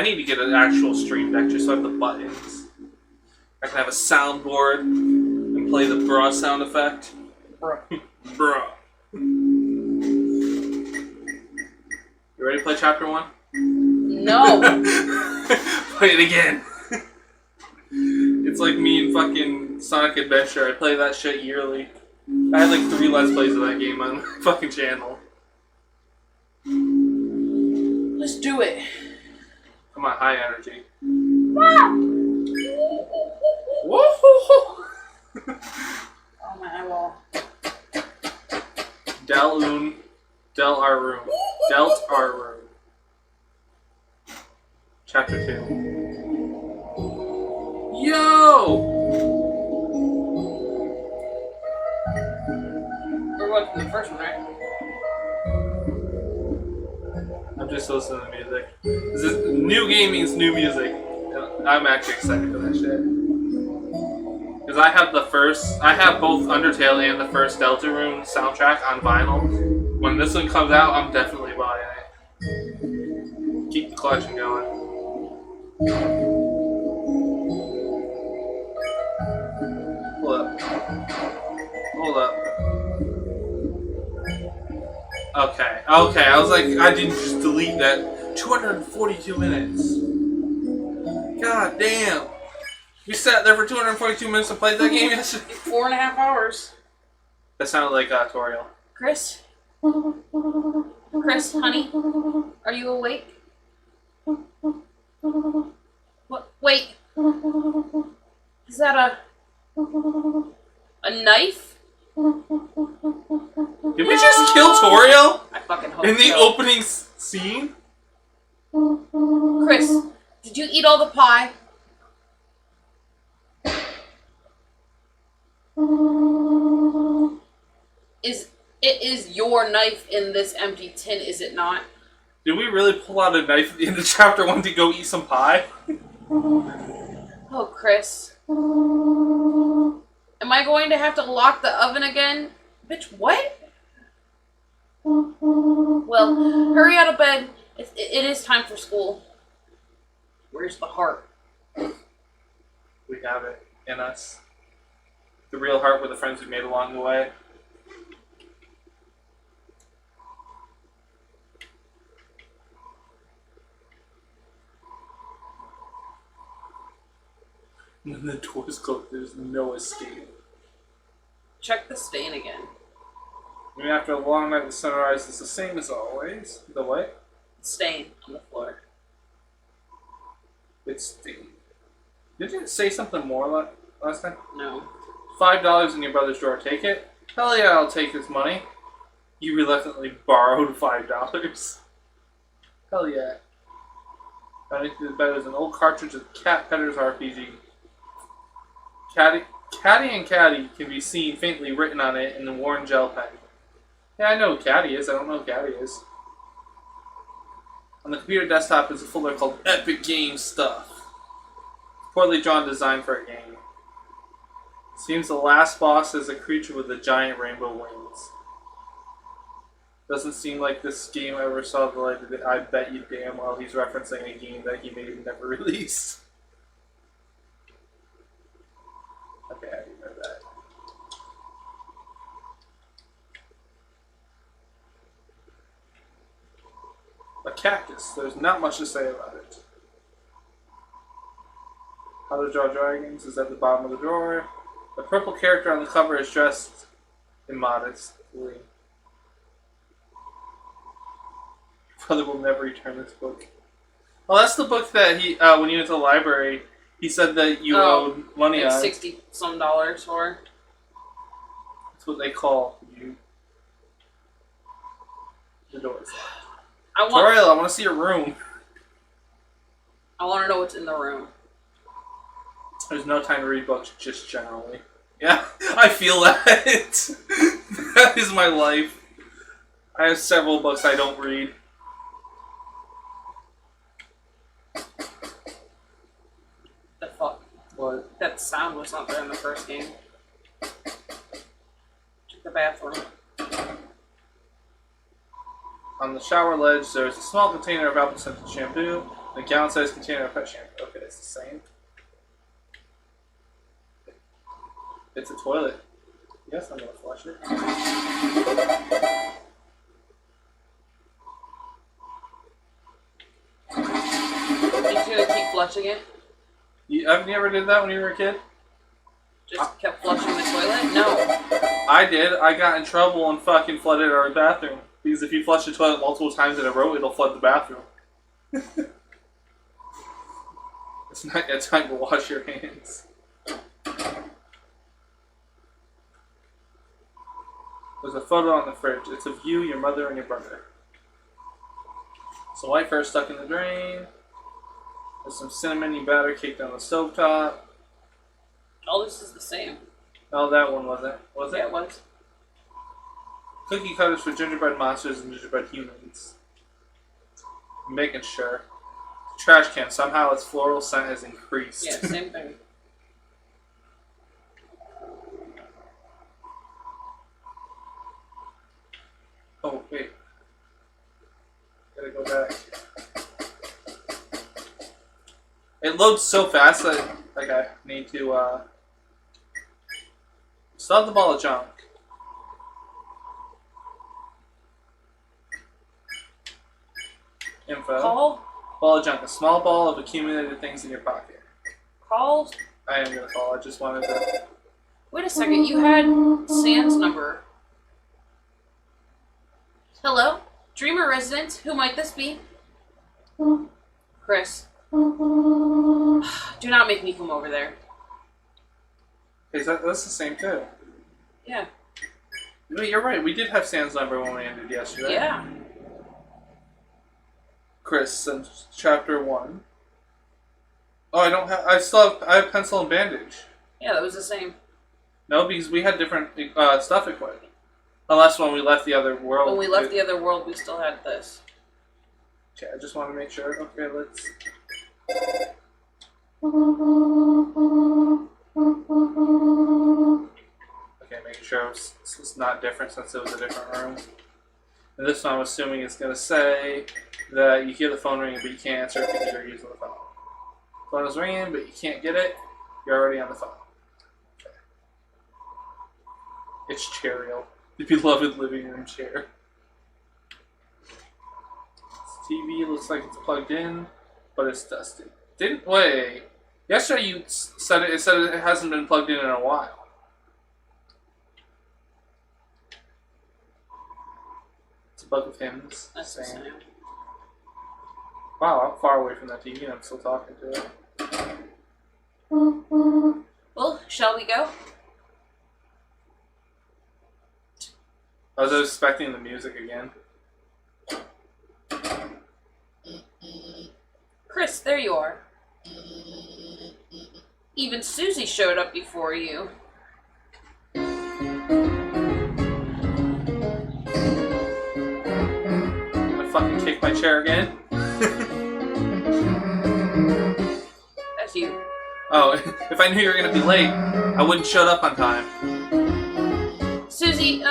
need to get an actual Stream Deck just so I have the buttons. I can have a soundboard and play the bra sound effect. Bruh. Bruh. You ready to play Chapter 1? No. Play it again. It's like me and fucking Sonic Adventure. I play that shit yearly. I had like 3 Let's Plays of that game on my fucking channel. Let's do it. Come on, high energy. Whoa! Oh, my eyeball. Deltarune. Chapter 2. Yo! We're going to the first one, right? I'm just listening to music. New game means new music. I'm actually excited for that shit. Because I have both Undertale and the first Deltarune soundtrack on vinyl. When this one comes out, I'm definitely buying it. Keep the collection going. Hold up. Okay, I was like, I didn't just delete that. 242 minutes. God damn. We sat there for 242 minutes and played that game yesterday. 4.5 hours. That sounded like Toriel. Chris? Chris, honey? Are you awake? What? Wait. Is that a knife? Did we just kill Toriel? I fucking hope in the so. opening scene? Chris, did you eat all the pie? It is your knife in this empty tin, is it not? Did we really pull out a knife at the end of chapter 1 to go eat some pie? Oh, Chris. Am I going to have to lock the oven again? Bitch, what? Well, hurry out of bed. It is time for school. Where's the heart? We have it in us. The real heart with the friends we made along the way. When the door's closed, there's no escape. Check the stain again. I mean, after a long night, the sunrise is the same as always. The what? Stain on the floor. It's stained. Didn't it say something more last time? No. $5 in your brother's drawer. Take it? Hell yeah, I'll take his money. You reluctantly borrowed $5. Hell yeah. Running through the bed is an old cartridge of Cat Petter's RPG. Caddy and Caddy can be seen faintly written on it in the worn gel pen. Yeah, I know who Caddy is. I don't know who Caddy is. On the computer desktop is a folder called Epic Game Stuff. Poorly drawn design for a game. Seems the last boss is a creature with a giant rainbow wings. Doesn't seem like this game ever saw the light of day. I bet you damn well he's referencing a game that he may have never released. Okay, I didn't know that. A cactus. There's not much to say about it. How to draw dragons is at the bottom of the drawer. The purple character on the cover is dressed immodestly. Brother will never return this book. Well, that's the book that he, when you went to the library, he said that you owed money on. $60-some for. That's what they call you. The door's locked. Toriel, I want to see your room. I want to know what's in the room. There's no time to read books, just generally. Yeah, I feel that. That is my life. I have several books I don't read. The fuck? What? That sound was not there in the first game. Check the bathroom. On the shower ledge, there is a small container of apple scented shampoo. The gallon-sized container of pet shampoo. Okay, it's the same. It's a toilet. Yes, I'm gonna flush it. You're gonna keep flushing it? Have you ever did that when you were a kid? Just kept flushing the toilet? No. I did. I got in trouble and fucking flooded our bathroom. Because if you flush the toilet multiple times in a row, it'll flood the bathroom. It's not yet time to wash your hands. There's a photo on the fridge. It's of you, your mother, and your brother. Some white fur stuck in the drain. There's some cinnamon batter caked on the stovetop. All this is the same. Oh, that one wasn't. Was it? Yeah, it was. Cookie cutters for gingerbread monsters and gingerbread humans. I'm making sure. Trash can. Somehow its floral scent has increased. Yeah, same thing. Oh, wait. Gotta go back. It loads so fast that like I need to still have the ball of junk. Info. Call? Ball of junk. A small ball of accumulated things in your pocket. Call? I am gonna call. I just wanted to. Wait a second, you had Sam's number. Hello? Dreamer resident, who might this be? Chris. Do not make me come over there. Hey, that's the same too. Yeah. Wait, you're right. We did have Sam's number when we ended yesterday. Yeah. Chris, since chapter 1. Oh, I don't have. I have pencil and bandage. Yeah, that was the same. No, because we had different stuff equipped. Unless when we left the other world. When we left the other world, we still had this. Okay, I just want to make sure. Okay, let's. Okay, making sure it's not different since it was a different room. And this one I'm assuming it's going to say that you hear the phone ringing but you can't answer it because you're using the phone. Phone is ringing but you can't get it. You're already on the phone. Okay. It's Cheerio, the beloved living room chair. TV looks like it's plugged in, but it's dusty. Wait. Yesterday you said it said it hasn't been plugged in a while. It's a bug of hymns. That's the same. Wow, I'm far away from that TV and I'm still talking to it. Well, shall we go? I was expecting the music again. Chris, there you are. Even Susie showed up before you. I'm gonna fucking kick my chair again. That's you. Oh, if I knew you were gonna be late, I wouldn't shut up on time. Susie,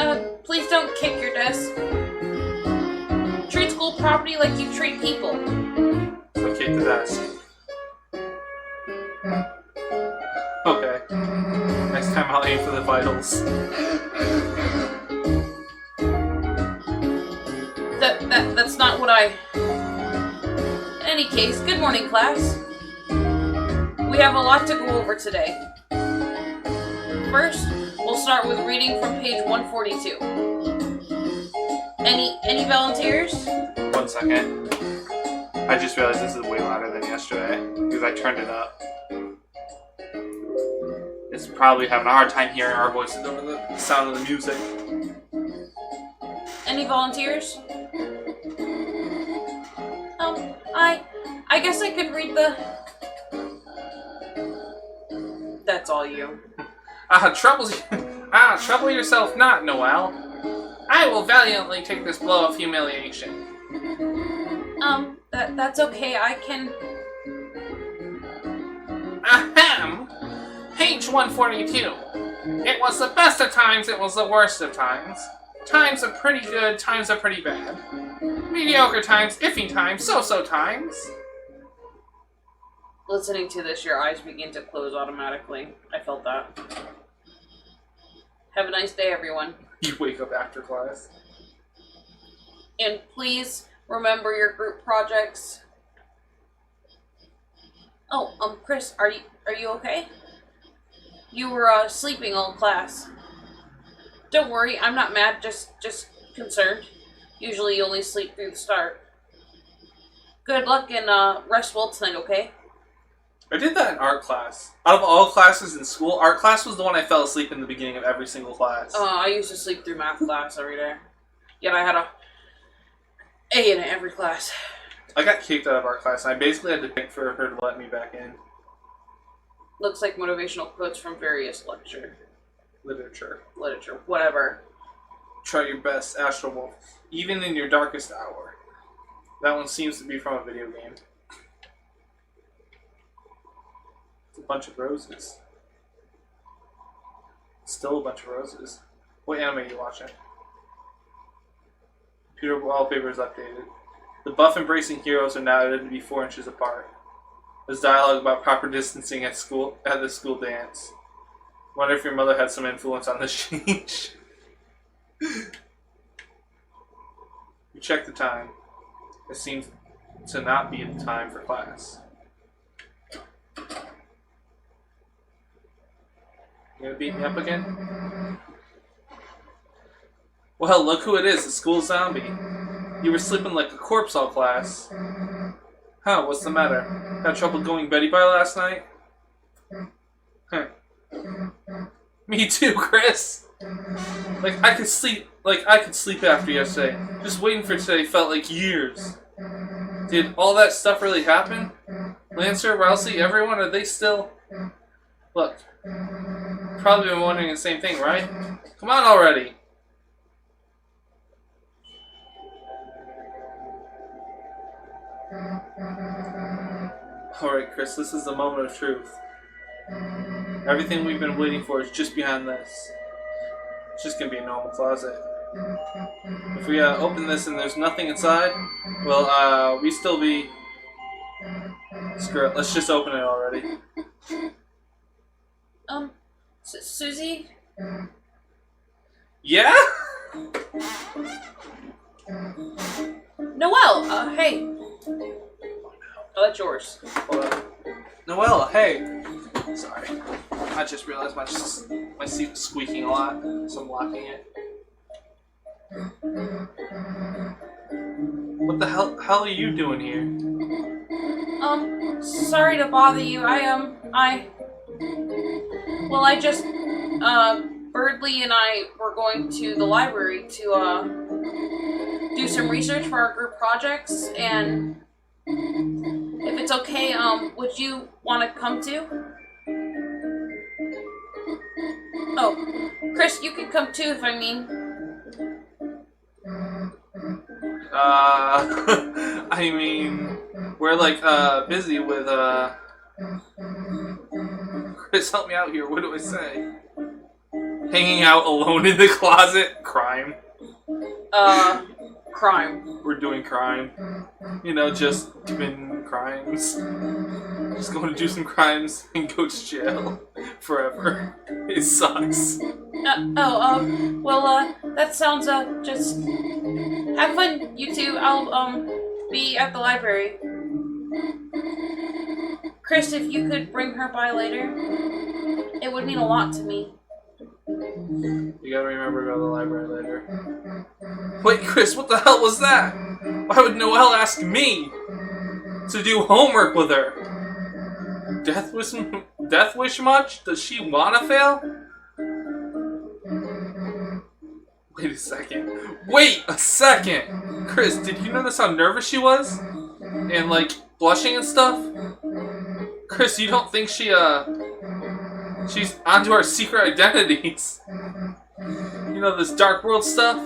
please don't kick your desk. Treat school property like you treat people. So kick the desk. Okay. Next time I'll aim for the vitals. That's not what I... In any case, good morning, class. We have a lot to go over today. First, we'll start with reading from page 142. Any volunteers? 1 second. I just realized this is way louder than yesterday because I turned it up. It's probably having a hard time hearing our voices over the sound of the music. Any volunteers? I guess I could read the... That's all you. Trouble yourself not, Noelle. I will valiantly take this blow of humiliation. That's okay, I can... Ahem! Page 142. It was the best of times, it was the worst of times. Times are pretty good, times are pretty bad. Mediocre times, iffy times, so-so times. Listening to this, your eyes begin to close automatically. I felt that. Have a nice day, everyone. You wake up after class. And please remember your group projects. Oh, Chris, are you okay? You were sleeping all class. Don't worry, I'm not mad, just concerned. Usually you only sleep through the start. Good luck and rest well tonight, okay? I did that in art class. Out of all classes in school, art class was the one I fell asleep in the beginning of every single class. I used to sleep through math class every day. Yet I had a A in it every class. I got kicked out of art class, and I basically had to beg for her to let me back in. Looks like motivational quotes from various Literature. Whatever. Try Your best, Astro Wolf. Even in your darkest hour. That one seems to be from a video game. It's a bunch of roses. Still a bunch of roses. What anime are you watching? Computer wallpaper is updated. The buff embracing heroes are now edited to be 4 inches apart. There's dialogue about proper distancing at the school dance. Wonder if your mother had some influence on this change. You check the time. It seems to not be the time for class. You gonna beat me up again? Well, look who it is, the school zombie. You were sleeping like a corpse all class. Huh, what's the matter? Had trouble going Betty by last night? Huh. Me too, Chris! I could sleep after yesterday. Just waiting for today felt like years. Did all that stuff really happen? Lancer, Rousey, everyone, are they still... Look. Probably been wondering the same thing, right? Come on already! Alright, Chris, this is the moment of truth. Everything we've been waiting for is just behind this. It's just gonna be a normal closet. If we open this and there's nothing inside, well, we still be... Screw it, let's just open it already. Susie? Yeah? Noelle, hey. Oh, that's yours. Hold on. Noelle, hey. Sorry. I just realized my seat was squeaking a lot, so I'm locking it. What the hell are you doing here? Sorry to bother you. Birdly and I were going to the library to, do some research for our group projects, and if it's okay, would you want to come too? Oh, Chris, you can come too if I mean. I mean, we're busy with, Chris, help me out here, what do I say? Hanging out alone in the closet? Crime. Crime. We're doing crime. You know, just committing crimes. Just going to do some crimes and go to jail forever. It sucks. That sounds, just... Have fun, you two. I'll, be at the library. Chris, if you could bring her by later, it would mean a lot to me. You gotta remember to go to the library later. Wait, Chris, what the hell was that? Why would Noelle ask me to do homework with her? Death wish much? Does she wanna fail? Wait a second! Chris, did you notice how nervous she was? And, blushing and stuff? Chris, you don't think she's onto our secret identities? You know, this dark world stuff?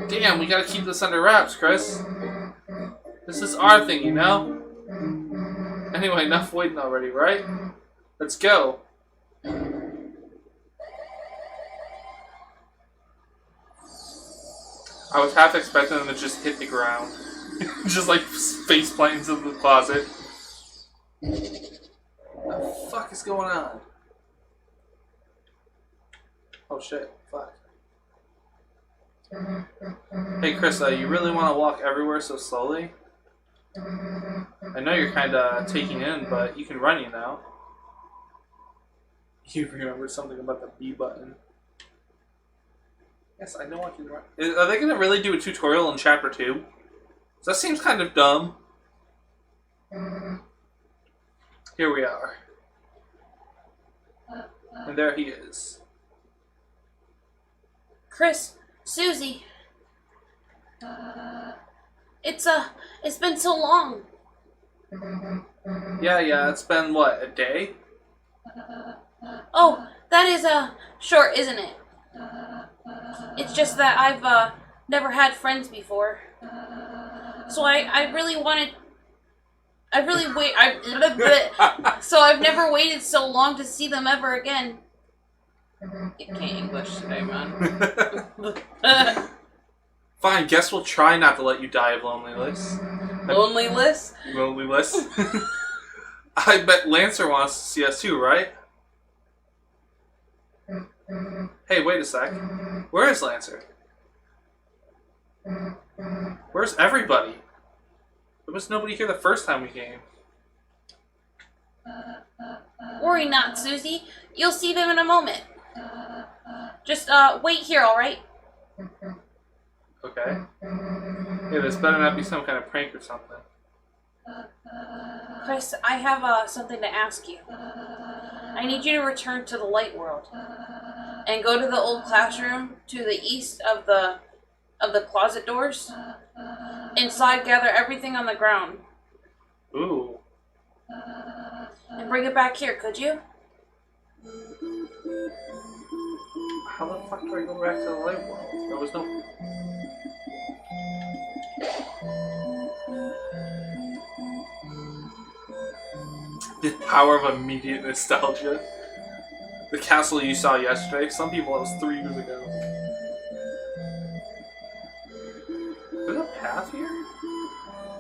Damn, we gotta keep this under wraps, Chris. This is our thing, you know? Anyway, enough waiting already, right? Let's go. I was half expecting them to just hit the ground. Just face plant into the closet. What the fuck is going on? Oh shit, fuck. Hey Chris, you really want to walk everywhere so slowly? I know you're kind of taking in, but you can run, you know. You remembered something about the B button. Yes, I know I can run. Are they going to really do a tutorial in Chapter 2? That seems kind of dumb. Here we are. And there he is. Chris, Susie. It's been so long. Yeah, it's been, what, a day? Oh, that is, short, isn't it? It's just that I've, never had friends before. So I really wanted... So I've never waited so long to see them ever again. You can't English today, man. Fine, guess we'll try not to let you die of loneliness. Loneliness? Loneliness? I bet Lancer wants to see us too, right? Hey, wait a sec. Where is Lancer? Where's everybody? There was nobody here the first time we came. Worry not, Susie. You'll see them in a moment. Just, wait here, alright? Okay. Yeah, this better not be some kind of prank or something. Chris, I have, something to ask you. I need you to return to the light world. And go to the old classroom to the east of the closet doors. Inside, gather everything on the ground. Ooh. And bring it back here, could you? How the fuck do I go back to the light world? There was no... The power of immediate nostalgia. The castle you saw yesterday. Some people, it was 3 years ago. There's a path here?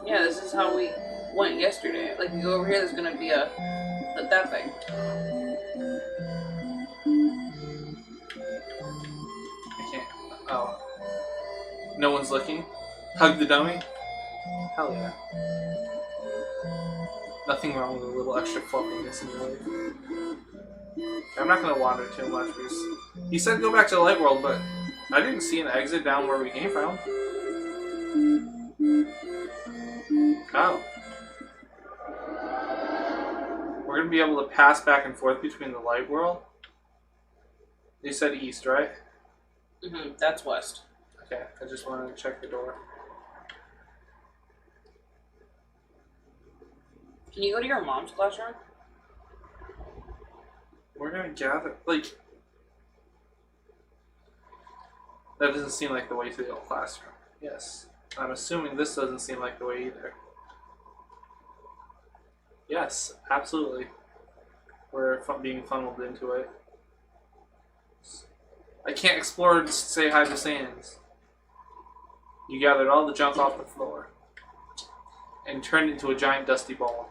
Yeah, this is how we went yesterday. Like, you go over here, there's gonna be that thing. I can't. Oh. No one's looking? Hug the dummy? Hell yeah. Nothing wrong with a little extra fluffiness in your life. I'm not gonna wander too much because he said go back to the light world, but I didn't see an exit down where we came from. Oh. We're gonna be able to pass back and forth between the light world? You said east, right? Mm-hmm, that's west. Okay, I just wanted to check the door. Can you go to your mom's classroom? We're gonna gather, like... That doesn't seem like the way to the old classroom. Yes. I'm assuming this doesn't seem like the way either. Yes, absolutely. We're being funneled into it. I can't explore and say hi to Sans. You gathered all the junk off the floor and turned it into a giant dusty ball.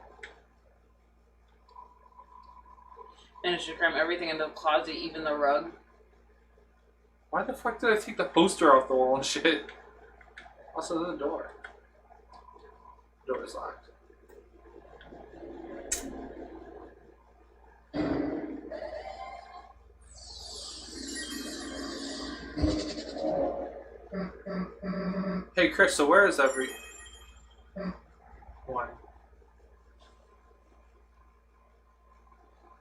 Managed to cram everything into the closet, even the rug. Why the fuck did I take the poster off the wall and shit? Also, the door. The door is locked. Hey Chris, so where is every... One.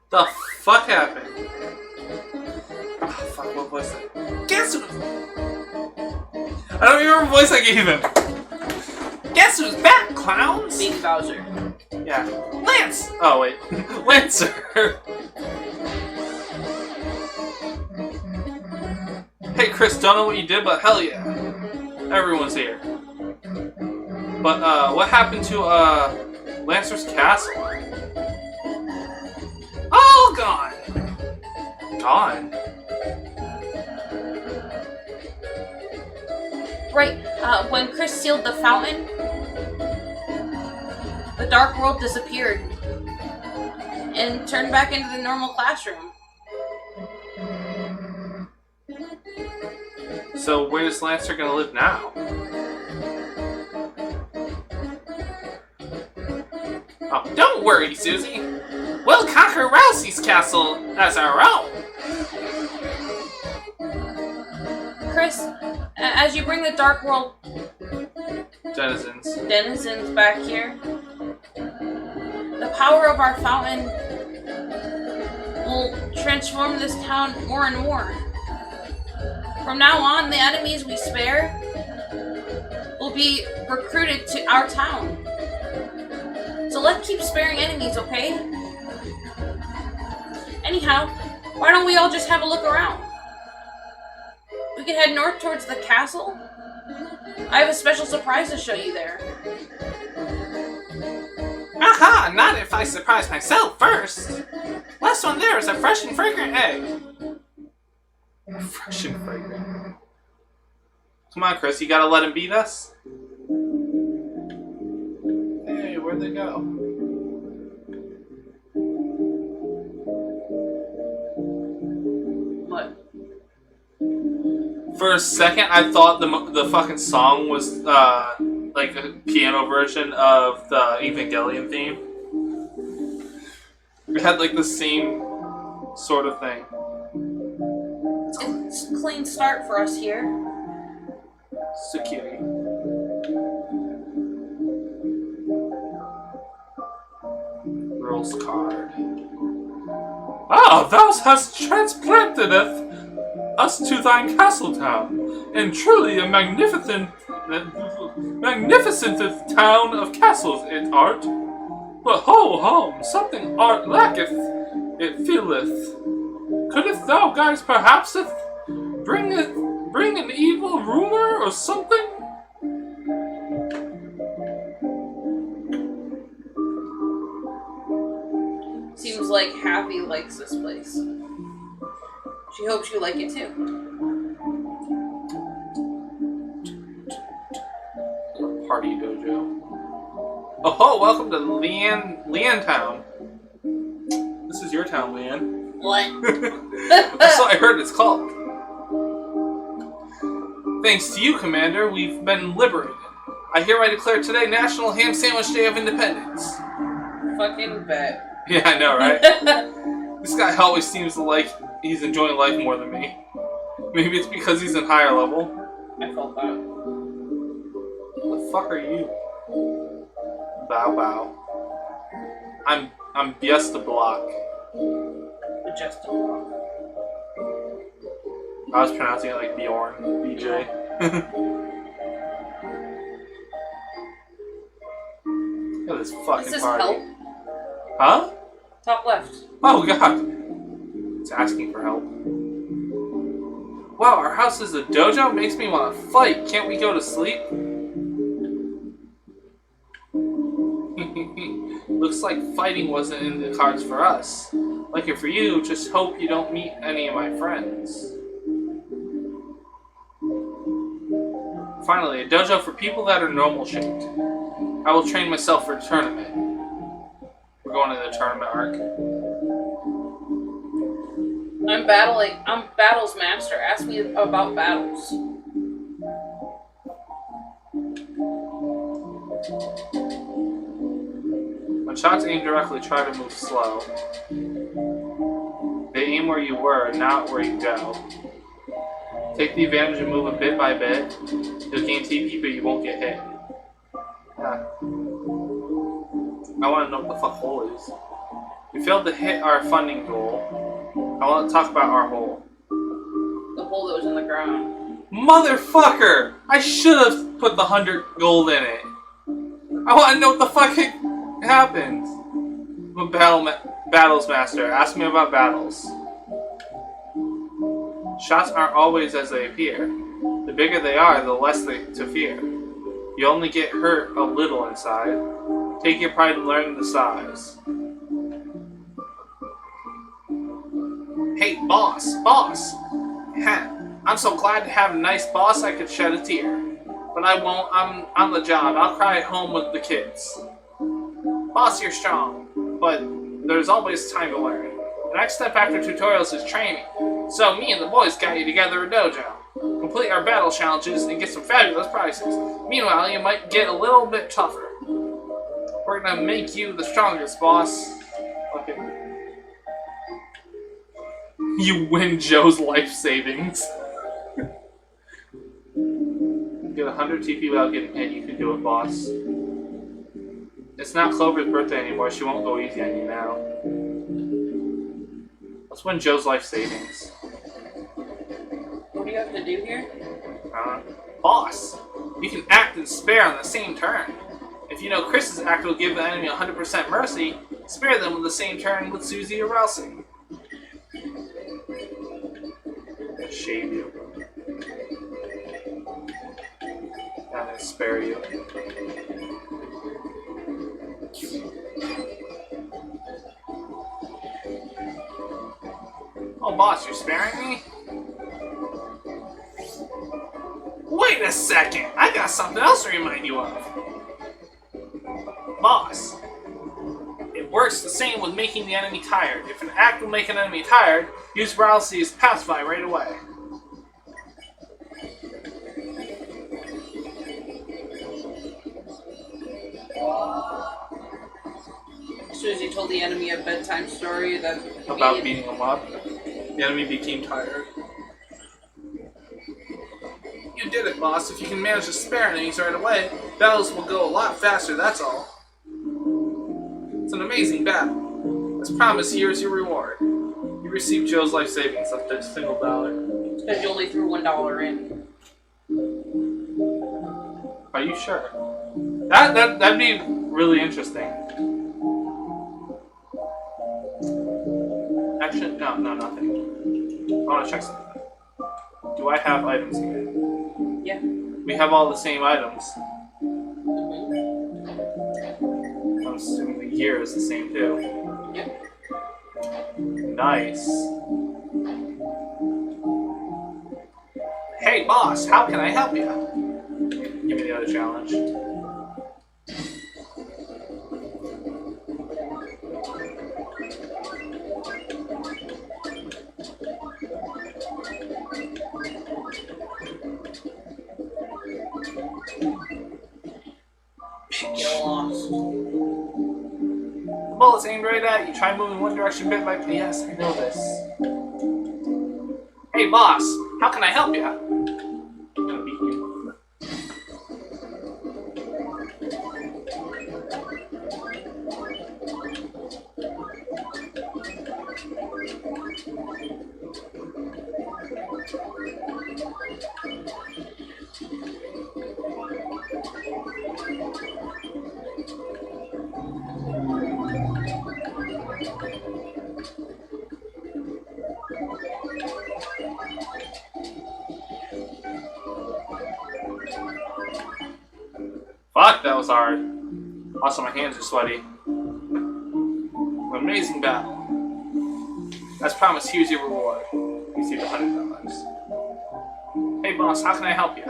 The fuck happened? Oh, fuck, what voice I... Guess who... I don't remember what voice I gave him. Guess who's back, clowns? Big Bowser. Yeah. Lance! Oh, wait. Lancer! Hey, Chris, don't know what you did, but hell yeah. Everyone's here. But, what happened to, Lancer's castle? All gone! Gone? Right, when Chris sealed the fountain, the dark world disappeared. and turn back into the normal classroom. So where's Lancer gonna live now? Oh, don't worry, Susie. We'll conquer Rousey's castle as our own. Chris, as you bring the Dark World denizens back here, the power of our fountain will transform this town more and more. From now on, the enemies we spare will be recruited to our town. So let's keep sparing enemies, okay? Anyhow, why don't we all just have a look around? We can head north towards the castle. I have a special surprise to show you there. Aha! Not if I surprise myself first! Last one there is a fresh and fragrant egg. Fresh and fragrant. Come on, Chris, you gotta let him beat us? Hey, where'd they go? What? For a second, I thought the fucking song was like a piano version of the Evangelion theme. It had like the same sort of thing. It's a clean start for us here. Security. Rules card. Ah, thou hast transplanted us to thine castle town, and truly a magnificent town of castles it art. But ho home, something art lacketh, it feeleth. Couldst thou guys perhaps bring an evil rumor or something? Seems like Happy likes this place. She hopes you like it too. Party dojo. Oh ho, welcome to Leanne Town. This is your town, Leanne. What? That's what I heard it's called. Thanks to you, Commander, we've been liberated. I hereby declare today National Ham Sandwich Day of Independence. Fucking bet. Yeah, I know, right? This guy always seems like he's enjoying life more than me. Maybe it's because he's in higher level. I felt that. Who the fuck are you? Bow Bow. I'm just a block. Just a block. I was pronouncing it like Bjorn. BJ. Look at this fucking Is this party. help? Huh? Top left. Oh god. It's asking for help. Wow, our house is a dojo? Makes me want to fight. Can't we go to sleep? Looks like fighting wasn't in the cards for us. Like it for you, just hope you don't meet any of my friends. Finally, a dojo for people that are normal shaped. I will train myself for a tournament. We're going to the tournament arc. I'm battles master. Ask me about battles. When shots aim directly, try to move slow. They aim where you were, not where you go. Take the advantage and move a bit by bit. You'll gain TP, but you won't get hit. Yeah. I want to know what the fuck hole is. We failed to hit our funding goal. I want to talk about our hole. The hole that was in the ground. Motherfucker! I should have put the 100 gold in it. I want to know what the fuck happened. I'm a battles master. Ask me about battles. Shots aren't always as they appear. The bigger they are, the less to fear. You only get hurt a little inside. Take your pride in learning the size. Hey, boss! I'm so glad to have a nice boss I could shed a tear. But I won't, I'm on the job. I'll cry at home with the kids. Boss, you're strong, but there's always time to learn. The next step after tutorials is training. So me and the boys got you together a dojo. Complete our battle challenges and get some fabulous prizes. Meanwhile, you might get a little bit tougher. We're gonna make you the strongest, boss. Okay. You win Joe's life savings. Get 100 TP without getting hit. You can do it, boss. It's not Clover's birthday anymore. She won't go easy on you now. Let's win Joe's life savings. What do you have to do here? Boss, you can act and spare on the same turn. If you know Chris's act will give the enemy 100% mercy, spare them with the same turn with Susie or Ralsei. Shave you. I'm gonna spare you. Oh, boss, you're sparing me? Wait a second! I got something else to remind you of. Boss, it works the same with making the enemy tired. If an act will make an enemy tired, use Ralsei's Pacify right away. Susie told the enemy a bedtime story that about beating him up. The enemy became tired. You did it, boss. If you can manage to spare enemies right away, battles will go a lot faster, that's all. It's an amazing battle. As promised, here's your reward. You received Joe's life savings up to a single dollar. because you only threw $1 in. Are you sure? That'd be really interesting. Actually, no, nothing. I want to check something. Do I have items here? Yeah. We have all the same items. Mm-hmm. I'm assuming the gear is the same too. Yep. Nice. Hey boss, how can I help you? Give me the other challenge. Get lost. The bullet's aimed right at you. Try moving one direction bit by bit. Yes, I know this. Hey boss, how can I help you? I'm gonna beat you. Fuck, that was hard. Also, my hands are sweaty. An amazing battle. As promised, here's your reward. You received $100. Hey boss, how can I help you?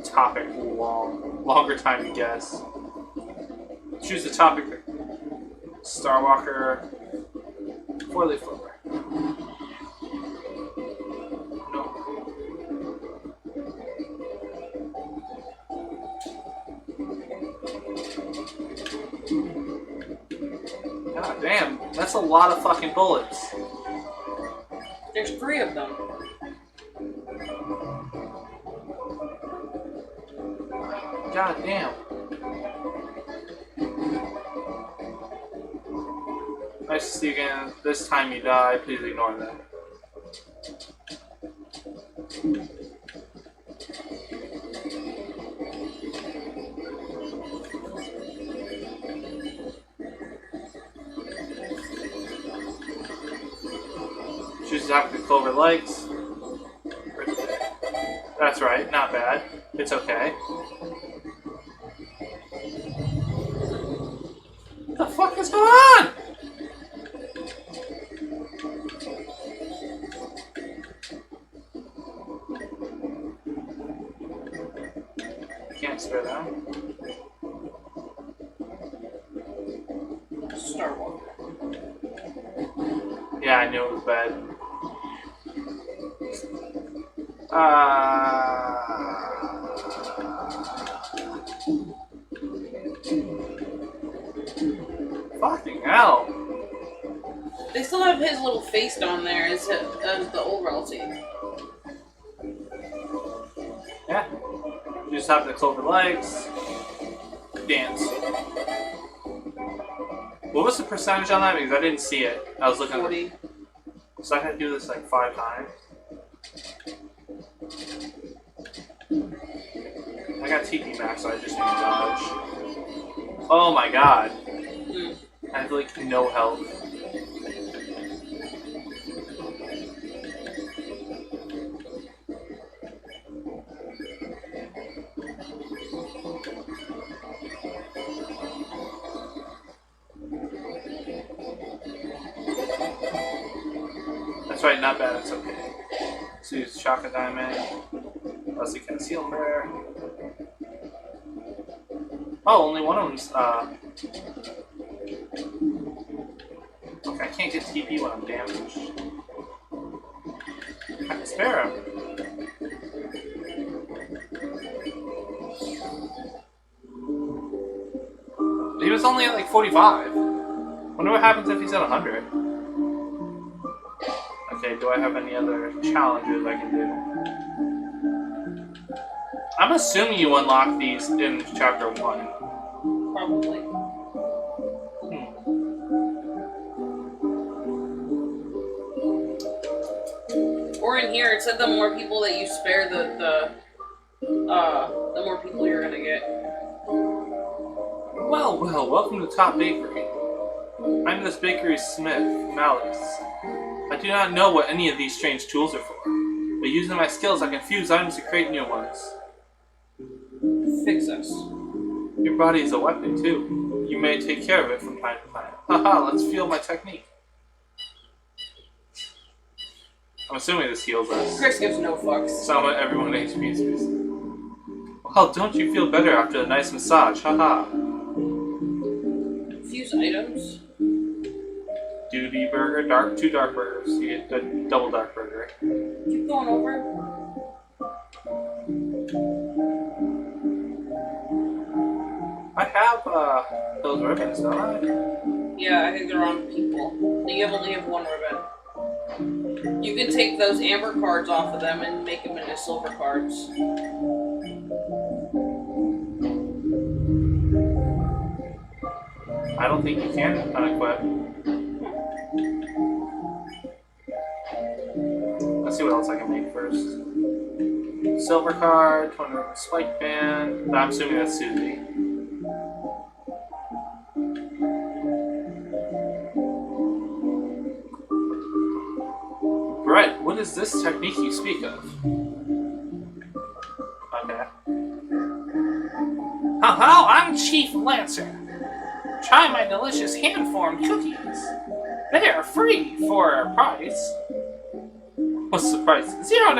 Topic, longer time to guess. Choose the topic. Starwalker, 4-leaf clover. No. God damn, that's a lot of fucking bullets. There's 3 of them. God damn. Nice to see you again. This time you die. Please ignore that. Choose the topic Clover likes. That's right. Not bad. It's okay. What the fuck is going on? can't spare them. Star Wars. Yeah, I knew it was bad. Fucking hell. They still have his little face down there as the old relative. Yeah. You just have to close the legs. Dance. What was the percentage on that? Because I didn't see it. I was looking 40. at it. So I had to do this like 5 times. I got TP max, so I just need to dodge. Oh my god. I have like no health. That's right, not bad, it's okay. So use Chakra Diamond. Unless you can seal prayer. Oh, only one of them's okay, I can't get TP when I'm damaged. I can spare him. He was only at like 45. Wonder what happens if he's at 100. Okay, do I have any other challenges I can do? I'm assuming you unlock these in chapter 1. Probably. Or in here, it said the more people that you spare, the more people you're gonna get. Well, welcome to Top Bakery. I'm this bakery's smith, Malice. I do not know what any of these strange tools are for, but using my skills I can fuse items to create new ones. Fix us. Your body is a weapon, too. You may take care of it from time to time. Haha, let's feel my technique. I'm assuming this heals us. Chris gives no fucks. Some of everyone HP is boosted. Well, don't you feel better after a nice massage? Haha. Fuse items. Duty burger, 2 dark burgers. You get a double dark burger. Keep going over. I have those ribbons, don't I? Yeah, I think they're on people. You only have 1 ribbon. You can take those amber cards off of them and make them into silver cards. I don't think you can unequip. Let's see what else I can make first. Silver card, 20 spike band. I'm assuming that's Susie. Right, what is this technique you speak of? Okay. Hello, I'm Chief Lancer. Try my delicious hand-formed cookies. They are free for a price. What's the price? $0.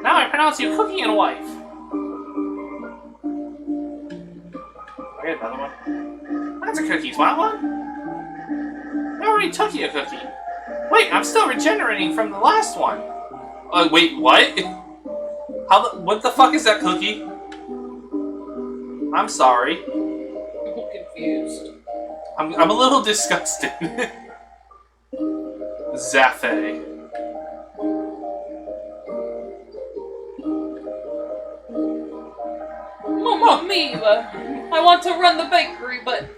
Now I pronounce you Cookie and Wife. I get another one. That's a cookie. Want one? I already took you a cookie. Wait, I'm still regenerating from the last one. Wait, what? What the fuck is that cookie? I'm sorry. I'm confused. I'm a little disgusted. Zaffe. Mamma mia! I want to run the bakery, but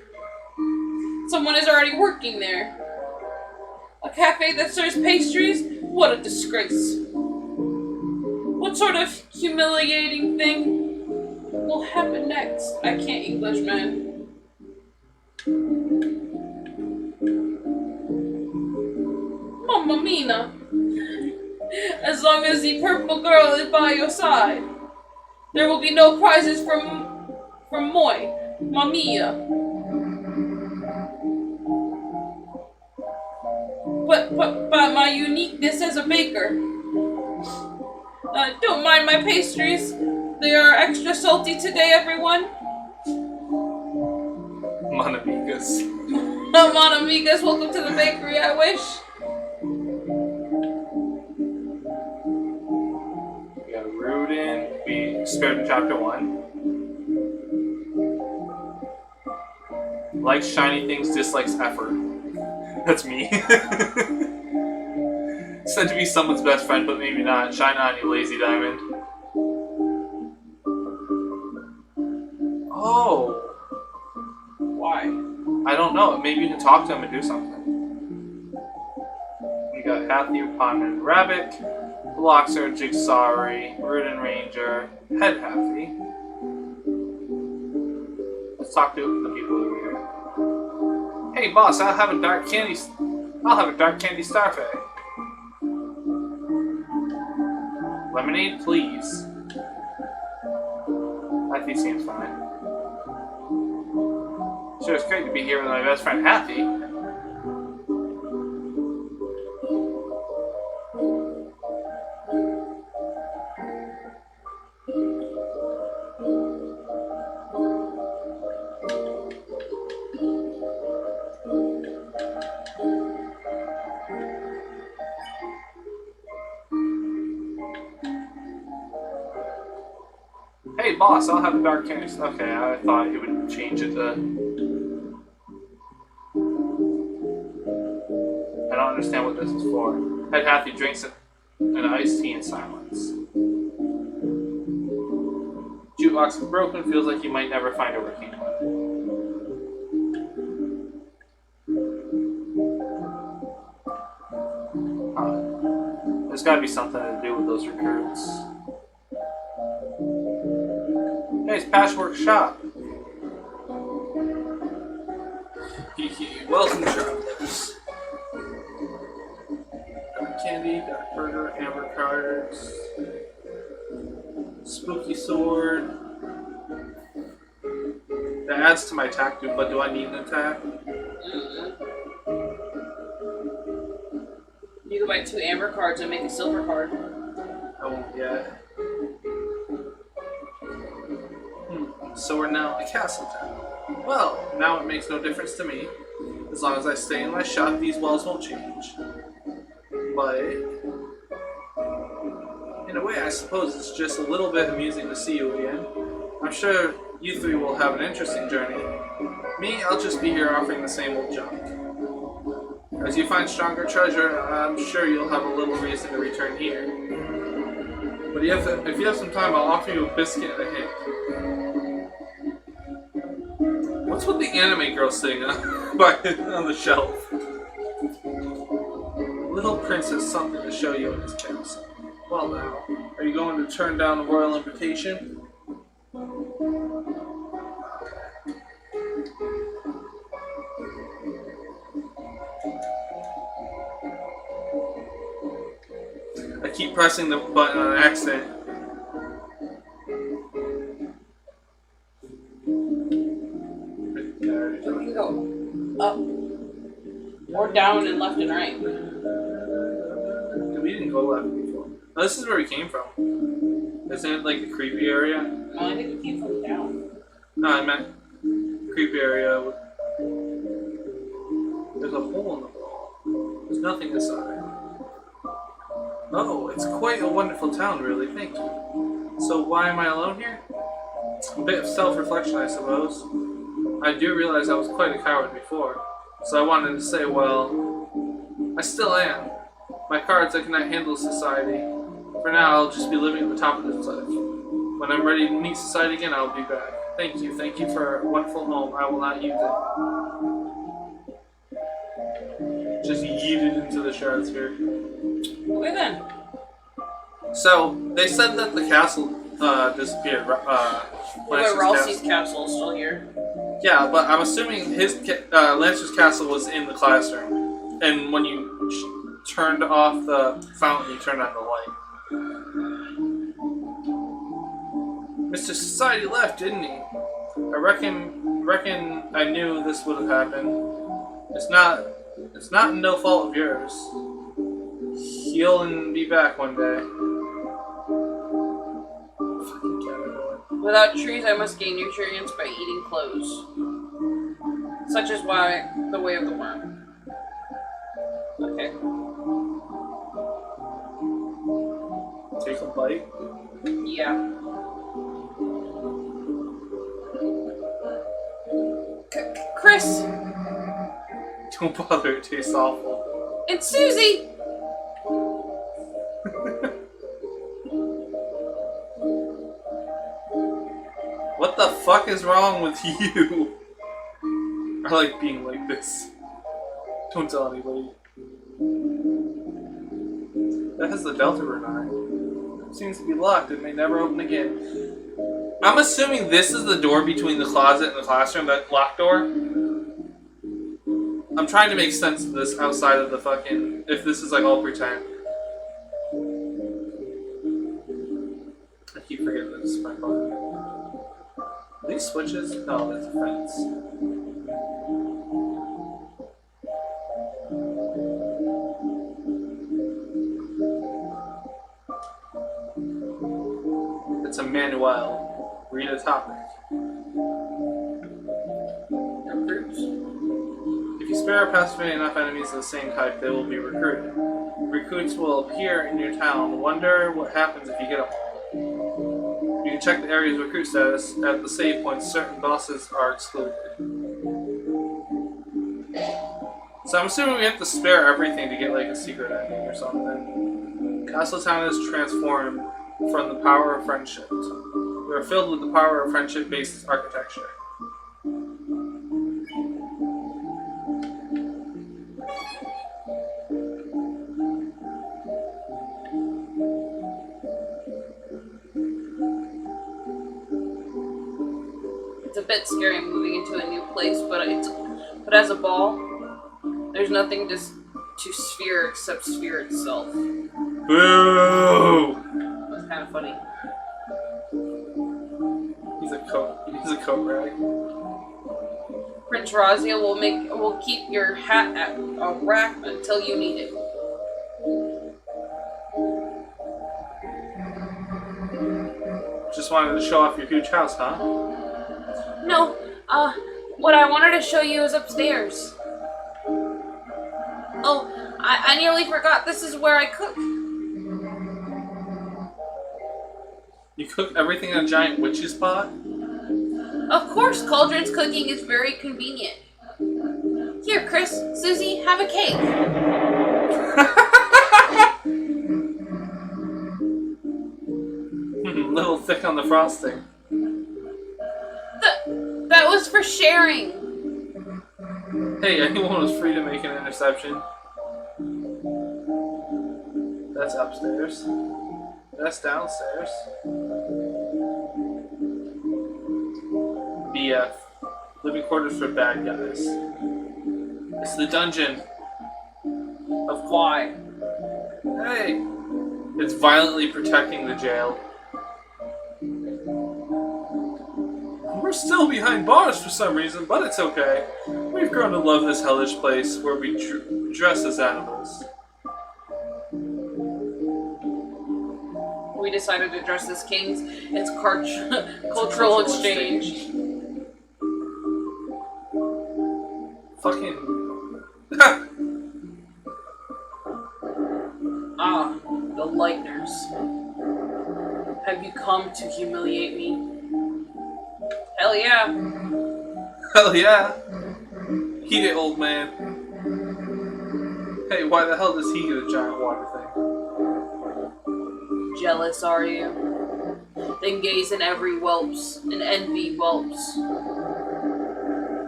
someone is already working there. A cafe that serves pastries? What a disgrace. What sort of humiliating thing will happen next? I can't English, man. Mamma mia! As long as the purple girl is by your side, there will be no prizes from Moi. Mamma mia. But my uniqueness as a baker. Don't mind my pastries. They are extra salty today, everyone. Monamigas. Mon amigas, welcome to the bakery, I wish. We got Rudin. We spared in chapter 1. Likes shiny things, dislikes effort. That's me. Said to be someone's best friend, but maybe not. Shine on, you lazy diamond. Oh. Why? I don't know. Maybe you can talk to him and do something. We got Hathy, Pond, and Rabbit. Bloxer, Jigsaw, Rudin Ranger, Head Hathy. Let's talk to the people over here. Hey boss, I'll have a dark candy starfy. Lemonade, please. Hathy seems fine. Sure, it's great to be here with my best friend Hathy. Hey boss, I'll have a dark candy. Okay, I thought he would change it to... I don't understand what this is for. Head Hathy drinks an iced tea in silence. Jukebox is broken, feels like you might never find a working one. There's gotta be something to do with those recruits. Hey, it's Patchwork Shop. Welcome, travelers. Dark candy, dark burger, amber cards, spooky sword. That adds to my attack, dude, but do I need an attack? You can buy 2 amber cards and make a silver card. I won't yet. So we're now a castle town. Well, now it makes no difference to me. As long as I stay in my shop, these walls won't change. But in a way, I suppose it's just a little bit amusing to see you again. I'm sure you three will have an interesting journey. Me, I'll just be here offering the same old junk. As you find stronger treasure, I'm sure you'll have a little reason to return here. But if you have some time, I'll offer you a biscuit and a hint. What's with the anime girl sitting on the shelf? Little prince has something to show you in his castle. Well now, are you going to turn down the royal invitation? I keep pressing the button on accident. You can go up or down and left and right. We didn't go left before. Oh, this is where we came from. Isn't it like the creepy area? No, I think we came from down. No, I meant creepy area. There's a hole in the wall. There's nothing inside. Oh, it's quite a wonderful town, really. Thank you. So why am I alone here? A bit of self-reflection, I suppose. I do realize I was quite a coward before, so I wanted to say, well, I still am. My cards, I cannot handle society. For now, I'll just be living at the top of this cliff. When I'm ready to meet society again, I'll be back. Thank you for a wonderful home. I will not use it. Just yeet it into the shards here. Okay then. So, they said that the castle disappeared. But Ralsei's castle is still here. Yeah, but I'm assuming his Lancer's castle was in the classroom, and when you turned off the fountain, you turned on the light. Mr. Society left, didn't he? I reckon I knew this would have happened. It's not no fault of yours. He'll be back one day. Without trees, I must gain nutrients by eating clothes. Such is why the way of the worm. Okay. Take a bite. Yeah. Chris! Don't bother, it tastes awful. It's Susie! What the fuck is wrong with you? I like being like this. Don't tell anybody. That has the Deltarune on it. Seems to be locked. It may never open again. I'm assuming this is the door between the closet and the classroom, that locked door. I'm trying to make sense of this outside of the fucking... If this is like all pretend. I keep forgetting that this is my button. Are these switches? No, that's a fence. It's a manual. Read a topic. Recruits. If you spare or pacify enough enemies of the same type, they will be recruited. Recruits will appear in your town. Wonder what happens if you get them all. You can check the area's recruit status. At the save points, certain bosses are excluded. So I'm assuming we have to spare everything to get like a secret ending or something. Castletown is transformed from the power of friendship. We are filled with the power of friendship-based architecture. It's a bit scary moving into a new place, but as a ball, there's nothing to sphere except sphere itself. Boo! That's kind of funny. He's a coat rag. Prince Razia will keep your hat at a rack until you need it. Just wanted to show off your huge house, huh? No, what I wanted to show you is upstairs. Oh, I nearly forgot this is where I cook. You cook everything in a giant witch's pot? Of course, Cauldron's cooking is very convenient. Here, Chris, Susie, have a cake. Little thick on the frosting. That was for sharing. Hey, anyone was free to make an interception. That's upstairs. That's downstairs. BF. Living quarters for bad guys. It's the dungeon. Of why? Hey! It's violently protecting the jail. We're still behind bars for some reason, but it's okay. We've grown to love this hellish place where we dress as animals. We decided to dress as kings. It's cultural exchange. Fucking... Ah, the Lightners. Have you come to humiliate me? Hell yeah. Hell yeah! Eat it, old man. Hey, why the hell does he get a giant water thing? Jealous, are you? Then gaze in every whelps, and envy whelps.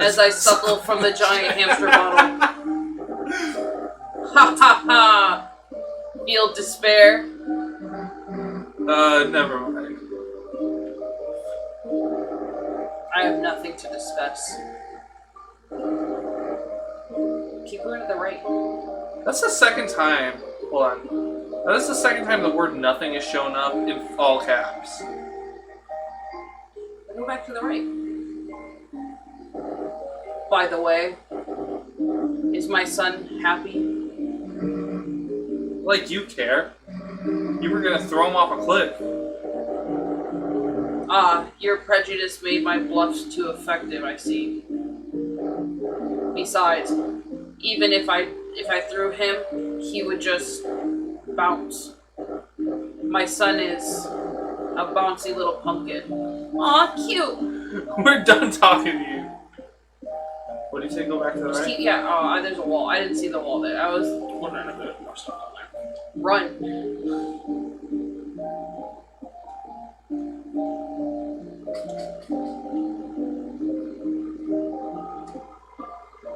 As I suckle from the giant hamster bottle. Ha ha ha! Feel despair? Never mind. I have nothing to discuss. Keep going to the right. That's the second time. Hold on. That is the second time the word nothing has shown up in all caps. Go back to the right. By the way, is my son happy? Like you care. You were gonna throw him off a cliff. Your prejudice made my bluffs too effective, I see. Besides, even if I threw him, he would just bounce. My son is a bouncy little pumpkin. Aw, cute! We're done talking to you. What do you say? Go back to the right? Yeah, there's a wall. I didn't see the wall there. I was wondering if there's more stuff on there. Run.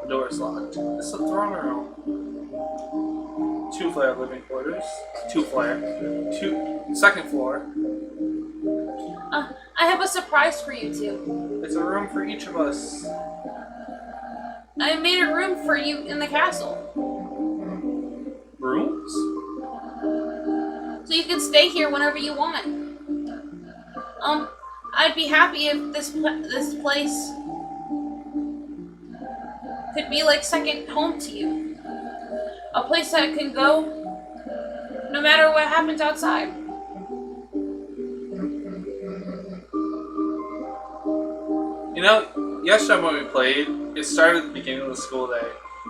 The door is locked. It's the throne room. 2 flare living quarters. 2 flare. 2nd floor. I have a surprise for you two. It's a room for each of us. I made a room for you in the castle. Rooms? So you can stay here whenever you want. I'd be happy if this place could be like second home to you. A place that can go no matter what happens outside. You know, yesterday when we played, it started at the beginning of the school day,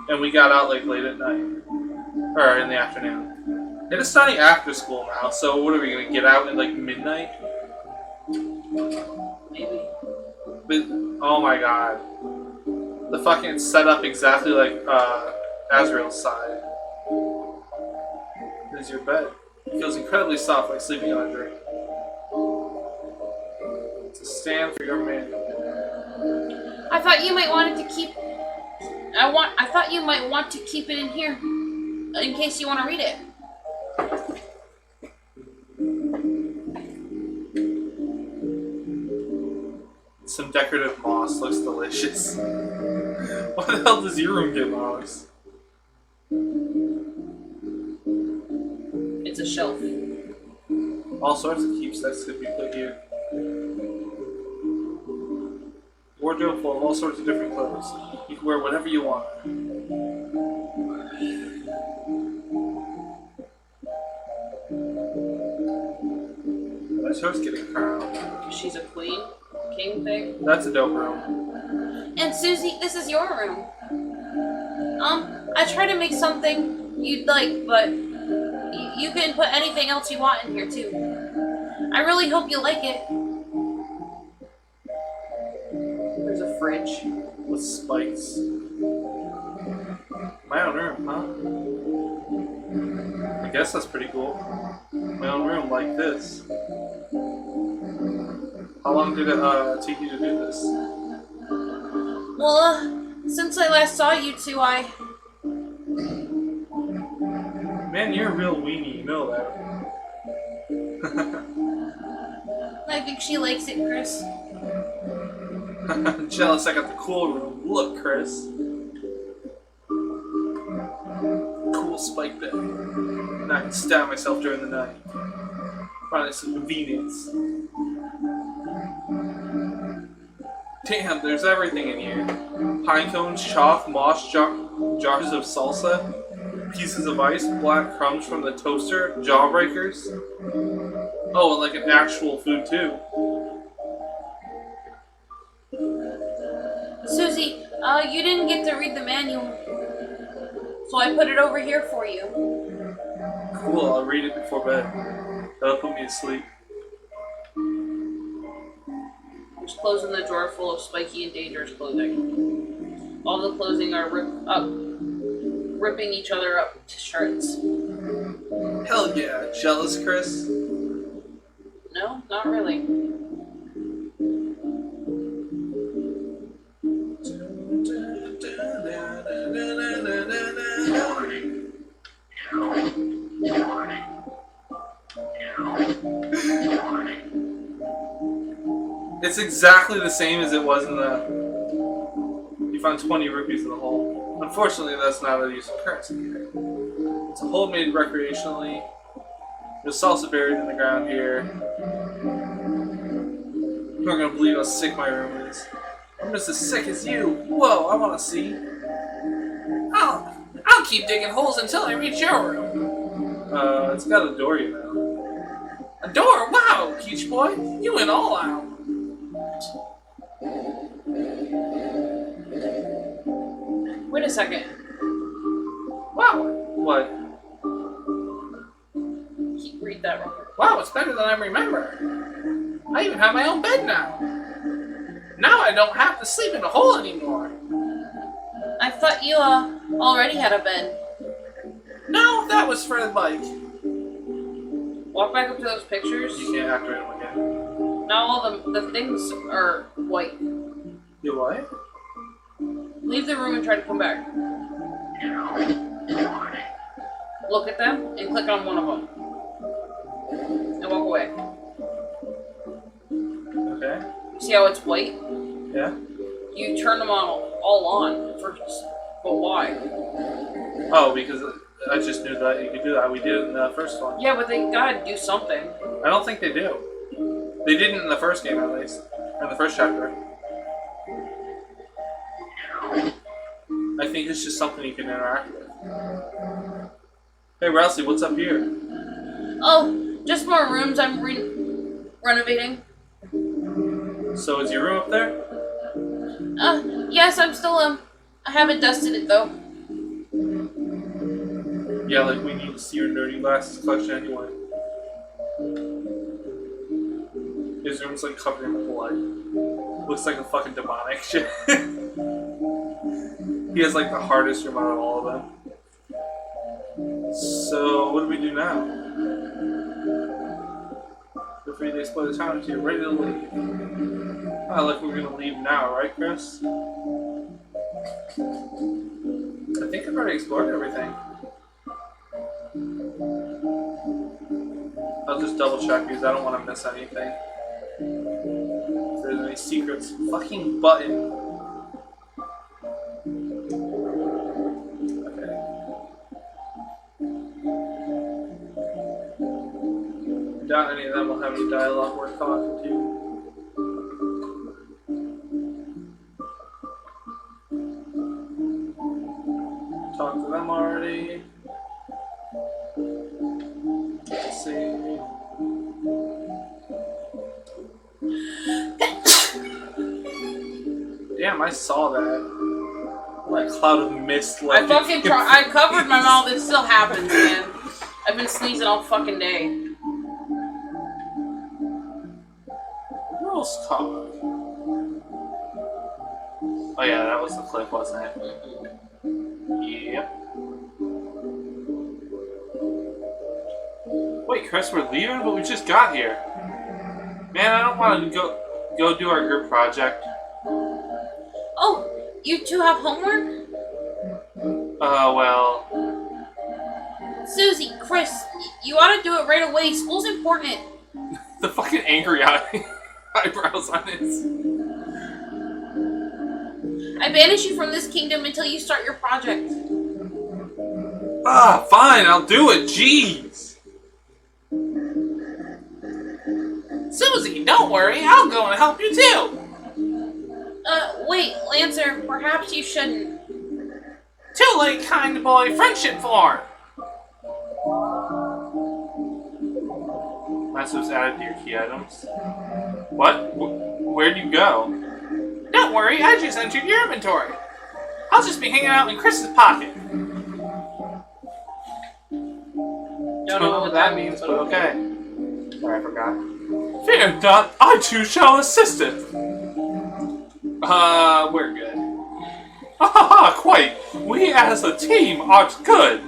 and we got out like late at night. Or in the afternoon. It is starting after school now, so what are we gonna get out at like midnight? Maybe. But, oh my god. The fucking setup exactly like Azrael's side. This is your bed. It feels incredibly soft, like sleeping on a drink. It's a stand for your man. I thought you might want to keep. I thought you might want to keep it in here, in case you want to read it. Some decorative moss looks delicious. Why the hell does your room get moss? It's a shelf. All sorts of keepsakes could be put here. Wardrobe full of all sorts of different clothes. You can wear whatever you want. Why's hers getting a crown? She's a queen, king thing. That's a dope room. And Susie, this is your room. I try to make something you'd like, but you can put anything else you want in here too. I really hope you like it. There's a fridge. With spikes. My own room, huh? I guess that's pretty cool. My own room like this. How long did it take you to do this? Well, since I last saw you two, Man, you're a real weenie, you know that. I think she likes it, Chris. Jealous, I got the cool room. Look, Chris. Cool spike bed. And I can stab myself during the night. Finally, some convenience. Damn, there's everything in here. Pine cones, chalk, moss, jars of salsa, pieces of ice, black crumbs from the toaster, jawbreakers. Oh, and like an actual food too. Susie, you didn't get to read the manual, so I put it over here for you. Cool, I'll read it before bed. That'll put me to sleep. There's clothes in the drawer full of spiky and dangerous clothing. All the clothing are ripping each other up to shreds. Hell yeah, jealous, Chris? No, not really. It's exactly the same as it was in the... You found 20 rupees in the hole. Unfortunately, that's not a use of currency here. It's a hole made recreationally. There's salsa buried in the ground here. You're not gonna believe how sick my room is. I'm just as sick as you. Whoa, I wanna see. I'll keep digging holes until I reach your room. It's got a door, you know. A door? Wow, Peach Boy, you went all out. a second. Wow. What? Read that wrong. Wow, it's better than I remember. I even have my own bed now. Now I don't have to sleep in a hole anymore. I thought you already had a bed. No, that was for like... Walk back up to those pictures. You can't activate them again. Now all the things are white. You what? Leave the room and try to come back. Look at them and click on one of them. And walk away. Okay. See how it's white? Yeah. You turn them all on first. But why? Oh, because I just knew that you could do that. We did it in the first one. Yeah, but they gotta do something. I don't think they do. They didn't in the first game, at least. In the first chapter. I think it's just something you can interact with. Hey, Rousey, what's up here? Oh, just more rooms I'm renovating. So is your room up there? Yes, I'm still, I haven't dusted it, though. Yeah, like, we need to see your nerdy glasses collection anyway. His room's, like, covered in blood. Looks like a fucking demonic shit. He has, like, the hardest room out of all of them. So, what do we do now? Feel free to explore the town if you're ready to leave. Ah, like we're gonna leave now, right, Chris? I think I've already explored everything. I'll just double check because I don't want to miss anything. If there's any secrets. Fucking button. Okay. I doubt any of them will have any dialogue worth talking to. Talked to them already. Let's see. Damn, I saw that. Like cloud of mist. Like I covered my mouth. It still happens, man. I've been sneezing all fucking day. Girls talk. Oh yeah, that was the clip, wasn't it? Yep. Wait, Chris, we're leaving, but we just got here. Man, I don't want to go do our group project. Oh, you two have homework? Well... Susie, Chris, you ought to do it right away. School's important. The fucking angry eyebrows on his... I banish you from this kingdom until you start your project. Ah, fine, I'll do it, jeez! Susie, don't worry, I'll go and help you too! Wait, Lancer, perhaps you shouldn't. Too late, kind boy, friendship form! Messages added to your key items. What? Where'd you go? Don't worry, I just entered your inventory. I'll just be hanging out in Chris's pocket. Don't know what that means, but okay. Sorry, I forgot. Fear not, I too shall assist it. We're good. Ha ha ha, quite. We as a team are good.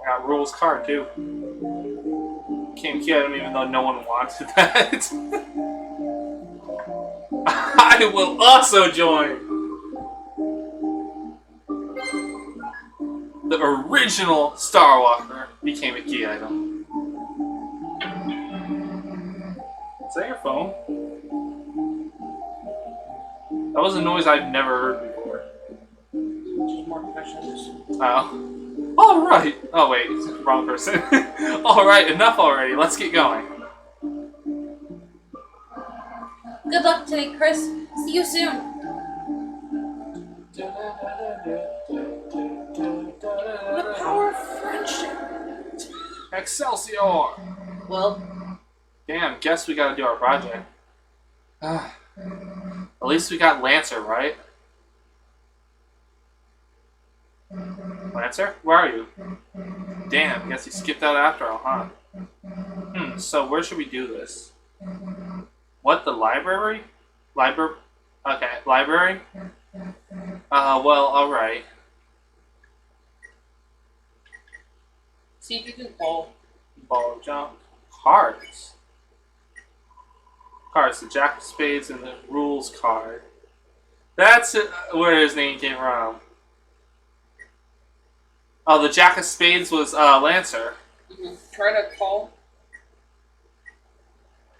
I got Rule's card too. Can't get him even though no one wanted that. I will also join. The original Star Walker became a key item. Is that your phone? That was a noise I've never heard before. Just more questions. Oh. Alright. Oh wait, wrong person. Alright, enough already. Let's get going. Good luck today, Chris. See you soon. The power of friendship. Excelsior! Well, Damn, guess we gotta do our project. At least we got Lancer, right? Lancer, where are you? Damn, guess you skipped out after all, huh? So where should we do this? What, the library? Okay, library? Well, alright. See if you can call. Ball jump. Cards. Cards, the Jack of Spades and the Rules card. That's where his name came from. Oh, the Jack of Spades was Lancer. Try to call.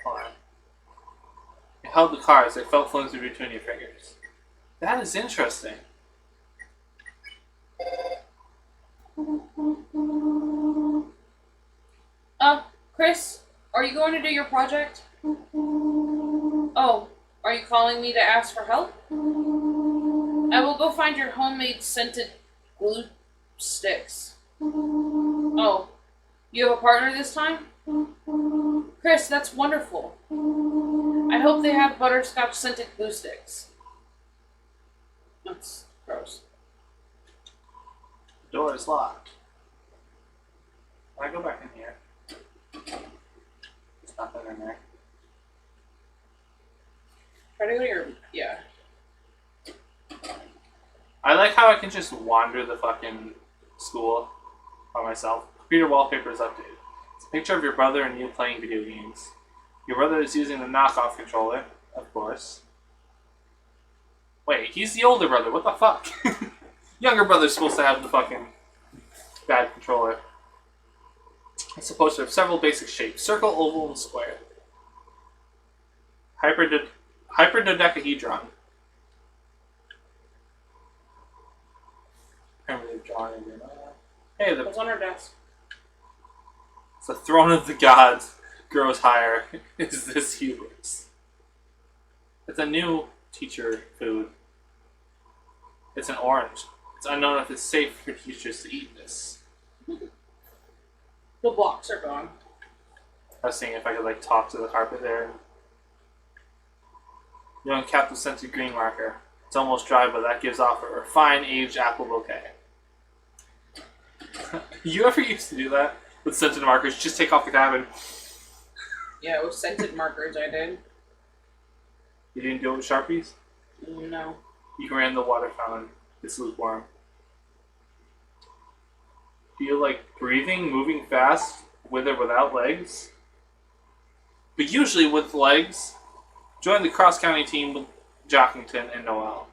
Hold on. You held the cards. They felt flimsy between your fingers. That is interesting. Chris, are you going to do your project? Oh, are you calling me to ask for help? I will go find your homemade scented glue sticks. Oh, you have a partner this time? Chris, that's wonderful. I hope they have butterscotch scented glue sticks. That's gross. The door is locked. Can I go back in here? There's nothing in there. Try to go to your... yeah. I like how I can just wander the fucking school by myself. Computer wallpaper is updated. It's a picture of your brother and you playing video games. Your brother is using the knockoff controller, of course. Wait, he's the older brother. What the fuck? Younger brother's supposed to have the fucking bad controller. It's supposed to have several basic shapes: circle, oval, and square. Hyperdodecahedron. Primitive drawing. Hey, What's on our desk? the throne of the gods grows higher. Is this hubris? It's a new teacher food. It's an orange. It's unknown if it's safe for teachers to eat this. The blocks are gone. I was seeing if I could like talk to the carpet there. You uncap the scented green marker. It's almost dry, but that gives off a refined aged apple bouquet. You ever used to do that with scented markers? Just take off the cap and... Yeah, with scented markers I did. You didn't do it with Sharpies? No. You can ran the water fountain. It's lukewarm. Do you like breathing, moving fast, with or without legs? But usually with legs. Join the cross-county team with Jockington and Noelle.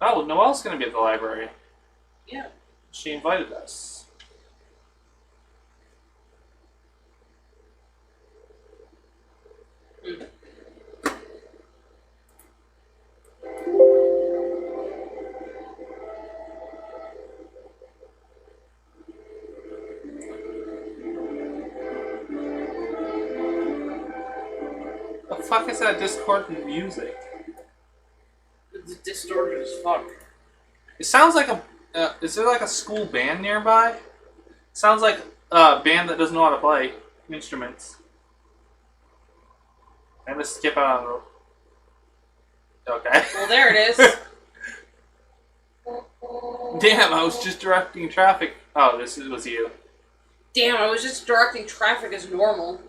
Oh, Noelle's going to be at the library. Yeah. She invited us. The fuck is that discordant music? It's distorted as fuck. It sounds like a... is there like a school band nearby? It sounds like a band that doesn't know how to play instruments. I'm gonna skip out on the... Okay. Well, there it is. Damn, I was just directing traffic. Oh, this was you. Damn, I was just directing traffic as normal.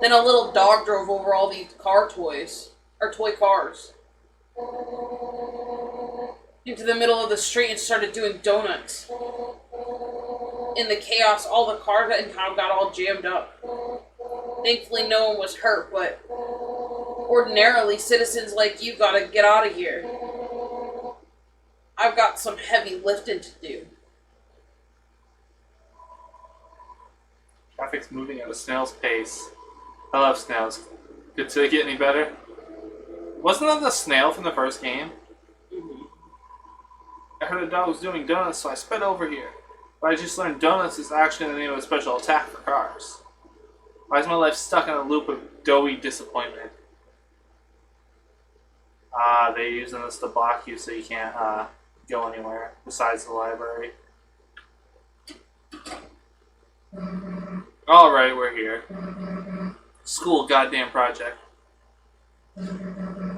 Then a little dog drove over all these car toys. Or toy cars. Into the middle of the street and started doing donuts. In the chaos, all the cars in town got all jammed up. Thankfully, no one was hurt, but ordinarily, citizens like you gotta get out of here. I've got some heavy lifting to do. Traffic's moving at a snail's pace. I love snails. Could they get any better? Wasn't that the snail from the first game? Mm-hmm. I heard a dog was doing donuts, so I sped over here. But I just learned donuts is actually the name of a special attack for cars. Why is my life stuck in a loop of doughy disappointment? They're using this to block you so you can't go anywhere besides the library. Alright, we're here. School goddamn project.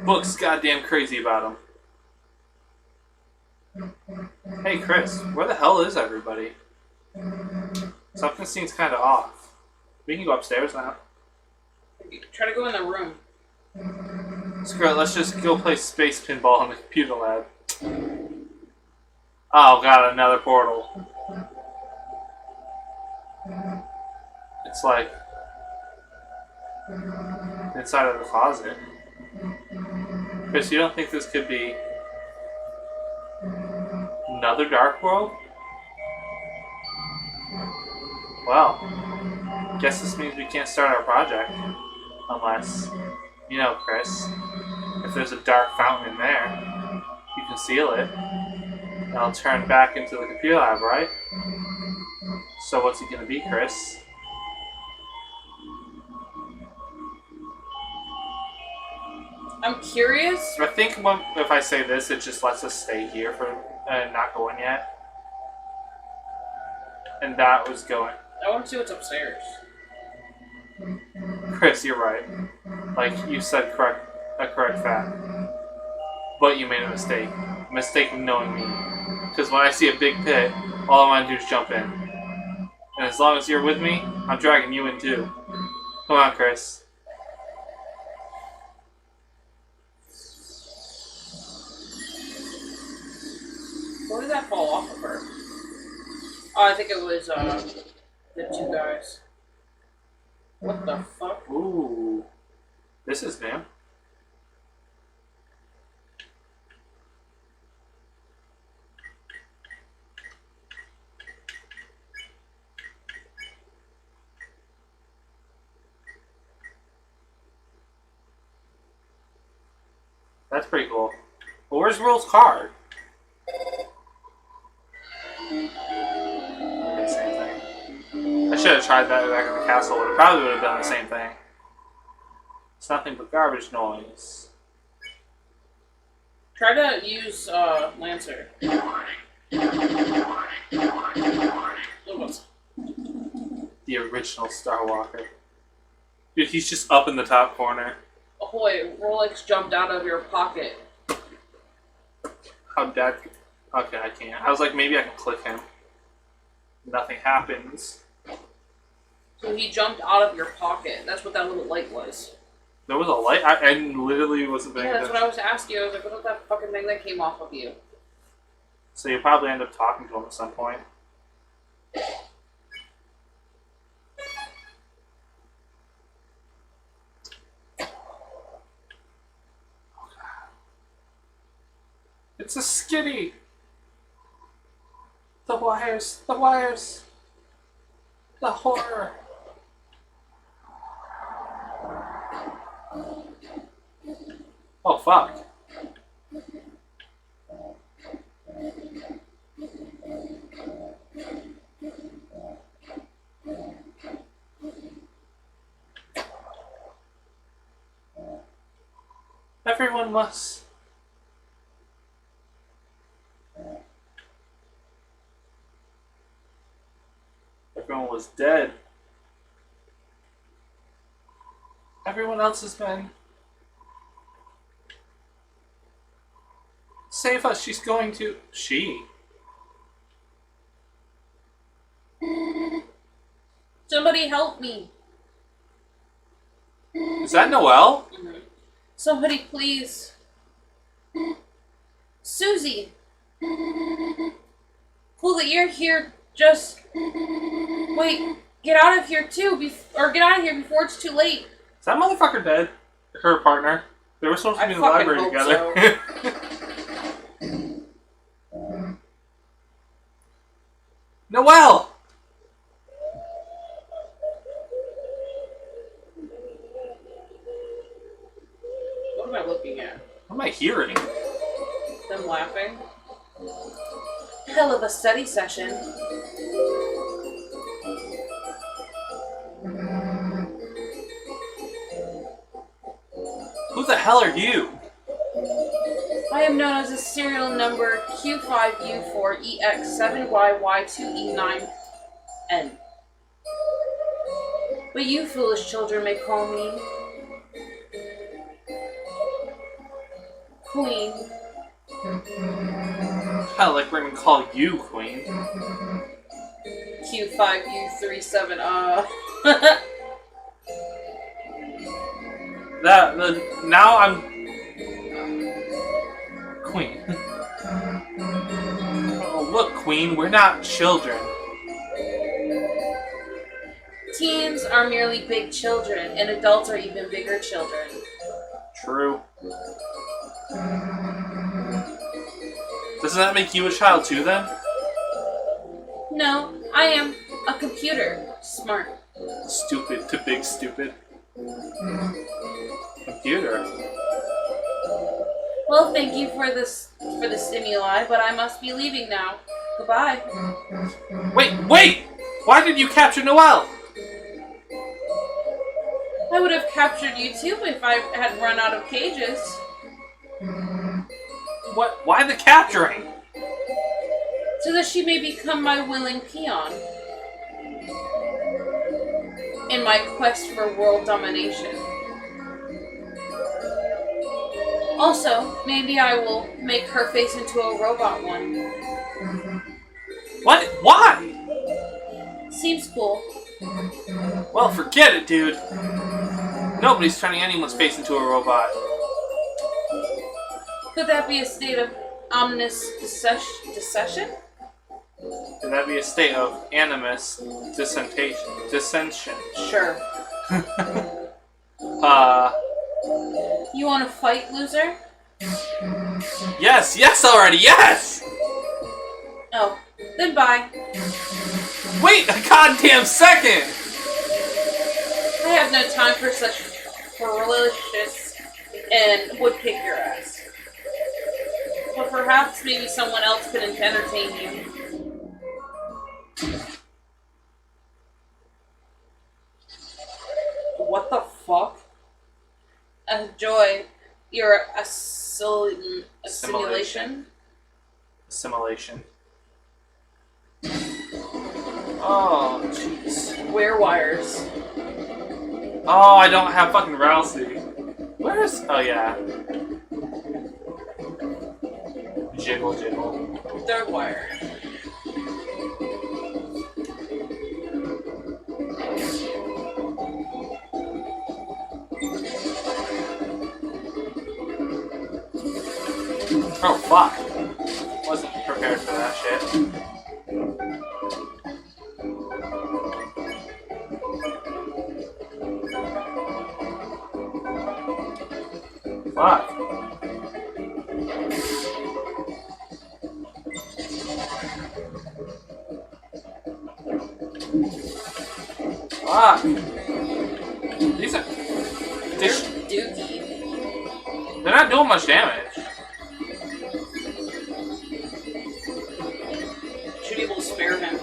Books goddamn crazy about them. Hey, Chris, where the hell is everybody? Something seems kind of off. We can go upstairs now. Try to go in the room. Screw it, let's just go play space pinball in the computer lab. Oh god, another portal. It's like inside of the closet. Chris, you don't think this could be another dark world? Well, guess this means we can't start our project. Unless, you know, Chris, if there's a dark fountain in there, you can seal it. And I'll turn back into the computer lab, right? So what's it gonna be, Chris? I'm curious. I think if I say this, it just lets us stay here for not going yet. And that was going. I want to see what's upstairs. Chris, you're right. Like you said, a correct fact. But you made a mistake. A mistake of knowing me. Because when I see a big pit, all I want to do is jump in. And as long as you're with me, I'm dragging you in too. Come on, Chris. What did that fall off of her? Oh, I think it was the two guys. What the fuck? Ooh. This is new. That's pretty cool. Well, where's Will's card? Okay, same thing. I should have tried that back in the castle. It probably would have done the same thing. It's nothing but garbage noise. Try to use Lancer. The original Star Walker. Dude, he's just up in the top corner. Ahoy, Rolex jumped out of your pocket. How'd that... Okay, I can't. I was like, maybe I can click him. Nothing happens. So he jumped out of your pocket. That's what that little light was. There was a light? I literally wasn't paying Yeah, that's attention. what I was asking you. I was like, what was that fucking thing that came off of you? So you probably end up talking to him at some point. It's a skitty! The wires! The wires! The horror! Oh fuck. Everyone must. Everyone was dead. Everyone else has been. Save us, she's going to. She. Somebody help me. Is that Noelle? Mm-hmm. Somebody please. Susie. Cool that you're here. Just wait. Get out of here too, or get out of here before it's too late. Is that motherfucker dead? Her partner? They were supposed to be in the library together. So. Noelle! What am I looking at? What am I hearing? Them laughing. Hell of a study session. Who the hell are you? I am known as a serial number Q5U4EX7YY2E9N. But you foolish children may call me Queen. Hell, like we're gonna call you Queen. Q5U37, Now I'm Queen. Oh, look, Queen, we're not children. Teens are merely big children, and adults are even bigger children. True. Doesn't that make you a child too, then? No, I am a computer. Smart. Stupid to big stupid. Computer. Well, thank you for the stimuli, but I must be leaving now. Goodbye. Wait! Why did you capture Noelle? I would have captured you too if I had run out of cages. What? Why the capturing? So that she may become my willing peon in my quest for world domination. Also, maybe I will make her face into a robot one. What? Why? Seems cool. Well, forget it, dude. Nobody's turning anyone's face into a robot. Could that be a state of ominous dissension? Could that be a state of animus dissension? Sure. You want to fight, loser? Yes already, yes! Oh, then bye. Wait a goddamn second! I have no time for such ferocious and would kick your ass. But perhaps maybe someone else could entertain you. What the fuck? Joy, you're a simulation? Assimilation. Oh, jeez. Wear wires. Oh, I don't have fucking Rousey. Where's... Oh, yeah. Jiggle. Third wire. Oh, fuck. Wasn't prepared for that shit. Fuck. Fuck. These are... They're dookie. They're not doing much damage. Should be able to spare him.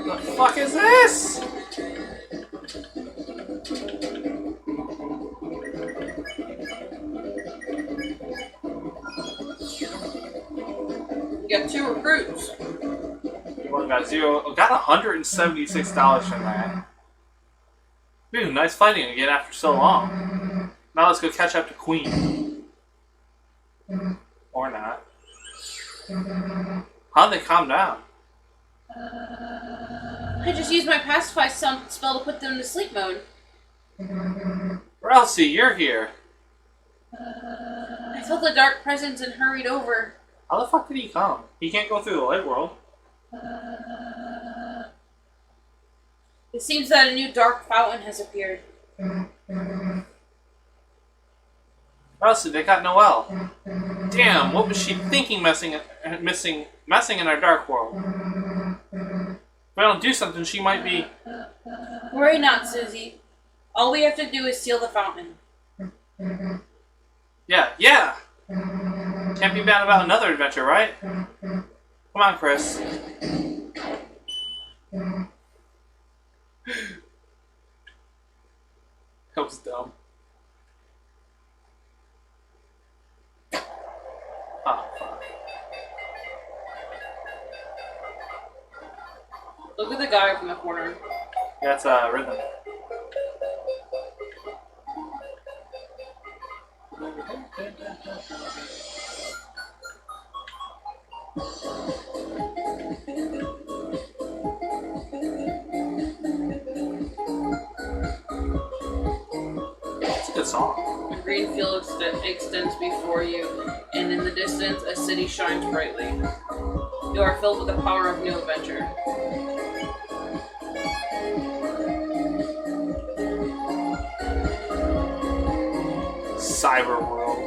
What the fuck is this? You got 2 recruits. One got 0. Got $176 from that. Dude, nice fighting again after so long. Now let's go catch up to Queen. Or not. How'd they calm down? I just used my pacify spell to put them to sleep mode. Elsie, you're here. I felt a dark presence and hurried over. How the fuck did he come? He can't go through the light world. It seems that a new dark fountain has appeared. Elsie, they got Noelle. Damn, what was she thinking messing in our dark world? If I don't do something, she might be... Worry not, Susie. All we have to do is seal the fountain. Yeah! Can't be bad about another adventure, right? Come on, Chris. That was dumb. Oh, fuck. Look at the guy up in the corner. That's rhythm. It's a good song. A green field extends before you, and in the distance, a city shines brightly. You are filled with the power of new adventure. Cyber world.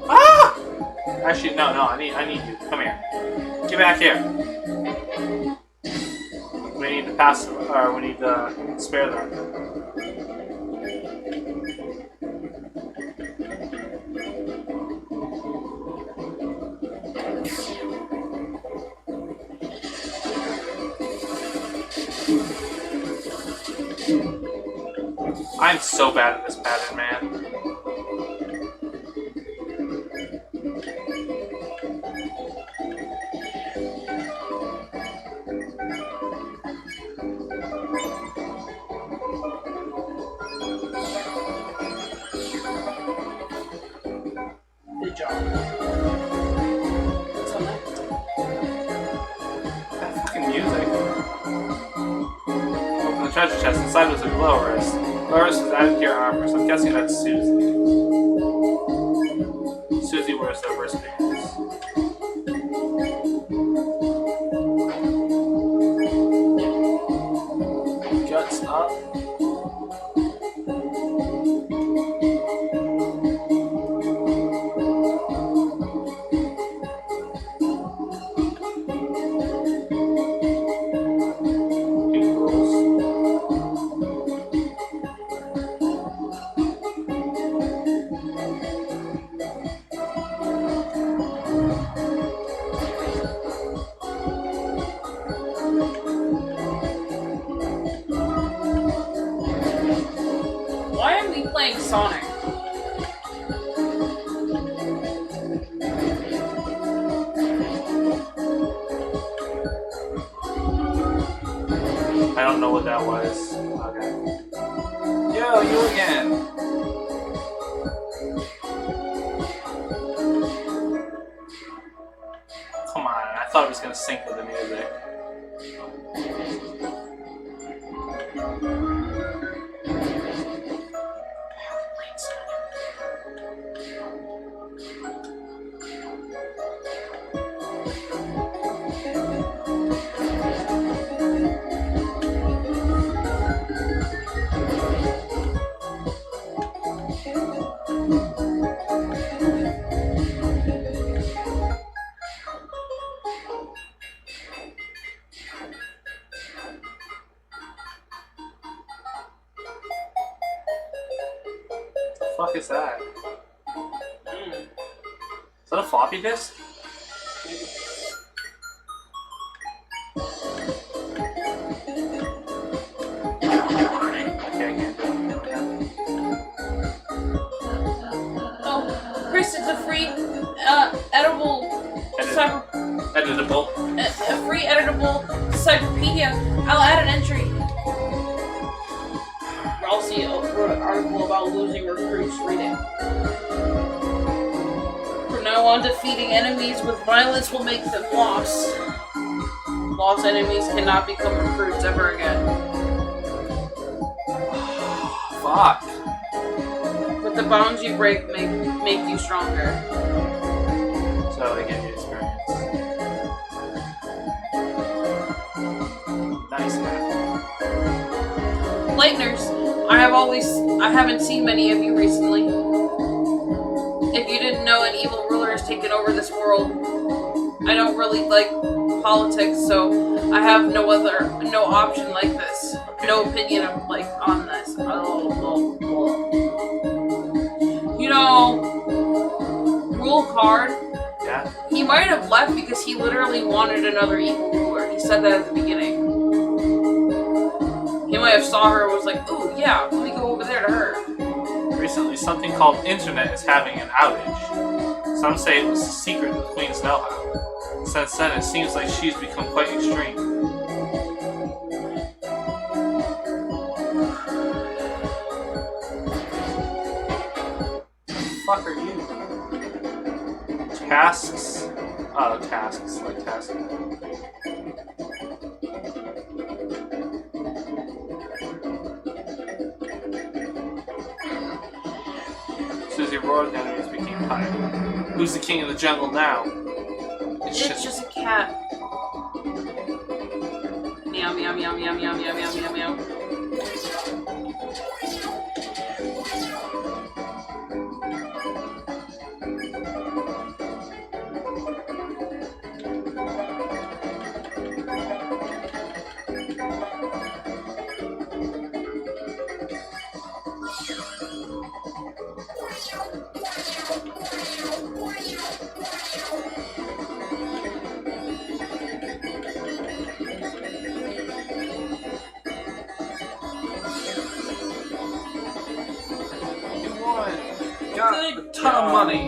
Ah! Actually, no. I need you. Come here. Get back here. We need to pass, or we need to spare them. I'm so bad at this pattern, man. Good job. What's on that? That fucking music. Open the treasure chest. Inside was a glow wrist. Glow wrist is added to your armor, so I'm guessing that's Susie. Susie wears the wristbands. Guts up. Why am we playing Sonic? I don't know what that was. Okay. Yo, you again. Come on, I thought it was gonna sync with the music. What the fuck is that? Is that a floppy disk? Oh, Chris, it's a free, edible cyber... Editable. A free editable cyberpedia. I'll add an entry. Ralsei wrote an article about losing recruits. Read it. From now on, defeating enemies with violence will make them lost. Lost enemies cannot become recruits ever again. Fuck. But the bonds you break make you stronger. So they give you experience. Nice, man. Lighteners, I haven't seen many of you recently. If you didn't know, an evil ruler has taken over this world. I don't really like politics, so I have no option like this. No opinion on this. You know, Rule Card. Yeah. He might have left because he literally wanted another evil ruler. He said that at the beginning. He might have saw her and was like, "Ooh, yeah, let me go over there to her." Recently, something called internet is having an outage. Some say it was a secret the Queen's know-how. Since then, it seems like she's become quite extreme. What the fuck are you? Tasks? Oh, tasks. Like tasks. Susie roared, the enemies became tired. Who's the king of the jungle now? It's just a cat. Meow, meow, meow, meow, meow, meow, meow, meow, meow. Got a ton of money.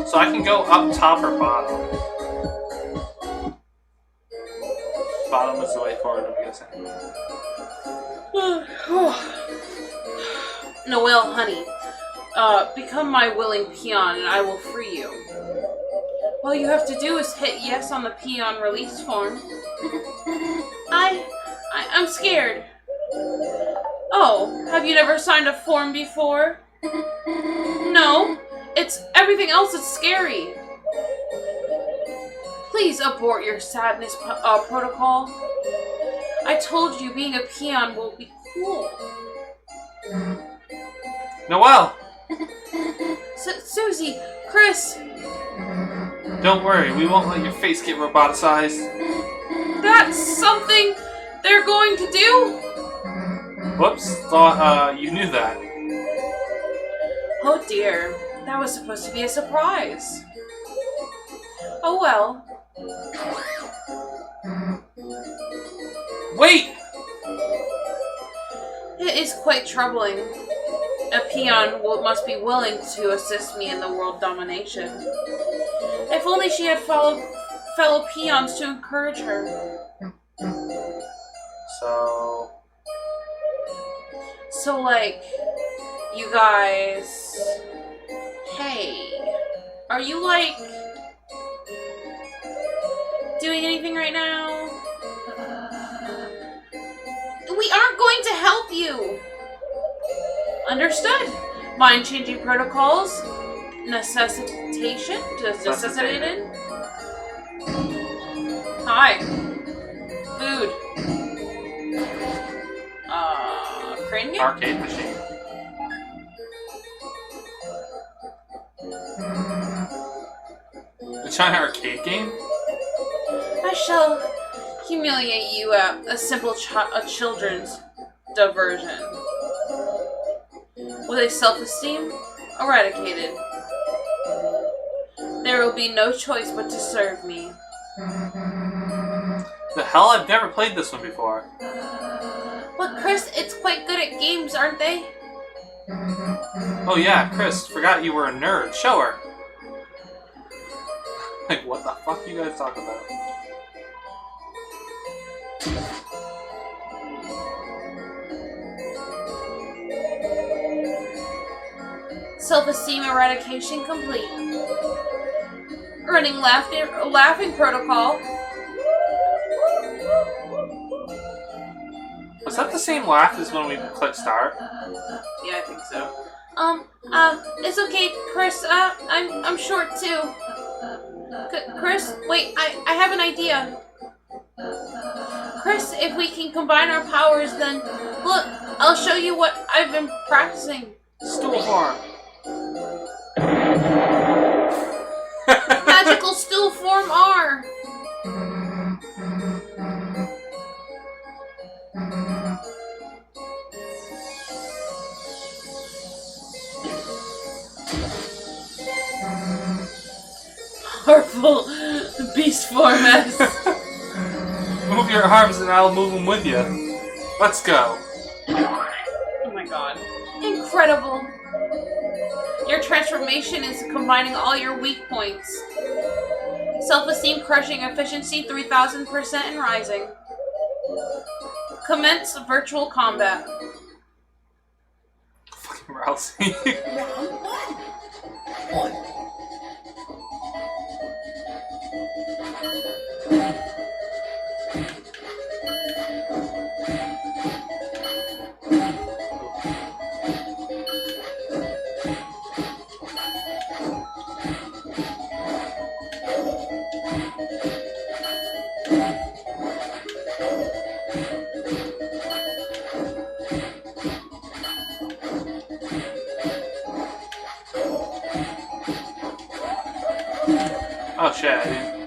So I can go up top or bottom. Bottom is the way forward, I'm guessing. Noelle, honey, become my willing peon and I will free you. All you have to do is hit yes on the peon release form. I'm scared. Oh, have you never signed a form before? No, it's everything else that's scary. Please abort your sadness protocol. I told you being a peon will be cool. Noelle! Susie, Chris. Don't worry, we won't let your face get roboticized. That's something they're going to do? Whoops, thought you knew that. Oh dear, that was supposed to be a surprise. Oh well. Wait! It is quite troubling. A peon must be willing to assist me in the world domination. If only she had fellow peons to encourage her. So like, you guys... Hey, are you like... doing anything right now? We aren't going to help you! Understood. Mind-changing protocols. Necessitation? Necessitated? Hi. Food. Crane game? Arcade machine. The China arcade game? I shall humiliate you at a simple children's diversion. With a self-esteem eradicated, there will be no choice but to serve me. The hell? I've never played this one before. But Chris, it's quite good at games, aren't they? Oh yeah, Chris, forgot you were a nerd. Show her. Like, what the fuck you guys talking about? Self-esteem eradication complete. Running laughing protocol. Was that the same laugh as when we clicked start? Yeah, I think so. It's okay, Chris. I'm short too. Chris, wait, I have an idea. Chris, if we can combine our powers, then look, I'll show you what I've been practicing. Stool form. Magical still form R. Powerful beast form S. Move your arms and I'll move them with you. Let's go. Oh my god. Incredible. Your transformation is combining all your weak points. Self-esteem crushing, efficiency 3000% and rising. Commence virtual combat. Fucking Rousey. Oh shit, I didn't.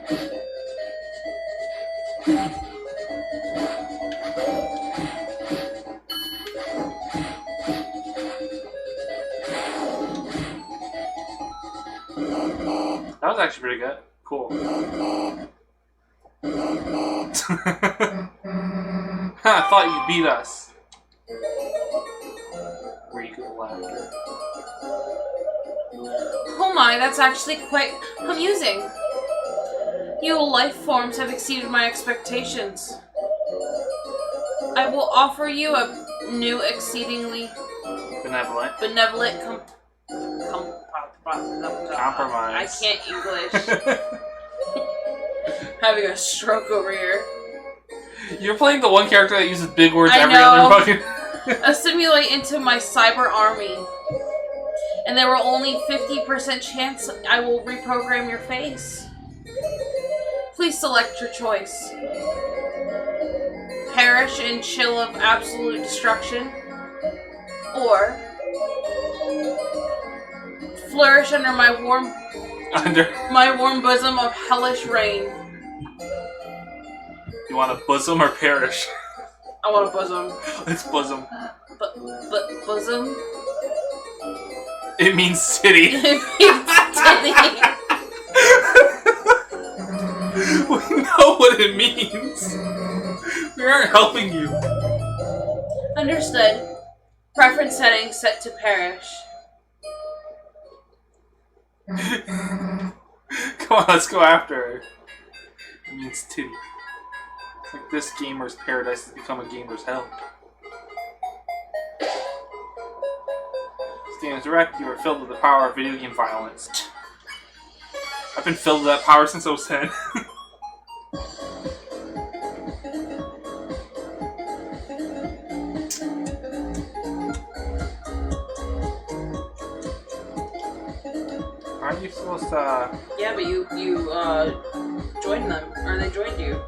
That was actually pretty good. Cool. I thought you beat us. Were you good laughter? Oh my, that's actually quite amusing. You life forms have exceeded my expectations. I will offer you a new exceedingly benevolent compromise. I can't English. Having a stroke over here. You're playing the one character that uses big words I every know. other fucking... Assimilate into my cyber army. And there will only 50% chance I will reprogram your face. Please select your choice. Perish in chill of absolute destruction. Or flourish under my warm bosom of hellish rain. You want a bosom or perish? I want a bosom. It's bosom. But bosom? It means city. It means city. We know what it means. We aren't helping you. Understood. Preference settings set to perish. Come on, let's go after her. It means titty. It's like this gamer's paradise has become a gamer's hell. Stand direct, you are filled with the power of video game violence. I've been filled with that power since I was 10. Aren't you supposed to... Yeah, but you joined them, or they joined you.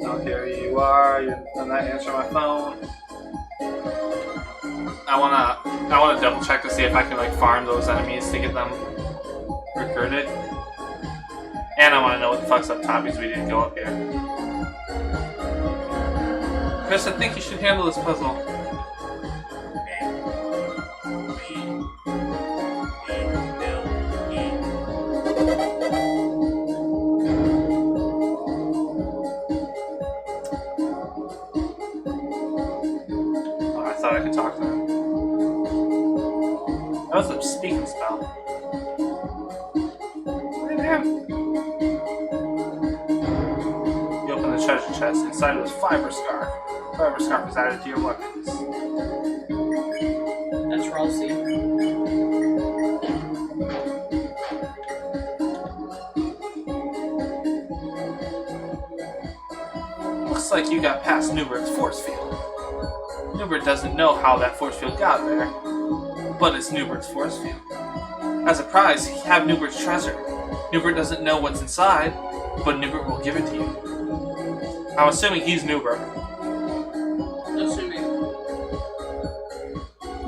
Oh, here you are. You're not answering my phone. I wanna double check to see if I can like farm those enemies to get them recruited. And I wanna know what the fuck's up top because we didn't go up here. Chris, I think you should handle this puzzle. Oh, I thought I could talk to him. That was a speaking spell. Look at him. You open the treasure chest. Inside was fiber scarf. Fiber scarf is added to your weapons. That's Ralsei. Looks like you got past Newbert's force field. Newbert doesn't know how that force field got there, but it's Newbert's force field. As a prize, have Newbert's treasure. Newbert doesn't know what's inside, but Newbert will give it to you. I'm assuming he's Newbert. Assuming.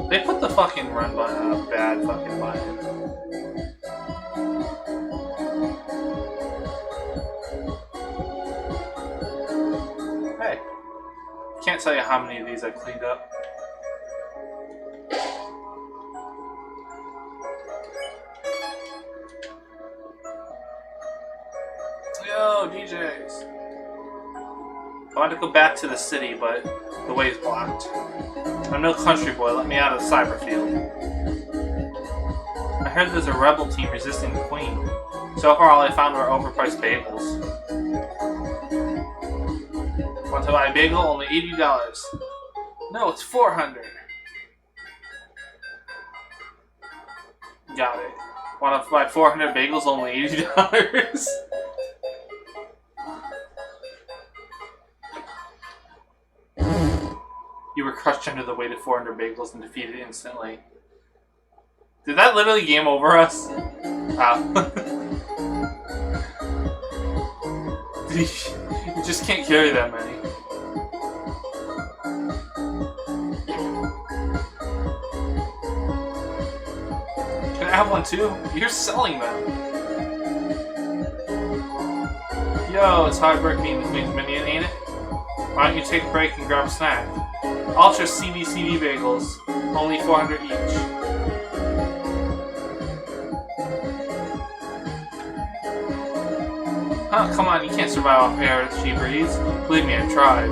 They put the fucking run button on a bad fucking button. Hey. Can't tell you how many of these I cleaned up. Yo, DJs. I want to go back to the city, but the way is blocked. I'm no country boy. Let me out of the cyber field. I heard there's a rebel team resisting the queen. So far, all I found were overpriced bagels. Want to buy a bagel? Only $80. No, it's $400. Got it. Want to buy 400 bagels? Only $80. You were crushed under the weight of 400 bagels and defeated instantly. Did that literally game over us? Wow. You just can't carry that many. Can I have one too? You're selling them. Yo, it's hard work being the Queen's minion, ain't it? Why don't you take a break and grab a snack? Ultra CBCD bagels, only 400 each. Huh, come on, you can't survive off air with cheap breeds. Believe me, I've tried.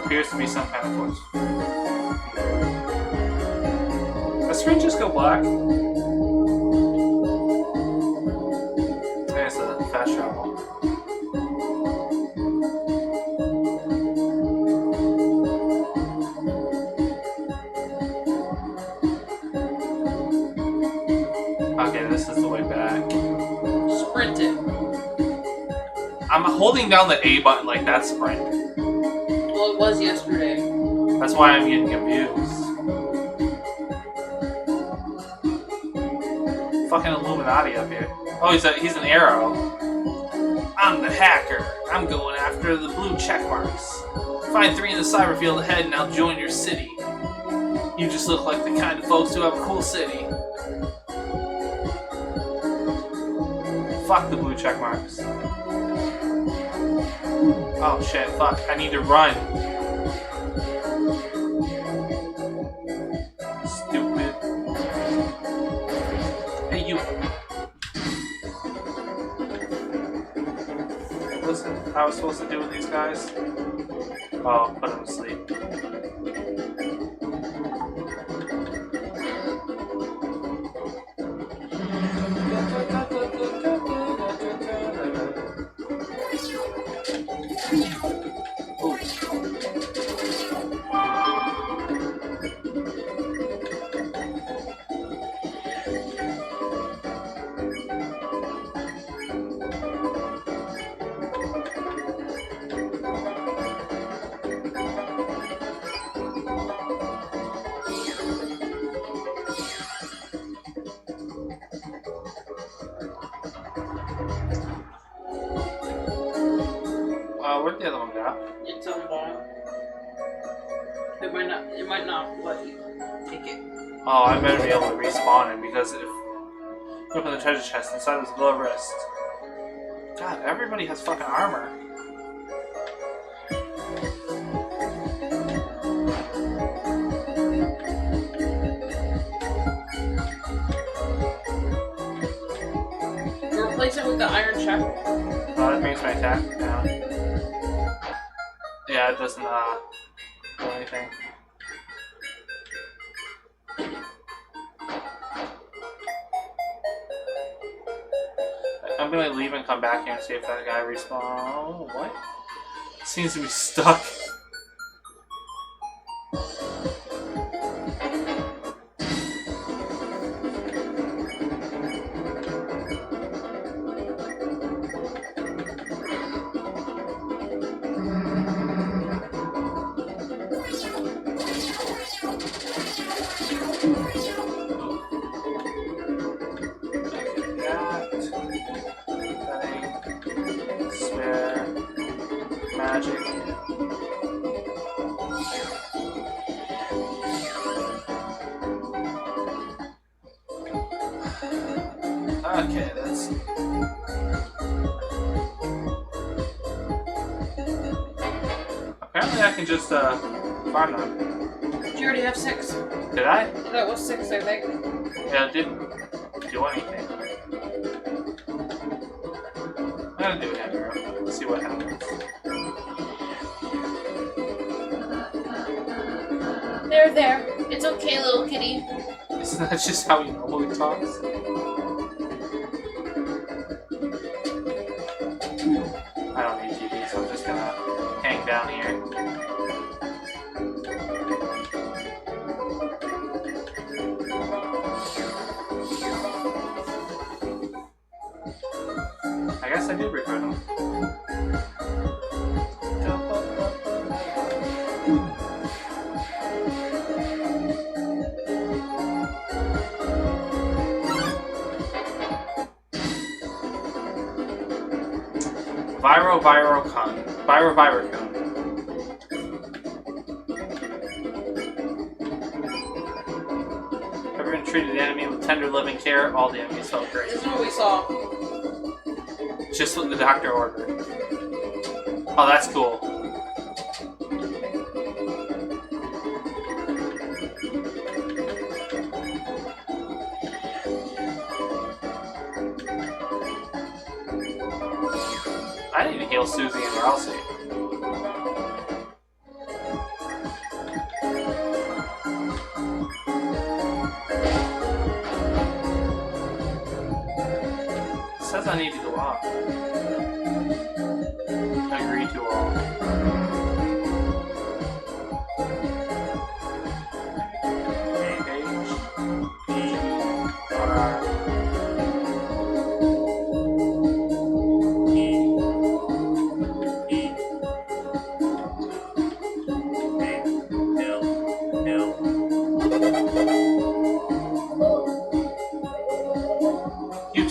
Appears to be some kind of force. Does screen just go black? It's a fast travel. Okay, this is the way back. Sprint it. I'm holding down the A button like that's sprint. Well, it was yesterday. That's why I'm getting confused. Fucking Illuminati up here. Oh, he's an arrow. I'm the hacker. I'm going after the blue check marks. Find 3 in the cyber field ahead and I'll join your city. You just look like the kind of folks who have a cool city. Fuck the blue check marks. Oh shit, fuck. I need to run. Stupid. Hey, you. Listen, how was I supposed to do with these guys? Oh, put them to sleep. Where'd the other one go? It's on the bottom. It might not let you take it. Oh, I better be able to respawn him because if you open the treasure chest inside there's a glow wrist. God, everybody has fucking armor. You replace it with the iron check. Oh, that brings my attack down. Yeah, it doesn't do anything. I'm gonna leave and come back here and see if that guy respawns. Oh, what? Seems to be stuck. Okay, that's... Apparently I can just, farm them. Did you already have 6? Did I? That was 6, I think. Yeah, it didn't do anything. I'm gonna do, Andrew. Let's see what happens. There. It's okay, little kitty. Isn't that just how he normally talks? I don't need TV, so I'm just gonna hang down here. I guess I did record them. Virocon. Everyone treated the enemy with tender, loving care. All the enemies felt great. This is what we saw. Just what the doctor ordered. Oh, that's cool. I need to heal Susie and Ralsei. It says I need to go off. Agree to all.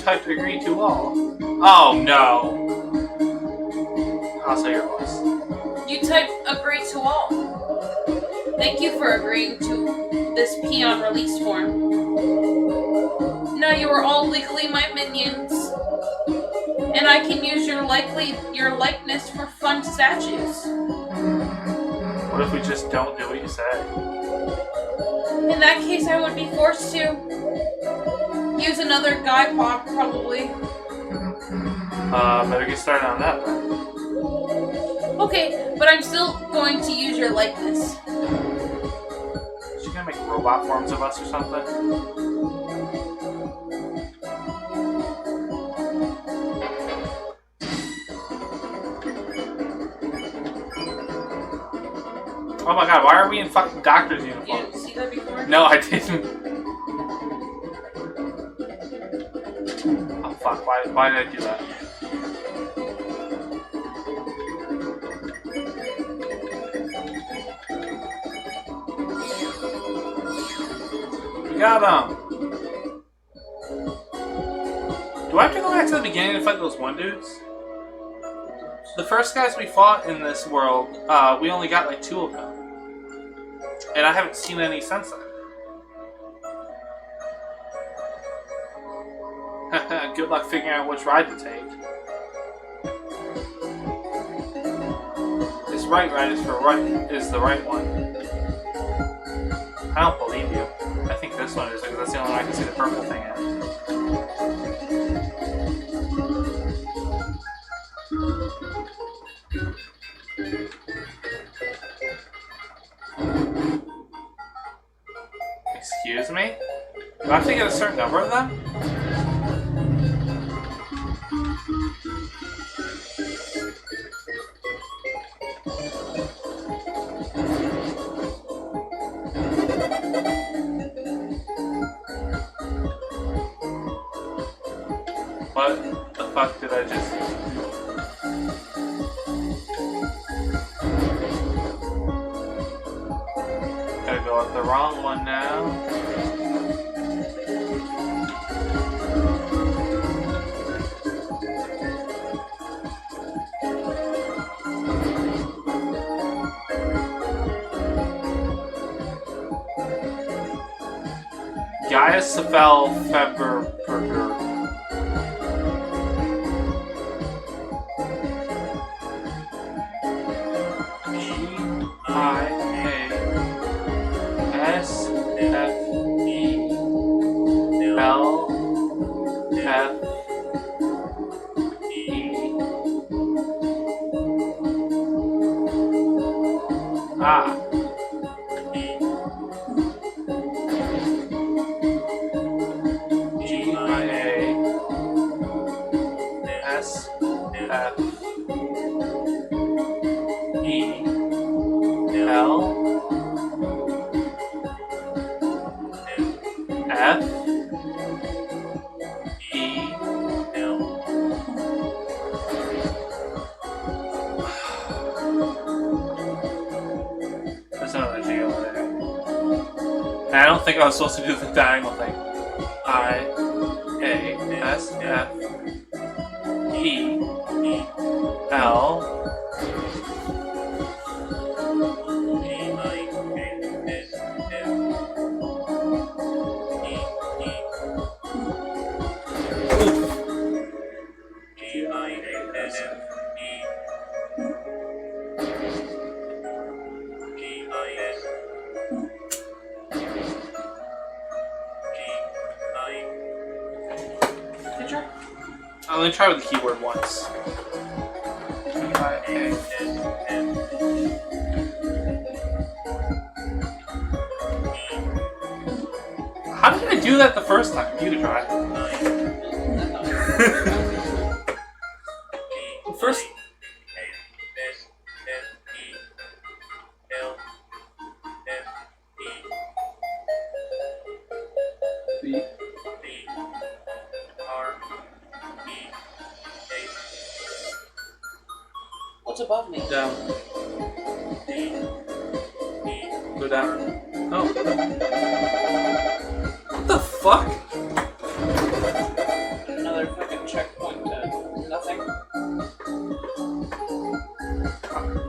Typed agree to all. Oh no. I'll say your voice. You typed agree to all. Thank you for agreeing to this peon release form. Now you are all legally my minions. And I can use your likeness for fun statues. What if we just don't do what you say? In that case, I would be forced to use another guy pop, probably. Better get started on that then. Okay, but I'm still going to use your likeness. Is she gonna make robot forms of us or something? Oh my god, why are we in fucking doctor's uniform? You didn't see that before? No, I didn't. Oh fuck, why did I do that? We got him! Do I have to go back to the beginning to fight those one dudes? The first guys we fought in this world, we only got like 2 of them. And I haven't seen any since then. Good luck figuring out which ride to take. This right ride is the right one. I don't believe you. I think this one is because that's the only one I can see the purple thing in. Excuse me? Do I have to get a certain number of them? What the fuck did I just do? Gotta go with the wrong one now. Gaius Safel Feberberger. G-I-A-S-F-E-L-F-E I don't think I was supposed to do the diagonal thing. I, A, S, F, E, L, I only try with the keyboard once. How did I do that the first time? You could try. First. B. What's above me? Down. Go down. Oh. What the fuck? Another fucking checkpoint to nothing.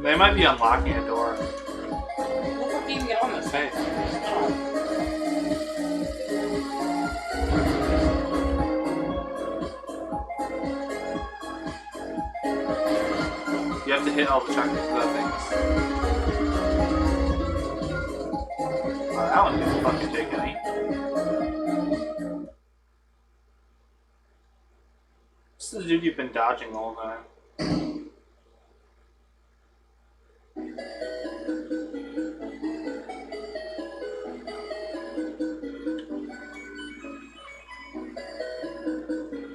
They might be unlocking a door. How the fuck do you even get on this? Hey. You have to hit all the checkpoints for that things. Oh, that one didn't fucking take any. This is the dude you've been dodging all the time.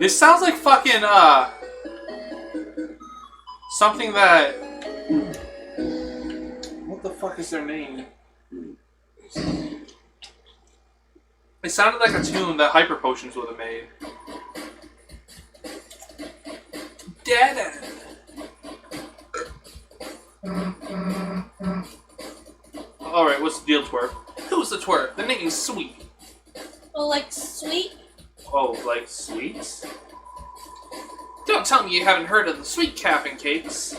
This sounds like fucking, something that... What the fuck is their name? It sounded like a tune that Hyper Potions would have made. Dead end. Alright, what's the deal, twerp? Who's the twerp? The name's Sweet. Oh, like sweet? Oh, like sweets? Don't tell me you haven't heard of the sweet capping cakes.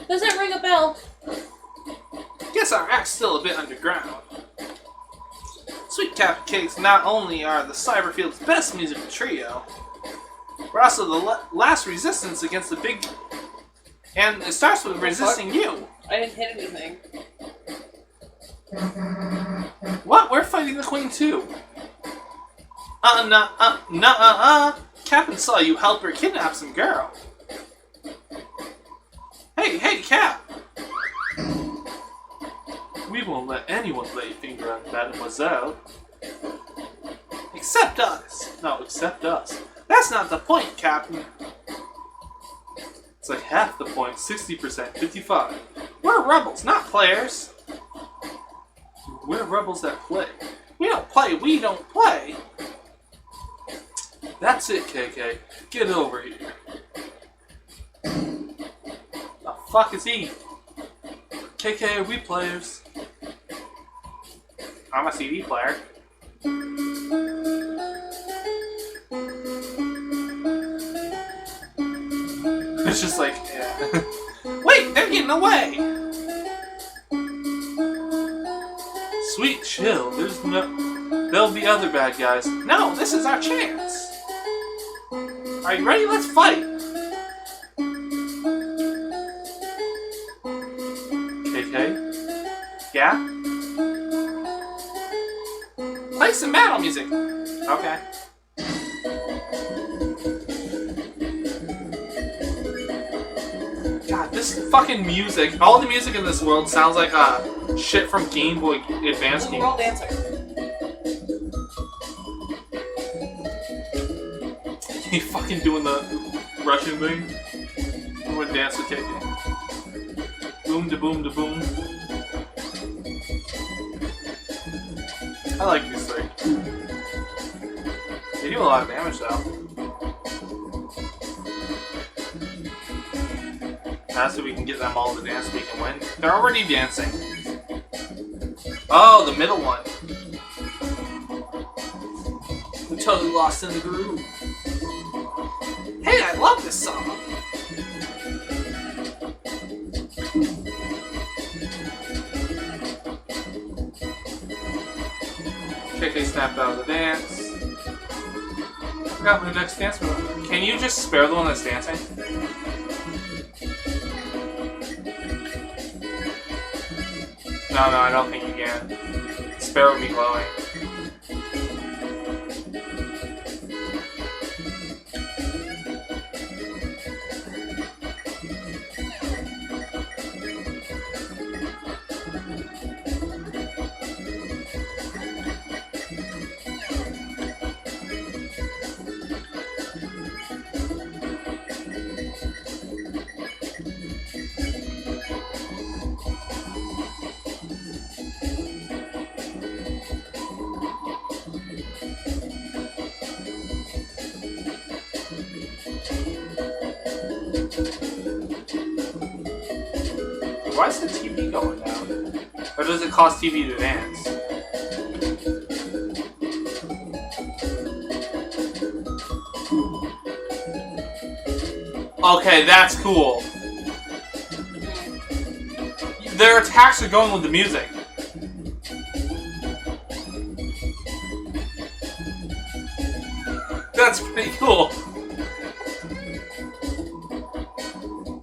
Does that ring a bell? Guess our act's still a bit underground. Sweet capping cakes not only are the Cyberfield's best musical trio, we're also the last resistance against the big... And it starts with resisting you. I didn't hit anything. What? We're fighting the Queen too. Captain saw you help her kidnap some girl. Hey, Cap! We won't let anyone lay a finger on Mademoiselle. Except us. No, except us. That's not the point, Captain. It's like half the point, 60%, 55. We're rebels, not players. We're rebels that play. We don't play, we don't play. That's it, KK. Get over here. The fuck is he? KK, are we players? I'm a CD player. It's just like, yeah. Wait, they're getting away! Sweet chill, there'll be other bad guys. No, this is our chance! Are you ready? Let's fight! KK? Yeah? Play some metal music! Okay. God, this fucking music, all the music in this world sounds like shit from Game Boy Advance games. We're all dancing. He fucking doing the Russian thing. When dance would take it. Boom da boom da boom. I like these three. They do a lot of damage though. That's so we can get them all to dance so we can win. They're already dancing. Oh, the middle one. I'm totally lost in the groove. Hey, I love this song. KK snapped out of the dance. I forgot my next dance move. Can you just spare the one that's dancing? No, I don't think you can. Spare would be glowing. Why is the TV going down? Or does it cost TV to dance? Okay, that's cool. Their attacks are going with the music. That's pretty cool.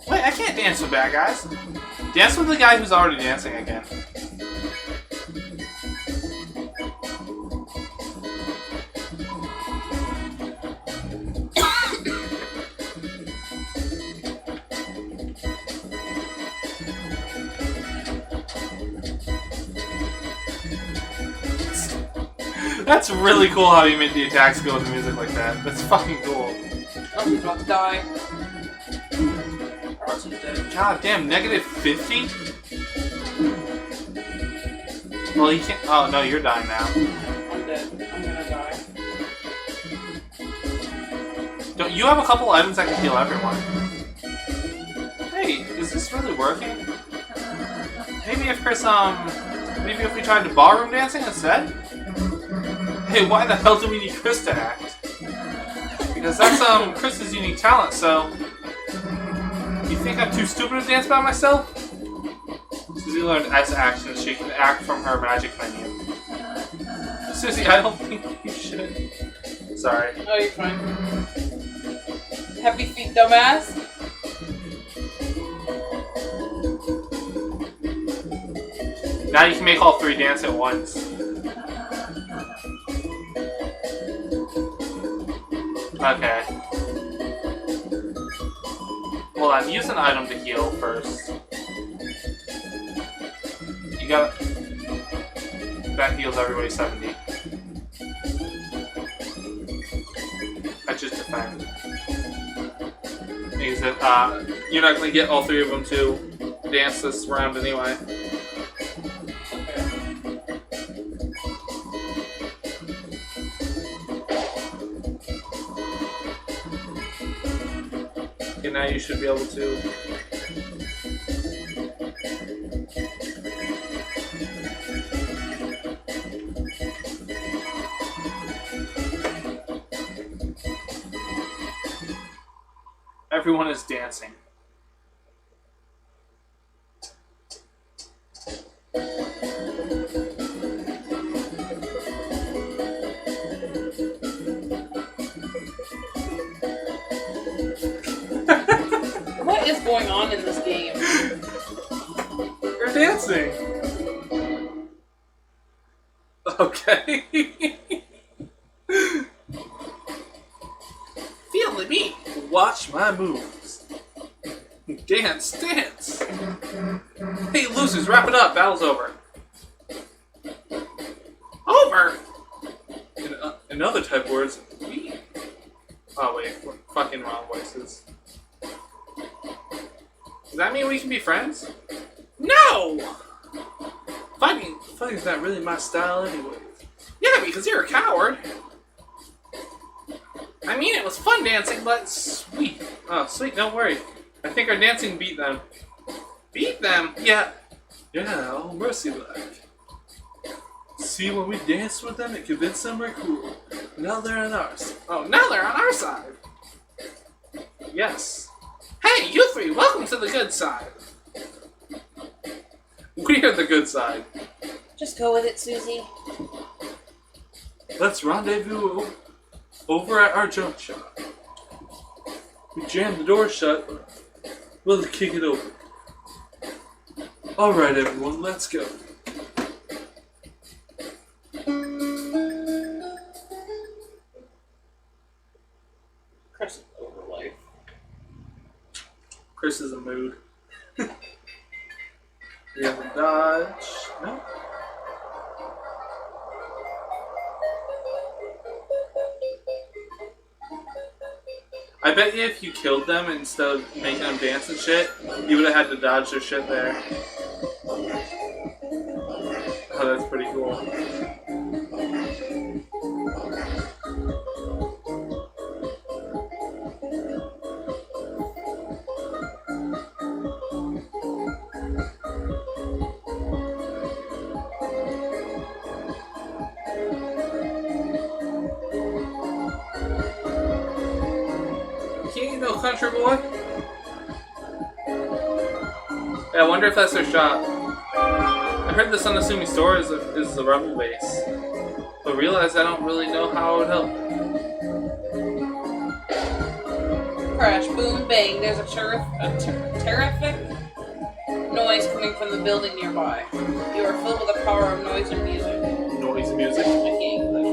Wait, I can't dance with bad guys. Dance with the guy who's already dancing again. That's really cool how you made the attacks go with the music like that. That's fucking cool. Oh, he's about to die. Or else he's dead. God damn, negative 50? Well, you can't. Oh, no, you're dying now. I'm dead. I'm gonna die. Don't you have a couple items that can heal everyone? Hey, is this really working? Maybe if Chris, maybe if we tried to ballroom dancing instead? Hey, why the hell do we need Chris to act? Because that's, Chris's unique talent, so... You think I'm too stupid to dance by myself? Susie learned S actions. She can act from her magic menu. Susie, I don't think you should. Sorry. Oh, you're fine. Happy feet, dumbass. Now you can make all three dance at once. Okay. Hold on, use an item to heal first. You got that heals everybody 70. I just defend. Because you're not gonna get all three of them to dance this round anyway. Okay, now you should be able to. Everyone is dancing. What is going on in this game? You're dancing. Okay. Feel me. Watch my moves. Dance, dance. Hey, losers, wrap it up. Battle's over. Over. In other type words, we. Oh wait, we're fucking wrong voices. Does that mean we can be friends? No! Fighting's not really my style anyways. Yeah, because you're a coward. I mean, it was fun dancing, but sweet. Oh, sweet, don't worry. I think our dancing beat them. Beat them? Yeah. Yeah, oh, mercy like. See, when we danced with them and convinced them we're cool. Now they're on ours. Oh, now they're on our side. Yes. Hey, you three, welcome to the good side. We are the good side. Just go with it, Susie. Let's rendezvous over at our junk shop. We jam the door shut. We'll kick it open. Alright, everyone, let's go. Chris is over life. Chris is a mood. We have a dodge. No. I bet you if you killed them instead of making them dance and shit, you would have had to dodge their shit there. Oh, that's pretty cool. No country boy. Yeah, I wonder if that's their shop. I heard this unassuming store is the rebel base, but realized I don't really know how it would help. Crash, boom, bang. There's a terrific noise coming from the building nearby. You are filled with the power of noise and music. Noise and music? I can't English,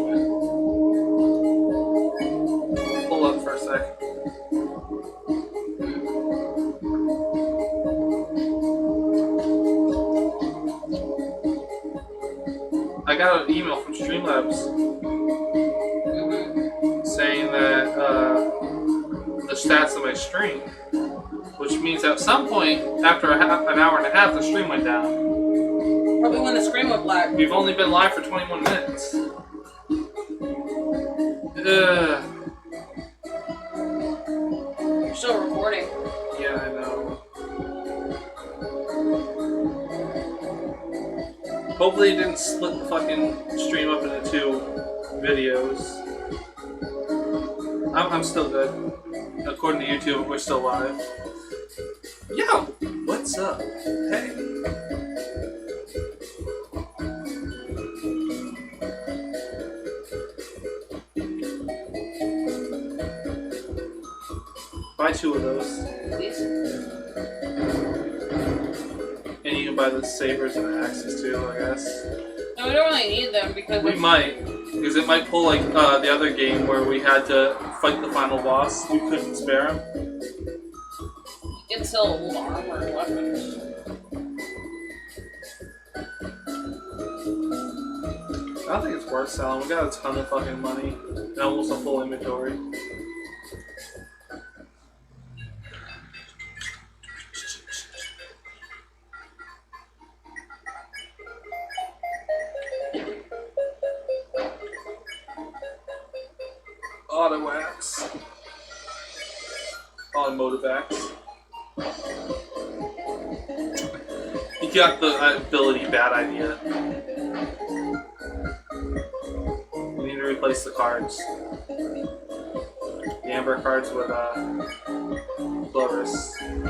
but... Pull up for a sec. I got an email from Streamlabs saying that the stats of my stream, which means at some point after an hour and a half, the stream went down. Probably when the screen went black. We've only been live for 21 minutes. You're still recording. Yeah, I know. Hopefully it didn't split the fucking stream up into 2 videos. I'm still good. According to YouTube, we're still live. Yo! What's up? Hey! Buy 2 of those. Please. And you can buy the sabers and axes too, I guess. No, we don't really need them because... We might. Because it might pull like the other game where we had to fight the final boss. We couldn't spare him. You can sell old armor and weapons. I don't think it's worth selling. We got a ton of fucking money and almost a full inventory. Auto axe. Automotive axe. You got the ability bad idea. We need to replace the cards. The amber cards with Clovis. And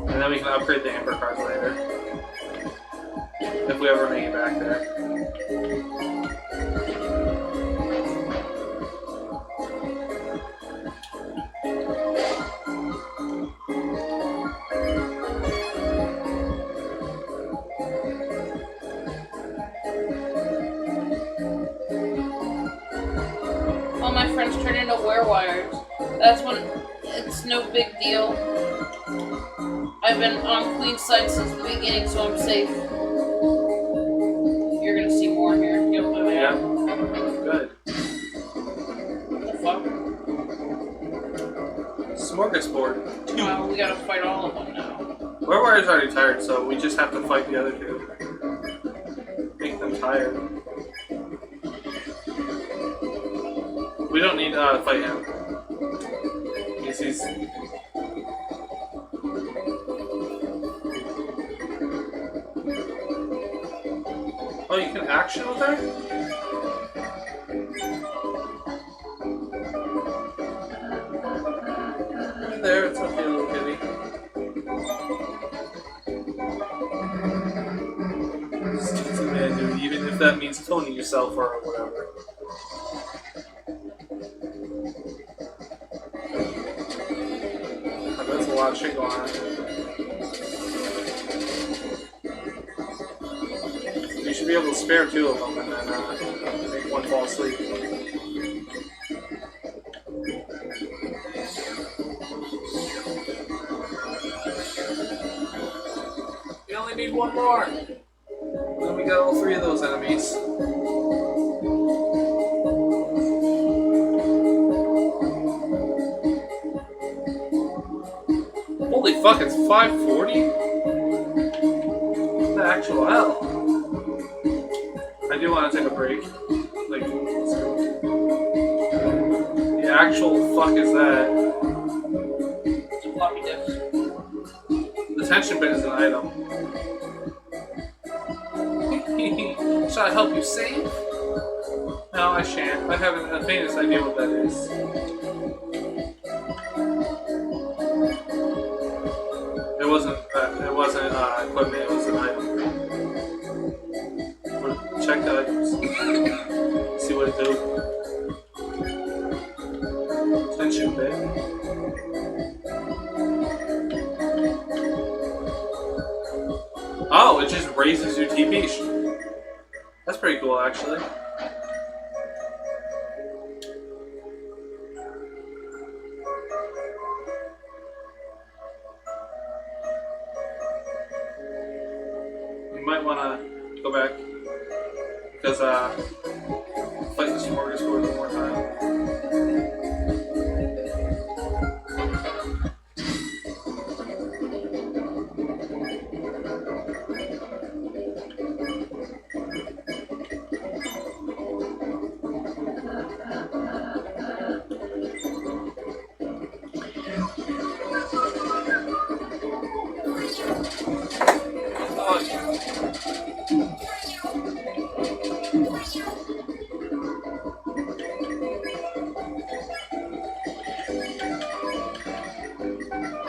then we can upgrade the amber cards later. If we ever make it back there. All my friends turn into werewires. That's when it's no big deal. I've been on Queen's side since the beginning, so I'm safe. You're gonna see more here. You'll do it. Yeah. Good. What the fuck? Smorgasbord. Well, we gotta fight all of them now. Werewires already tired, so we just have to fight the other 2. Make them tired. We don't need to fight him. He's... Oh, you can action with her? There, it's okay, little kitty. Stick to the man, dude, even if that means cloning yourself or whatever. That's a lot of shit going on. You should be able to spare two of them and then make one fall asleep. We only need one more. Then we got all three of those enemies. Holy fuck, it's 5:40? What the actual hell? I do want to take a break. Like, let's go. The actual fuck is that? Some floppy dips. The tension bit is an item. Should I help you save? No, I shan't. I haven't the faintest idea what that is. It wasn't equipment, it was an item. Check the items. See what it do. Tension bit. Oh, it just raises your TP. That's pretty cool, actually. You might want to go back because fight the smorgasbord one more time.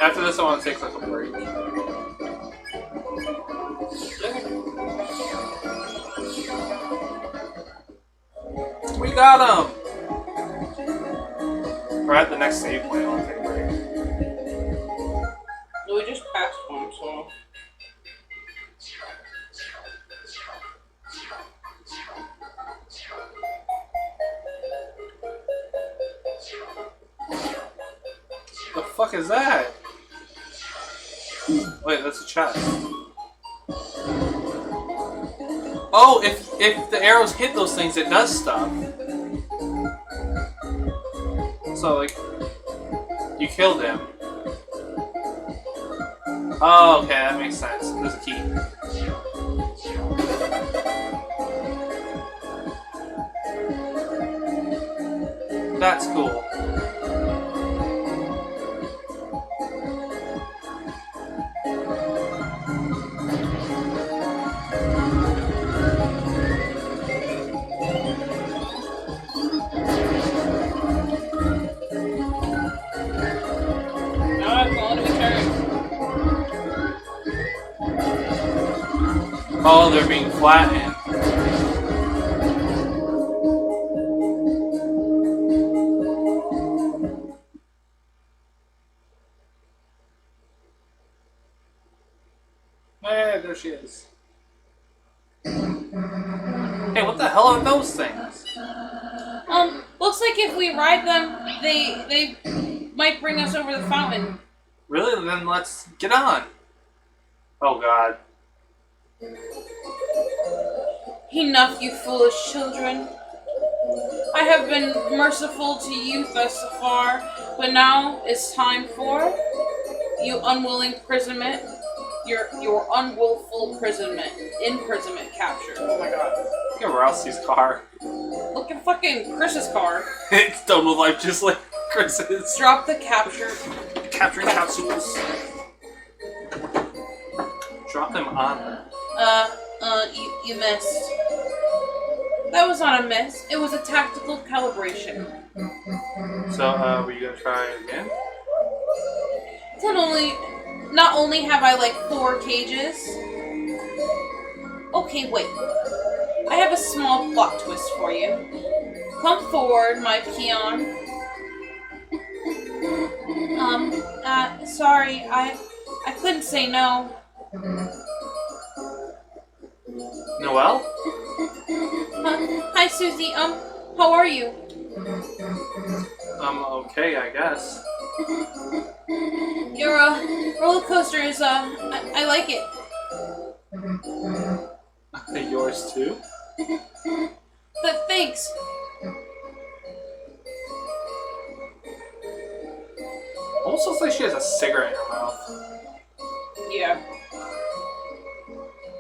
After this, I want to take like a break. We got him! We're at the next save point, I'll take a break. No, we just passed one, so. The fuck is that? Wait, that's a chest. Oh, if the arrows hit those things, it does stuff. So, like, you killed him. Oh, okay, that makes sense. There's a key. That's cool. Oh, they're being flattened. Hey, there she is. Hey, what the hell are those things? Looks like if we ride them, they might bring us over the fountain. Really? Then let's get on. Oh god. Enough, you foolish children. I have been merciful to you thus far, but now it's time for you unwilling imprisonment, your unwillful imprisonment capture. Oh my god. Look at Rousy's car. Look at fucking Chris's car. It's done with life just like Chris's. Drop the capture. Capturing capsules. Drop them on them. You missed. That was not a miss. It was a tactical calibration. So, were you gonna try it again? Not only have I like 4 cages. Okay, wait. I have a small plot twist for you. Come forward, my peon. Sorry, I couldn't say no. Noelle? Hi, Susie. How are you? Okay, I guess. Your roller coaster is I like it. Yours too? But thanks. Almost looks like she has a cigarette in her mouth. Yeah.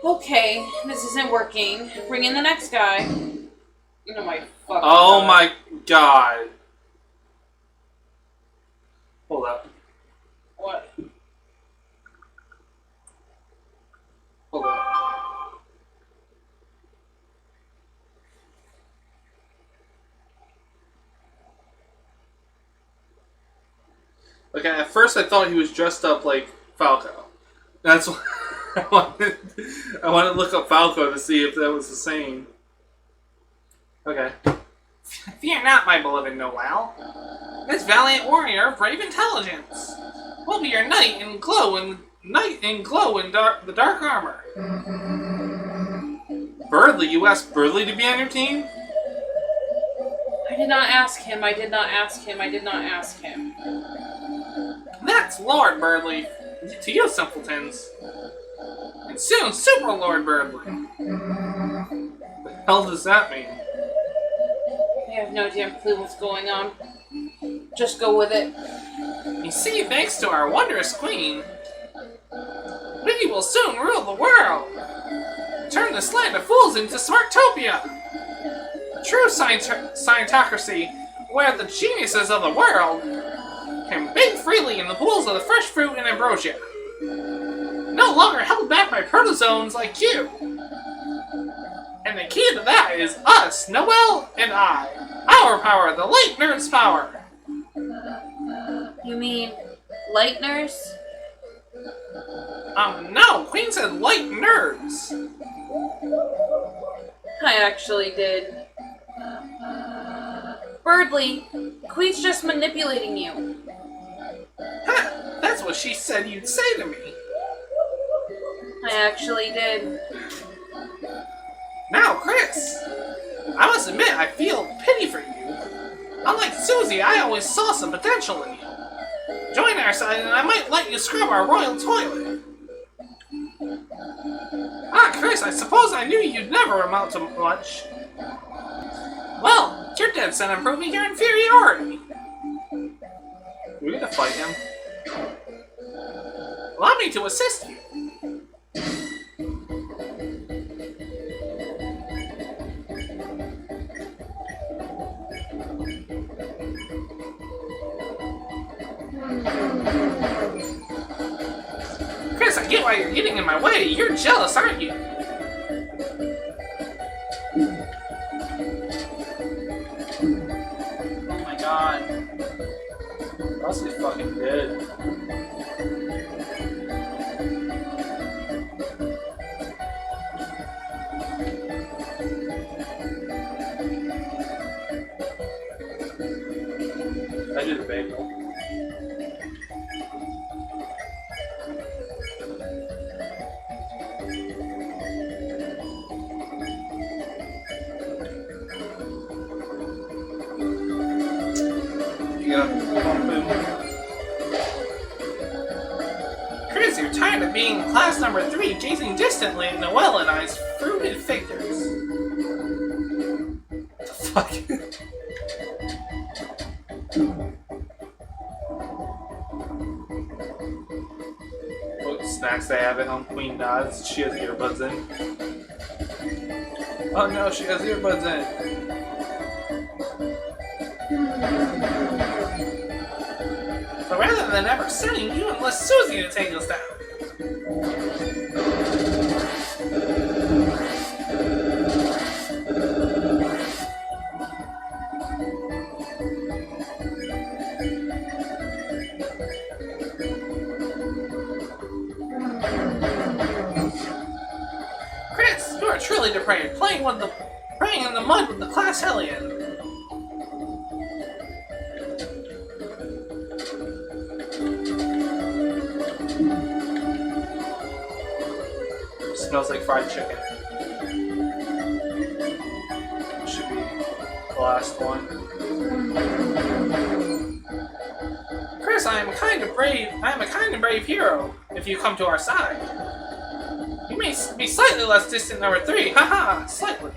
Okay, this isn't working. Bring in the next guy. Oh my fucking God. My god. Hold up. What? Hold up. Okay, at first I thought he was dressed up like Falco. That's why I wanted to look up Falco to see if that was the same. Okay. Fear not, my beloved Noelle. This valiant warrior of brave intelligence will be your knight in the dark armor. Birdley, you asked Birdley to be on your team? I did not ask him. That's Lord Birdley. To you simpletons. And soon, Super Lord Birdley. What the hell does that mean? I have no damn clue what's going on. Just go with it. You see, thanks to our wondrous queen, we will soon rule the world. Turn this land of fools into Smartopia. A true scientocracy where the geniuses of the world can bathe freely in the pools of the fresh fruit and ambrosia. No longer held back by protozoans like you. And the key to that is us, Noelle and I. Our power, the light nerd's power. You mean light nurse? No, Queen said light nerds. I actually did. Birdley, Queen's just manipulating you. Huh, that's what she said you'd say to me. I actually did. Now, Chris, I must admit I feel pity for you. Unlike Susie, I always saw some potential in you. Join our side and I might let you scrub our royal toilet. Chris, I suppose I knew you'd never amount to much. Well, you're dead set on proving your inferiority. We're gonna fight him. Allow me to assist you. Chris, I get why you're getting in my way. You're jealous, aren't you? Oh my god. Rusty's fucking dead. I do the bagel. Chris, you're tired of being class number 3, gazing distantly at Noelle and I's fruited figures. What the fuck? What snacks they have at home? Queen nods. She has earbuds in. Oh no, she has earbuds in. So rather than ever sending you, enlist Susie to take us down. truly depraved, playing in the mud with the class hellion. Smells like fried chicken. Should be the last one. Chris, I am a kind of brave hero. If you come to our side, you may be slightly less distant than number 3. Haha, slightly.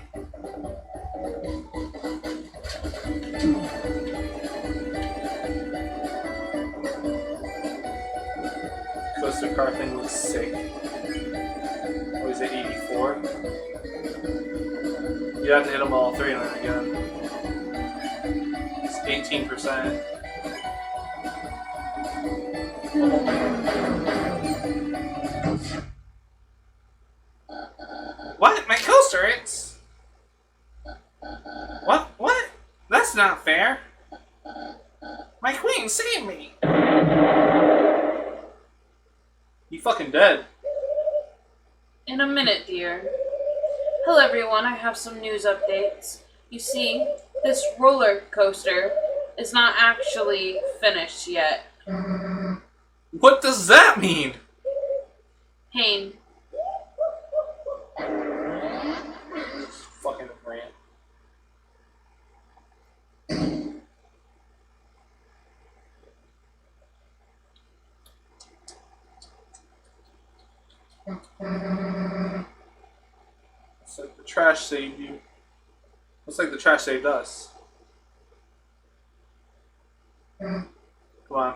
Coaster car thing looks sick. Oh, he's at 84. You have to hit them all 3 and then again. It's 18%. What? My coaster, it's... What? That's not fair. My queen, save me! You fucking dead. In a minute, dear. Hello, everyone. I have some news updates. You see, this roller coaster is not actually finished yet. What does that mean? Pain. Fucking rant. It's like the trash saved you. Looks like the trash saved us. Come on.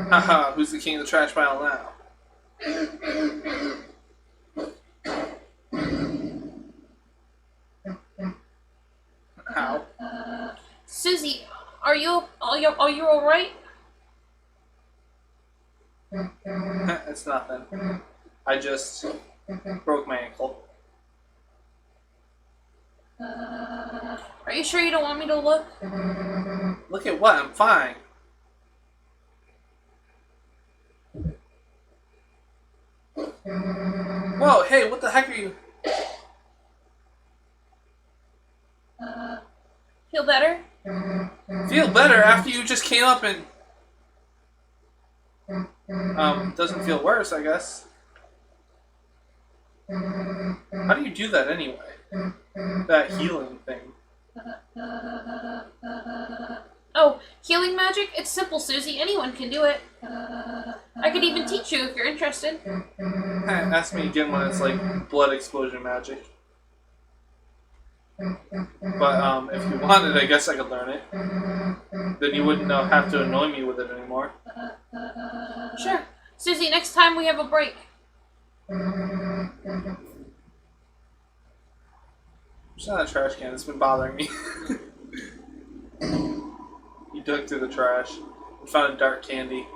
Haha, who's the king of the trash pile now? How? Susie, are you all right? It's nothing. I just broke my ankle. Are you sure you don't want me to look? Look at what? I'm fine. Whoa, hey, what the heck are you? Feel better? Feel better after you just came up and... doesn't feel worse, I guess. How do you do that anyway? That healing thing. Oh, healing magic? It's simple, Susie. Anyone can do it. I could even teach you if you're interested. Ask me again when it's like blood explosion magic. But if you wanted, I guess I could learn it. Then you wouldn't have to annoy me with it anymore. Sure. Susie, next time we have a break. It's not a trash can, it's been bothering me. You dug through the trash and found a dark candy.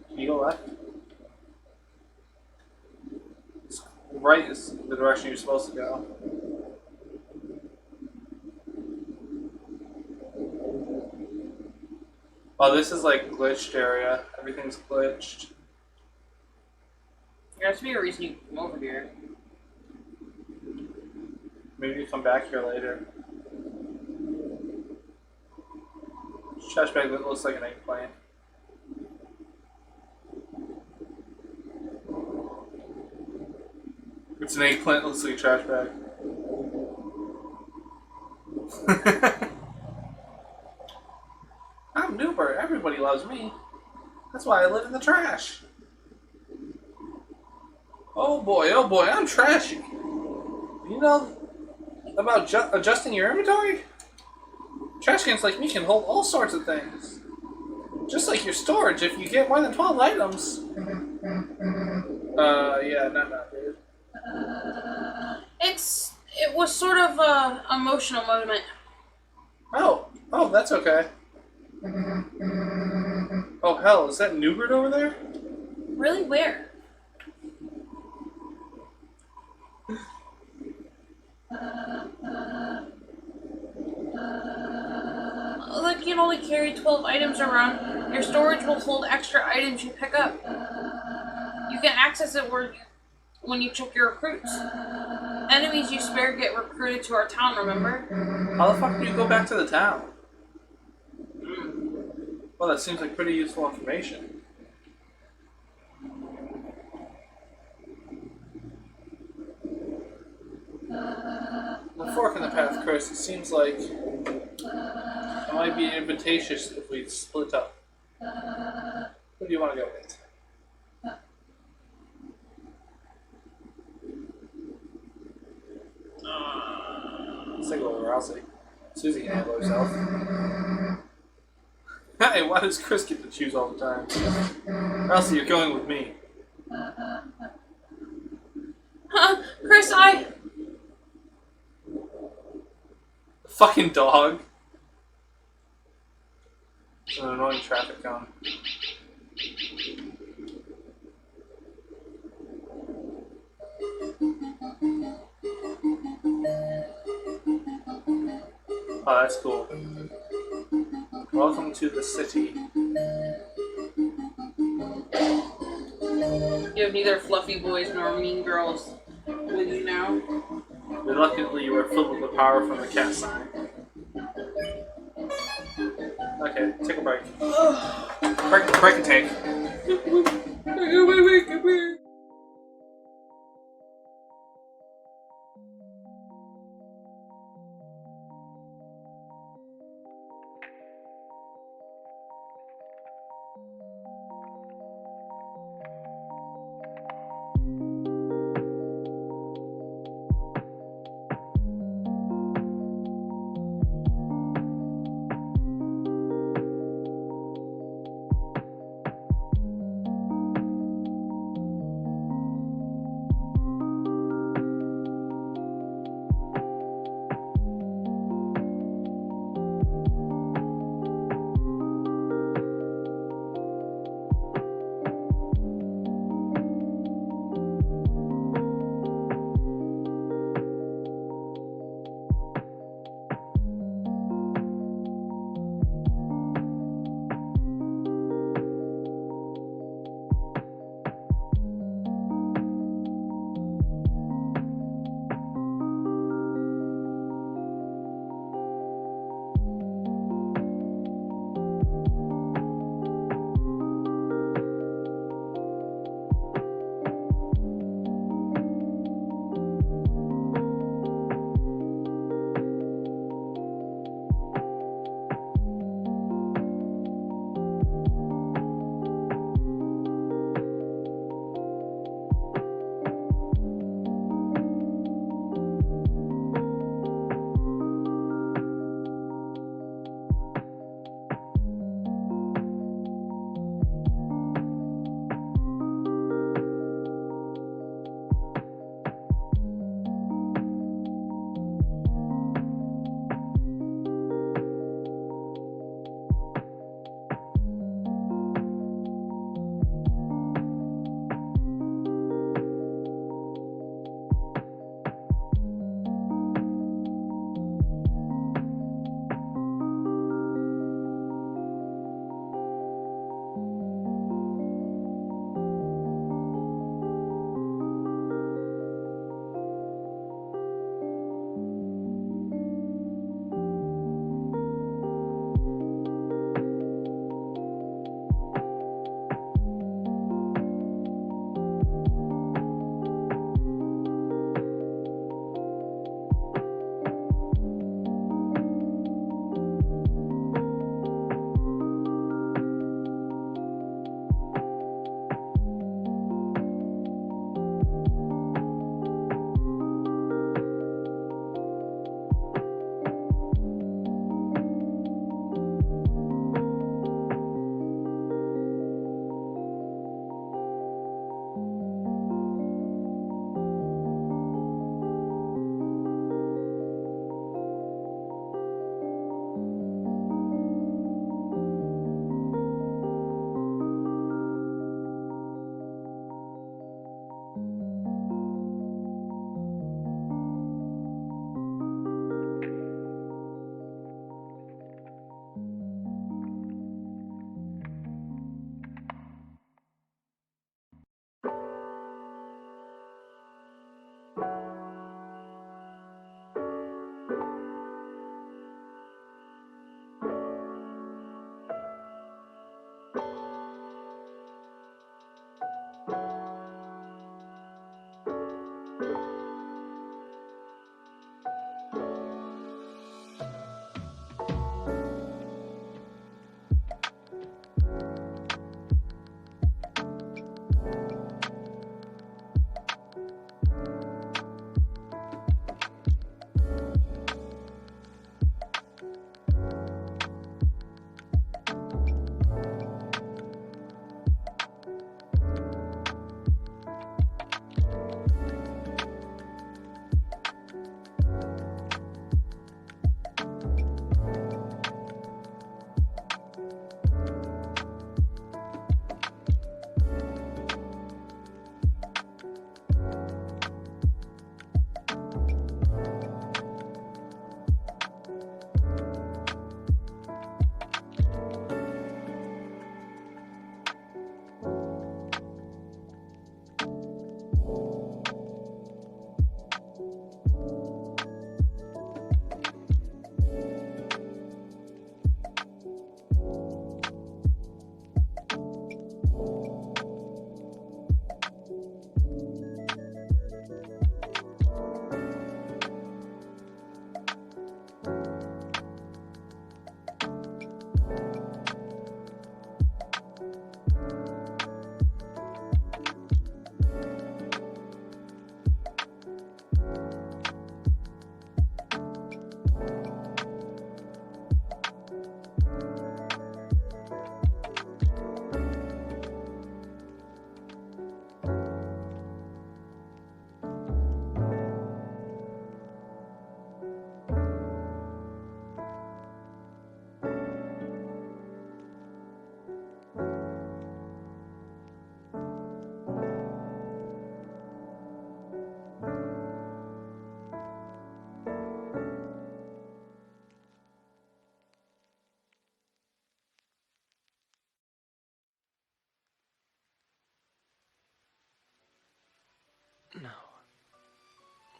Can you go left? Right is the direction you're supposed to go. Oh, this is like glitched area. Everything's glitched. There has to be a reason you come over here. Maybe you come back here later. Trash bag that looks like an eggplant. It's an eggplant that looks like a trash bag. I'm Noober. Everybody loves me. That's why I live in the trash. Oh boy, I'm trashy. You know about adjusting your inventory? Trash cans like me can hold all sorts of things. Just like your storage if you get more than 12 items. Yeah, not dude. It was sort of a emotional moment. Oh, that's okay. Oh hell, is that Newbert over there? Really? Where? Like you can only carry 12 items around. Your storage will hold extra items you pick up. You can access it when you check your recruits. Enemies you spare get recruited to our town, remember? How the fuck do you go back to the town? Well, that seems like pretty useful information. The fork in the path, Chris. It seems like it might be advantageous if we split up. Who do you want to go with? Let's go with Rousey. Susie can handle herself. Hey, why does Chris get to choose all the time? Rousey, you're going with me. Huh? Chris, The fucking dog. An annoying traffic cone. Oh, that's cool. Welcome to the city. You have neither fluffy boys nor mean girls with you now. Reluctantly, you are filled with the power from the cat sign. Okay, take a break. Break and take.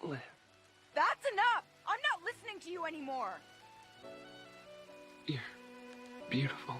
live. That's enough! I'm not listening to you anymore! You're beautiful.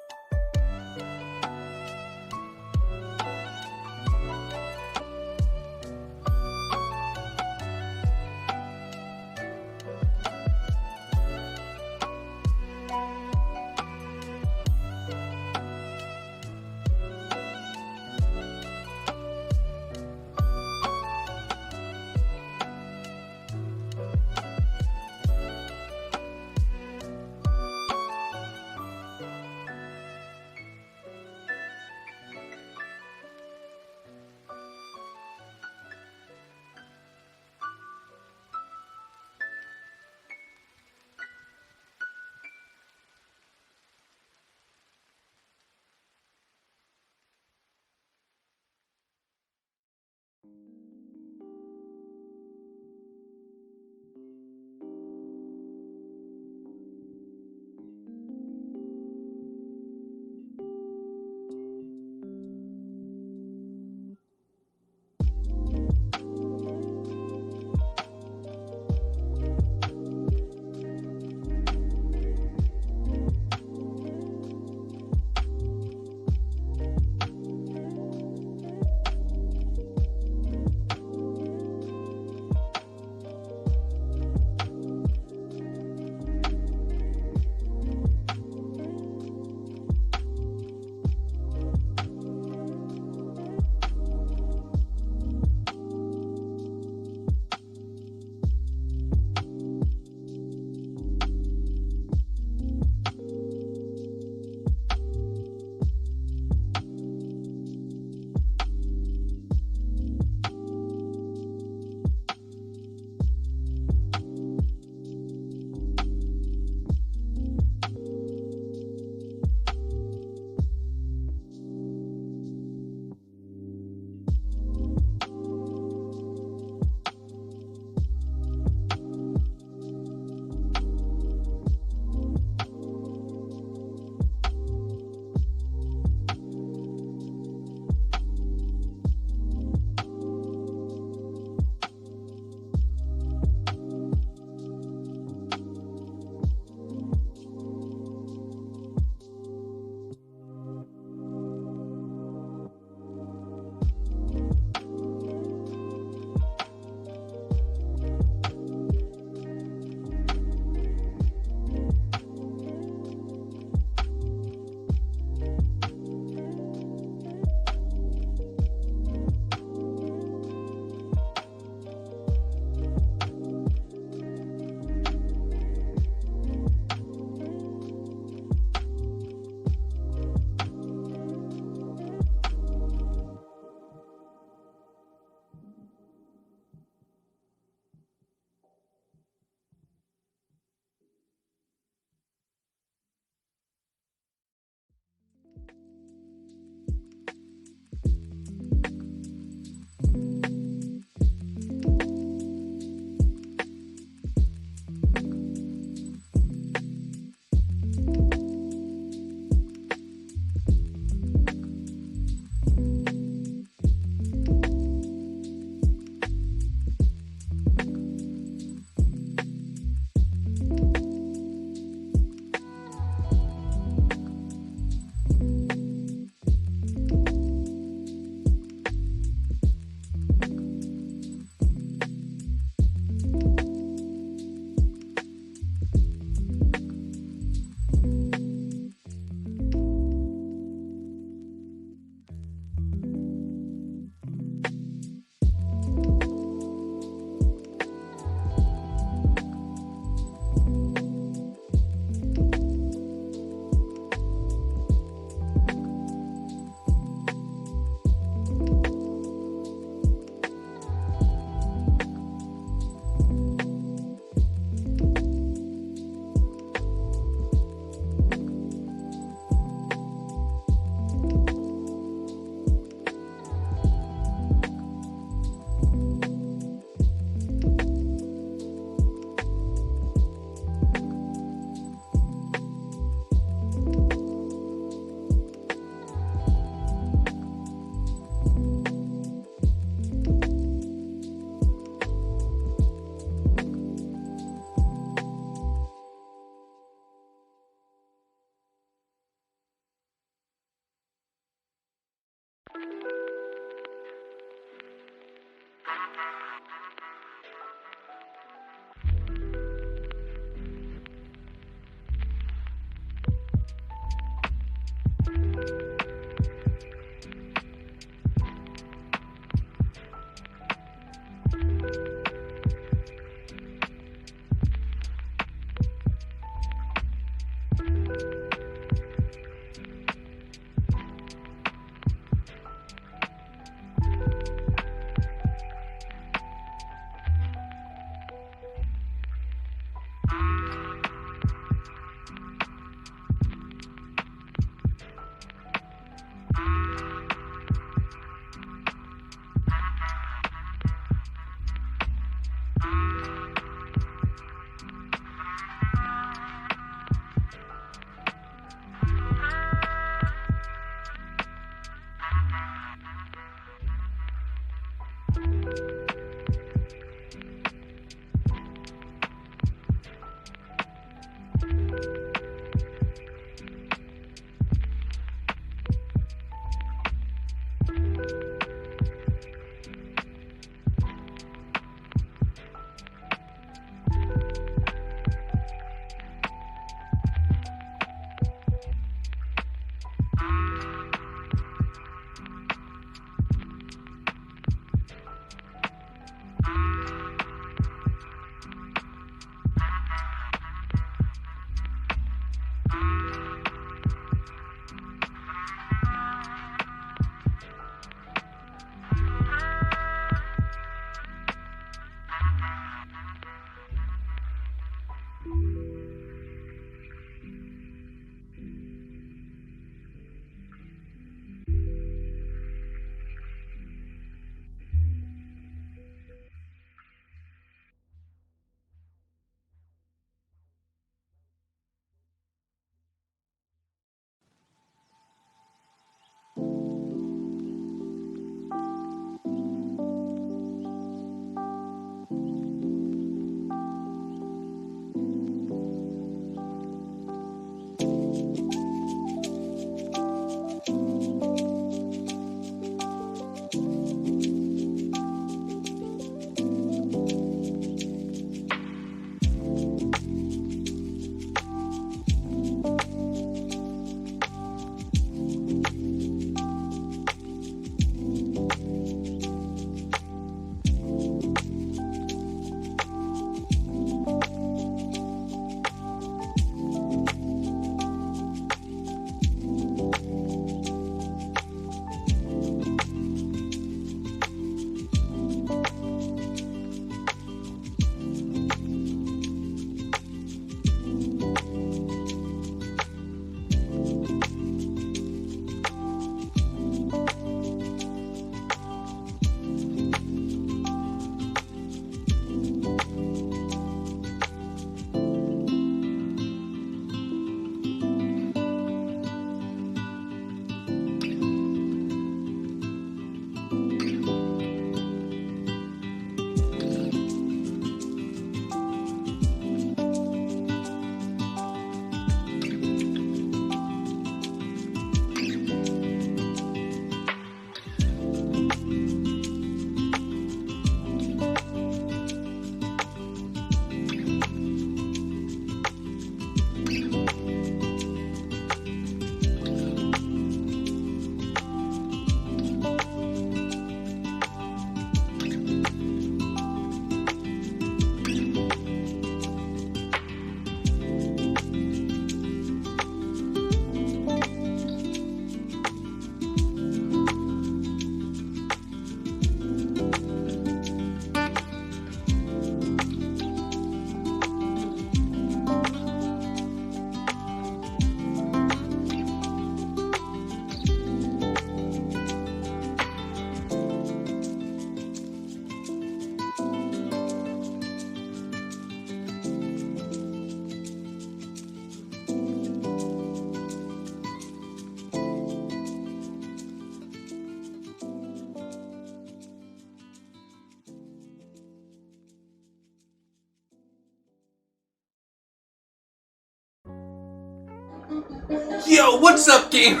Yo, what's up, gamers?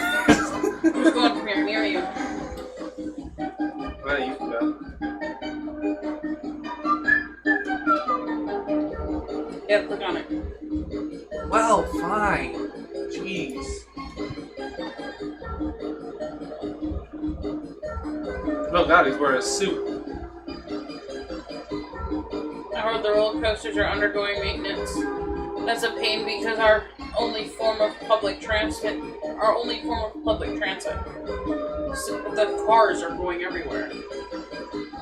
Who's going from here near you? Well, you can go. Yeah, click on it. Well, fine. Jeez. Oh god, he's wearing a suit. I heard the roller coasters are undergoing maintenance. That's a pain because our only form of public transit. So the cars are going everywhere.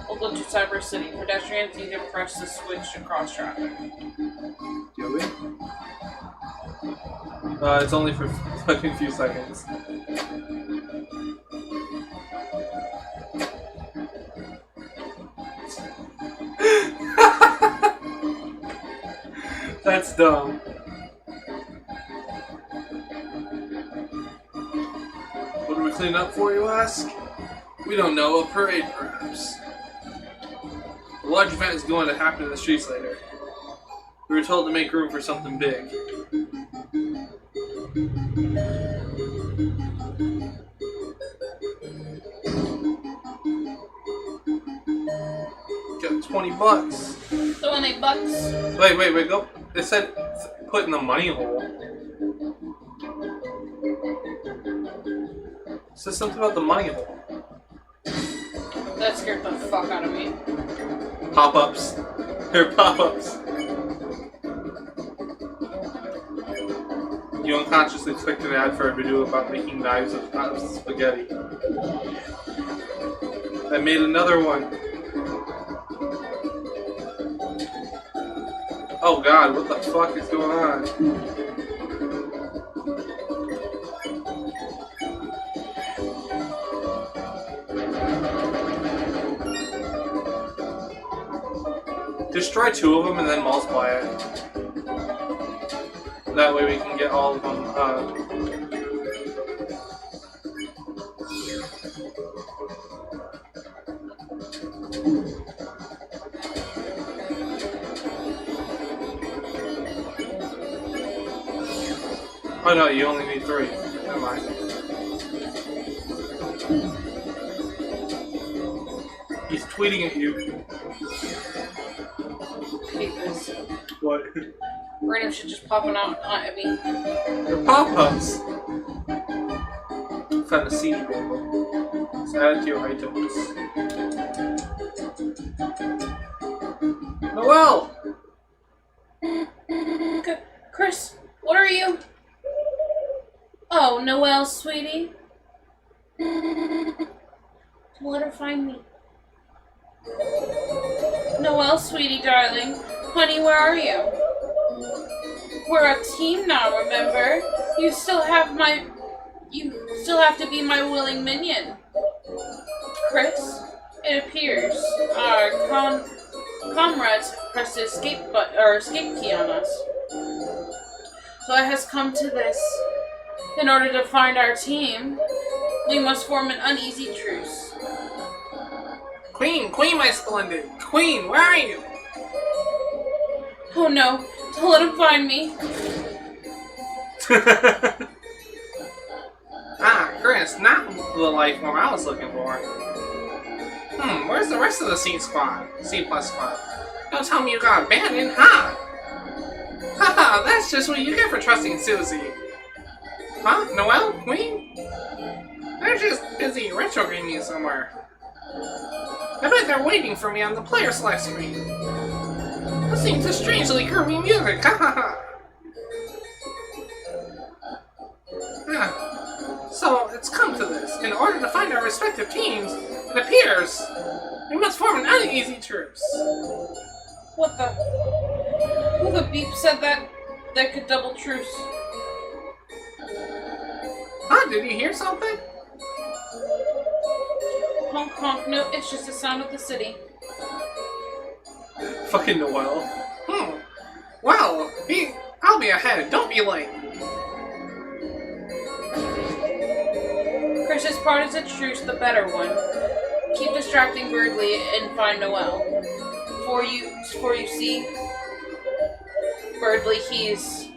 We'll go to Cyber City. Pedestrians need to press the switch to cross traffic. Do we? It's only for fucking few seconds. That's dumb. What do we clean up for, you ask? We don't know. A parade, perhaps. A large event is going to happen in the streets later. We were told to make room for something big. Got $20. $20. Wait, go. It said put in the money hole. It says something about the money hole. That scared the fuck out of me. Pop-ups. They're pop-ups. You unconsciously clicked an ad for a video about making knives out of spaghetti. I made another one. Oh god, what the fuck is going on? Destroy 2 of them and then multiply it. That way we can get all of them. Oh no, you only need 3. Never mind. He's tweeting at you. Hate this. What? Random shit just popping out at me. They're pop-ups. Found a CD bundle. Let's add it to your items. Noelle! Chris, what are you? Oh, Noelle, sweetie. Let her find me. Noelle, sweetie, darling. Honey, where are you? We're a team now, remember? You still have to be my willing minion. Chris, it appears our comrades pressed the escape key on us. So it has come to this. In order to find our team, we must form an uneasy truce. Queen, my splendid! Queen, where are you? Oh no, don't let him find me. Chris, not the life form I was looking for. Where's the rest of the C squad? C+ squad. Don't tell me you got abandoned, huh? Haha, that's just what you get for trusting Susie. Huh? Noelle? Queen? They're just busy retro gaming somewhere. I bet they're waiting for me on the player select screen. Listening to strangely groovy music, hahaha. So, it's come to this. In order to find our respective teams, it appears we must form an uneasy truce. What the? Who the beep said that could double truce? Huh? Did you hear something? Honk honk, no, it's just the sound of the city. Fucking Noelle. Well, I'll be ahead. Don't be late. Chris's part is a truce, the better one. Keep distracting Birdly and find Noelle. For you see, Birdly, he's...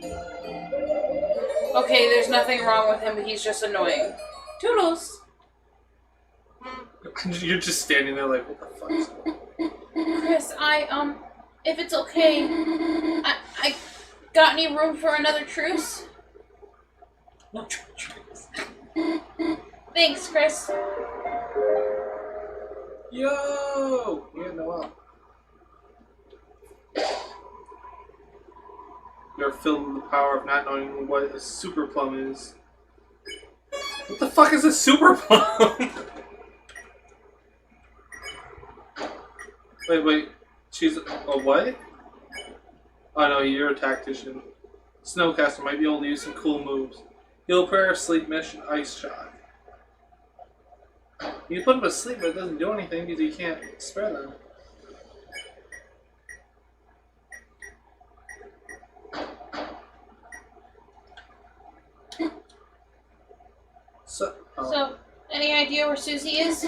Okay, there's nothing wrong with him. He's just annoying. Toodles. You're just standing there like, what the fuck is going on? Chris, if it's okay, I got any room for another truce? No truce. Thanks, Chris. Yo! Yeah, Noel. You're filled with the power of not knowing what a super plum is. What the fuck is a super plum? Wait. She's a what? Oh no, you're a tactician. Snowcaster might be able to use some cool moves. He'll prayer, sleep, mission, ice shot. You can put him to sleep, but it doesn't do anything because you can't spare them. So, any idea where Susie is?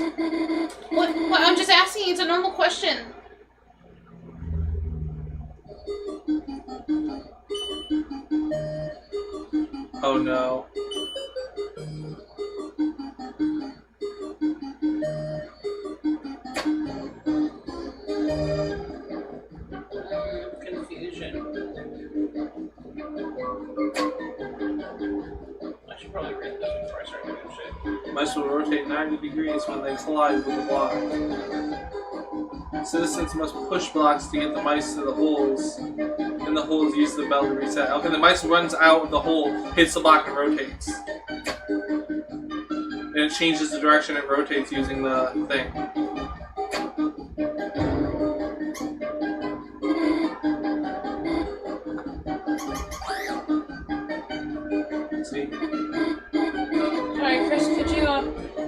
What? I'm just asking. It's a normal question. Oh no. Confusion. I should probably read this before I start doing shit. Mice will rotate 90 degrees when they collide with a block. Citizens must push blocks to get the mice to the holes, and the holes use the bell to reset. Okay, the mice runs out of the hole, hits the block, and rotates. And it changes the direction it rotates using the thing. See? Alright, Chris, could you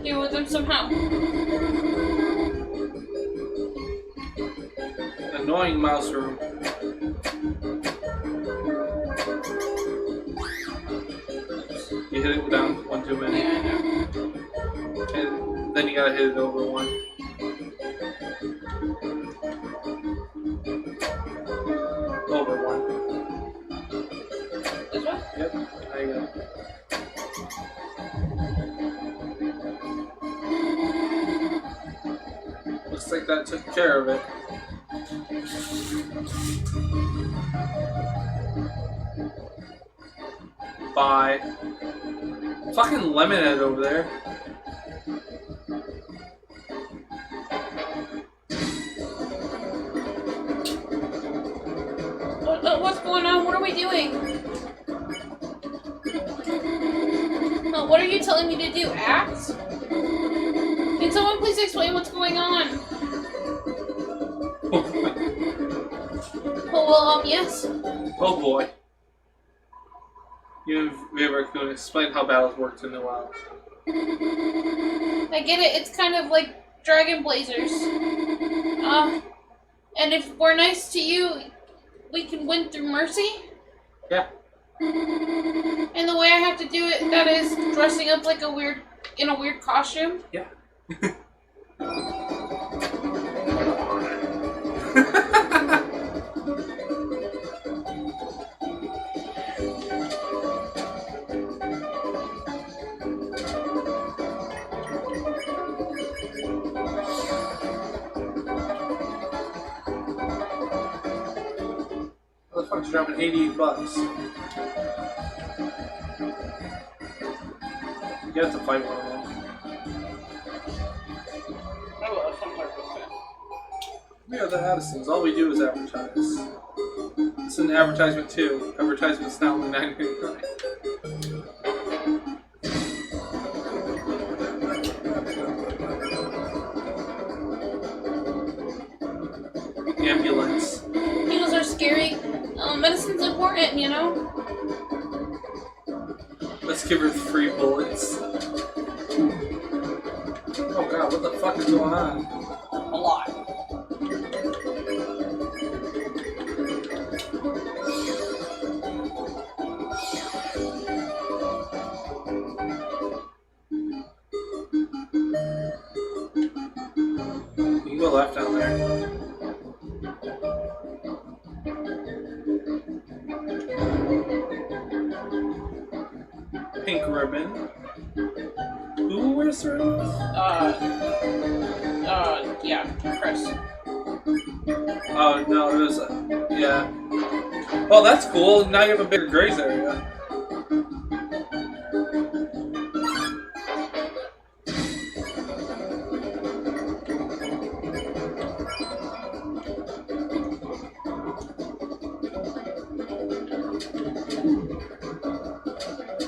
deal with them somehow? Annoying mouse room. You hit it down one too many. Yeah, I know. And then you gotta hit it over one. Over one. This one? Yep, there you go. Looks like that took care of it. Bye. Fucking Lemonhead over there. What's going on? What are we doing? What are you telling me to do? Act? Can someone please explain what's going on? Yes. Oh boy. You and Raccoon explain how battles work to Noel. I get it. It's kind of like Dragon Blazers. And if we're nice to you, we can win through mercy? Yeah. And the way I have to do it, that is dressing up like in a weird costume? Yeah. What the fuck's dropping $88? You have to fight one of them. We are the Addisons. All we do is advertise. It's an advertisement too. Advertisement's now only $9.99. Ambulance. Needles are scary. Medicine's important, you know? Let's give her 3 bullets. Oh god, what the fuck is going on? A lot. You can go left down there. ribbon. Who wears the ribbon? Yeah, Chris. Oh, no, it was, yeah. Well, that's cool. Now you have a bigger graze area.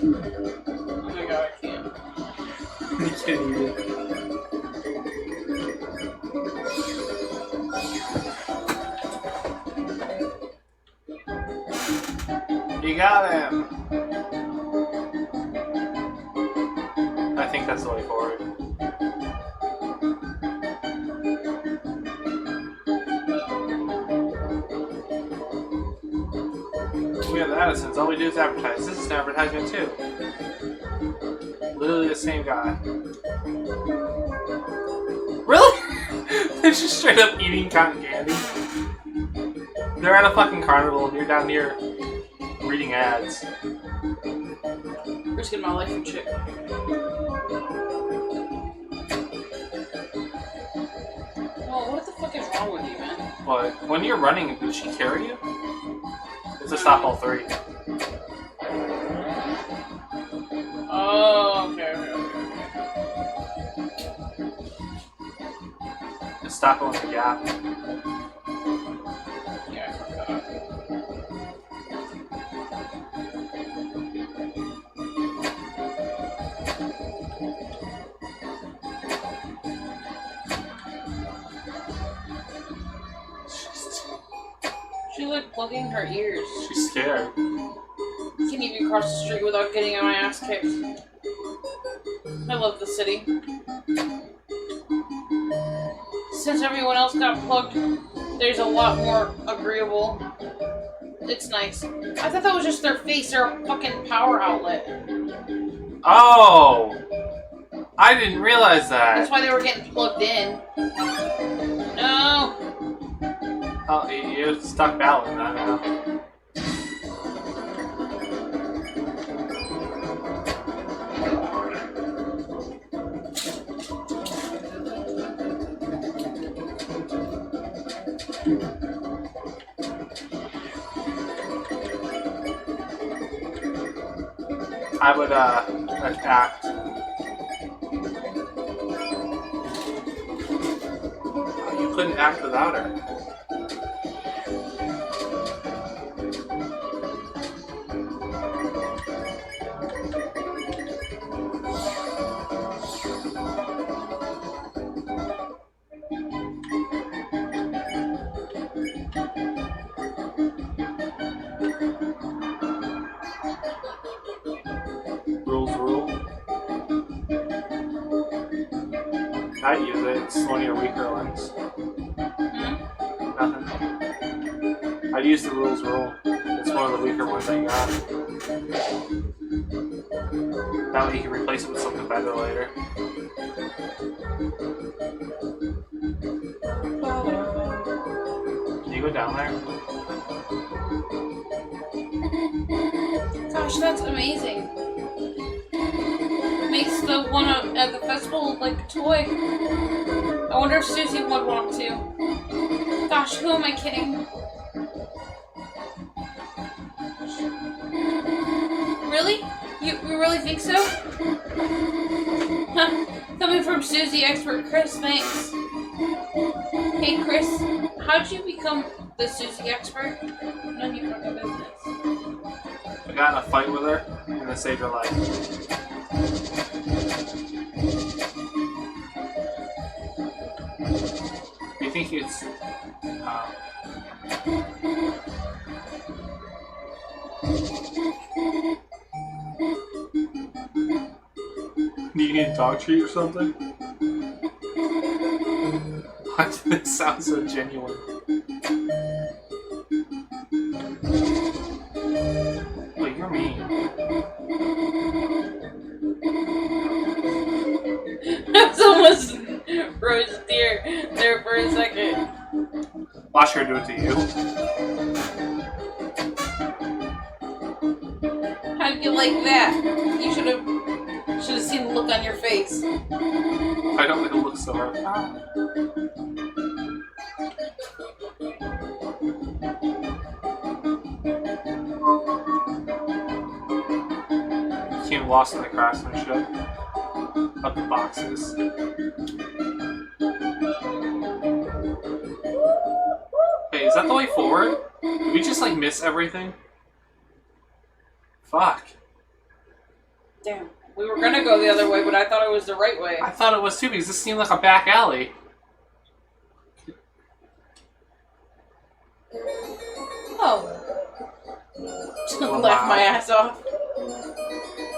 Oh my god, I can't. You can't eat it. You got him! I think that's the way forward. We have the Addisons. All we do is advertise. This is an advertisement too. Literally the same guy. Really? They're just straight up eating cotton candy. They're at a fucking carnival. You're down here reading ads. Risking my life for chick. Oh, what the fuck is wrong with you, man? What? When you're running, does she carry you? It's a stop all three. Oh, okay. Just stop on the gap. Yeah, I forgot. She's like plugging her ears. She's scared. Can't even cross the street without getting my ass kicked. I love the city. Since everyone else got plugged, there's a lot more agreeable. It's nice. I thought that was just their face. They're a fucking power outlet. Oh! I didn't realize that. That's why they were getting plugged in. No! Oh, you're stuck battling that now. I would, act. You couldn't act without her. I'd use it. It's one of your weaker ones. Nothing. I'd use the rules rule. It's one of the weaker ones I got. That way you can replace it with something better later. Can you go down there? Gosh, that's amazing. Makes the one at the festival look like a toy. I wonder if Susie would want to. Gosh, who am I kidding? Really? You really think so? Huh. Coming from Susie expert Chris, thanks. Hey Chris, how'd you become the Susie expert? None of your fucking business. I got in a fight with her and I saved her life. You think it's do you need a dog treat or something? Why does this sound so genuine? Well, you're mean. That's almost roast deer there for a second. Watch her do it to you. How'd you like that? You should have Should have seen the look on your face. I don't think it looks so hard. Became lost in the craftsmanship of the boxes. Hey, is that the way forward? Did we just like miss everything? Fuck. Damn. We were gonna go the other way, but I thought it was the right way. I thought it was too because this seemed like a back alley. Oh. Well, Laugh wow. my ass off.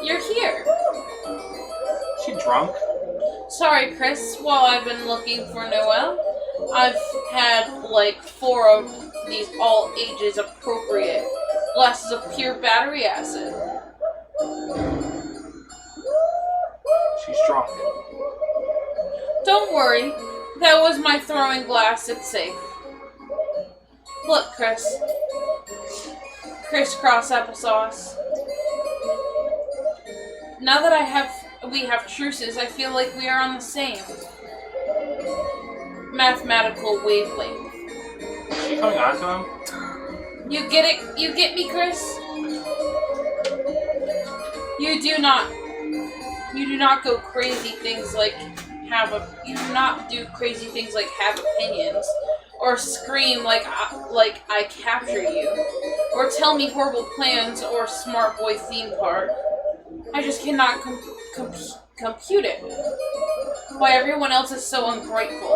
You're here. Is she drunk? Sorry, Chris. While I've been looking for Noelle, I've had like 4 of these all ages appropriate glasses of pure battery acid. She's drunk. Don't worry. That was my throwing glass. It's safe. Look, Chris. Crisscross applesauce. Now that we have truces, I feel like we are on the same mathematical wavelength. Is she coming on to him? You get it? You get me, Chris? You do not go crazy things like you do not do crazy things like have opinions, or scream like I capture you, or tell me horrible plans or smart boy theme park. I just cannot compute it. Why everyone else is so ungrateful.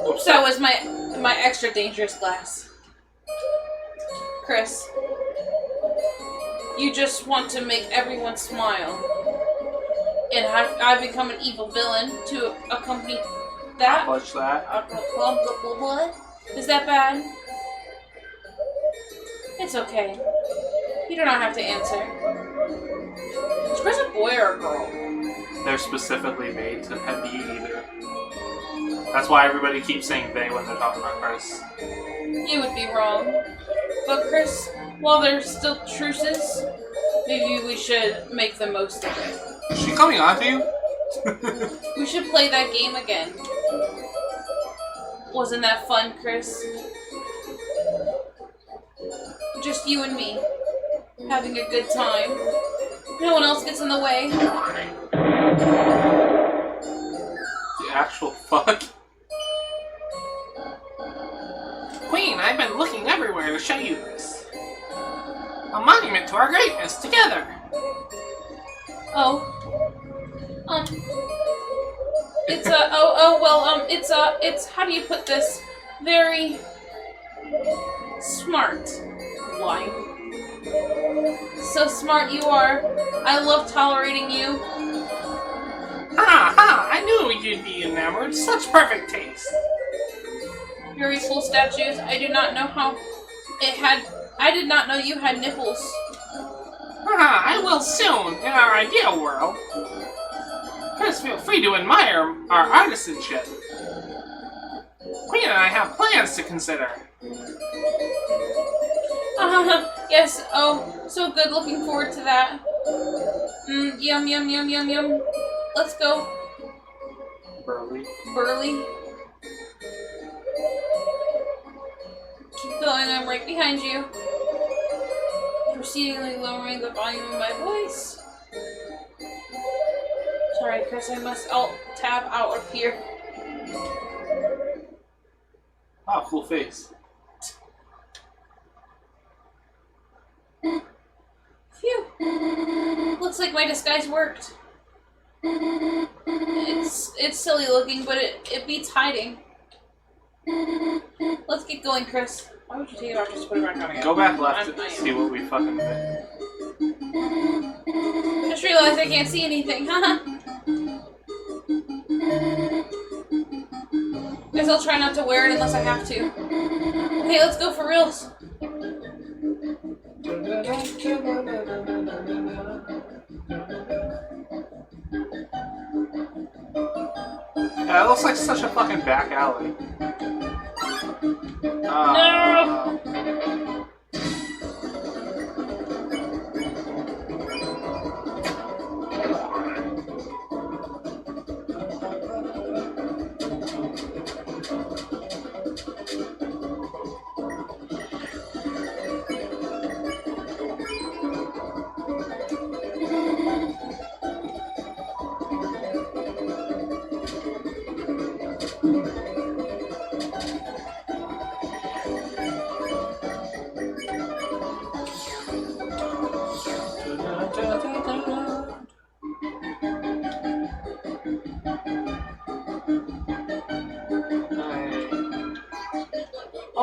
Oops, that was my extra dangerous glass. Chris, you just want to make everyone smile. And I've become an evil villain to accompany that. Watch that. What? Is that bad? It's okay. You do not have to answer. Is Chris a boy or a girl? They're specifically made to be either. That's why everybody keeps saying they when they're talking about Chris. You would be wrong. But Chris, while there's still truces, maybe we should make the most of it. Is she coming on to you? We should play that game again. Wasn't that fun, Chris? Just you and me. Having a good time. No one else gets in the way. The actual fuck? Queen, I've been looking everywhere to show you this. A monument to our greatness together. Oh. It's how do you put this? Very smart. Why? So smart you are. I love tolerating you. Ha ha! I knew you'd be enamored. Such perfect taste. Very full statues. I do not know how it had. I did not know you had nipples. Ha! I will soon in our ideal world. Chris, feel free to admire our artisanship. Queen and I have plans to consider. Yes. Oh, so good. Looking forward to that. Yum, yum, yum, yum, yum. Let's go. Burly. Burly. Keep going. I'm right behind you. Proceedingly lowering the volume of my voice. Sorry, Chris. I must alt-tab out of here. Ah, cool face. Phew. Looks like my disguise worked. It's silly looking, but it beats hiding. Let's get going, Chris. Why would you take it off just to put it back on again? Go back left to see what we fucking did. Just realized I can't see anything, haha. Guess I'll try not to wear it unless I have to. Okay, let's go for reals. Yeah, it looks like such a fucking back alley. No!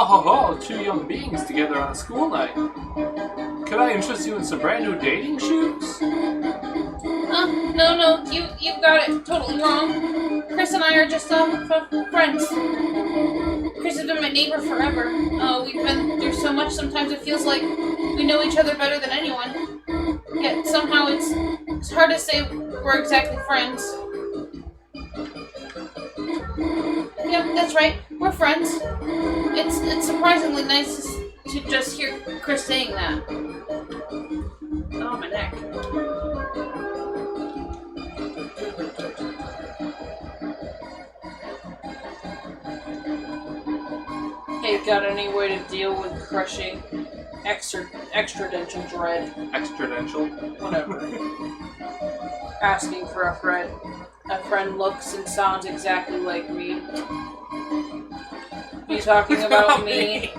Oh ho ho, two young beings together on a school night. Could I interest you in some brand new dating shoes? No, you've got it totally wrong. Chris and I are just friends. Chris has been my neighbor forever. We've been through so much, sometimes it feels like we know each other better than anyone. Yet somehow it's hard to say we're exactly friends. Yep, that's right. We're friends. It's surprisingly nice to just hear Chris saying that. Oh, my neck. Hey, got any way to deal with crushing extradition dread? Extraditional? Whatever. Asking for a friend. A friend looks and sounds exactly like me. You talking about me?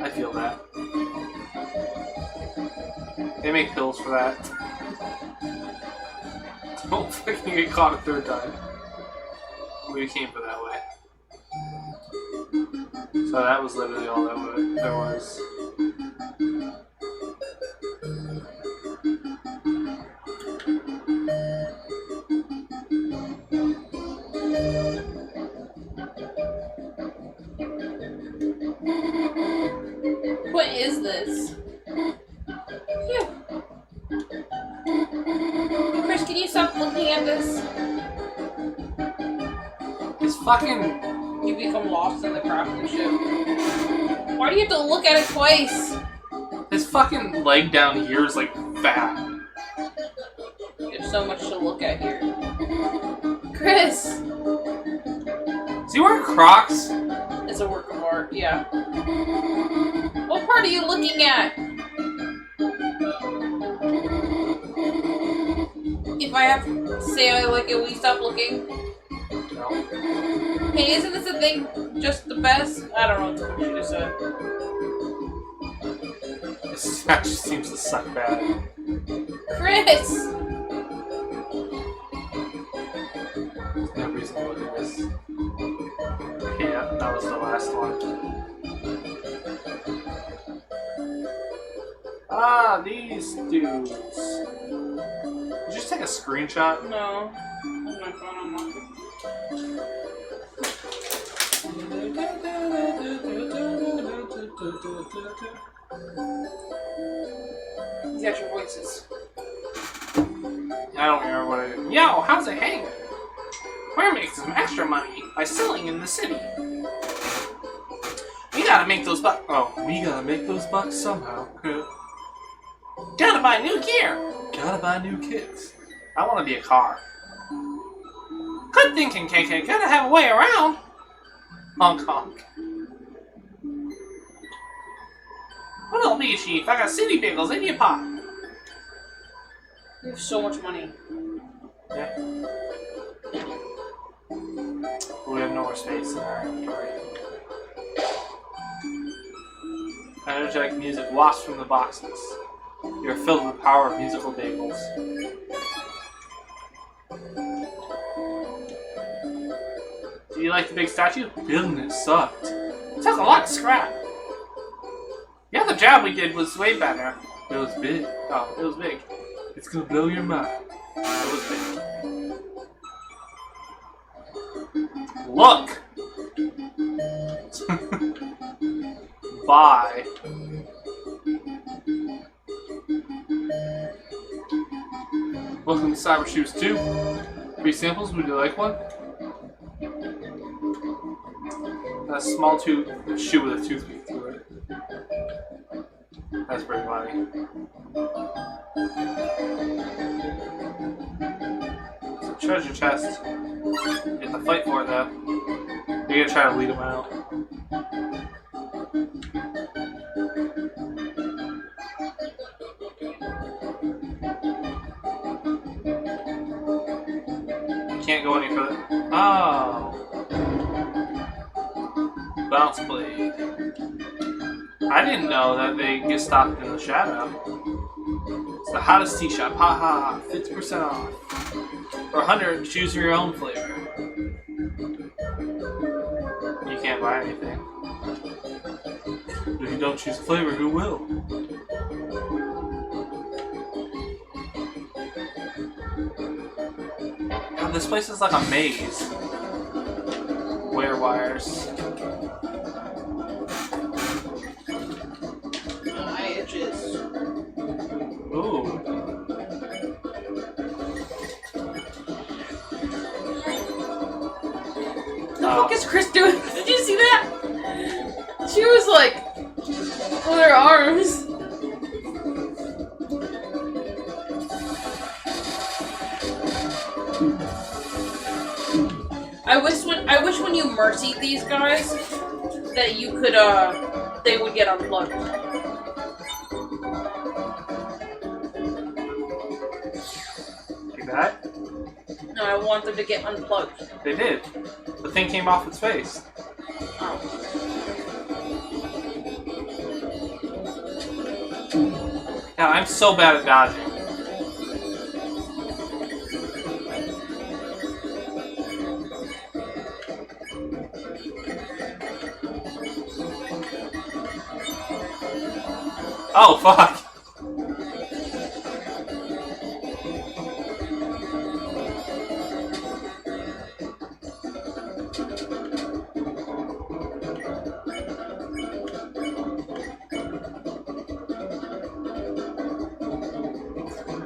I feel that. They make pills for that. Don't fucking get caught a third time. We came for that way. So that was literally all that there was. What is this? Phew. Chris, can you stop looking at this? It's fucking... You become lost in the craftsmanship. Why do you have to look at it twice? His fucking leg down here is like fat. There's so much to look at here. Chris! Is he wearing Crocs? It's a work of art, yeah. What part are you looking at? If I have to say I like it, will you stop looking? No. Hey, isn't this a thing just the best? I don't know what you just said. This actually seems to suck bad. Chris! There's no reason to look at this. Okay, yeah, that was the last one. Ah, these dudes. Did you just take a screenshot? No. On my phone, I'm not. You got your voices. I don't remember what I did. Yo, how's it hanging? We're making some extra money by selling in the city. We gotta make those bucks. Oh, we gotta make those bucks somehow. Gotta buy new gear. Gotta buy new kits. I wanna be a car. Good thinking, KK. Gotta have a way around. Honk honk. What'll be, Chief? I got city bagels in your pot. You have so much money. Yeah. We have no more space in our inventory. Energetic music wafts from the boxes. You're filled with the power of musical bagels. Do you like the big statue? Building it sucked. It took a lot of scrap. The other job we did was way better. It was big. Oh, it was big. It's gonna blow your mind. It was big. Look! Bye. Welcome to Cyber Shoes 2. Free samples, would you like one? A small shoe with a toothpick through it. That's pretty funny. It's a treasure chest. You have to fight for it though. You gotta try to lead them out. You can't go any further. Oh. Bounce blade. I didn't know that they get stocked in the shadow. It's the hottest tea shop. Ha ha. 50% off. For 100, choose your own flavor. You can't buy anything. If you don't choose flavor, who will? God, this place is like a maze. Wire wires. My itches. Ooh. What the fuck is Chris doing? Did you see that? She was like, with her arms. I wish when you mercied these guys that you could they would get unplugged. Like that? No, I want them to get unplugged. They did. The thing came off its face. Oh. Yeah, I'm so bad at dodging. Oh, fuck.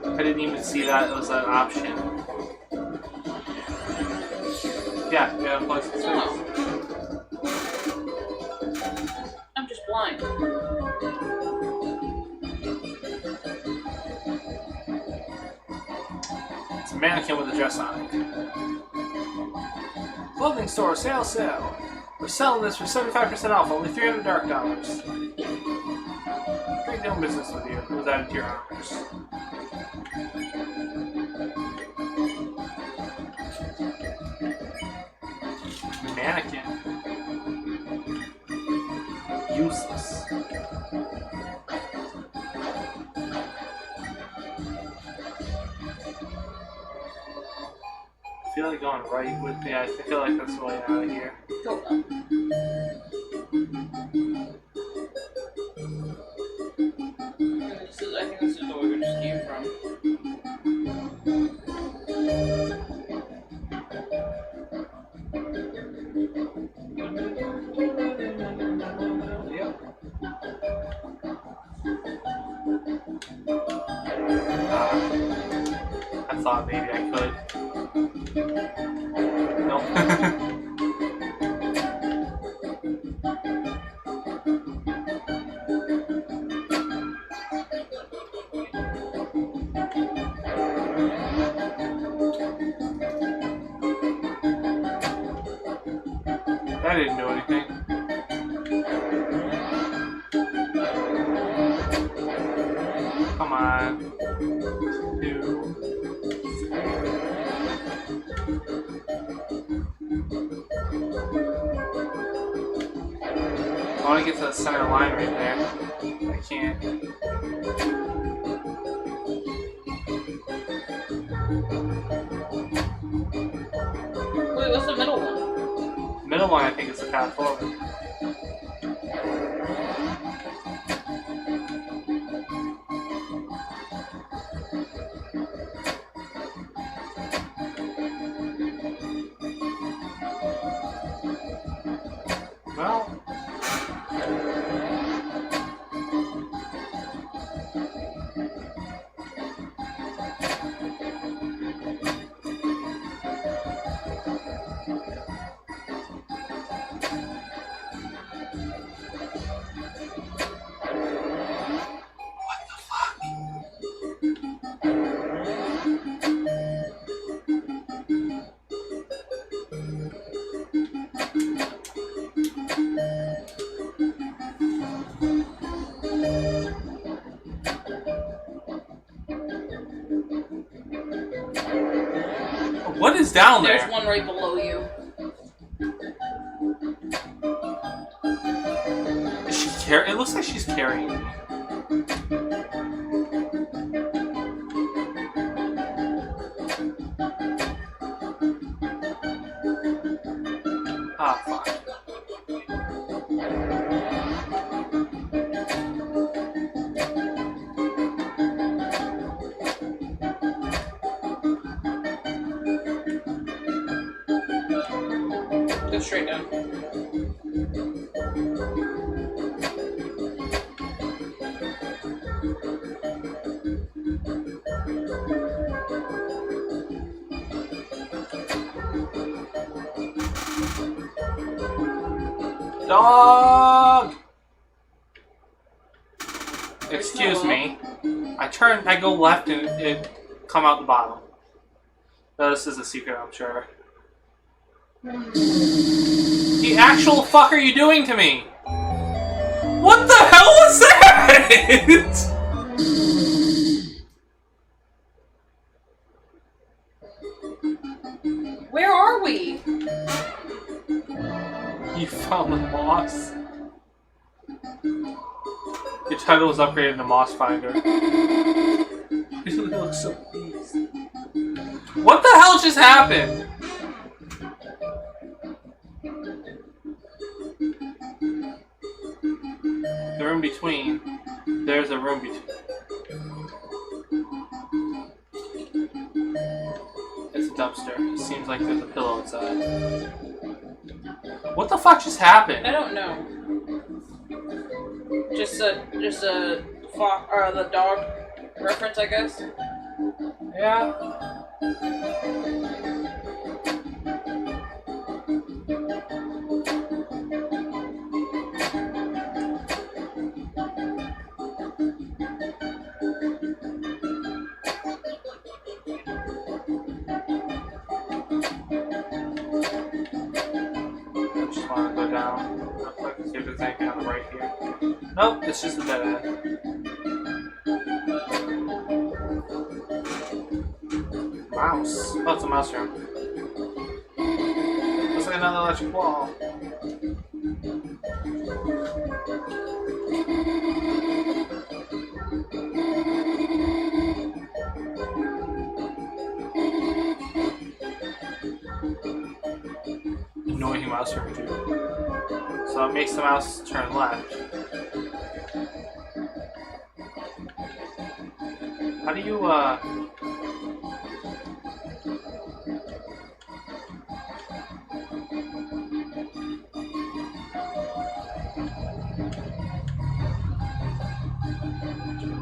I didn't even see that it was an option. Yeah, you have place to No. I'm just blind. It's a mannequin with a dress on it. Clothing store, sale. We're selling this for 75% off, only $300 dark dollars. Great doing business with you. It was added to your honors. Mannequin. Useless. I feel like going right with me. I feel like that's the way out of here. Go up. I think this is the way we just came from. Yep. I thought maybe I could. Nope. That didn't do anything. Come on. Two. I want to get to the center line right there. I can't. Wait, what's the middle one? The middle one, I think, is the path forward. Well. What is down there? There's one right below you. Is she it looks like she's carrying me. Ah, fuck. Go straight down. Dog! Excuse me. I go left and it come out the bottom. No, this is a secret, I'm sure. The actual fuck are you doing to me? What the hell was that? Where are we? You found the moss. Your title was upgraded to Moss Finder. You look so pleased. What the hell just happened? The room between. There's a room between. It's a dumpster. It seems like there's a pillow inside. What the fuck just happened? I don't know. Just a the dog reference, I guess. Yeah. I just want to go down real quick and see if there's anything on the right here. Nope, it's just a dead end. Mouse. Oh, it's a mouse room. Looks like another electric wall. Annoying mouse room too. So it makes the mouse turn left. How do you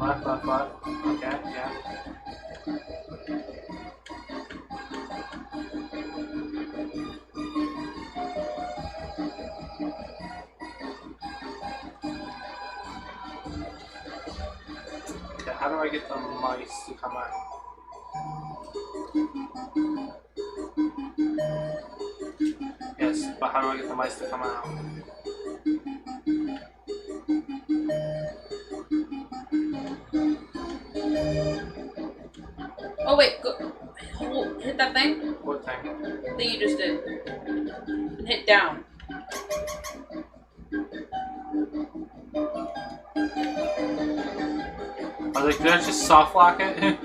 left, left, left. Okay, yeah. Okay, how do I get the mice to come out? Yes, but how do I get the mice to come out? Oh wait, go. Oh, hit that thing What thing? that you just did. And hit down. I was like, did I just soft lock it?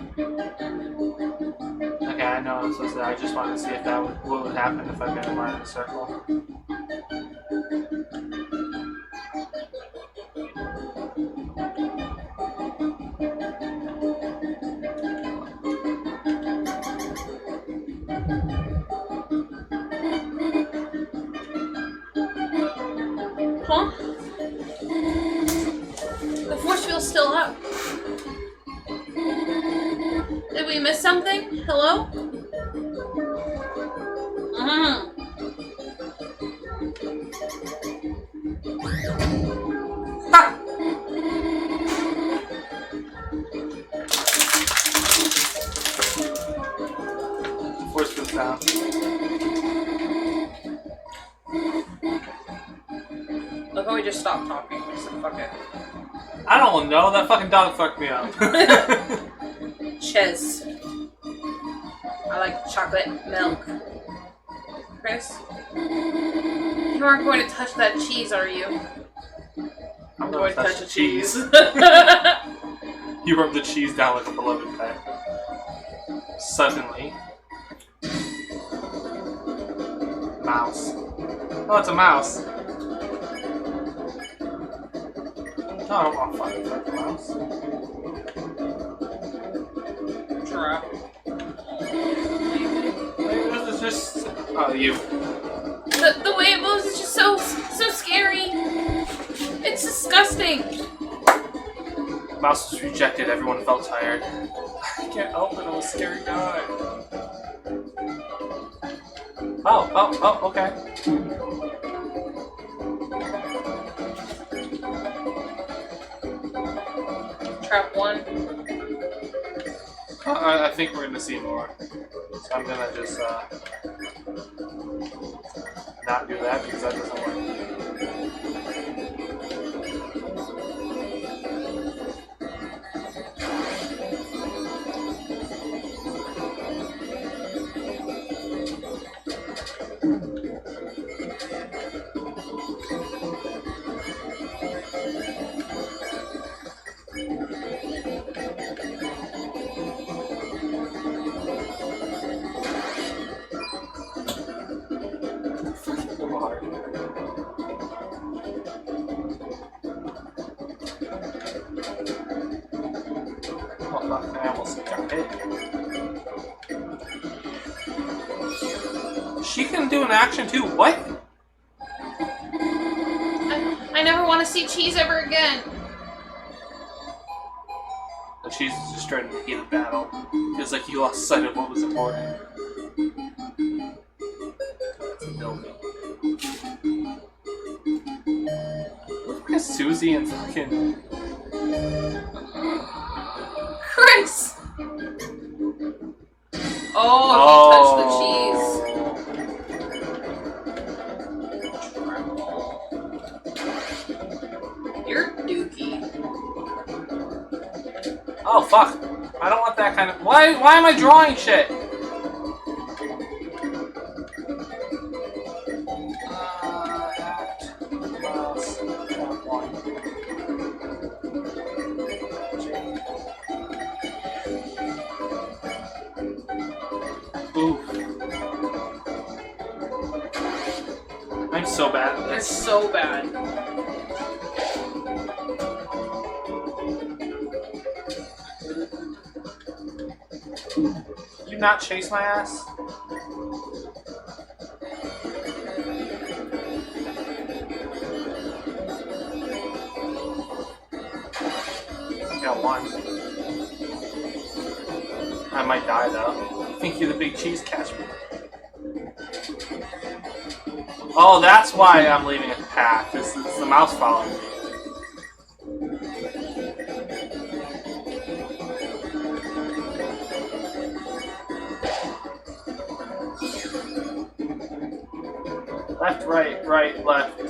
Okay, I know what I'm supposed to do. I just wanted to see if that would, what would happen if I got him around in a circle. Huh? The force field's still up. Did we miss something? Hello? Ha! Force goes down. Look how we just stopped talking. We said, fuck it. I don't know. That fucking dog fucked me up. Ches. I like chocolate milk. Chris? You aren't going to touch that cheese, are you? I'm going to touch the cheese. You rub the cheese down like a beloved pet. Suddenly. Mouse. Oh, it's a mouse. No, I don't want to fucking touch the mouse. Trap. This is just... Oh, you. The way it moves is just so scary. It's disgusting. Mouse was rejected. Everyone felt tired. I can't help it. I'm a scary guy. Oh, okay. Trap 1. I think we're gonna see more. So I'm gonna just not do that because that doesn't work. I almost got hit. She can do an action too. What? I never want to see Cheese ever again. The Cheese is just trying to heat a battle. Feels like he lost sight of what was important. It's a building. Look at Susie and fucking Chris! Oh, he touched the cheese. You're dookie. oh fuck! I don't want that kind of. Why am I drawing shit? I'm so bad at You're this. so bad. You not chase my ass? Got one. I might die though. I think you're the big cheese catcher. Oh, that's why I'm leaving a path. It's the mouse following me. Left, right, left.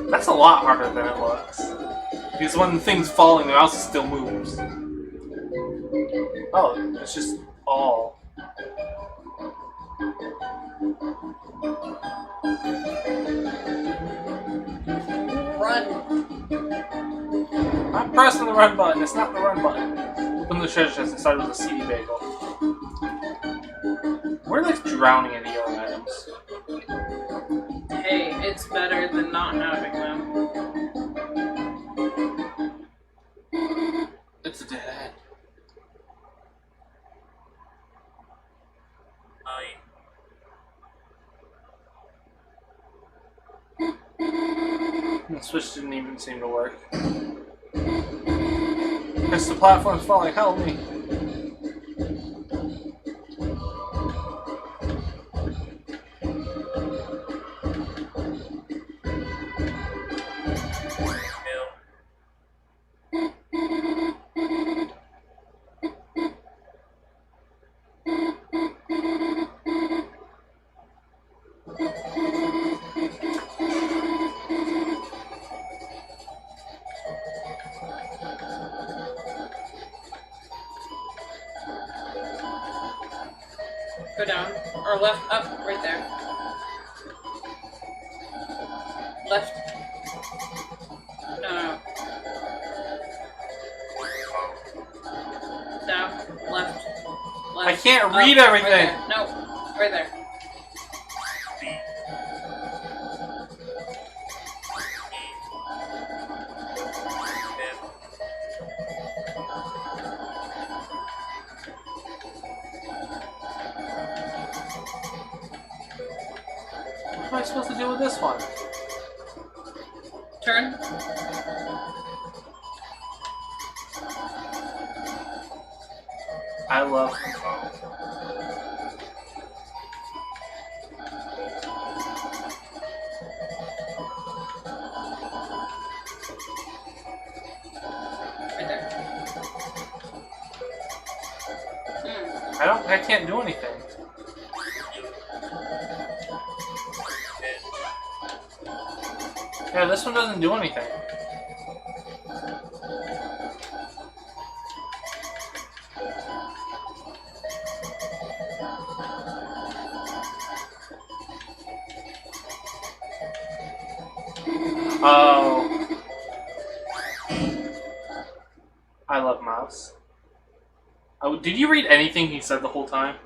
That's a lot harder than it looks. Because when the thing's falling, the mouse still moves. Oh, it's just all. Run. I'm pressing the run button. It's not the run button. Open the treasure chest inside with a CD bagel. We're like drowning in healing items. Hey, it's better than not having them. It's a dead end. The switch didn't even seem to work. Guess the platform's falling. Help me. Go down. Or left, up, right there. Left. No. Down, left, I can't read everything. Right there. No, right there. What am I supposed to do with this one? Turn. I love Right there. I can't do anything. Yeah, this one doesn't do anything. Oh. I love Mouse. Oh, did you read anything he said the whole time?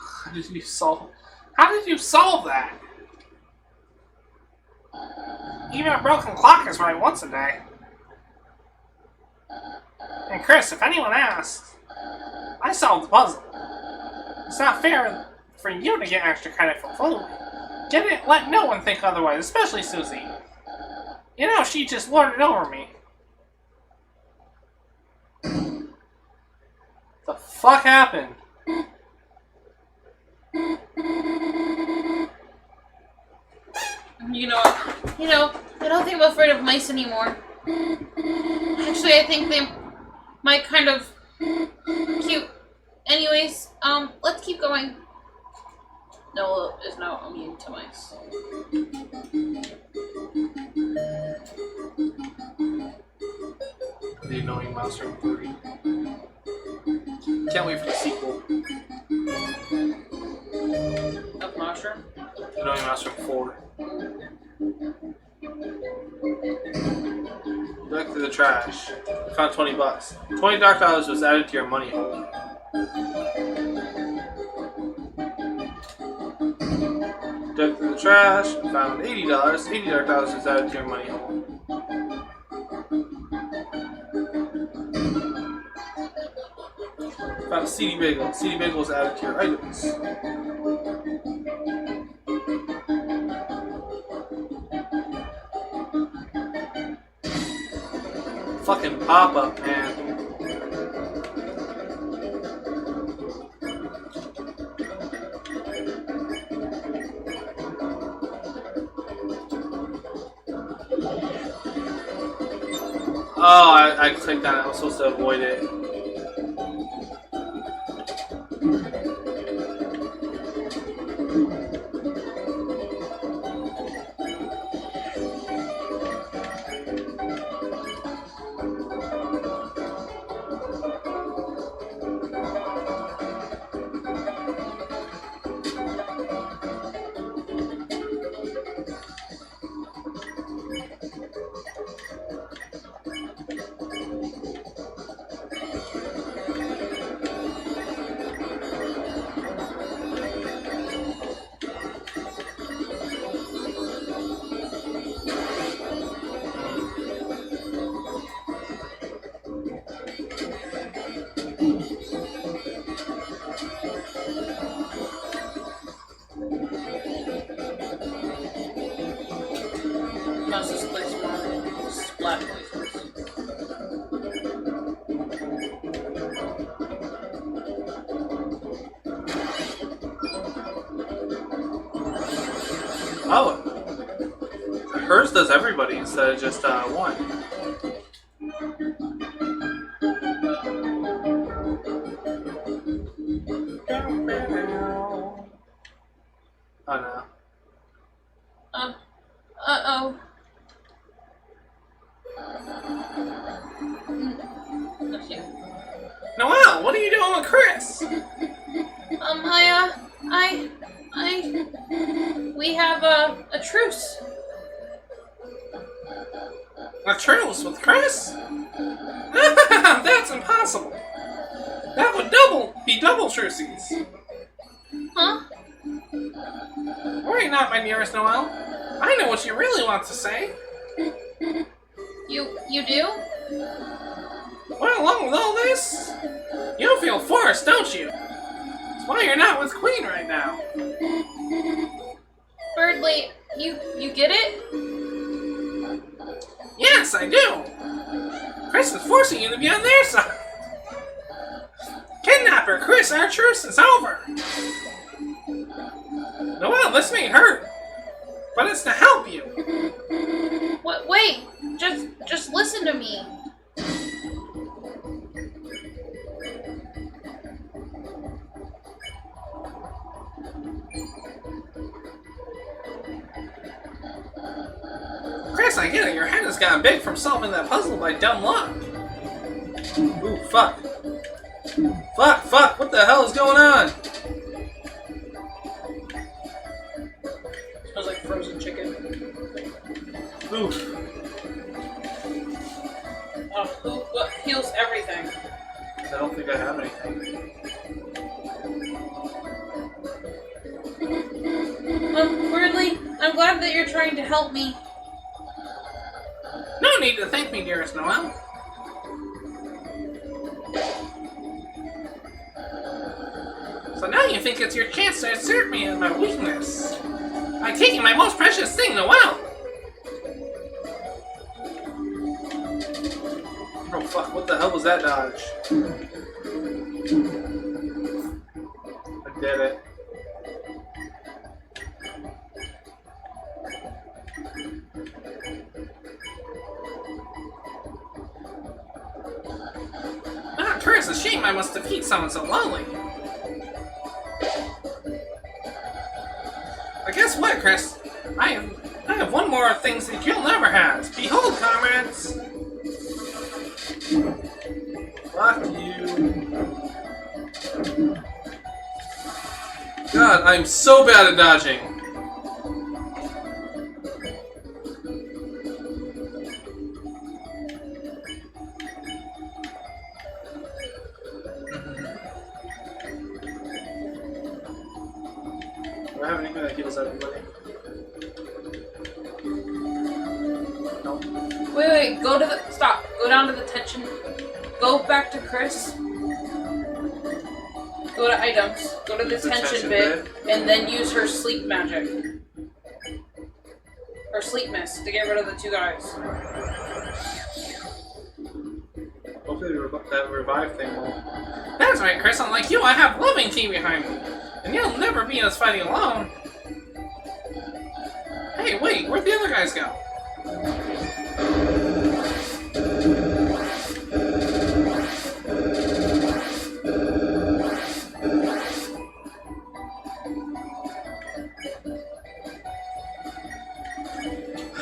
How did you solve that? Even a broken clock is right once a day. And Chris, if anyone asks, I solved the puzzle. It's not fair for you to get extra credit for food. Get it? Let no one think otherwise, especially Susie. You know, she just lorded over me. The fuck happened? You know, I don't think I'm afraid of mice anymore. Actually, I think they might kind of cute. Anyways, let's keep going. Noah is now immune to mice. The Annoying Mouse from 3. Can't wait for the sequel. Of mushroom? Annoying Mouse from 4. Back to the trash. I found $20. $20 dark dollars was added to your money hole. Dug through the trash. Found $80. $80 dark dollars was added to your money hole. Found a CD bagel. CD bagel was added to your items. Fucking pop-up, man. Oh, I clicked on it. I was supposed to avoid it. Mouses place more splat places. Oh, hers does everybody instead of just one. Oh no. Uh-oh. Noelle, what are you doing with Chris? We have a truce. A truce with Chris? That's impossible. That would be double truces. Huh? Worry not, my dearest Noelle. I know what you really want to say. You do? Well, along with all this, you feel forced, don't you? That's why you're not with Queen right now. Birdly, you get it? Yes, I do. Chris is forcing you to be on their side. Kidnapper Chris, our truce is over. Noelle, this may hurt, but it's to help you. What? Wait, just listen to me. Chris, I get it. Your head has gotten big from solving that puzzle by dumb luck. Ooh, fuck. Fuck, what the hell is going on? Smells like frozen chicken. Oof. What heals everything? I don't think I have anything. Weirdly, I'm glad that you're trying to help me. No need to thank me, dearest Noelle. So now you think it's your chance to assert me as my weakness by taking my most precious thing, Noelle. Oh fuck, what the hell was that dodge? I did it. Ah, Chris, a shame I must defeat someone so lonely. But guess what, Chris? I have one more of things that you'll never have. Behold, comrades! Fuck you. God, I'm so bad at dodging. Do I have anything that heals everybody? No. Wait, go to the stop. Go down to the tension. Go back to Chris. Go to items. Go to the tension bit, and then use her sleep magic. Or sleep mist to get rid of the two guys. Hopefully that revive thing will... That's right, Chris. Unlike you, I have loving team behind me. And you'll never be in us fighting alone. Hey, wait, where'd the other guys go?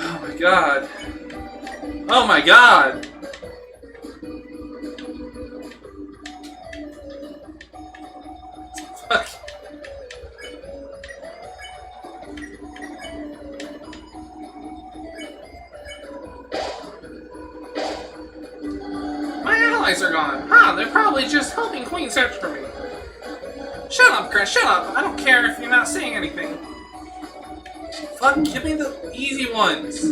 Oh my god. Oh my god! Fuck. My allies are gone. Huh, they're probably just helping Queen search for me. Shut up, Chris, shut up. I don't care if you're not saying anything. Fuck, give me the easy ones.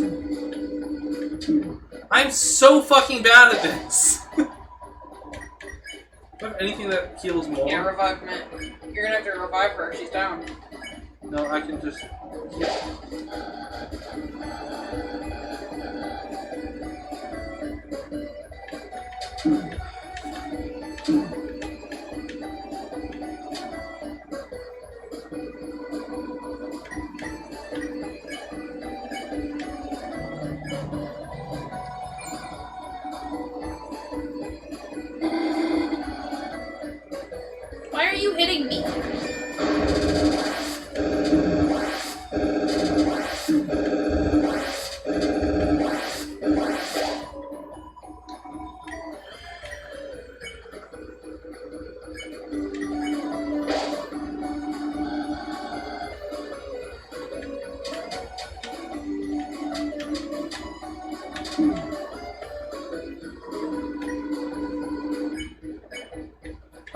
I'm so fucking bad at this. Do you have anything that heals more? Yeah, revive Mint. You're gonna have to revive her. She's down. No, I can just... Why are you hitting me?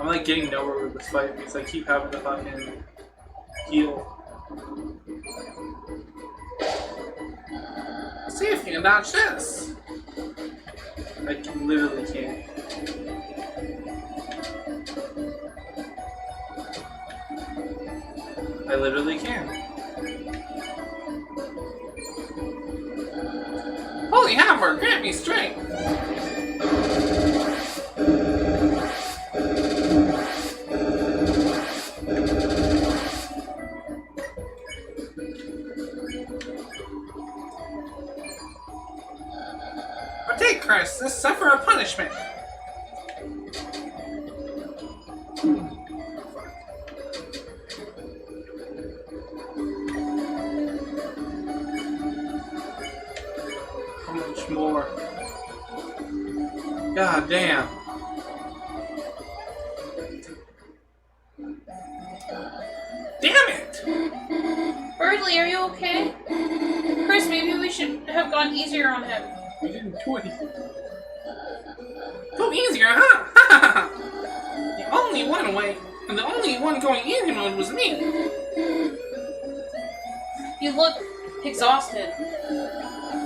I'm like getting nowhere with this fight because I keep having to fucking heal. See if you can dodge this. I literally can't. I literally can. Holy hammer, grant me strength! Partake, Chris, this suffer a punishment. How much more? God damn. Damn it! Berdley, are you okay? Chris, maybe we should have gone easier on him. We didn't do anything. Go easier, huh? The only one going easy mode was me. You look exhausted.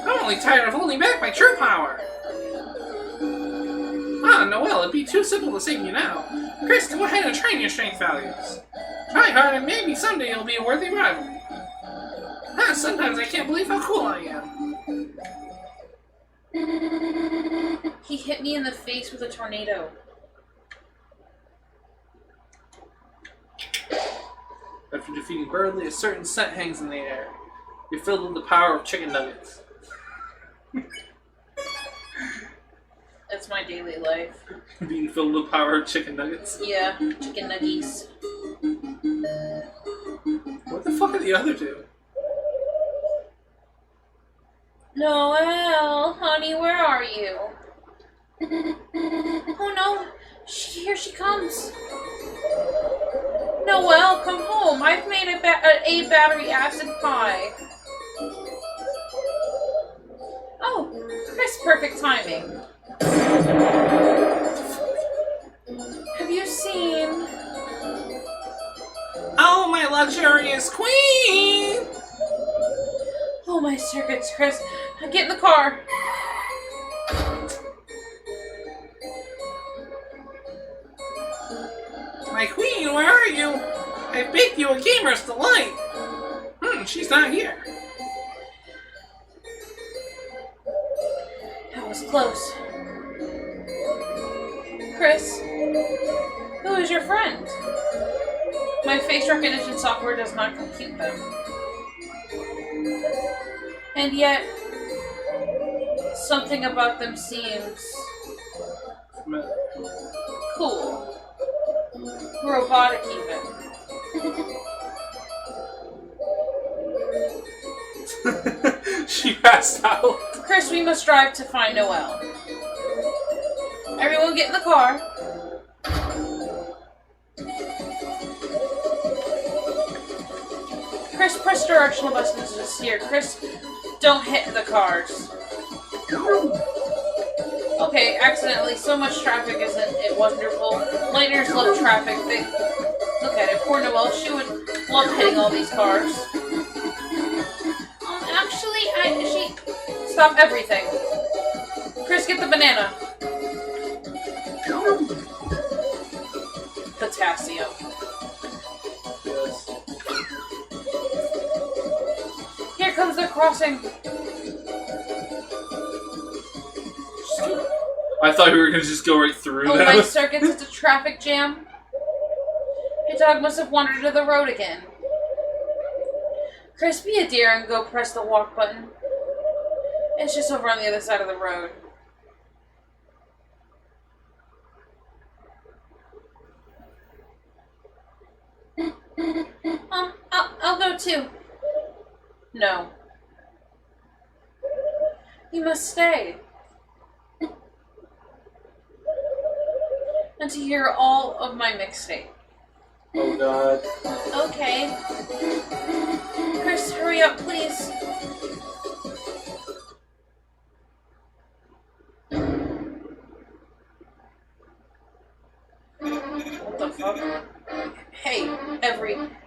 I'm only tired of holding back my true power. Ah, Noelle, it'd be too simple to save you now. Chris, go ahead and train your strength values. Try hard and maybe someday you'll be a worthy rival. Ah, sometimes I can't believe how cool I am. He hit me in the face with a tornado. After defeating Berdley, a certain scent hangs in the air. You're filled with the power of chicken nuggets. That's my daily life. Being filled with the power of chicken nuggets. Yeah, chicken nuggies. What the fuck are the other two? Noelle, honey, where are you? Oh no, here she comes. Noelle, come home. I've made a battery acid pie. Oh, Chris, perfect timing. Have you seen? Oh, my luxurious queen! Oh, my circuits, Chris. Get in the car. My queen, where are you? I baked you a gamer's delight. She's not here. That was close. Chris, who is your friend? My face recognition software does not compute them. And yet, something about them seems cool. Robotic even. She passed out. Chris, we must drive to find Noelle. Everyone get in the car. Chris, press directional buttons to steer. Chris, don't hit the cars. Okay, accidentally. So much traffic, isn't it wonderful? Lightners love traffic. Look at it. Poor Noelle. She would love hitting all these cars. Actually, she... Stop everything. Chris, get the banana. Potassium. Yes. Here comes the crossing. I thought we were gonna just go right through Oh, that. my circuits, it's a traffic jam. Your dog must have wandered to the road again. Chris, be a dear and go press the walk button. It's just over on the other side of the road. I'll go too. No. You must stay. And to hear all of my mixtape. Oh god. Okay. Chris, hurry up, please. What the fuck? Hey,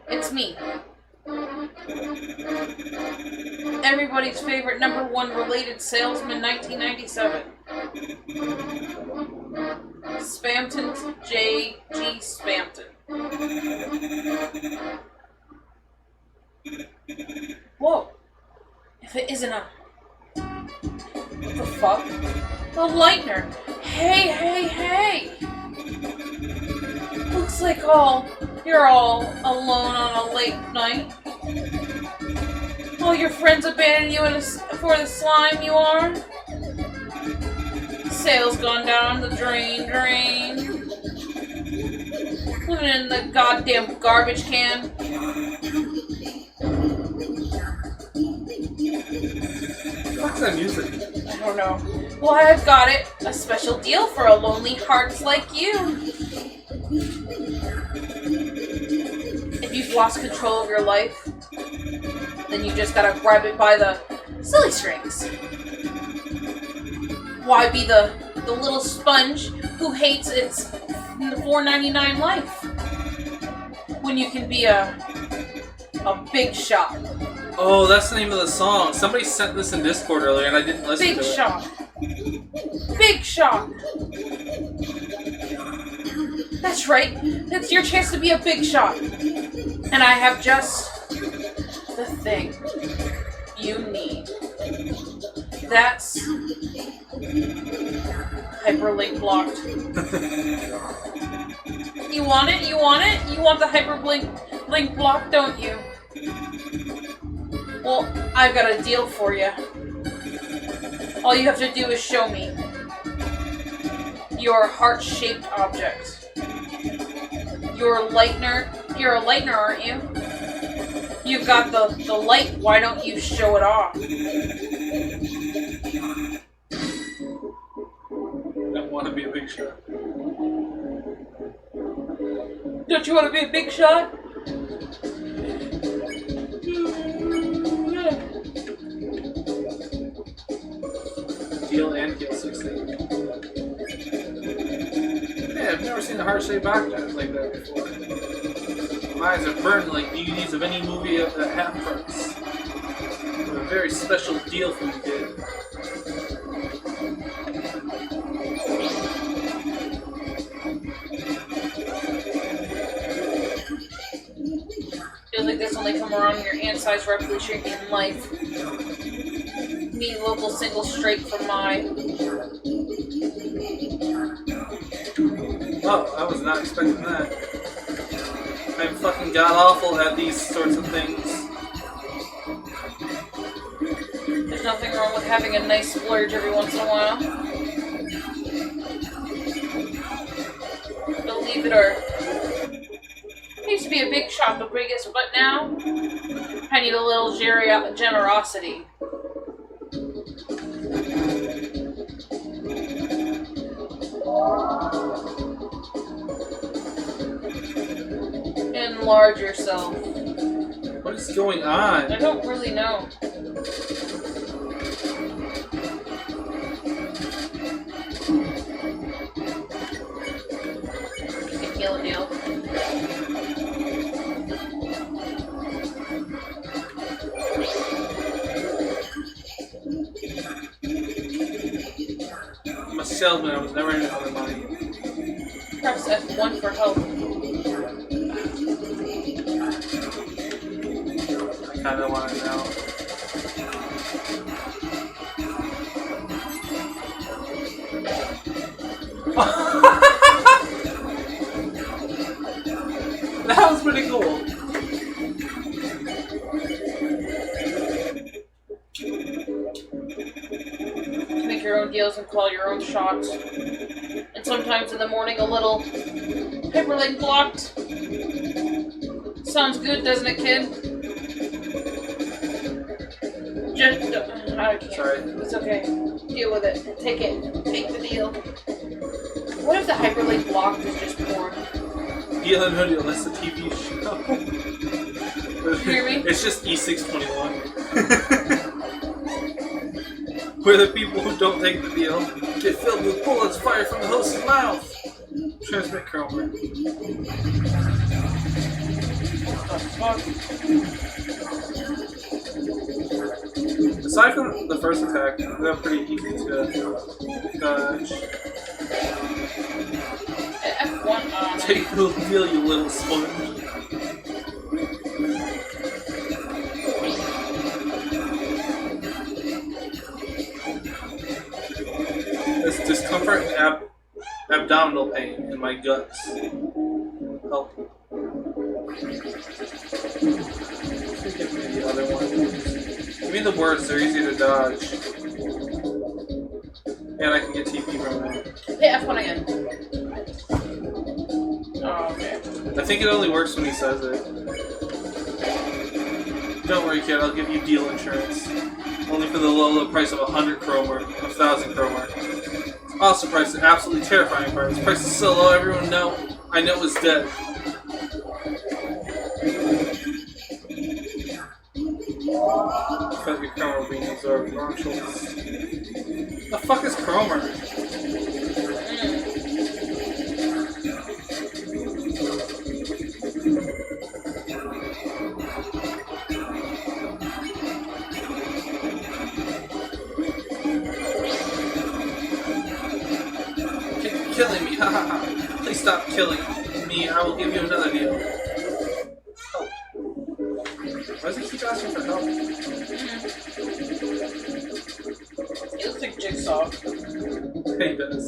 it's me. Everybody's favorite #1 related salesman, 1997. Spamton J.G. Spamton. Whoa. If it isn't a... What the fuck? The Lightner. Hey! Looks like you're all alone on a late night. All your friends abandoned you for the slime you are. Sales gone down the drain. Living in the goddamn garbage can. What's that music? I don't know. Well, I've got it. A special deal for a lonely hearts like you. If you've lost control of your life, then you just gotta grab it by the silly strings. Why be the little sponge who hates its $4.99 life when you can be a big shot? Oh, that's the name of the song. Somebody sent this in Discord earlier and I didn't listen to it. Big shot. That's right. That's your chance to be a big shot. And I have just the thing you need. That's hyperlink blocked. You want it? You want the hyperlink block, don't you? Well, I've got a deal for you. All you have to do is show me your heart-shaped object. You're a lightner, aren't you? You've got the light, why don't you show it off? I don't want to be a big shot. Don't you want to be a big shot? Deal and kill 16. Yeah, I've never seen a heart-shaped object like that before. My eyes are burned like DVDs of any movie at half price. A very special deal for you, kid. Feels like this only come around when your ant size rapidly shrinking in life. Me, local single straight from my... Oh, I was not expecting that. I'm fucking god-awful at these sorts of things. There's nothing wrong with having a nice splurge every once in a while. Believe it or... I used to be a big shot, the biggest, but now I need a little generosity. Enlarge yourself. What is going on? I don't really know. You can heal a deal. I'm a salesman, I was never in it for the money. Press F1 for help. I kinda want it now. That was pretty cool. Make your own deals and call your own shots. And sometimes in the morning a little hyperlink blocked. Sounds good, doesn't it, kid? Just, I can't. Sorry. It's okay. Deal with it. Take it. Take the deal. What if the hyperlink blocked is just porn? Deal and No Deal, that's the TV show. You hear me? It's just E621. Where the people who don't take the deal get filled with bullets fired from the host's mouth. Transmit Cromer. Aside from the first attack, they're pretty easy to dodge. F1 Take the deal, you little sponge. This discomfort and abdominal pain in my guts. Help. Give me the other one. Give me the worst, they're easy to dodge. And I can get TP from them. Hit F1 again. Oh, okay. I think it only works when he says it. Don't worry, kid, I'll give you deal insurance. Only for the low price of 100 Cromer, 1,000 Cromer. Awesome price, an absolutely terrifying price. Price is so low, everyone I know is dead. Cut your Cromer being absorbed. Wrong choice. The fuck is Cromer? Killing me, hahaha. Please stop killing me, I will give you another deal. Oh. Why does he keep asking for help? He looks like Jigsaw. He does.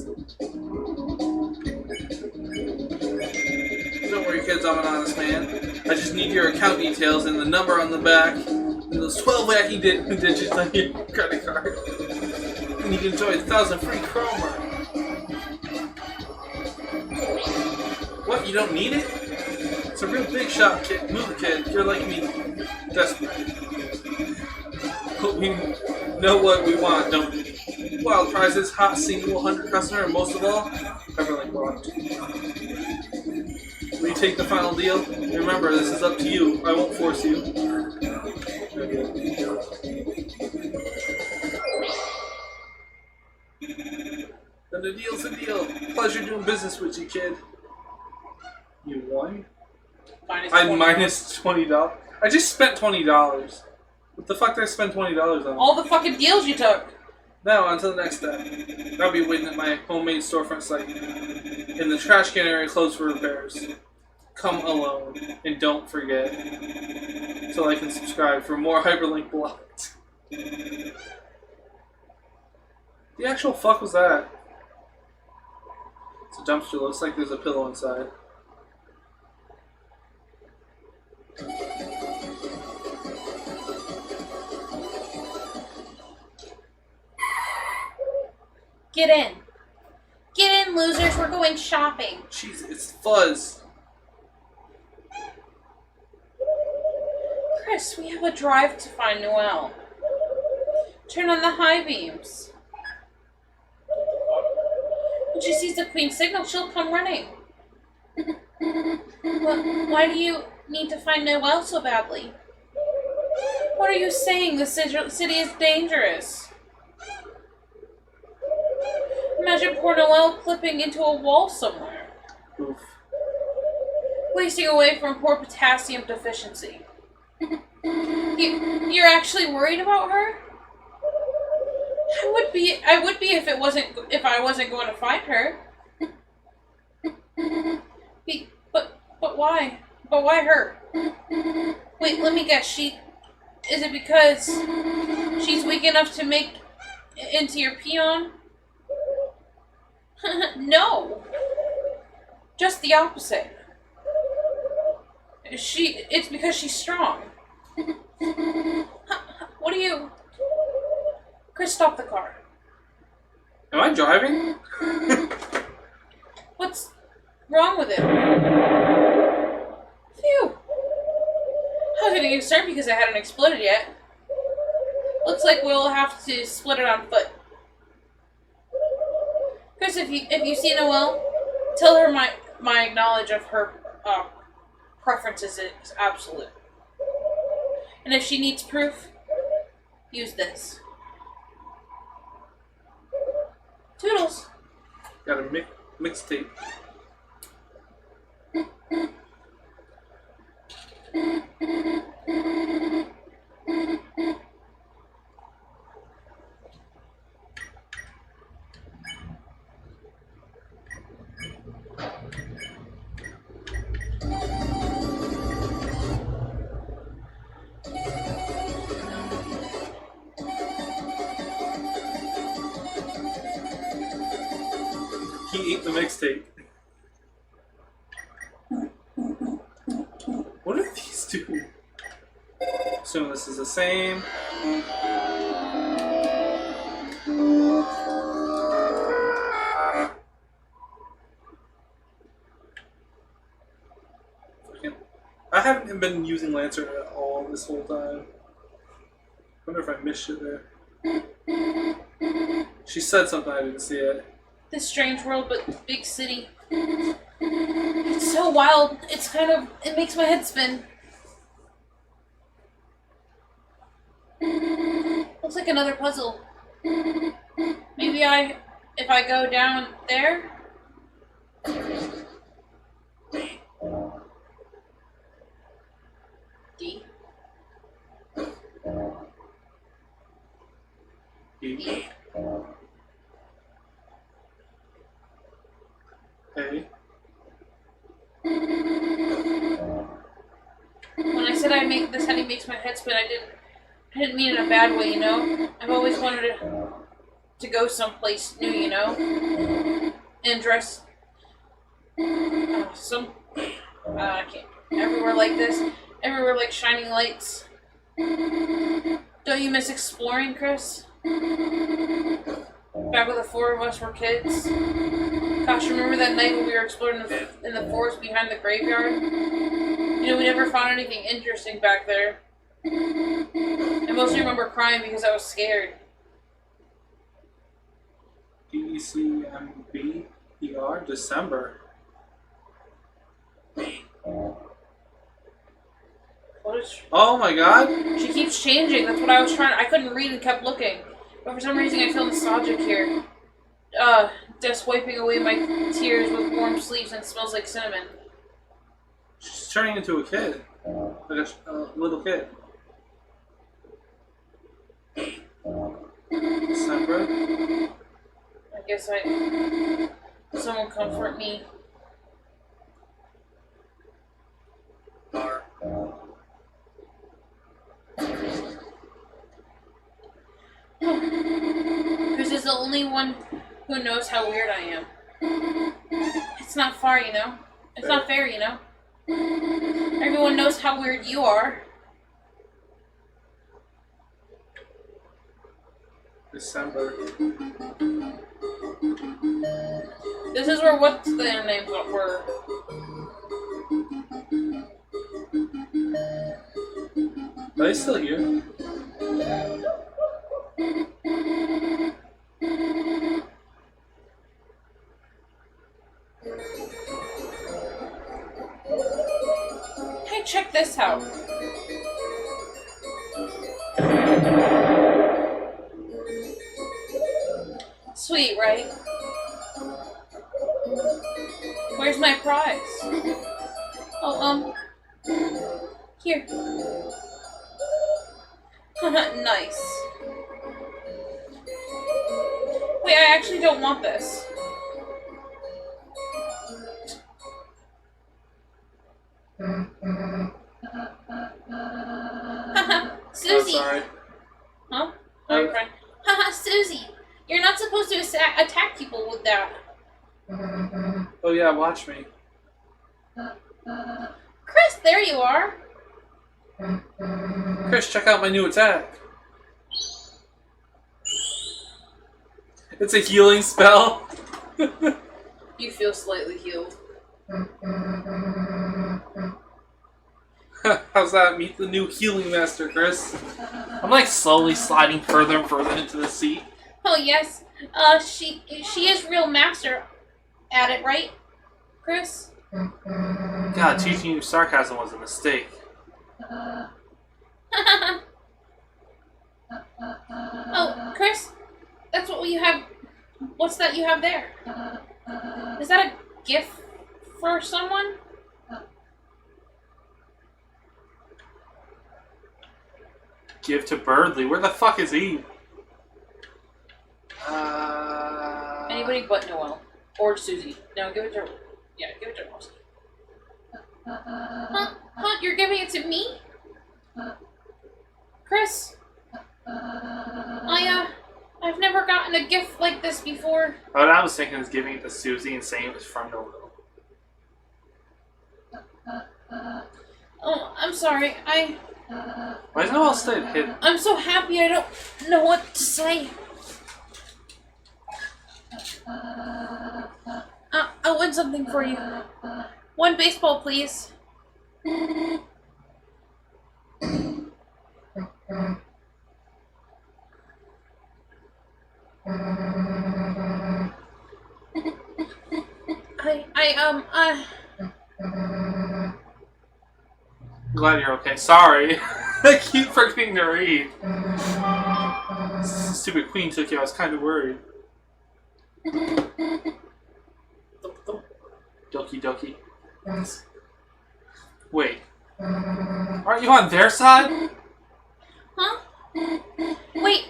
Don't worry, kids, I'm an honest man. I just need your account details and the number on the back, and those 12 wacky digits on your credit card. And you can enjoy 1,000 free Cromer. What, you don't need it? It's a real big shot, kid. Move, kid. You're like me. Desperate. But we know what we want, don't we? Wild prizes, hot single 100 customer, and most of all, Everlink blocked. Will you take the final deal? Remember, this is up to you. I won't force you. Then the deal's a deal. Pleasure doing business with you, kid. You won? I'm minus $20. I just spent $20. What the fuck did I spend $20 on? All the fucking deals you took. Now, on to the next step. I'll be waiting at my homemade storefront site. In the trash can area closed for repairs. Come alone. And don't forget to like and subscribe for more Hyperlink Blocked. The actual fuck was that? It's a dumpster. Looks like there's a pillow inside. Get in. Get in, losers. We're going shopping. Jeez, it's Fuzz. Chris, we have a drive to find Noelle. Turn on the high beams. When she sees the Queen's signal, she'll come running. Why do you need to find Noelle so badly? What are you saying? The city is dangerous. Imagine poor Noelle clipping into a wall somewhere. Oof. Wasting away from poor potassium deficiency. You're actually worried about her? I would be if I wasn't going to find her. But why? But why her? Wait, let me guess. Is it because she's weak enough to make into your peon? No. Just the opposite. It's because she's strong. What are you... Chris, stop the car. Am I driving? What's wrong with it? Phew. I was getting concerned because it hadn't exploded yet. Looks like we'll have to split it on foot. Chris, if you see Noelle, tell her my knowledge of her preferences is absolute. And if she needs proof, use this. Toodles. Got a mixtape. mistake. What are these two? Assume this is the same. I haven't been using Lancer at all this whole time. I wonder if I missed shit there. She said something, I didn't see it. This strange world, but big city. It's so wild. It's kind of... It makes my head spin. Looks like another puzzle. Maybe if I go down there? D. E. A. When I said this heading makes my head spin, I didn't mean it in a bad way, you know? I've always wanted to go someplace new, you know? And dress I can't. Everywhere like this. Everywhere like shining lights. Don't you miss exploring, Chris? Back when the four of us were kids. Gosh, remember that night when we were exploring in the forest behind the graveyard? You know, we never found anything interesting back there. I mostly remember crying because I was scared. DECMBER, December. What is she? Oh my god! She keeps changing. That's what I was trying. I couldn't read and kept looking. But for some reason I feel nostalgic here. Just wiping away my tears with warm sleeves and smells like cinnamon. She's turning into a kid. Like a little kid. December. I guess someone comfort me. Chris is the only one who knows how weird I am. It's not far, you know? It's not fair, you know? Everyone knows how weird you are. December. This is where what's their names were. Are they still here? Hey, check this out. Sweet, right? Where's my prize? Oh, here. Nice. Wait, I actually don't want this. Susie. Oh, sorry. Huh? Oh, your friend. Haha, Susie. You're not supposed to attack people with that. Oh yeah, watch me. Chris, there you are. Chris, check out my new attack. It's a healing spell. You feel slightly healed. How's that? Meet the new healing master, Chris. I'm like slowly sliding further and further into the seat. Oh yes. She is real master at it, right, Chris? God, teaching you sarcasm was a mistake. Oh, Chris, that's what you have. What's that you have there? Is that a gift for someone? Give to Birdley. Where the fuck is he? Anybody but Noel. Or Susie. No, give it to... Yeah, give it to Rosie. Huh? You're giving it to me? Chris? I've never gotten a gift like this before? What I was thinking is giving it to Susie and saying it was from Noel. Oh, I'm sorry. Why is Noel stayed hidden? I'm so happy I don't know what to say. I'll win something for you. One baseball, please. Glad you're okay. Sorry. I keep forgetting to read. Stupid queen took you. I was kind of worried. Doki doki. Wait. Aren't you on their side? Huh? Wait.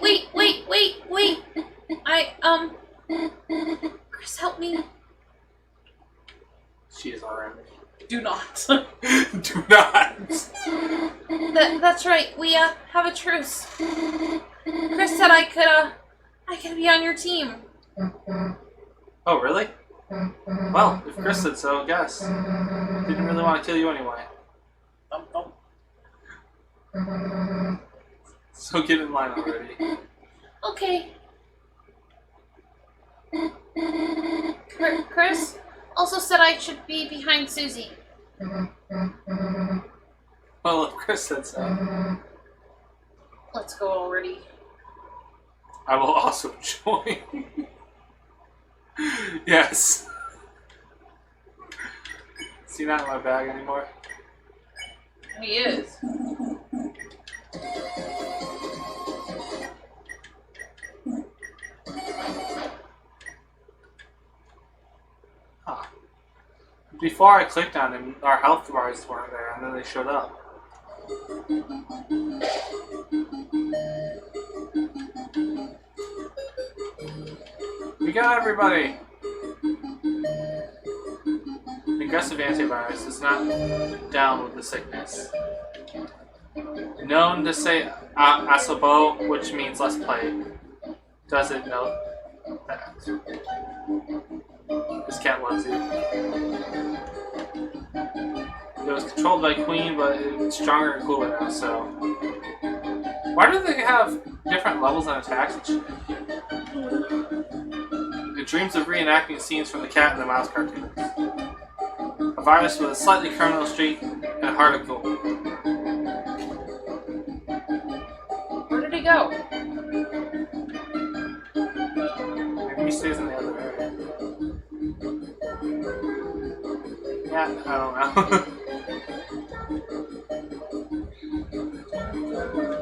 Chris, help me. She is alright. Do not. Do not. That's right. We have a truce. Chris said I could be on your team. Oh, really? Well, if Chris said so, I guess. Didn't really want to kill you anyway. So get in line already. Okay. Chris also said I should be behind Susie. Well, if Chris said so. Let's go already. I will also join. Yes. Is he not in my bag anymore? He is. Huh. Before I clicked on him, our health bars weren't there, and then they showed up. We got everybody! Aggressive antivirus is not down with the sickness. Known to say asobo, which means less play. Does it know that? This cat loves you. It was controlled by Queen, but it's stronger and cooler now, so... Why do they have different levels and attacks? It dreams of reenacting scenes from the Cat and the Mouse cartoons. A virus with a slightly criminal streak and a heart of gold. Where did he go? Maybe he stays in the other area. Yeah, I don't know.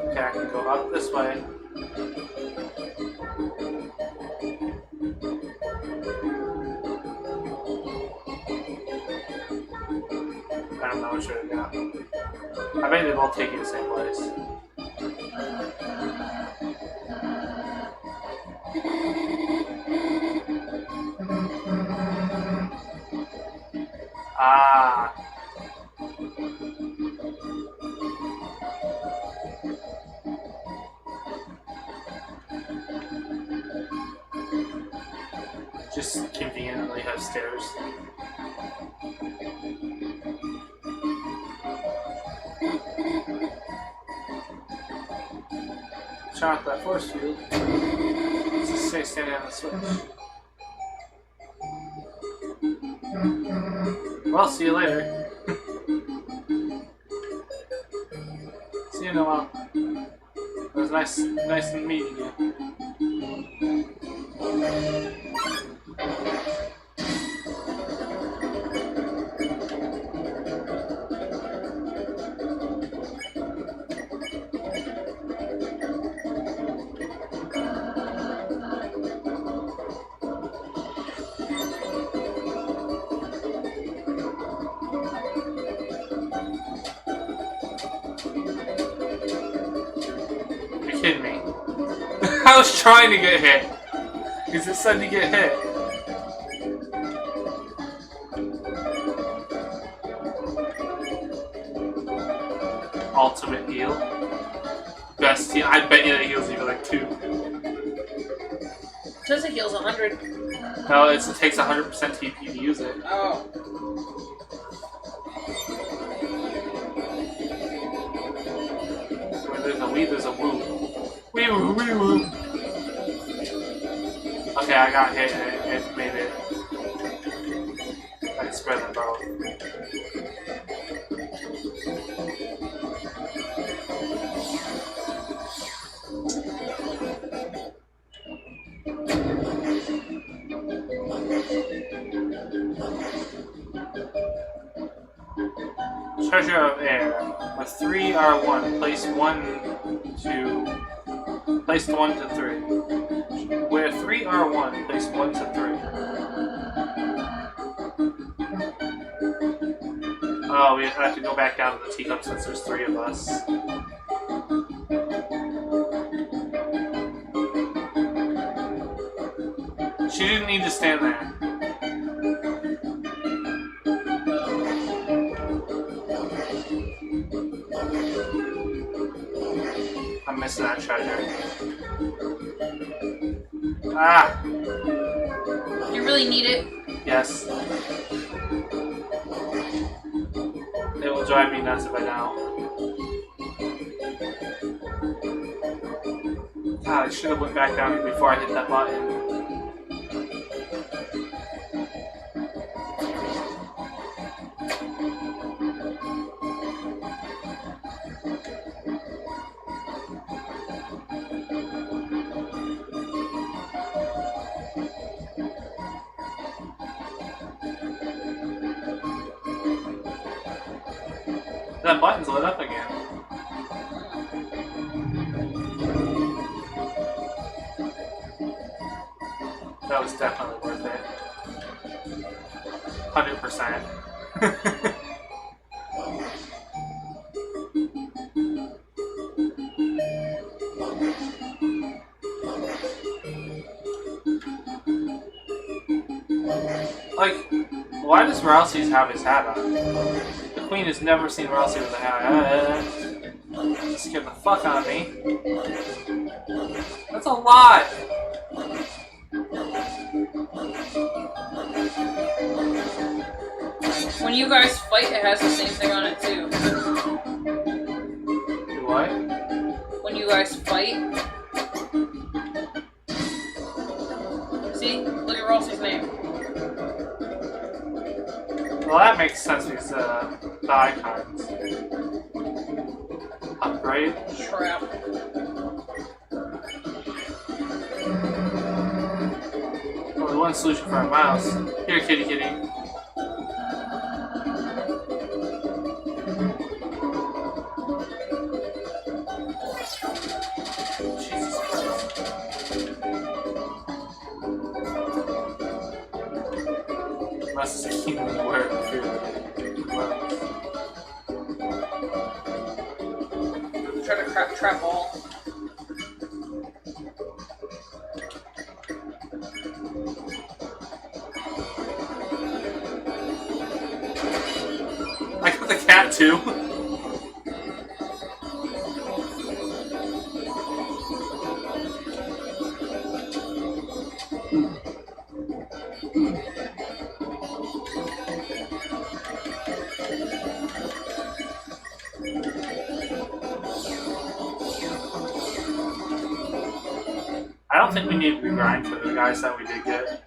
Okay, I can go up this way. I don't know which way to go. I bet they both take you to the same place. Ah. Just conveniently have stairs. Turn off that force field. Just stay standing on the switch. Well, see you later. See you, Noel. It was nice meeting you. You're kidding me. I was trying to get hit. Because it said to get hit. Ultimate heal. Best heal. I bet you that heals even like 2. says it heals 100. No, it takes 100% TP to use it. Oh. Where there's a wee, there's a woo. Wee woo, wee woo. Okay, I got hit. It made it. I can spread them both. Treasure of Air. With 3 R1, place 1 to 3. Where 3 R1, place 1 to 3. Oh, we have to go back down to the teacup since there's 3 of us. She didn't need to stand there. I'm missing that treasure. Ah! You really need it? Yes. It will drive me nuts if I don't. God, I should have went back down here before I hit that button. That button's lit up again. That was definitely worth it. 100%. Like, why does Rousey's have his hat on? The Queen has never seen Rousey with a hat on. That scared the fuck out of me. That's a lot! When you guys fight, it has the same thing on it too. Do what? When you guys fight. See? Look at Rossie's name. Well, that makes sense because the icons. Upgrade? Trap. Only one solution for a mouse. Here, kitty kitty. Jesus Christ. Unless it's a kingdom where it feels. Try to trap all. I got the cat too. I don't think we need to grind for the guys that we did get.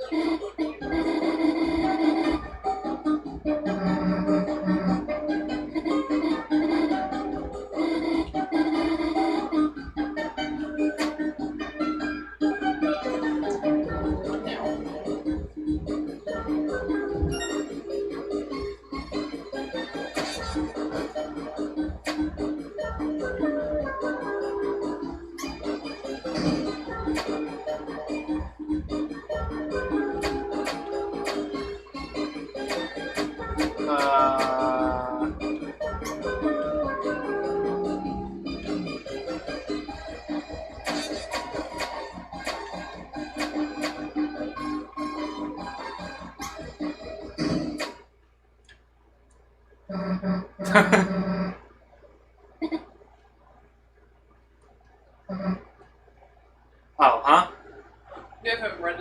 You haven't read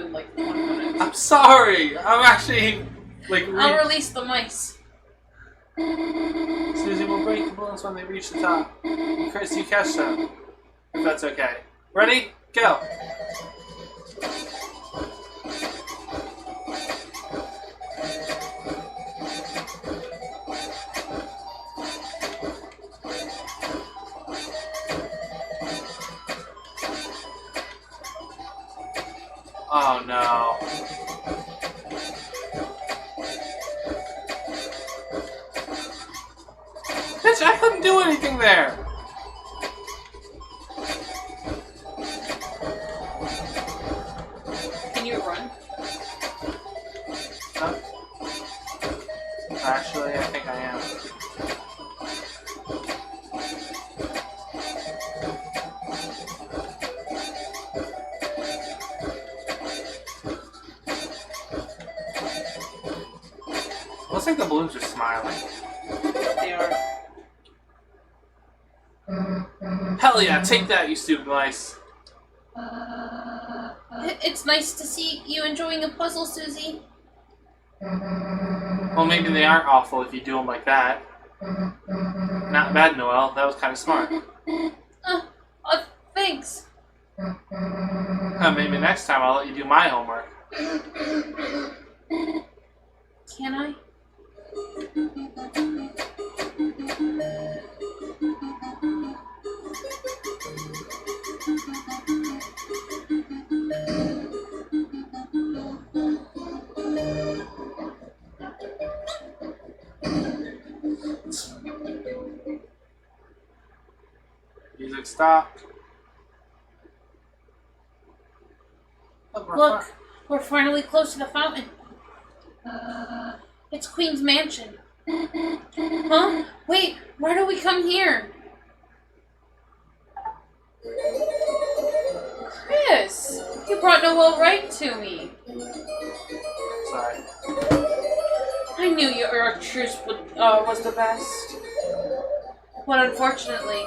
sorry. I'm actually like. I'll release the mice. Susie will break the balloons when they reach the top. And Chris, you catch them. If that's okay. Ready? Go. Oh no. Bitch, I couldn't do anything there. Can you run? Huh? Actually, I think I am. Looks like the balloons are smiling. They are. Hell yeah, take that, you stupid mice. It's nice to see you enjoying a puzzle, Susie. Well, maybe they aren't awful if you do them like that. Not bad, Noelle. That was kind of smart. Thanks. Maybe next time I'll let you do my homework. Can I? Music stopped. Look, we're finally close to the fountain. It's Queen's mansion. Huh? Wait, why do we come here? Chris, you brought Noelle right to me. Sorry. I knew your truce was the best. But unfortunately,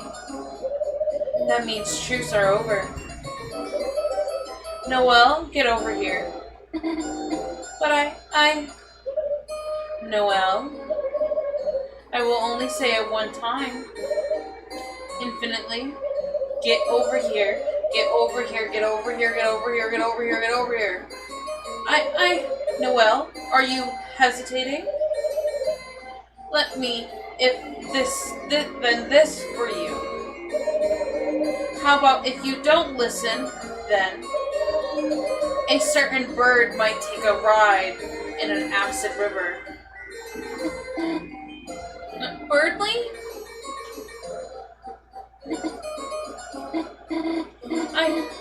that means truce are over. Noelle, get over here. But Noelle, I will only say it one time. Infinitely. Get over here. Get over here. Get over here. Get over here. Get over here. Get over here. Noelle, are you hesitating? Let me, then this for you. How about if you don't listen, then a certain bird might take a ride in an acid river. Birdly?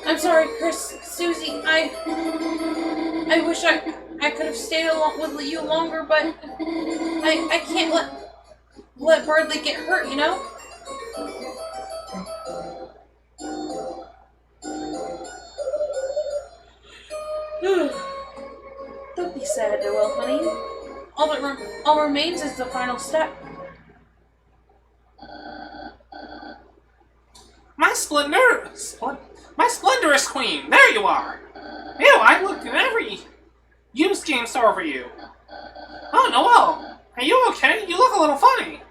I'm sorry, Chris, Susie, I wish I could have stayed along with you longer, but I can't let Birdly get hurt, you know? Don't be sad, Noelle, honey. All remains is the final step. My splendorous queen, there you are! Ew, I looked in every used game store for you. Oh, Noelle, are you okay? You look a little funny.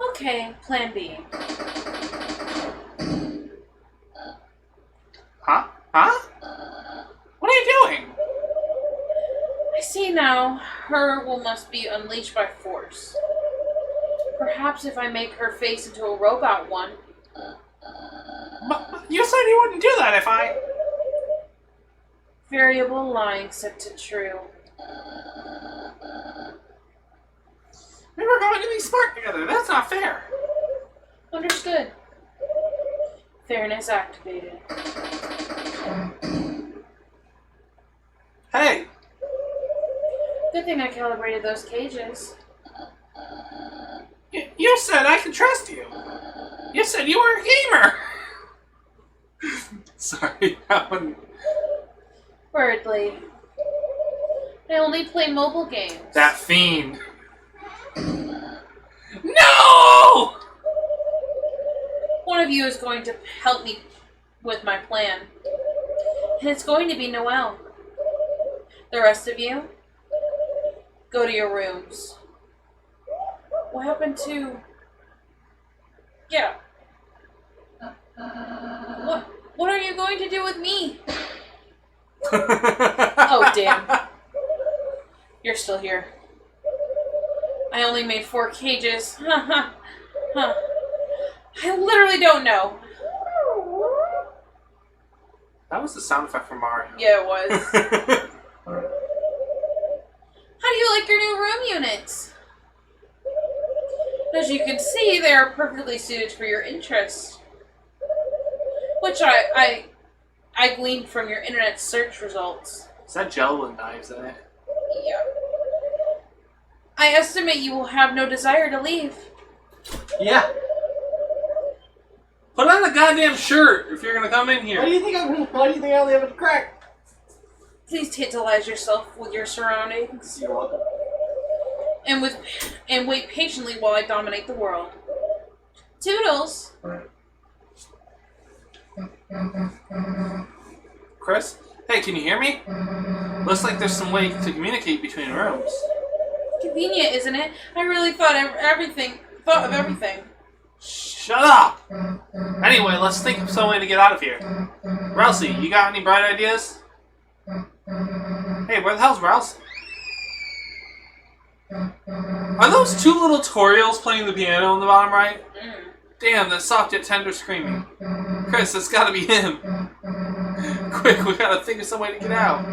Okay, plan B. Huh? What are you doing? I see now, her will must be unleashed by force. Perhaps if I make her face into a robot one. But you said you wouldn't do that if I... Variable lying set to true. We were going to be smart together. That's not fair. Understood. Fairness activated. Hey! Good thing I calibrated those cages. You said I could trust you. You said you were a gamer. Sorry, that one... Birdly. I only play mobile games. That fiend. No! One of you is going to help me with my plan. And it's going to be Noel. The rest of you, go to your rooms. What happened to... Yeah. What are you going to do with me? Oh, damn. You're still here. I only made 4 cages. Huh. I literally don't know. That was the sound effect from Mario. Yeah, it was. How do you like your new room units? As you can see, they are perfectly suited for your interests. Which I gleaned from your internet search results. Is that gel with knives in it? Yeah. I estimate you will have no desire to leave. Yeah. Put on a goddamn shirt if you're gonna come in here. Why do you think I only have a crack? Please tantalize yourself with your surroundings. You're welcome. And wait patiently while I dominate the world. Toodles! Chris? Hey, can you hear me? Looks like there's some way to communicate between rooms. Convenient, isn't it? I really thought of everything. Shut up! Anyway, let's think of some way to get out of here. Rousey, you got any bright ideas? Hey, where the hell's Rouse? Are those 2 little Toriels playing the piano in the bottom right? Damn, that soft yet tender screaming. Chris, that's gotta be him. Quick, we gotta think of some way to get out.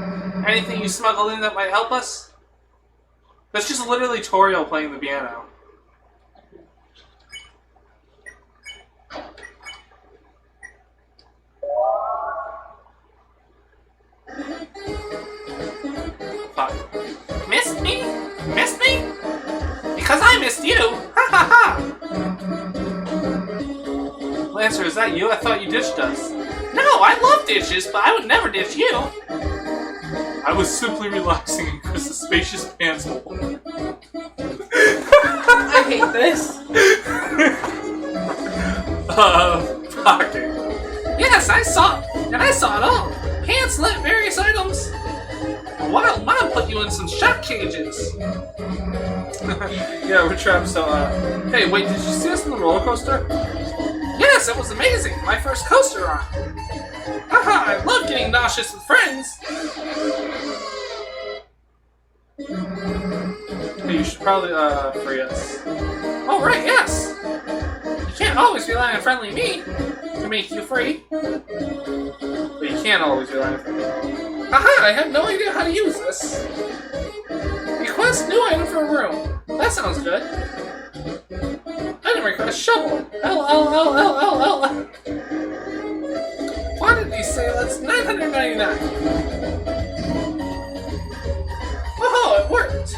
Anything you smuggled in that might help us? That's just literally Toriel playing the piano. Fuck. Missed me? Missed me? Because I missed you! Ha ha ha! Lancer, is that you? I thought you ditched us. No, I love ditches, but I would never ditch you. I was simply relaxing in Chris's spacious pants hole. I hate this. Pocket. Yes, I saw it all. Pants lit various items. Why don't put you in some shock cages? Yeah, we're trapped, so, hey, wait, did you see us on the roller coaster? Yes, it was amazing! My first coaster ride! Haha, I love getting nauseous with friends! Hey, you should probably, free us. Oh, right, yes! You can't always rely on friendly me to make you free. But you can't always rely on friendly me. Haha, I have no idea how to use this. Request new item for a room. That sounds good. Item request shovel. L. Quantity sale, it's $999. Oh, it worked.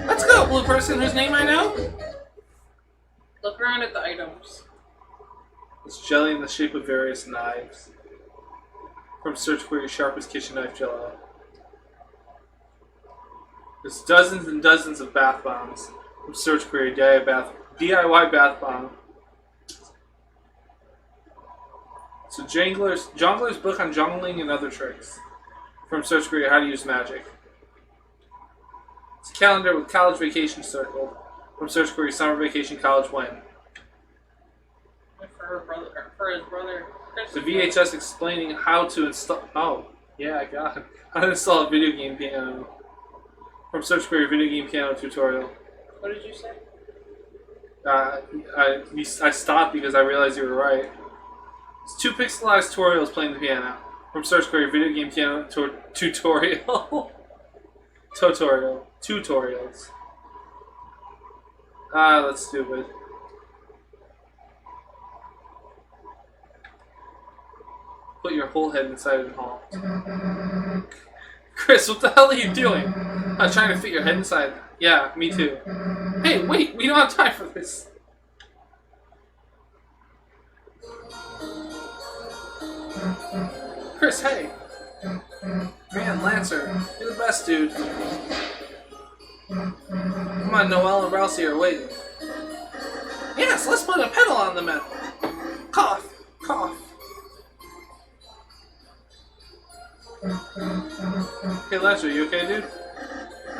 Let's go, blue person whose name I know. Look around at the items. It's jelly in the shape of various knives. From search query, sharpest kitchen knife jello. There's dozens and dozens of bath bombs. From search query, DIY bath bomb. So Jongler's book on jongling and other tricks. From search query, how to use magic. It's a calendar with college vacation circled. From search query, summer vacation, college when. For his brother. The VHS explaining how to install. Oh, yeah, I got it. How to install a video game piano. From search query, video game piano tutorial. What did you say? I stopped because I realized you were right. It's 2 pixelized tutorials playing the piano. From search query, video game piano tutorial. Tutorials. That's stupid. Put your whole head inside of the hall. Chris, what the hell are you doing? I'm trying to fit your head inside. Yeah, me too. Hey, wait, we don't have time for this. Chris, hey. Man, Lancer, you're the best, dude. Come on, Noel and Rousey are waiting. Yes, let's put a pedal on the metal. Cough, cough. Hey Lester, you okay, dude?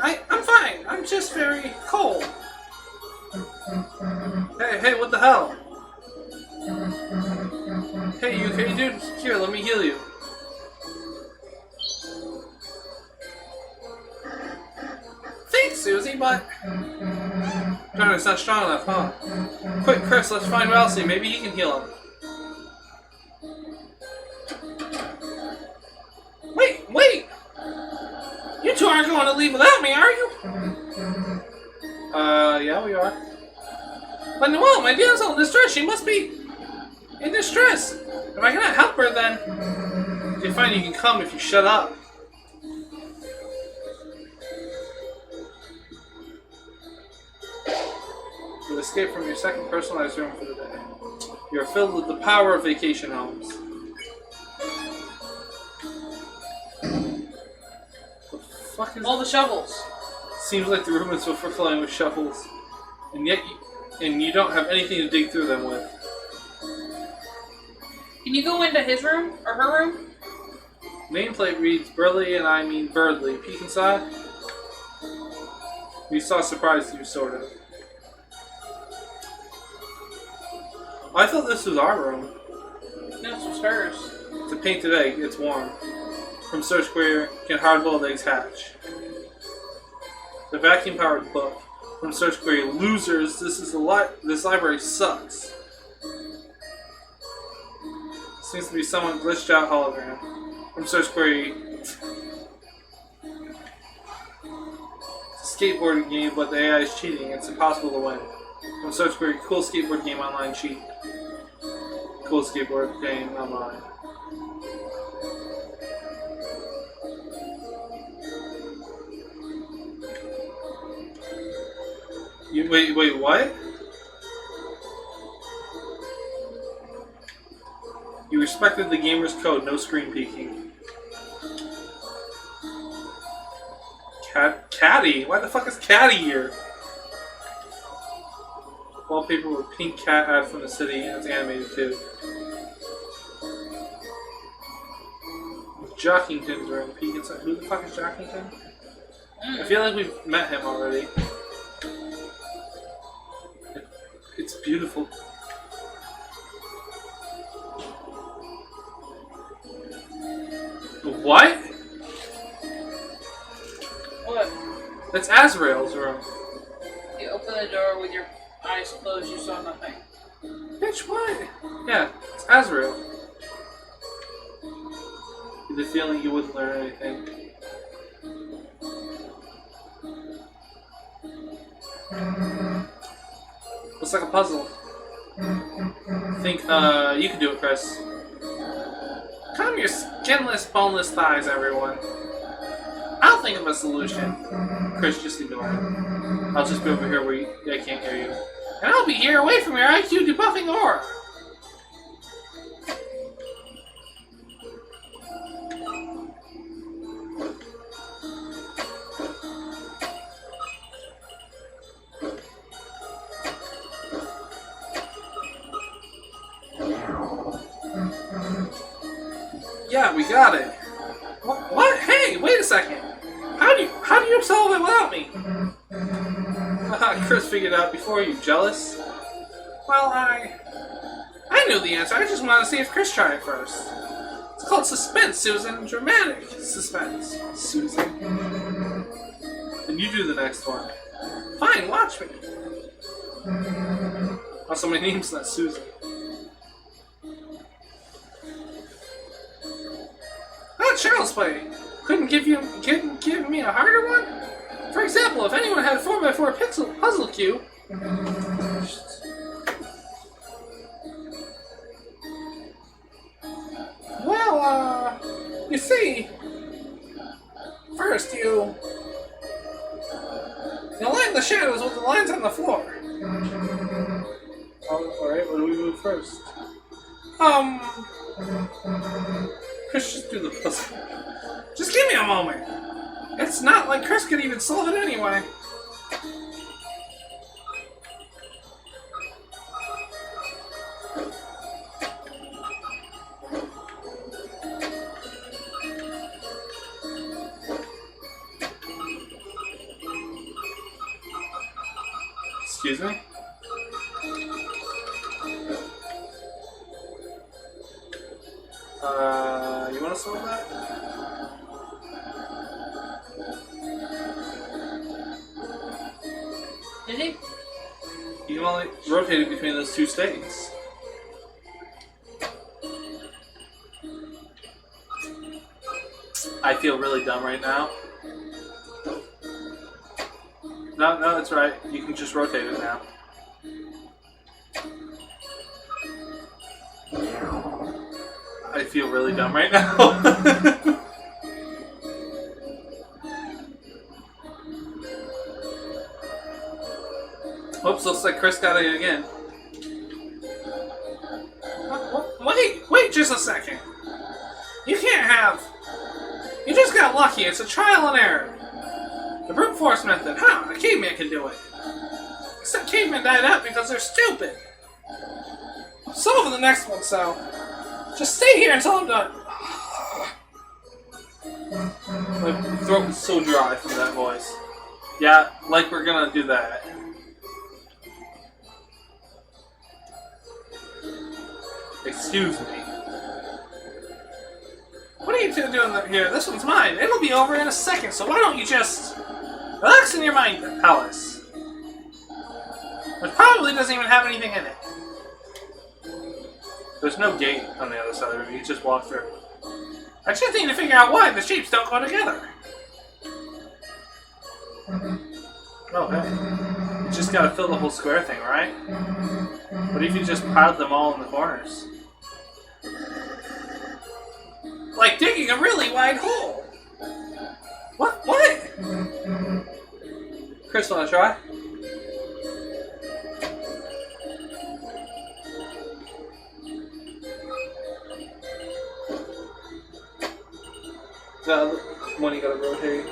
I'm fine. I'm just very cold. Hey, what the hell? Hey, you okay, dude? Here, let me heal you. Thanks, Susie, but... Darn, it's not strong enough, huh? Quick, Chris, let's find Ralsei. Maybe he can heal him. Wait! You two aren't going to leave without me, are you? Yeah, we are. But Noelle, my damsel in distress, she must be in distress. If I cannot help her, then... Okay, fine, you can come if you shut up. You escape from your second personalized room for the day. You are filled with the power of vacation homes. The fuck is... All the shovels. Seems like the room is overflowing with shovels, and yet you don't have anything to dig through them with. Can you go into his room or her room? Nameplate reads Burley, and I mean Birdley. Peek inside. We saw surprised you, sort of. I thought this was our room. This was hers. It's a painted egg. It's warm. From search where can hard-boiled eggs hatch. The vacuum-powered book. From search query, losers. This library sucks. Seems to be someone glitched out hologram. From search query, it's a skateboarding game, but the AI is cheating. It's impossible to win. From search query, cool skateboard game online cheat. Cool skateboard game online. Wait, what? You respected the gamer's code, no screen peeking. Caddy? Why the fuck is Caddy here? Wallpaper with pink cat ad from the city, and it's animated too. Jockington's room. Peek inside. Who the fuck is Jockington? I feel like we've met him already. It's beautiful. What? What? That's Azrael's room. You open the door with your eyes closed, you saw nothing. Bitch, what? Yeah, it's Azrael. With the feeling you wouldn't learn anything. Looks like a puzzle. Think, you can do it, Chris. Calm your skinless, boneless thighs, everyone. I'll think of a solution. Chris, just ignore it. I'll just be over here where I can't hear you. And I'll be here away from your IQ debuffing aura. Yeah, we got it. What? Hey, wait a second. How do you solve it without me? Chris figured it out before you. Jealous? Well, I knew the answer. I just wanted to see if Chris tried it first. It's called suspense, Susan. Dramatic suspense, Susan. And you do the next one. Fine, watch me. Also, my name's not Susan. Child's play. Couldn't give me a harder one? For example, if anyone had a 4x4 pixel puzzle cube. Well, you see, first you line the shadows with the lines on the floor. Alright, what do we move first? Chris, just do the puzzle. Just give me a moment. It's not like Chris could even solve it anyway. Excuse me? You want to solve that? Did he? You can only rotate it between those two states. I feel really dumb right now. No, it's right. You can just rotate it now. I feel really dumb right now. Oops, looks like Chris got it again. Wait just a second. You can't have... You just got lucky. It's a trial and error. The brute force method. How? A caveman can do it. Except cavemen died out because they're stupid. I'm solving the next one, so... Just stay here until I'm done. My throat is so dry from that voice. Yeah, like we're gonna do that. Excuse me. What are you two doing here? This one's mine. It'll be over in a second, so why don't you just relax in your mind palace? Which probably doesn't even have anything in it. There's no gate on the other side of it. You just walk through. I just need to figure out why the shapes don't go together. Oh, hey. You just gotta fill the whole square thing, right? What if you just piled them all in the corners? Like digging a really wide hole. What? Chris, wanna try? The other one you gotta rotate.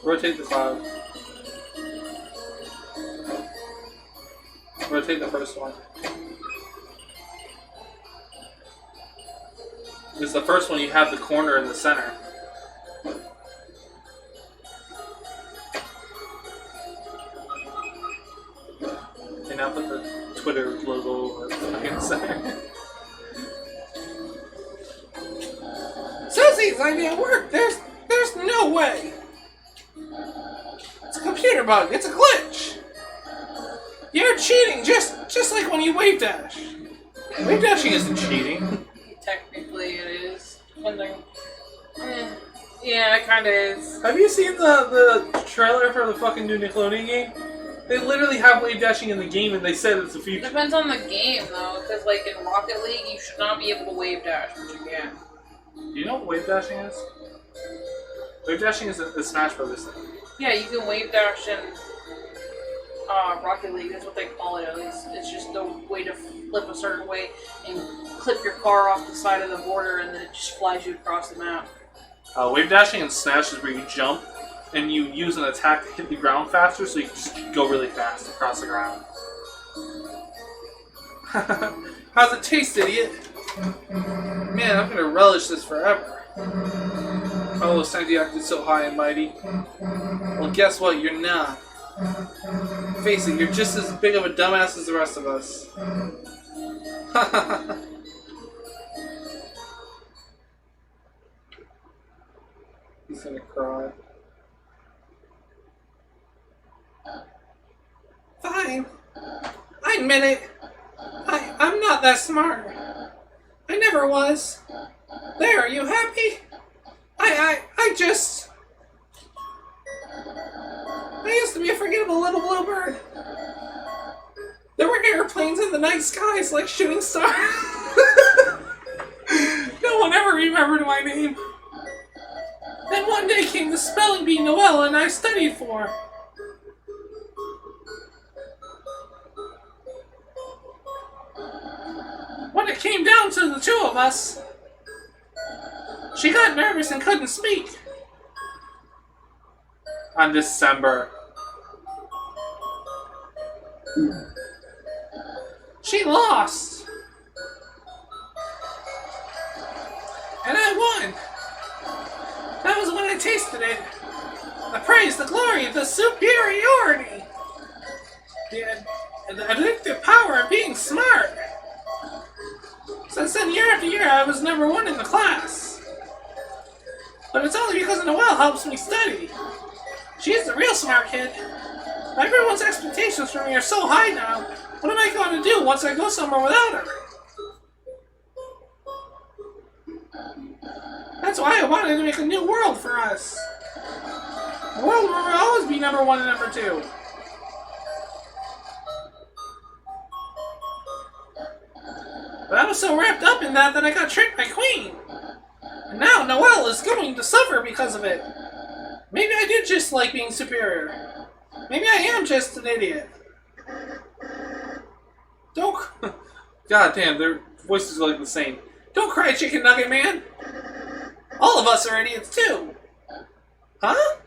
Rotate the cloud. Rotate the first one. Because the first one you have the corner in the center. And now put the Twitter logo over the fucking center. Susie's idea worked! There's no way! It's a computer bug. It's a glitch. You're cheating, just like when you wave dash. Wave dashing isn't cheating. Technically, it is. Depending. Yeah, it kind of is. Have you seen the trailer for the fucking new Nickelodeon game? They literally have wave dashing in the game, and they said it's a feature. Depends on the game, though, because like in Rocket League, you should not be able to wave dash, but you can. Do you know what wave dashing is? Wave dashing is a Smash Brothers thing. Yeah, you can wave dash in Rocket League. That's what they call it, at least. It's just the way to flip a certain way and clip your car off the side of the border, and then it just flies you across the map. Wave dashing in Smash is where you jump, and you use an attack to hit the ground faster, so you can just go really fast across the ground. How's it taste, idiot? Man, I'm gonna relish this forever. Oh, those times you acted so high and mighty. Well, guess what? You're not. Face it, you're just as big of a dumbass as the rest of us. He's gonna cry. Fine. I admit it. I'm not that smart. I never was. There, are you happy? I used to be a forgettable little bluebird. There were airplanes in the night skies like shooting stars. No one ever remembered my name. Then one day came the spelling bee Noel, and I studied for. When it came down to the two of us, she got nervous and couldn't speak. On December. She lost! And I won! That was when I tasted it. The praise, the glory, the superiority! The addictive power of being smart! Since then, year after year, I was number one in the class. But it's only because Noelle helps me study. She's the real smart kid. Everyone's expectations for me are so high now. What am I going to do once I go somewhere without her? That's why I wanted to make a new world for us. A world where we'll always be number one and number two. But I was so wrapped up in that I got tricked by Queen. And now Noelle is going to suffer because of it. Maybe I do just like being superior. Maybe I am just an idiot. Don't... God damn, their voices are like the same. Don't cry, Chicken Nugget Man. All of us are idiots too. Huh?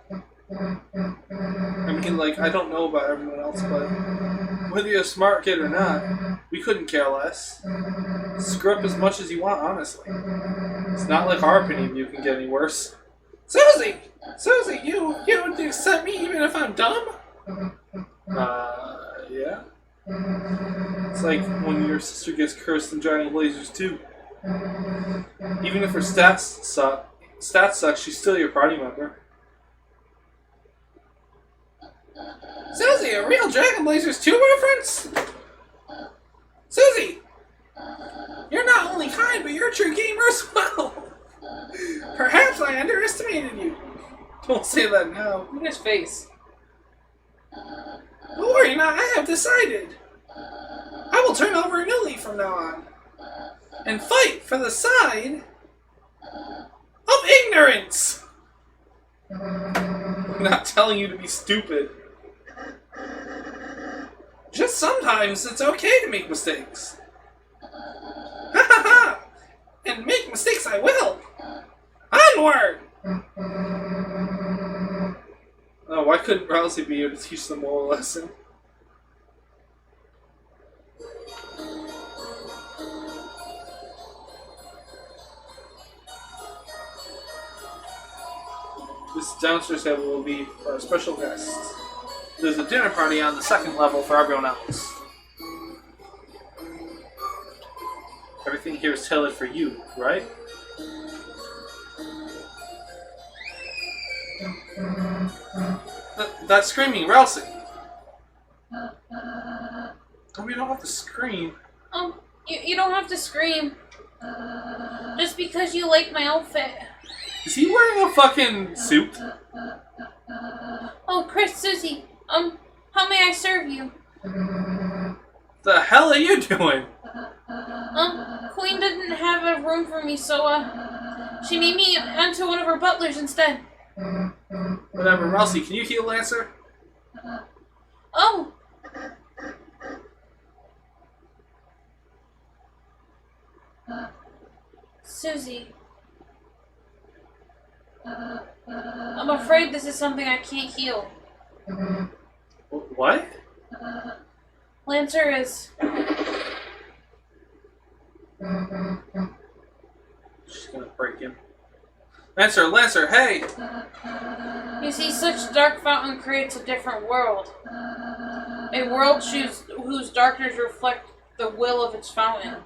I mean, like, I don't know about everyone else, but whether you're a smart kid or not, we couldn't care less. Screw up as much as you want, honestly. It's not like our opinion of you can get any worse. Susie! Susie, you would accept me even if I'm dumb? Yeah. It's like when your sister gets cursed in Giant Blazers too. Even if her stats suck, she's still your party member. Susie, a real Dragon Blazers 2 reference? Susie! You're not only kind, but you're a true gamer as well. Perhaps I underestimated you. Don't say that now. Look at his face. Don't worry now, I have decided. I will turn over a new leaf from now on. And fight for the side of ignorance. I'm not telling you to be stupid. Just sometimes it's okay to make mistakes. Ha ha ha! And make mistakes I will! Onward! Oh, why couldn't Rousey be able to teach the moral lesson? This downstairs table will be for our special guests. There's a dinner party on the second level for everyone else. Everything here is tailored for you, right? That's screaming, Rousey! Oh, we don't have to scream. You don't have to scream. Just because you like my outfit. Is he wearing a fucking suit? Oh, Chris, Susie, how may I serve you? The hell are you doing? Queen didn't have a room for me, so, she made me onto one of her butlers instead. Whatever, Rousey, can you heal Lancer? Oh! Susie. I'm afraid this is something I can't heal. What? Lancer is... She's gonna break him. Lancer, hey! You see, such dark fountain creates a different world. A world whose darkness reflect the will of its fountain.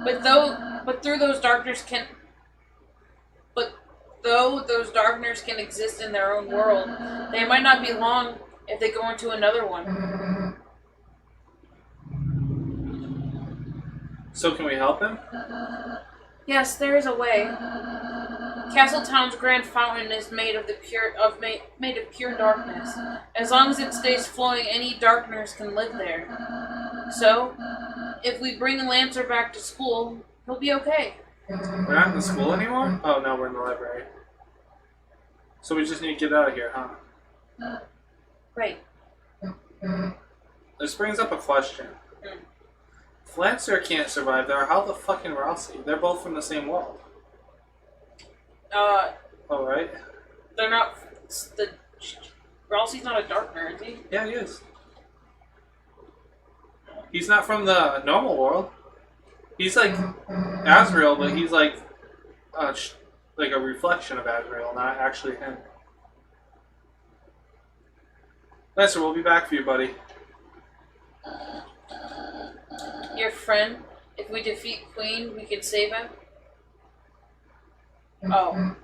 But through those darkness can... But though those darkness can exist in their own world, they might not be long if they go into another one. So can we help him? Yes, there is a way. Castletown's grand fountain is made of made of pure darkness. As long as it stays flowing, any darkness can live there. So, if we bring Lancer back to school, he'll be okay. We're not in the school anymore? Oh, no, we're in the library. So we just need to get out of here, huh? Right. This brings up a question. If Lancer can't survive there, how the fuck can Rousey? They're both from the same world. Alright. They're not... Ralsei's not a darkner, is he? Yeah, he is. He's not from the normal world. He's like Azrael, but he's like a reflection of Azrael, not actually him. Lester, we'll be back for you, buddy. Your friend, if we defeat Queen, we can save him? Oh.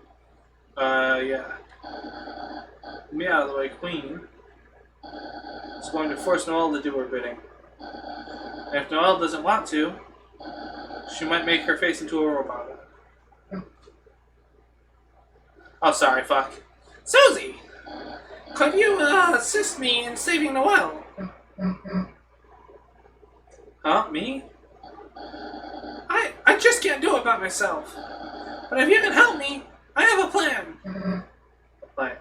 Yeah. Get me out of the way, Queen is going to force Noelle to do her bidding. And if Noelle doesn't want to, she might make her face into a robot. Oh, sorry, fuck. Susie! Could you assist me in saving Noelle? Huh? Me? I just can't do it by myself. But if you can help me, I have a plan. A plan?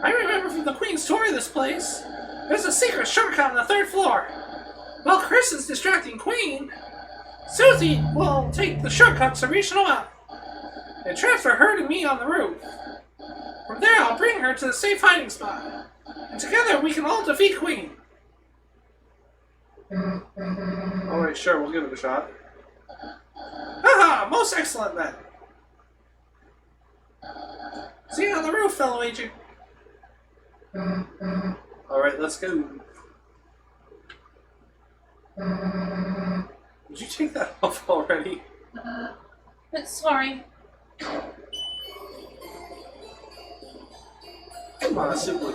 I remember from the Queen's tour of this place, there's a secret shortcut on the 3rd floor. While Chris is distracting Queen, Susie will take the shortcut to reach Noelle and transfer her to me on the roof. From there, I'll bring her to the safe hiding spot, and together we can all defeat Queen. Alright, sure, we'll give it a shot. Haha, most excellent then. See you on the roof, fellow agent. Alright, let's go. Did you take that off already? Sorry. Come on, super.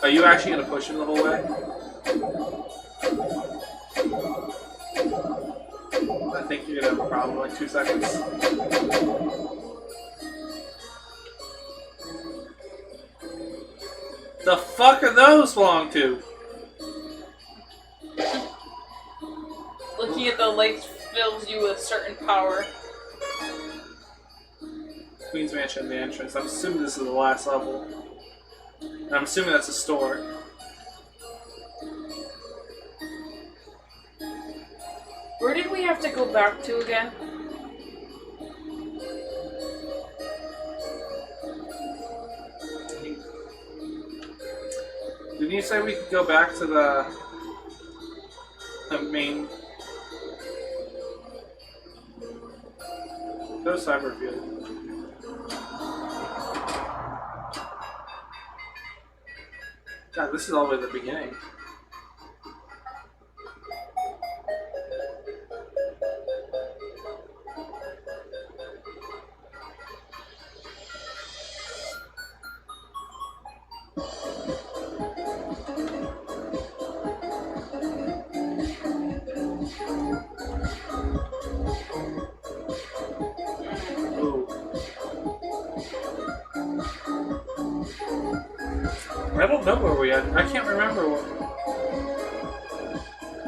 Are you actually going to push him the whole way? I think you're going to have a problem in like 2 seconds. The fuck are those belong to? Looking at the lights fills you with certain power. Queen's Mansion, the entrance. I'm assuming this is the last level. And I'm assuming that's a store. Where did we have to go back to again? Didn't you say we could go back to the main... Go to Cyberfield. God, this is all the way at the beginning. I don't know where we had. I can't remember what.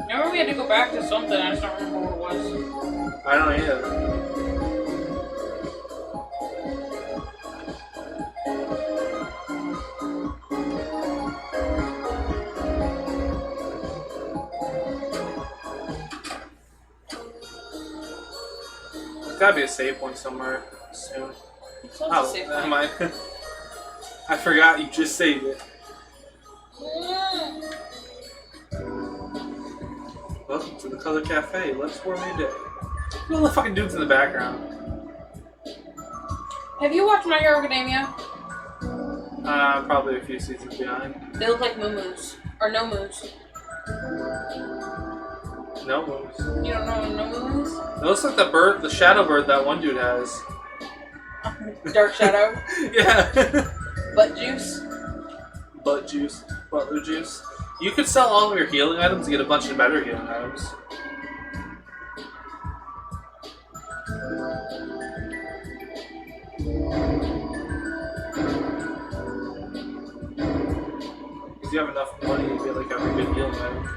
Remember we had to go back to something, I just don't remember what it was. I don't either. There's gotta be a save point somewhere soon. Oh, never mind. I forgot you just saved it. Welcome to the Color Cafe. Let's warm your day. Look at all the fucking dudes in the background. Have you watched My Hero Academia? Probably a few seasons behind. They look like moo-moos. Or no moos. No moves. You don't know no moos? It looks like the bird, the shadow bird that one dude has. Dark Shadow. Yeah. Butt juice. Butt juice. Butler juice. You could sell all of your healing items and get a bunch of better healing items. Because you have enough money to get like every good healing item.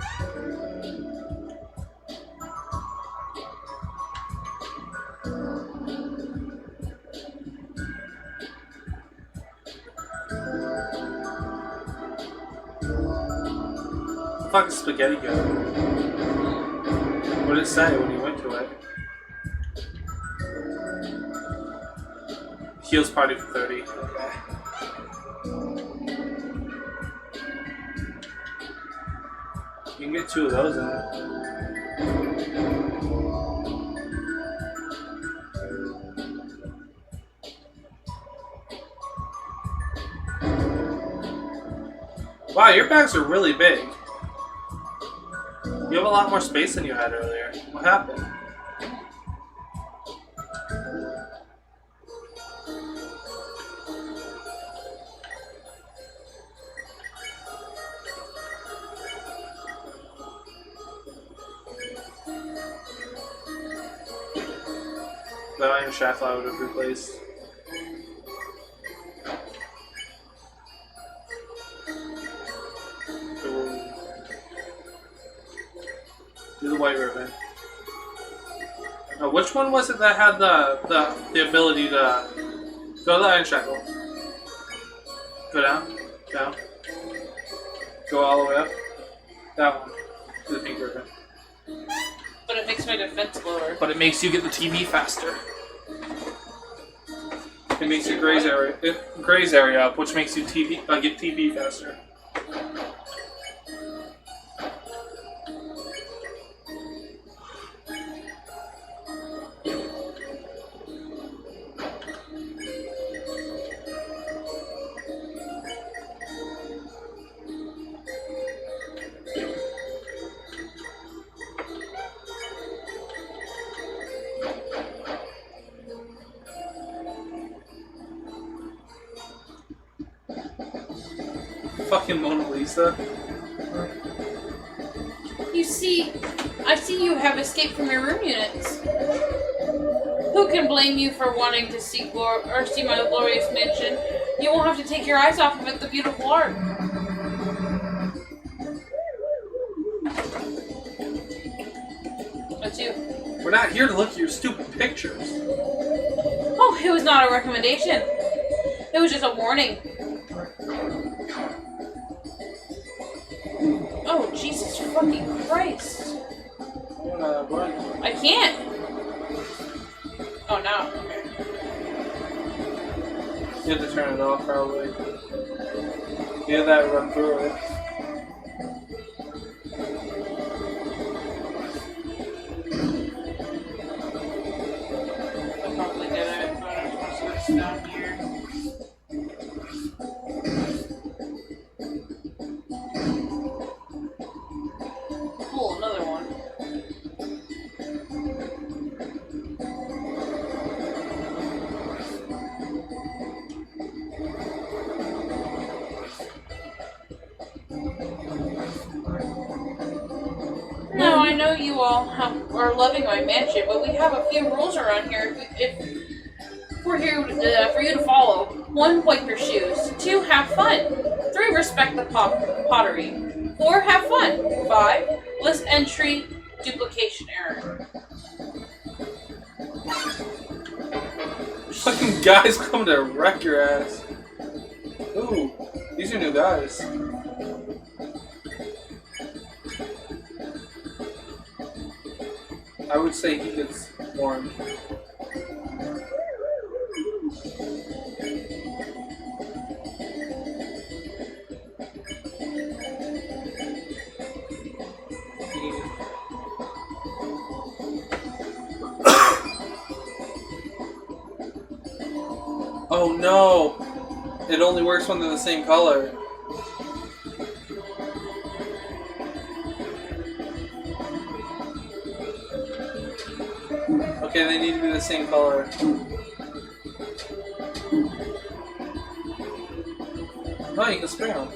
Fuck spaghetti go? What did it say when you went to it? Heals party for 30. Okay. You can get 2 of those in it. Wow, your bags are really big. You have a lot more space than you had earlier. What happened? The iron shaft I would have replaced. Do the white ribbon. Which one was it that had the ability to go to the iron shackle? Go down, down. Go all the way up. That one. To the pink ribbon. But it makes my defense lower. But it makes you get the TV faster. It makes your graze area up, which makes you get TV faster. Fucking Mona Lisa. You see, I see you have escaped from your room units. Who can blame you for wanting to see my glorious mansion? You won't have to take your eyes off of it, the beautiful art. That's you. We're not here to look at your stupid pictures. Oh, it was not a recommendation. It was just a warning. Oh, Jesus fucking Christ. I can't. Oh, no. You have to turn it off, probably. You have that run through it. I probably did it, but I'm supposed to switch down here. Cool, another one. Now, I know you all are loving my mansion, but we have a few rules around here. If we're here for you to follow. 1, wipe your shoes. 2, have fun. 3, respect the pottery. 4, have fun. 5, list entry, duplication error. Fucking guys coming to wreck your ass. Ooh, these are new guys. I would say he gets orange. Oh no! It only works when they're the same color. Okay, they need to be the same color. Oh, you can spray them.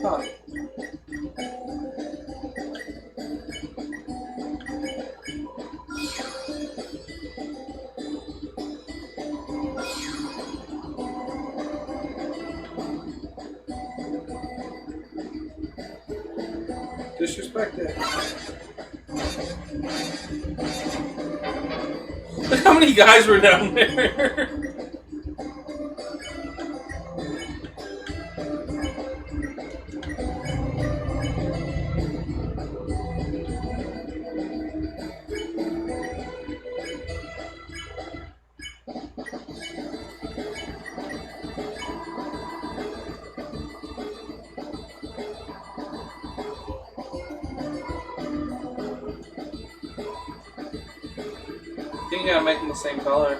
Huh. Disrespect it. Look how many guys were down there. you gotta make them the same color.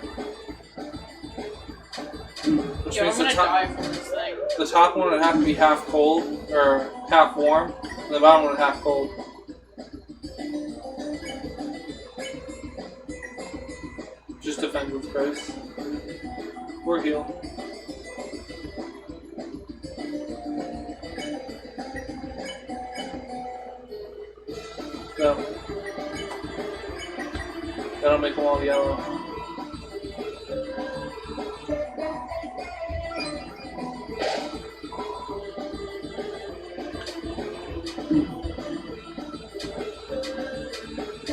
Which Yo, I'm means gonna die from this thing. the top one would have to be half cold, or half warm, and the bottom one half cold. Just defend with Chris. Or heal. Go. That'll make them all yellow.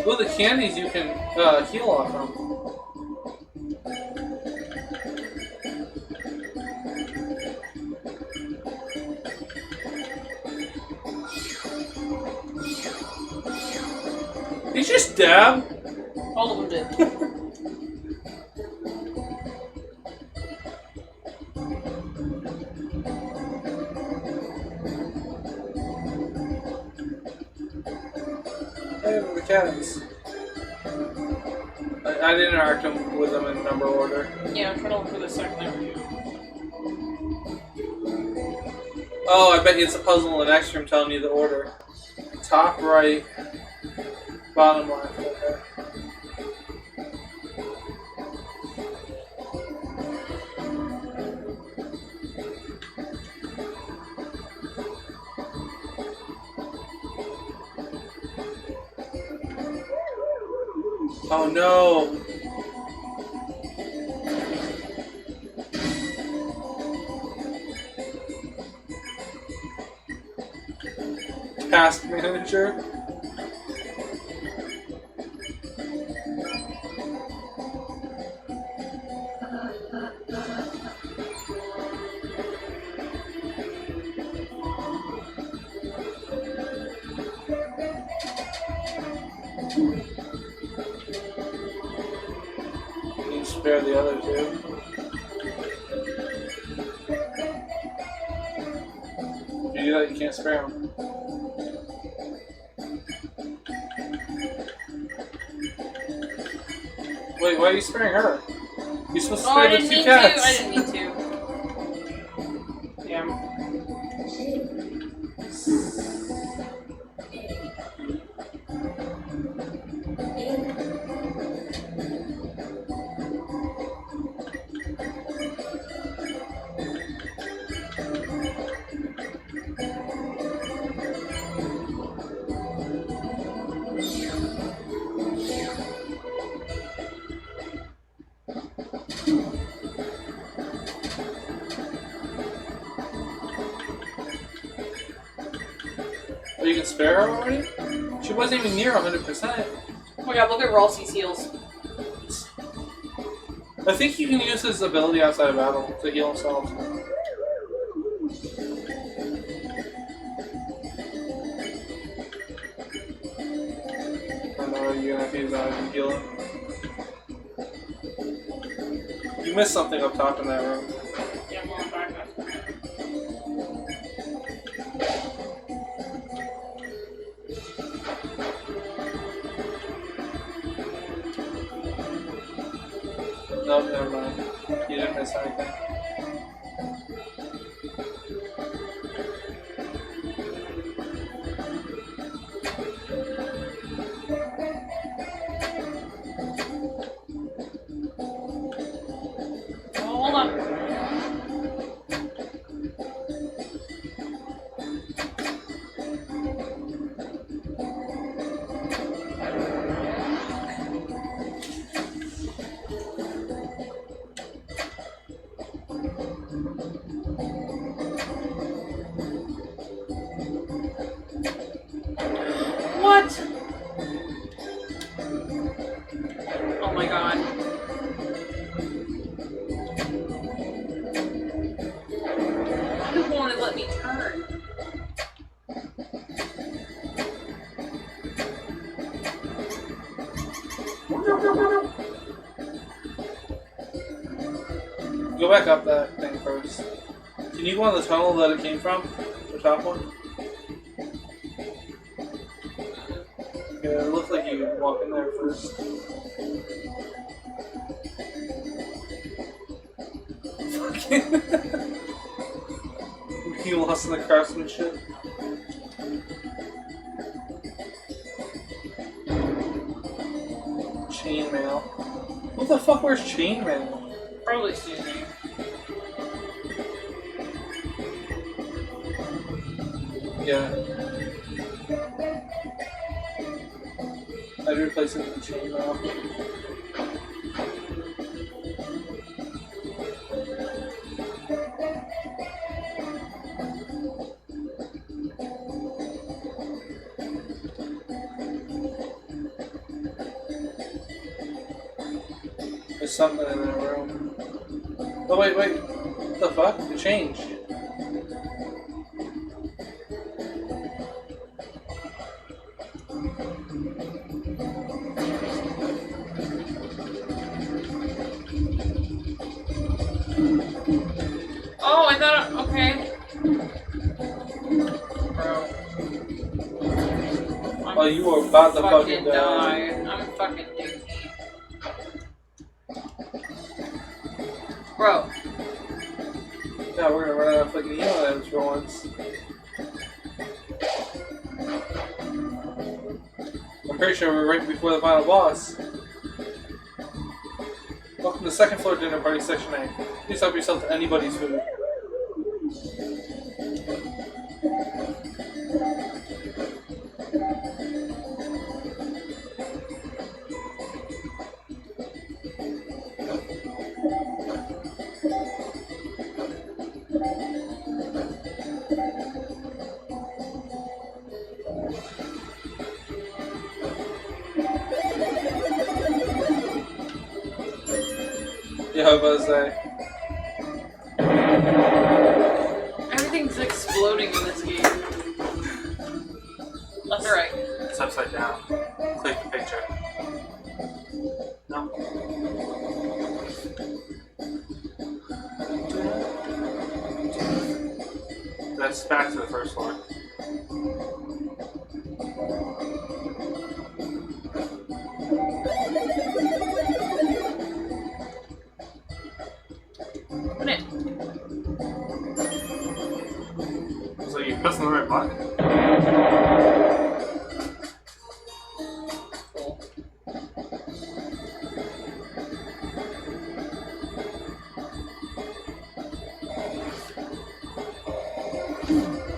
Well, the candies you can heal off from. He's just dab. All of them did. Hey, the cats. I didn't interact with them in number order. Yeah, I'm trying to look for the second overview. Oh, I bet you it's a puzzle in the next room telling you the order. Top right, bottom left. Okay. Oh no! Task manager. You spare the other two. If you do that, you can't spare them. Wait, why are you sparing her? You're supposed to Oh, I spare the didn't two mean cats. to. I didn't mean to. Damn. Oh, you can spare her already? She wasn't even near 100%. Oh my god, look at Ralsei's heals. I think you can use his ability outside of battle to heal himself. I know you're gonna have to use that to heal him. You missed something up top in that room. Yeah, I'm going back. No, never mind. You didn't miss anything. Oh, hold on. What? Oh my god. Why won't it let me turn? Go back up that thing first. Can you go on the tunnel that it came from? The top one? Yeah, it looked like you walk in there first. fucking he lost in the craftsmanship. Chainmail. What the fuck wears chainmail? Probably Susie. Yeah. I'd replace it with chainmail. There's something in that room. Oh wait. What the fuck? It changed. Oh, I thought. Okay. Bro. Oh, you were about to fucking die. I'm fucking dookie. Bro. Yeah, we're gonna run out of fucking healing items for once. I'm pretty sure we're right before the final boss. Welcome to the second floor dinner party, section 8. Please help yourself to anybody's food. Yeah, I was about to say. Everything's exploding in this game. Left or right? It's upside down. Click the picture. No. That's back to the first floor. Put it. So you pressing the right button? Cool.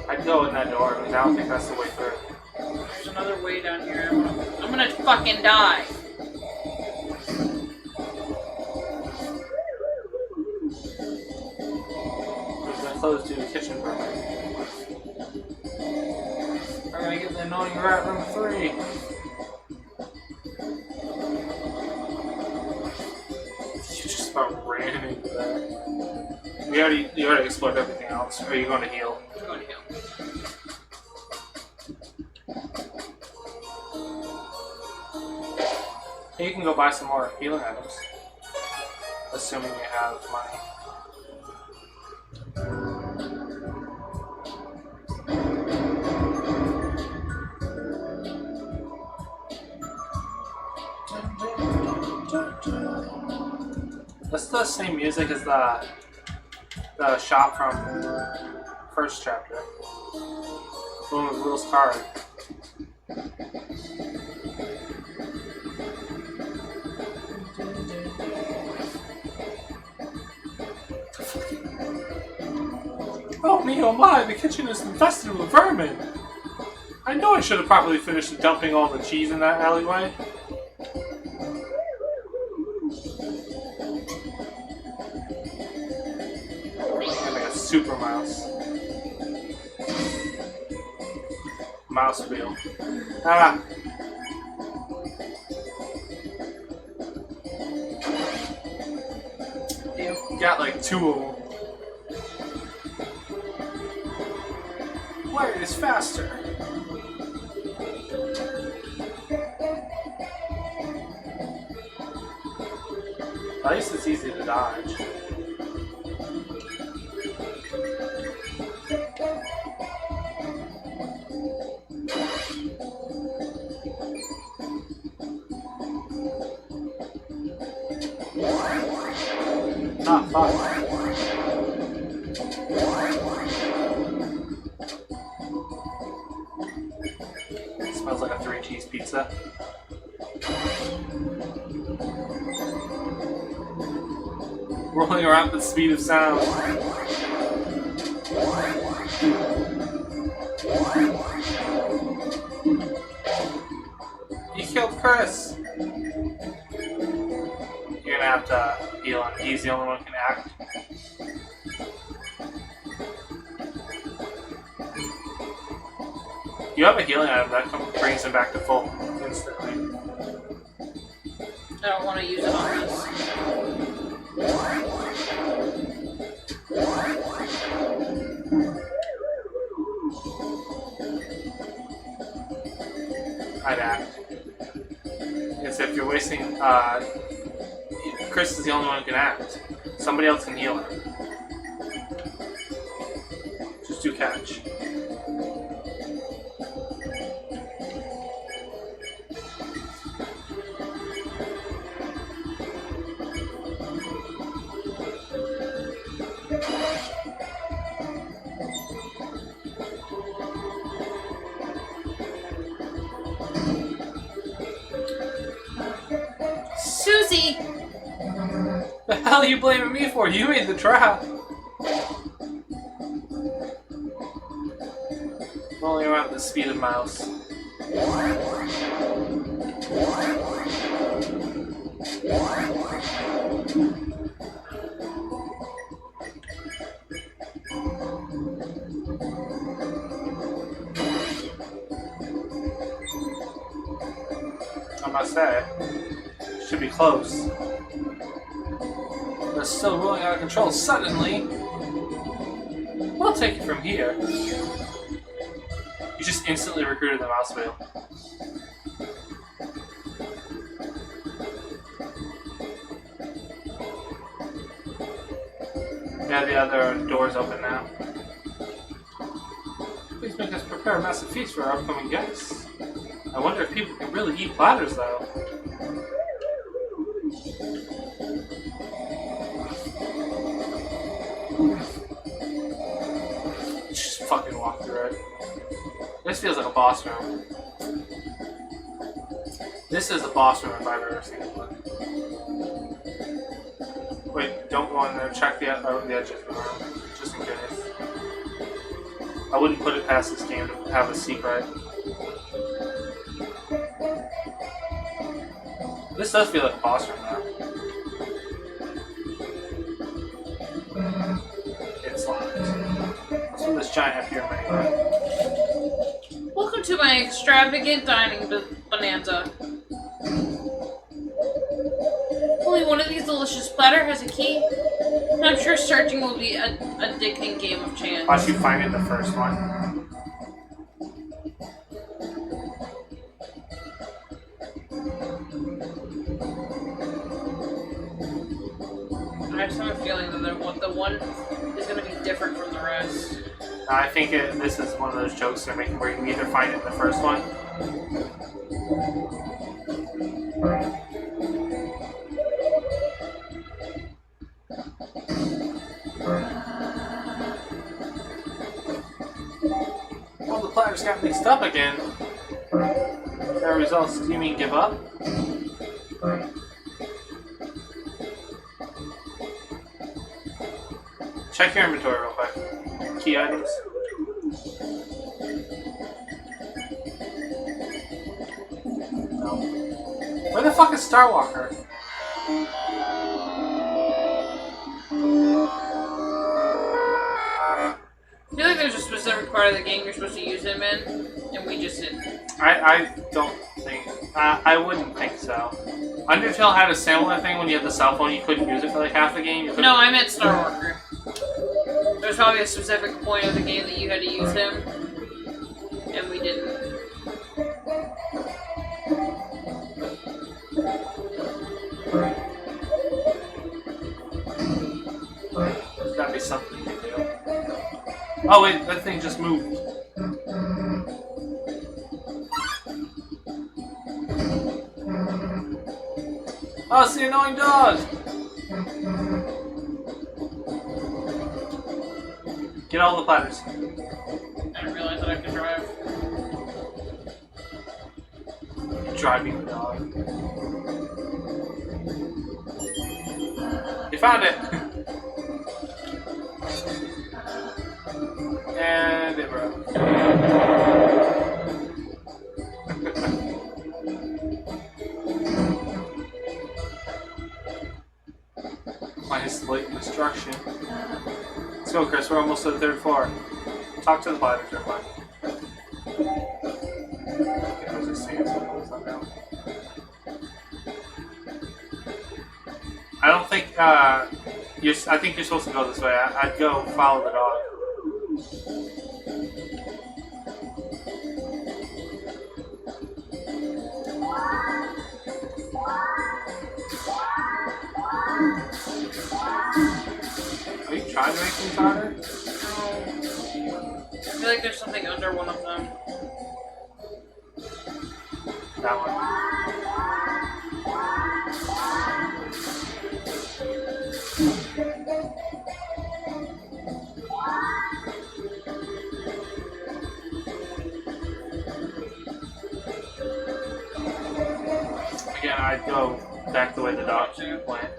I'd go in that door, because I don't think that's the way through. There's another way down here. I'm gonna fucking die. Close to the kitchen room. We're gonna get the annoying rat room 3. You just about ran into that. You already explored everything else. Or are you going to heal? I'm going to heal. You can go buy some more healing items. Assuming you have money. That's the same music as the shop from first chapter. The one with Will's card. Oh me, oh my, the kitchen is infested with vermin! I know I should have probably finished dumping all the cheese in that alleyway. I'm like a super mouse. Mouse wheel. Ah! You got like 2 of them. Where is faster? At least it's easy to dodge. Ah, fuck. pizza. Rolling around at the speed of sound. You killed Chris! You're gonna have to heal him. He's the only one who can act. You have a healing item that brings him back to full instantly. I don't want to use it on this. I'd act. It's if you're wasting. Chris is the only one who can act. Somebody else can heal him. Just do catch. Susie! The hell are you blaming me for? You made the trap. Rolling around at the speed of mouse. I must say, should be close. But still rolling out of control suddenly. We'll take it from here. You just instantly recruited the mouse wheel. Yeah, the other door's open now. Please make us prepare a massive feast for our upcoming guests. I wonder if people can really eat platters, though. Just fucking walk through it. This feels like a boss room. This is a boss room if I've ever seen one. Wait, don't go in there. Check the edges of the room, just in case. I wouldn't put it past this game to have a secret. This does feel like a boss room now. It's locked. What's with this giant pyramid anyway? Welcome to my extravagant dining bonanza. Only one of these delicious platter has a key, and I'm sure searching will be a addicting game of chance. Watch you find it in the first one. I just have a feeling that the one is going to be different from the rest. I think this is one of those jokes they're making where you either find it in the first one. Well, the platters got mixed up again. Their results, do you mean give up? Check your inventory real quick. Key items. No. Where the fuck is Starwalker? I feel like there's a specific part of the game you're supposed to use him in, and we just didn't. I don't think... I wouldn't think so. Undertale had a similar thing when you had the cell phone, you couldn't use it for like half the game. No, I meant Starwalker. There's probably a specific point of the game that you had to use him, and we didn't. There's gotta be something you can do. Oh wait, that thing just moved. Oh, it's the annoying dog! Get all the platters. I didn't realize that I could drive. driving the dog. You found it! And it broke. Minus blatant destruction. Let's go, Chris. We're almost to the 3rd floor. Talk to the gliders, they're fine. I don't think, I think you're supposed to go this way. I'd go follow the dog. Are you trying to make things harder? No. I feel like there's something under one of them. That one. Again, I'd go back the way the dog went.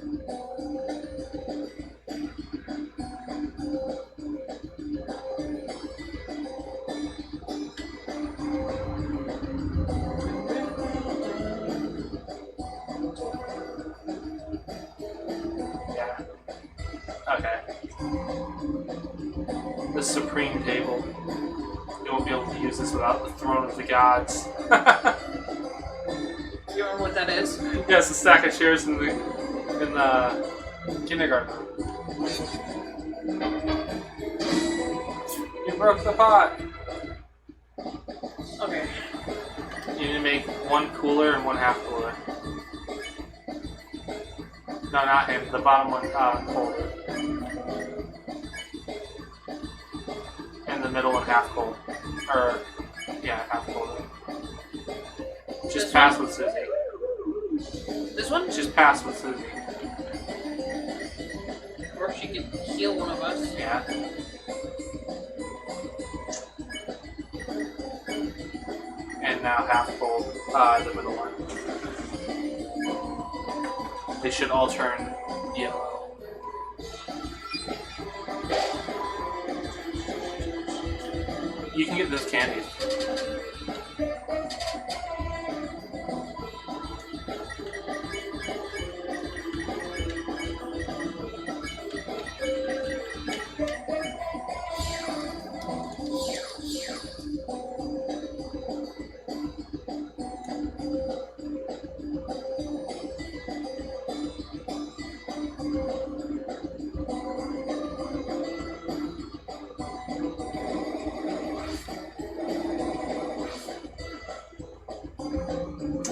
Okay. The Supreme Table. You won't be able to use this without the Throne of the Gods. You remember what that is? Yeah, it's a stack of chairs in the kindergarten room. You broke the pot! Okay. You need to make one cooler and one half cooler. No, not him. The bottom one, colder. And the middle one half cold. Or, yeah, half colder. Just pass with Susie. This one? Just pass with Susie. Or she could heal one of us. Yeah. And now half cold, the middle one. They should all turn yellow. You can get those candies.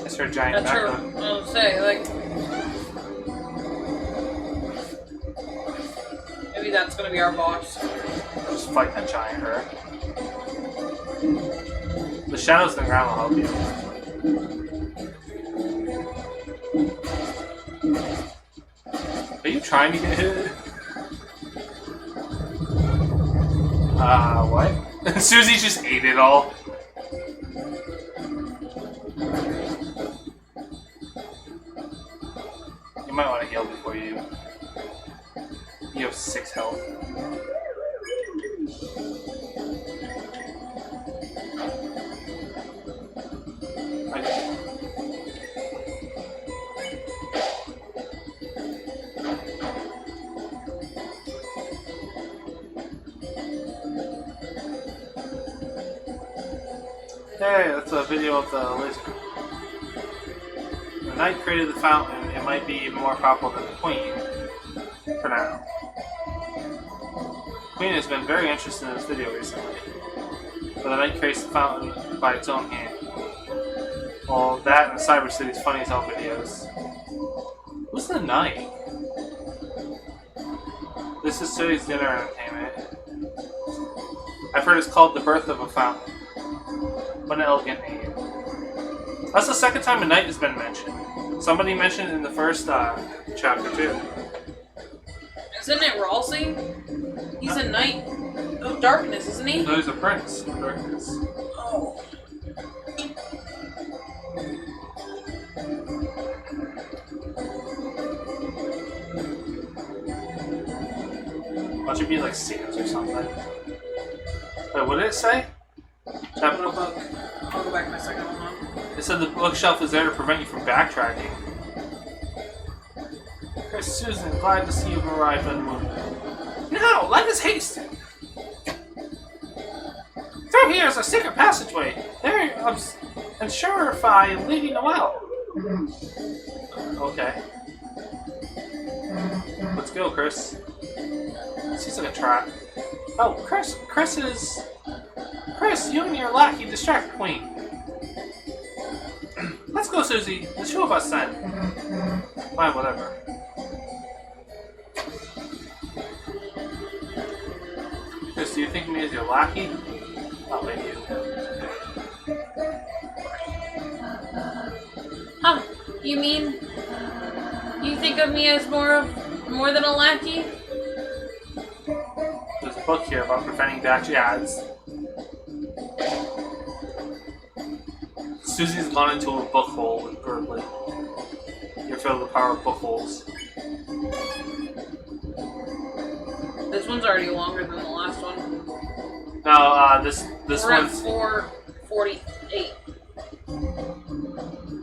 It's her giant That's her. backbone. I was gonna say, like. Maybe that's gonna be our boss. Just fight that giant her. The shadows in the ground will help you. Are you trying to get hit? What? Susie just ate it all. You might want to heal before you. You have 6 health. Hey, that's a video of the lizard. The knight created the fountain. It might be even more powerful than the queen. For now. The queen has been very interested in this video recently. But the knight creates the fountain by its own hand. Well, that and Cyber City's funny as hell videos. Who's the knight? This is today's dinner entertainment. I've heard it's called The Birth of a Fountain. What an elegant name. That's the second time a knight has been mentioned. Somebody mentioned it in the first chapter too. Isn't it Ralsei? He's a knight of darkness, isn't he? No, he's a prince of darkness. Oh. should be like scenes or something. Wait, what did it say? Chapter book? I'll go back to my second one. It said the bookshelf is there to prevent you from backtracking. Chris, Susan, glad to see you've arrived on the moon. No, let us hasten! Through here is a secret passageway. There, unsure if I am leading a well. Okay. Let's go, Chris. Seems like a trap. Oh, Chris, you and your lackey distract Queen. Let's go, Susie. The two of us then. Fine, whatever. Chris, do you think of me as your lackey? Oh, maybe you. Oh, you mean you think of me as more than a lackey? There's a book here about preventing batch ads. Susie's gone into a book hole with Gurley. You're filled with the power of book holes. This one's already longer than the last one. No, this We're at one's 4:48.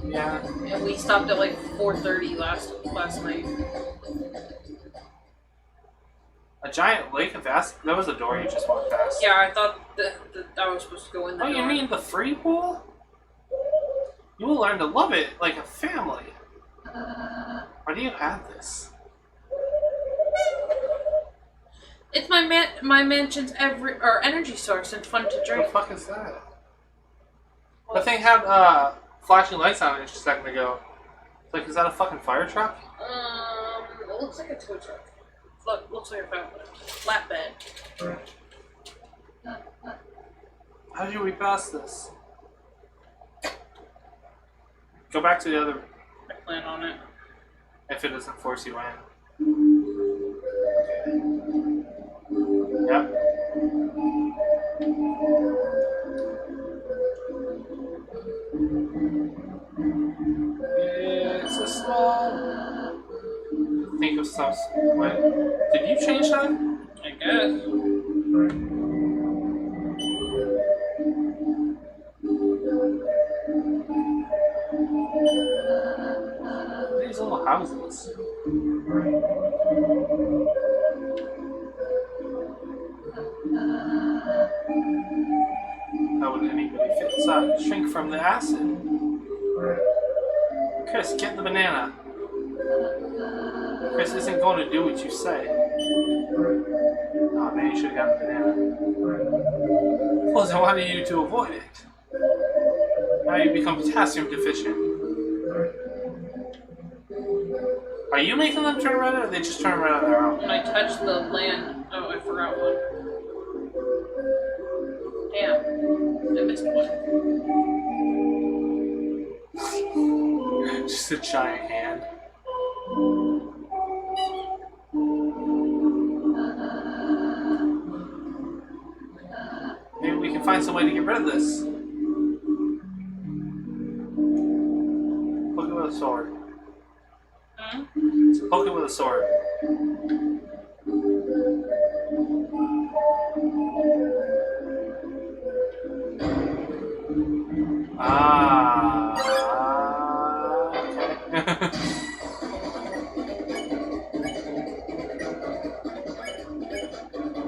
yeah. And we stopped at like 4:30 last night. A giant lake of acid. That was a door you just walked past. Yeah, I thought that I was supposed to go in there. Oh, you mean the free pool? You will learn to love it like a family. Why do you have this? It's my mansion's energy source and fun to What drink. the fuck is that? The thing had flashing lights on it just a second ago. It's like, is that a fucking fire truck? It looks like a tow truck. Look, looks like a flatbed. How did we pass this? Go back to the other. I plan on it. If it doesn't force you in. Yep. It's a small. Think of some. Wait, did you change that? I guess. These little houses. How would anybody fit inside? Shrink from the acid. Chris, get the banana. Chris isn't going to do what you say. Oh man, you should have gotten the banana. Well, then why do you to avoid it? Now you become potassium deficient. Are you making them turn red, or are they just turn red on their own? When I touched the land, oh, I forgot one. Damn, I missed one. Just a giant hand. Maybe we can find some way to get rid of this. Poke it with a sword. Hmm? Poke it with a sword. Okay.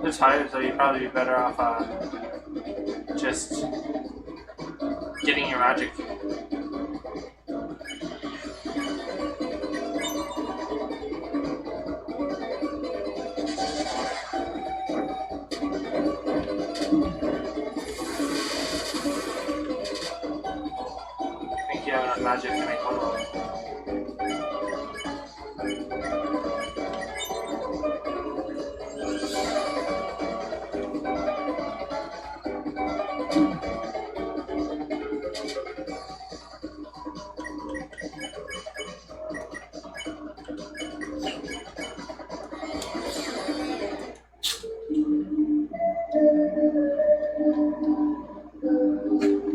They're tired, so you'd probably be better off just getting your magic. I think you have enough magic to make one of them.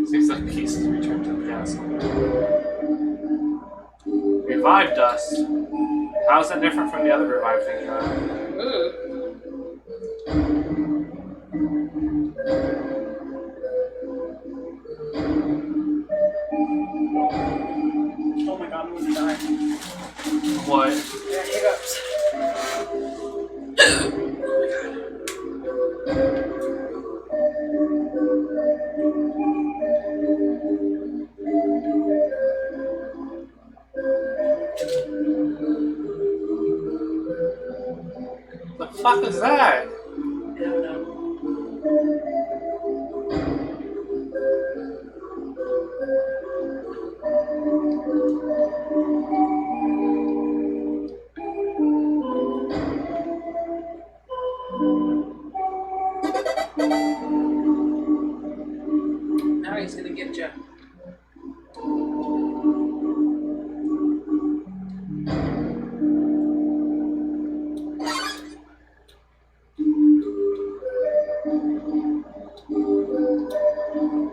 Seems like pieces returned to the castle. Revive dust. How's that different from the other revive thing you had? Ooh. Oh my god, I'm gonna die. What? Yeah, hiccups. The fuck is that? I don't know. Now he's gonna get you.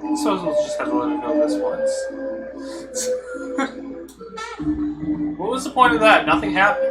I suppose we'll just have to let it go this once. What was the point of that? Nothing happened.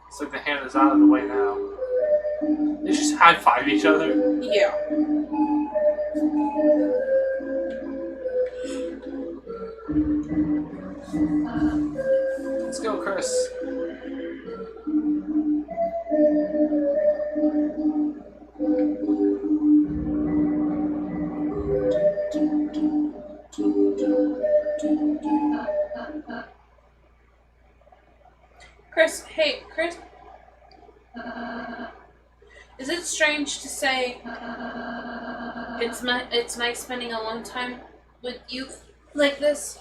It's like the hand is out of the way now. They just high five each other. Yeah. Let's go, Chris. Chris, hey, Chris. Is it strange to say it's nice spending a long time with you like this?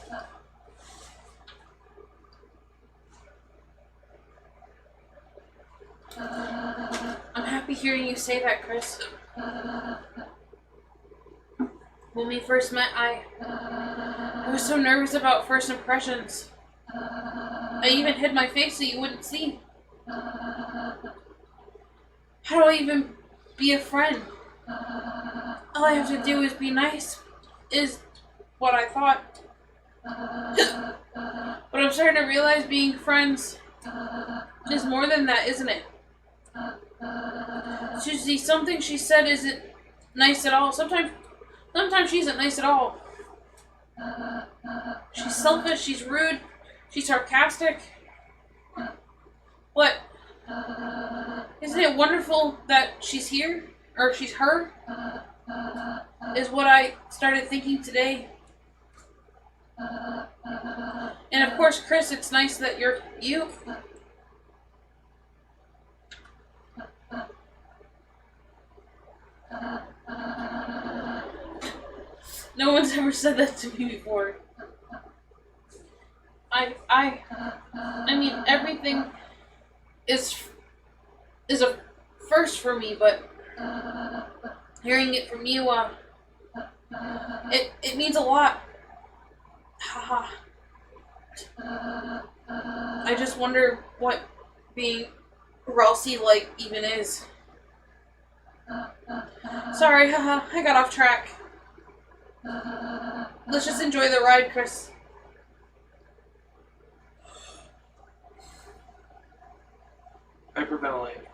I'm happy hearing you say that, Chris. When we first met, I was so nervous about first impressions. I even hid my face so you wouldn't see. How do I even be a friend? All I have to do is be nice, is what I thought. But I'm starting to realize being friends is more than that, isn't it? Susie, something she said isn't nice at all. Sometimes she isn't nice at all. She's selfish, she's rude, she's sarcastic. But isn't it wonderful that she's here? Or she's her? Is what I started thinking today. And of course, Chris, it's nice that you're you. No one's ever said that to me before. I mean, everything is a first for me, but hearing it from you, it means a lot. Haha. I just wonder what being Ralsei like even is. Sorry, haha, I got off track. Let's just enjoy the ride, Chris. Hyperventilate.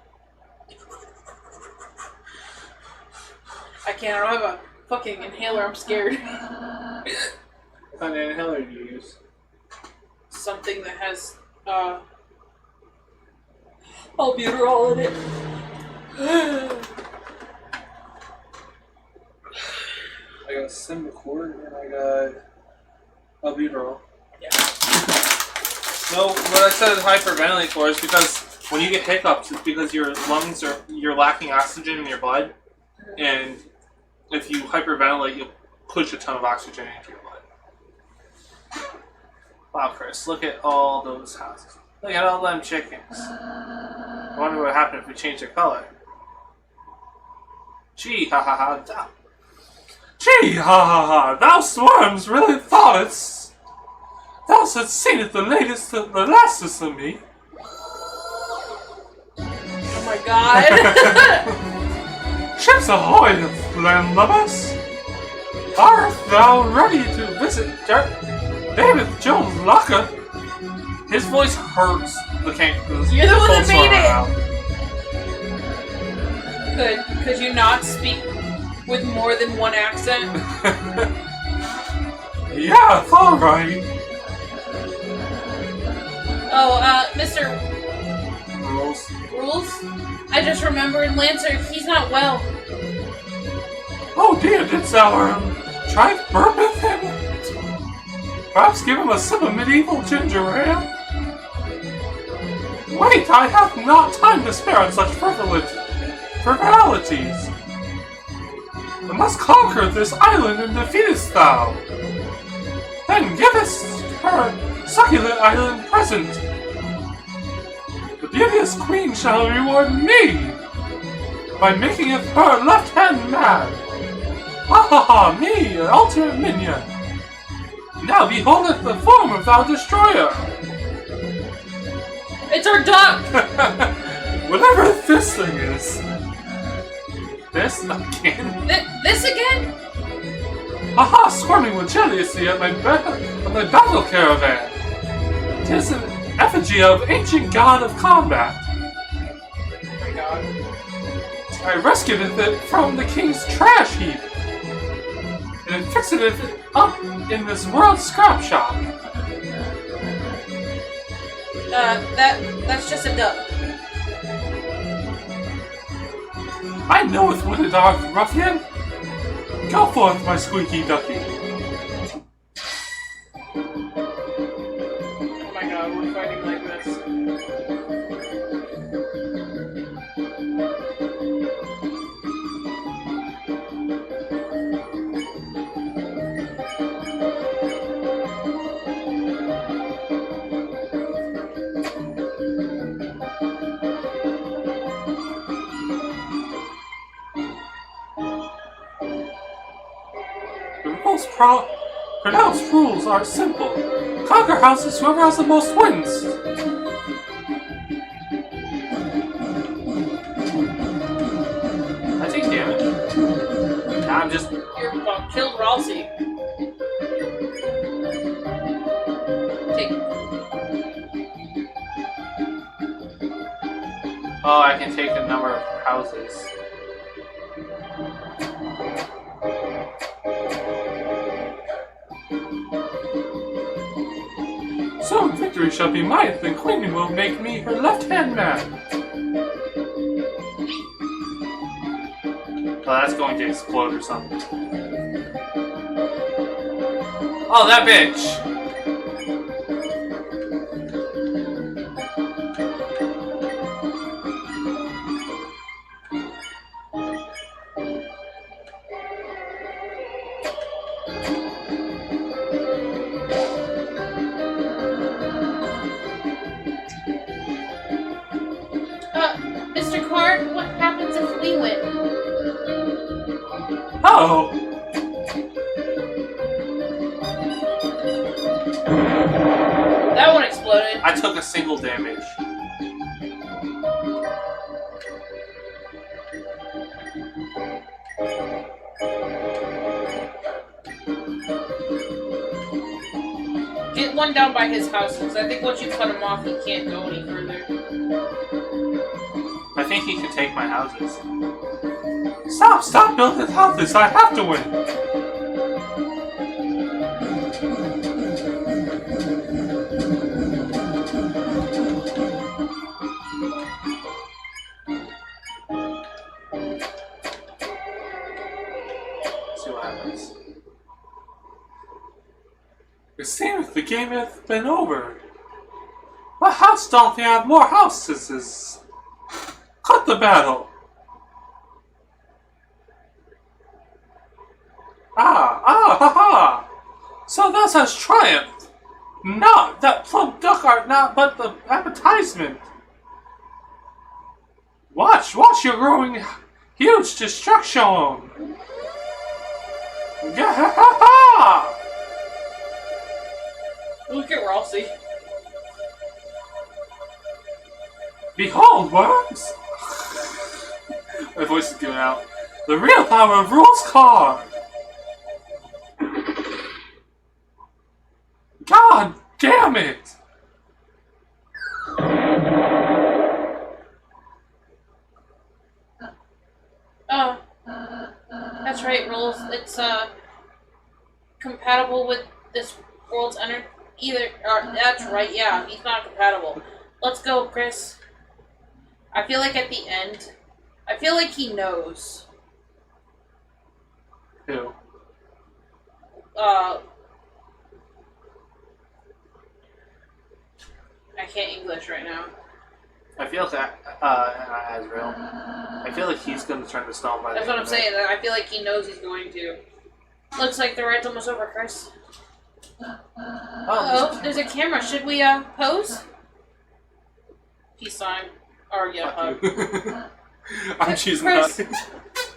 I can't. I don't have a fucking inhaler. I'm scared. What kind of inhaler do you use? Something that has albuterol in it. I got Symbicort and I got albuterol. Yeah. No, what I said hyperventilate for is because when you get hiccups, it's because your lungs you're lacking oxygen in your blood, and if you hyperventilate, you'll push a ton of oxygen into your blood. Wow, Chris, look at all those houses. Look at all them chickens. I wonder what would happen if we changed their color. Gee, ha ha ha, gee, ha ha ha, thou swarms really thought it's... Thou had seen it the lastest of me. Oh my god. Ships ahoy, landlubbers! Art thou ready to visit David Jones' locker? His voice hurts the You're the one that made it! Could you not speak with more than one accent? Yeah, it's alright. Oh, Mr. Rules? I just remembered Lancer, he's not well. Oh dear, didst thou try to burp with him? Perhaps give him a sip of medieval ginger ale? Wait, I have not time to spare on such frivolities. I must conquer this island and defeatest thou. Then givest her succulent island present. The beauteous queen shall reward me by making of her left hand mad. Ha ha ha, me, an ultimate minion. Now beholdeth the form of thou destroyer. It's our duck! Whatever this thing is. This again? This again? Haha, squirming with jealousy at my battle caravan. 'Tis an effigy of ancient god of combat. Oh my god. I rescued it from the king's trash heap. And fixed it up in this world scrap shop. That's just a duck. I knoweth what it art, ruffian. Go forth, my squeaky ducky. Oh my god, we're fighting like this. The most pronounced rules are simple. Conquer houses, whoever has the most wins. I take damage. Nah, I'm just... You're killed Ralsei. Take. Oh, I can take a number of houses. Soon victory shall be mine, then Queen will make me her left-hand man. Oh, that's going to explode or something. Oh, that bitch! Mr. Card, what happens if we win? Oh! That one exploded. I took a single damage. Get one down by his house, because I think once you cut him off, he can't go any further. I think he can take my houses. Stop know that how this, I have to win. See what happens. It seems the game has been over. The house don't have more houses. Cut the battle. Ha! So thus has triumphed. No, that plump duck art not but the advertisement. Watch your growing huge destruction. Gahaha! Look at Rossi. Behold, worms! My voice is going out. The real power of rules card! God damn it! That's right, rules. It's compatible with this world's energy. That's right, yeah, he's not compatible. Let's go, Chris. I feel like at the end, I feel like he knows. Who? I can't English right now. I feel like Azrael. I feel like he's gonna turn to stone by the That's what I'm saying. I feel like he knows he's going to. Looks like the ride's almost over, Chris. Oh, there's a camera. Should we pose? Peace sign. Or yeah, hug. I'm choosing Chris. that.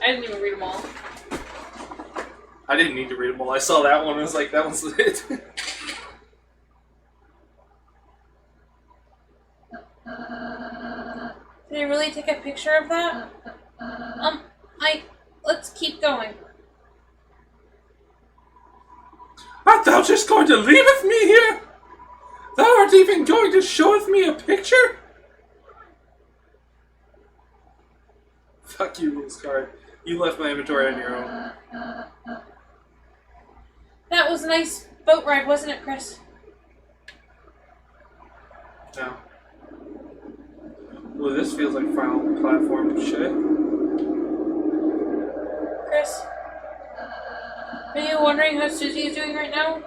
I didn't even read them all. I didn't need to read them all. I saw that one and was like, that one's it. Did I really take a picture of that? Let's keep going. Art thou just going to leaveth me here? Thou art even going to showeth me a picture? Fuck you, rules card. You left my inventory on your own. That was a nice boat ride, wasn't it, Chris? No. Well, this feels like final platform shit. Chris? Are you wondering how Susie is doing right now?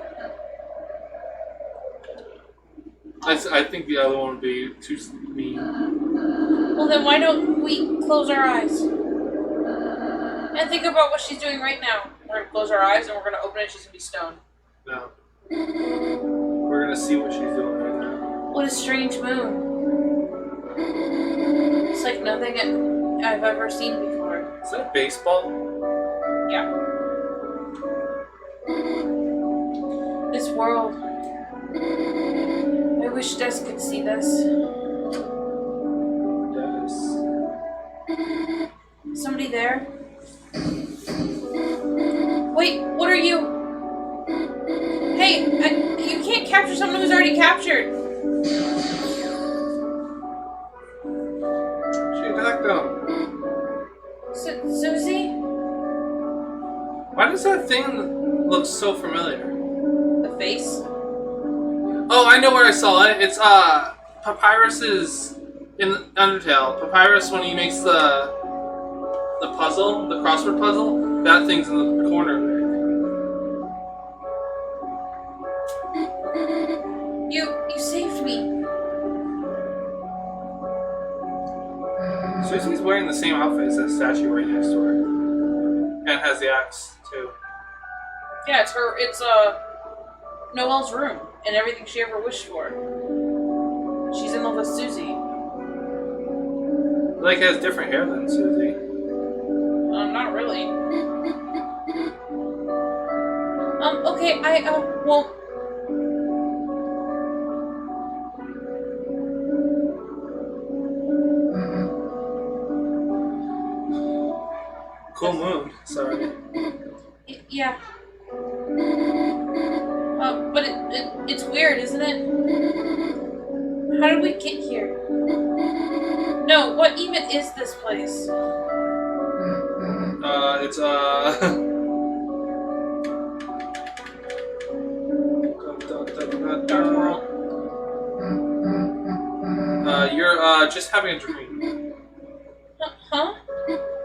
I think the other one would be too mean. Well, then why don't we close our eyes? And think about what she's doing right now. We're gonna close our eyes and we're gonna open it, she's gonna be stoned. No. We're gonna see what she's doing right now. What a strange moon. It's like nothing I've ever seen before. Is that baseball? Yeah. This world. I wish Des could see this. Yes. Somebody there? Wait, what are you? Hey, you can't capture someone who's already captured. She attacked him. Susie? Why does that thing look so familiar? The face? Oh, I know where I saw it. It's Papyrus's in Undertale. Papyrus, when he makes the puzzle, the crossword puzzle, that thing's in the corner there. You saved me. Susie's wearing the same outfit as that statue right next to her. And has the axe, too. Yeah, it's Noelle's room and everything she ever wished for. She's in love with Susie. Like, has different hair than Susie. Not really. Okay, I won't. Cool moon. Sorry. Yeah. But it's weird, isn't it? How did we get here? No, what even is this place? it's Dark World. you're just having a dream. Huh?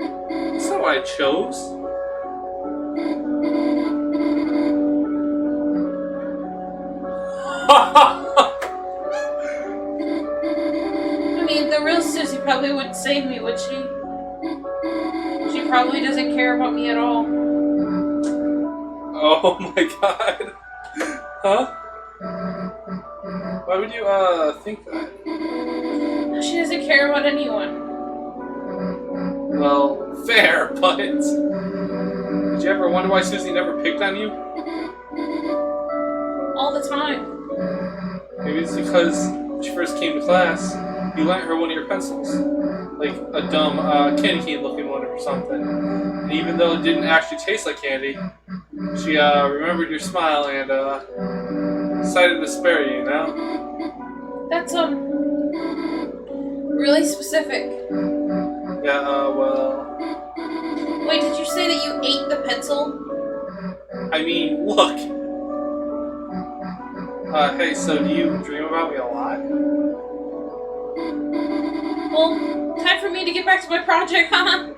That's not what I chose. I mean, the real Susie probably wouldn't save me, would she? She probably doesn't care about me at all. Oh my god. Huh? Why would you think that? She doesn't care about anyone. Well, fair, but did you ever wonder why Susie never picked on you? All the time. Maybe it's because when she first came to class, you lent her one of your pencils. Like a dumb candy cane looking one or something. And even though it didn't actually taste like candy, she remembered your smile and decided to spare you, you know? That's, really specific. Yeah, well... Wait, did you say that you ate the pencil? I mean, look! Hey, so do you dream about me a lot? Well, time for me to get back to my project, huh?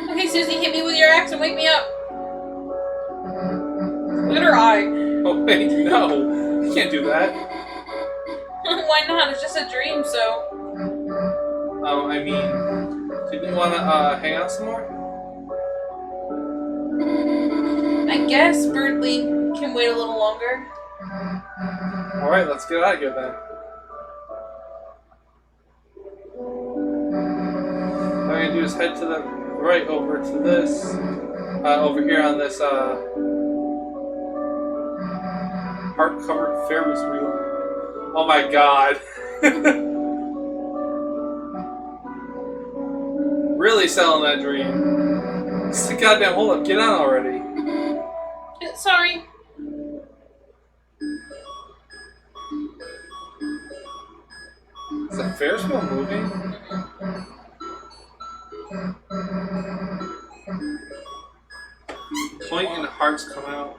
Okay, Susie, hit me with your axe and wake me up. Look at her eye. Oh, wait, no. You can't do that. Why not? It's just a dream, so... I mean, didn't you want to hang out some more? I guess Birdly can wait a little longer. Alright, let's get out of here then. What I'm gonna do is head to the right over to this, over here on this, heart-covered Ferris wheel. Oh my god. Really selling that dream. It's the goddamn hold up, get on already. Sorry. Is the Ferris wheel moving? Point and hearts come out.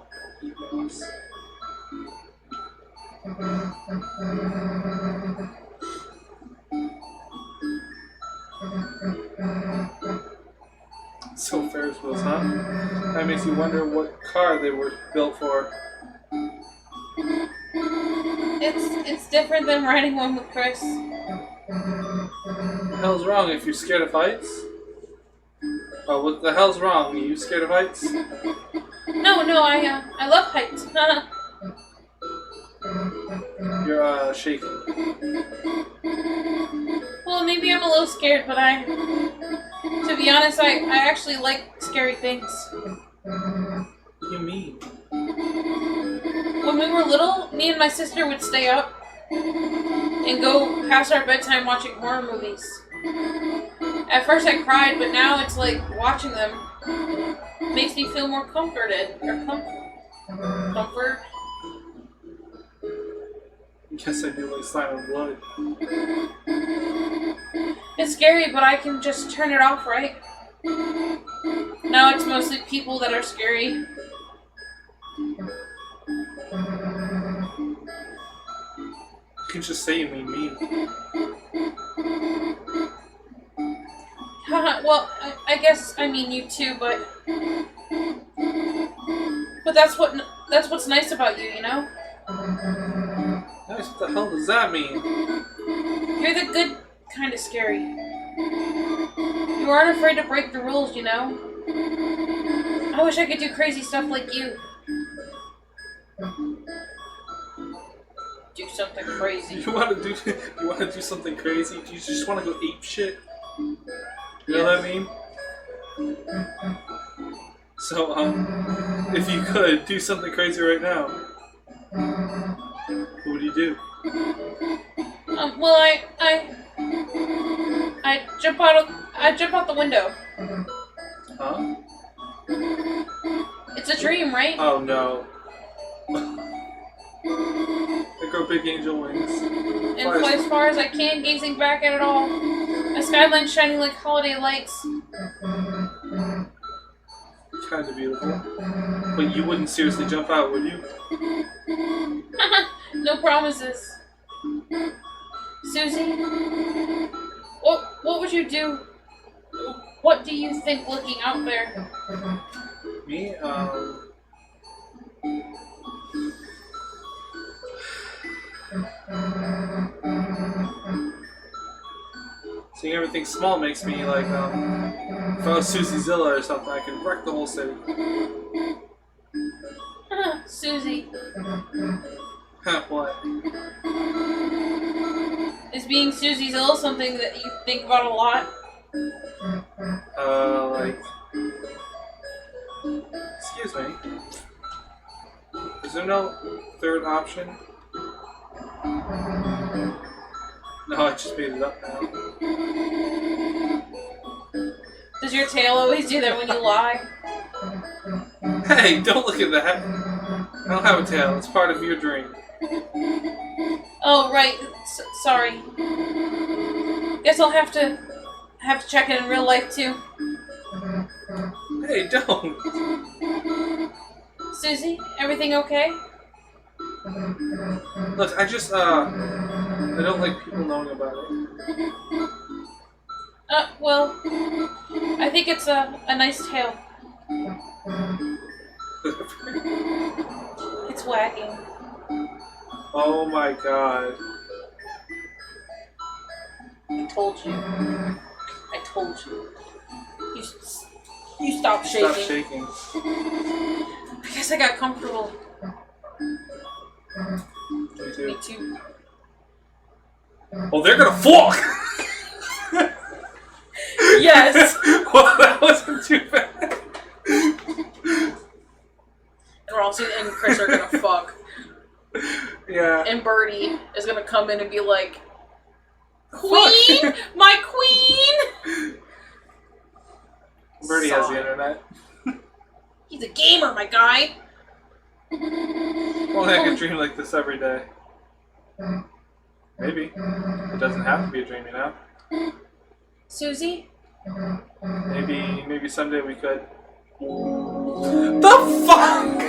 So Ferris wheels, huh? That makes you wonder what car they were built for. It's different than riding one with Chris. What the hell's wrong if you're scared of heights? Oh, what the hell's wrong? Are you scared of heights? No, I love heights. You're shaking. Well, maybe I'm a little scared, but to be honest, I actually like scary things. What do you mean? When we were little, me and my sister would stay up and go past our bedtime watching horror movies. At first I cried, but now it's like watching them makes me feel more comforted. Or comfort. I guess I do like Silent Blood. It's scary, but I can just turn it off, right? Now it's mostly people that are scary. You can just say you mean me. Well, I guess I mean you too, but that's what's nice about you, you know? Nice, what the hell does that mean? You're the good kind of scary. You aren't afraid to break the rules, you know? I wish I could do crazy stuff like you. Do something crazy. You want to do something crazy? Do you just want to go ape shit? You know what I mean? So, if you could do something crazy right now, what would you do? Well, I jump out the window. Huh? It's a dream, right? Oh no. I grow big angel wings. And fly as far as I can, gazing back at it all. A skyline shining like holiday lights. kind of beautiful. But you wouldn't seriously jump out, would you? No promises. Susie, what would you do? What do you think looking out there? Me? Seeing everything small makes me like, if I was Susie Zilla or something, I could wreck the whole city. Susie, Huh, what? is being Susie Zill something that you think about a lot? Like... Excuse me. Is there no third option? No, I just made it up now. Does your tail always do that when you lie? Hey, don't look at that! I don't have a tail, it's part of your dream. Oh, right. Sorry. Guess I'll have to check it in real life too. Hey, don't! Susie, everything okay? Look, I just, I don't like people knowing about it. Well, I think it's a nice tail. It's wagging. Oh my god. I told you. I told you. You stop shaking. Stop shaking. I guess I got comfortable. Me too. Me too. Oh, they're gonna fuck! Yes! Well, that wasn't too bad. And Rossi and Chris are gonna fuck. Yeah. And Birdie is gonna come in and be like, Queen! My queen! Birdie has the internet. He's a gamer, my guy! Only I can dream like this every day. Maybe. It doesn't have to be a dream, you know? Susie? Maybe someday we could. The fuck?!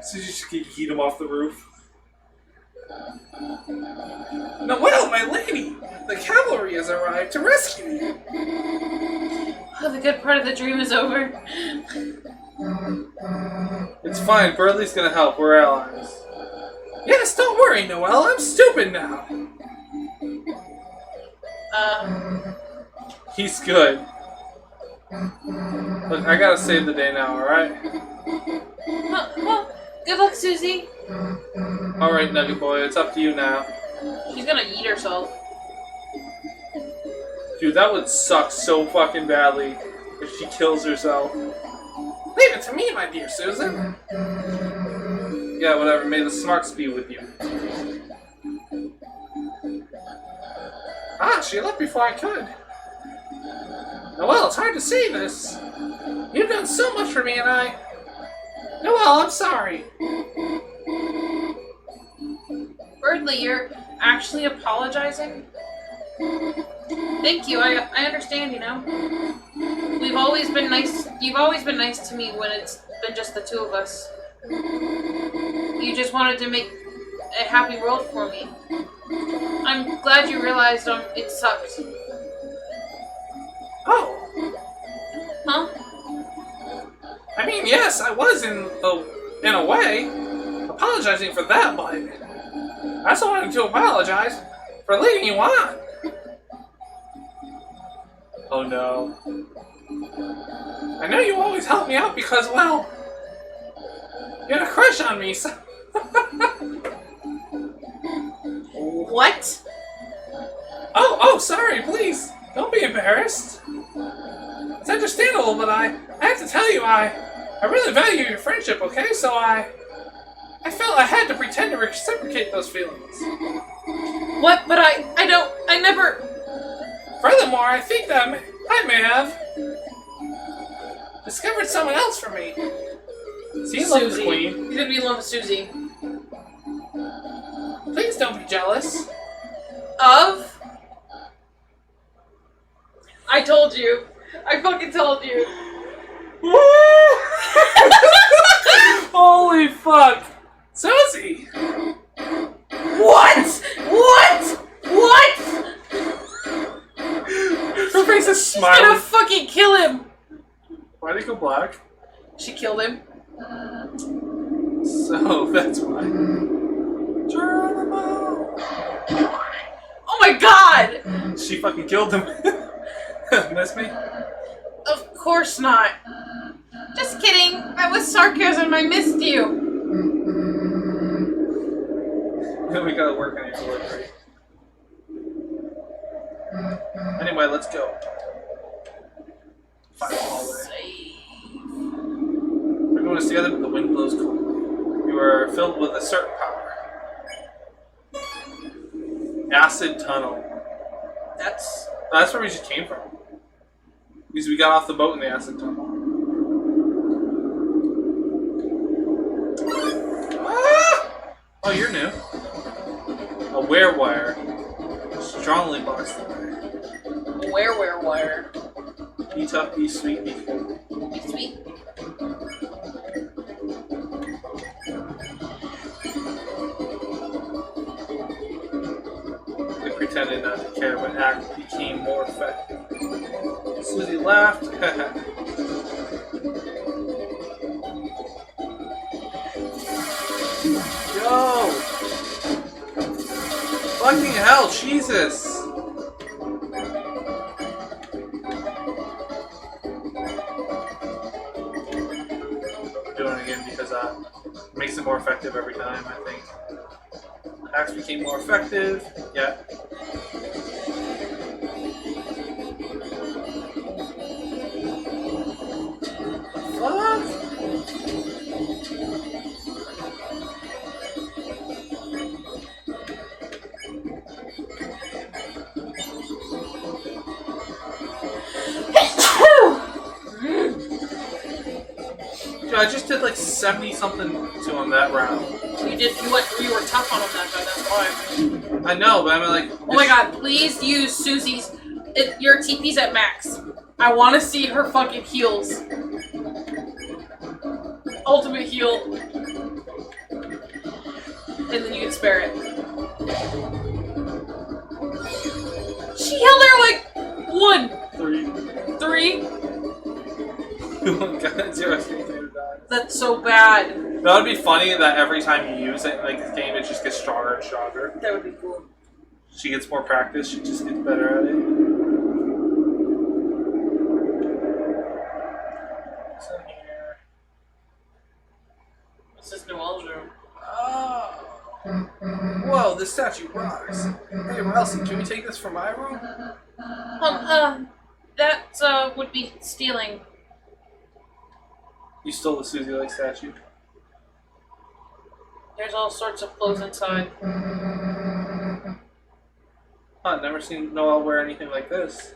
So you just keep heat him off the roof. Noelle, my lady! The cavalry has arrived to rescue you! Oh, the good part of the dream is over. It's fine, Burley's gonna help, we're allies. Yes, don't worry, Noelle, I'm stupid now! He's good. Look, I gotta save the day now, alright? Well, good luck, Susie. Alright, Nugget Boy, it's up to you now. She's gonna eat herself. Dude, that would suck so fucking badly if she kills herself. Leave it to me, my dear Susan. Yeah, whatever, may the smarts be with you. Ah, she left before I could. Noelle, it's hard to say this. You've done so much for me and I... Noelle, I'm sorry. Birdley, you're actually apologizing? Thank you, I understand, you know. We've always been nice, you've always been nice to me when it's been just the two of us. You just wanted to make a happy world for me. I'm glad you realized it sucked. Oh. Huh? I mean, yes, I was in a way apologizing for that, but I also wanted to apologize for leading you on. Oh no. I know you always help me out because, well, you had a crush on me, so... What? Oh, sorry, please. Don't be embarrassed. It's understandable, but I have to tell you, I really value your friendship, okay? So I felt I had to pretend to reciprocate those feelings. What? But I never... Furthermore, I think that I may have discovered someone else for me. See, you love the Susie. queen. He's gonna be in love with Susie. Please don't be jealous. Of? I told you. I fucking told you. Holy fuck! Susie! What? What? What? Her face is She's gonna smiling. fucking kill him. Why did he go black? She killed him. So, that's why. Geronimo! Oh my god! She fucking killed him. Miss me? Of course not. Just kidding. That was sarcasm. I missed you. We gotta work on your delivery. Anyway, let's go. Final hallway. We're doing this together, but the wind blows cold. You are filled with a certain power. Acid tunnel. That's That's where we just came from. Because we got off the boat in the acid tunnel. Ah! Oh, you're new. A wire. Strongly blocks the way. where wire. Be tough, be sweet, be cool. Be sweet. They pretended not to care, but act became more effective. Susie laughed. Yo! Fucking hell, Jesus! Doing it again because it makes it more effective every time, I think. Axe became more effective. Yeah. What? Dude, I just did like 70 something to him that round. You were tough on him that time, that's why. I know, but I'm like. Oh my god, please use Susie's. Your TP's at max. I want to see her fucking heals. Ultimate heal. And then you can spare it. She held her like 1, 3. God, zero things to die. That's so bad. That would be funny that every time you use it in like this game, it just gets stronger and stronger. That would be cool. She gets more practice, she just gets better at it. What's in here? This is Noel's room. Oh. Whoa, this statue rocks. Hey, Elsie, can we take this from my room? That would be stealing. You stole the Susie Lake statue. There's all sorts of clothes inside. Huh, never seen Noel wear anything like this.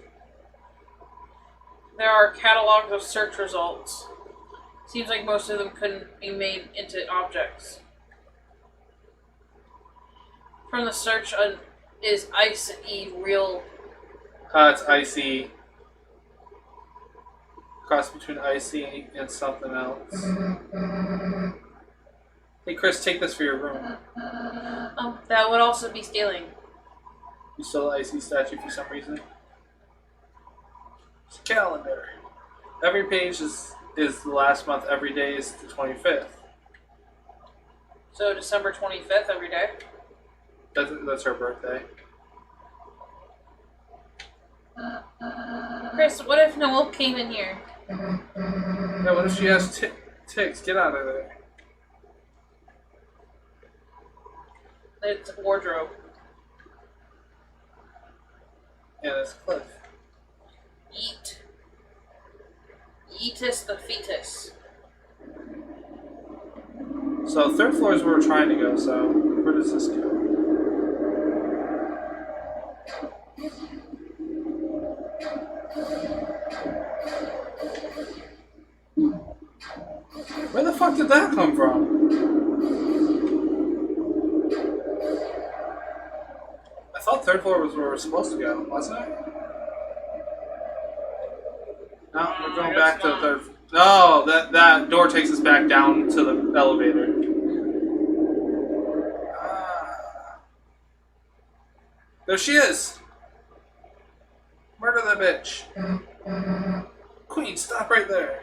There are catalogs of search results. Seems like most of them couldn't be made into objects. From the search is Ice E real? It's icy. Cross between icy and something else. Hey Chris, take this for your room. That would also be stealing. You stole the icy statue for some reason. It's a calendar. Every page is the last month, every day is the 25th. So December 25th every day? That's her birthday. Chris, what if Noel came in here? Yeah, what if she has ticks? Get out of there. It's a wardrobe. And it's Cliff. Eat. Eatus the fetus. So third floor is where we're trying to go, so where does this go? Where the fuck did that come from? I thought third floor was where we're supposed to go, wasn't it? No, we're going back to the third. No, that door takes us back down to the elevator. There she is! Murder the bitch! Queen, stop right there!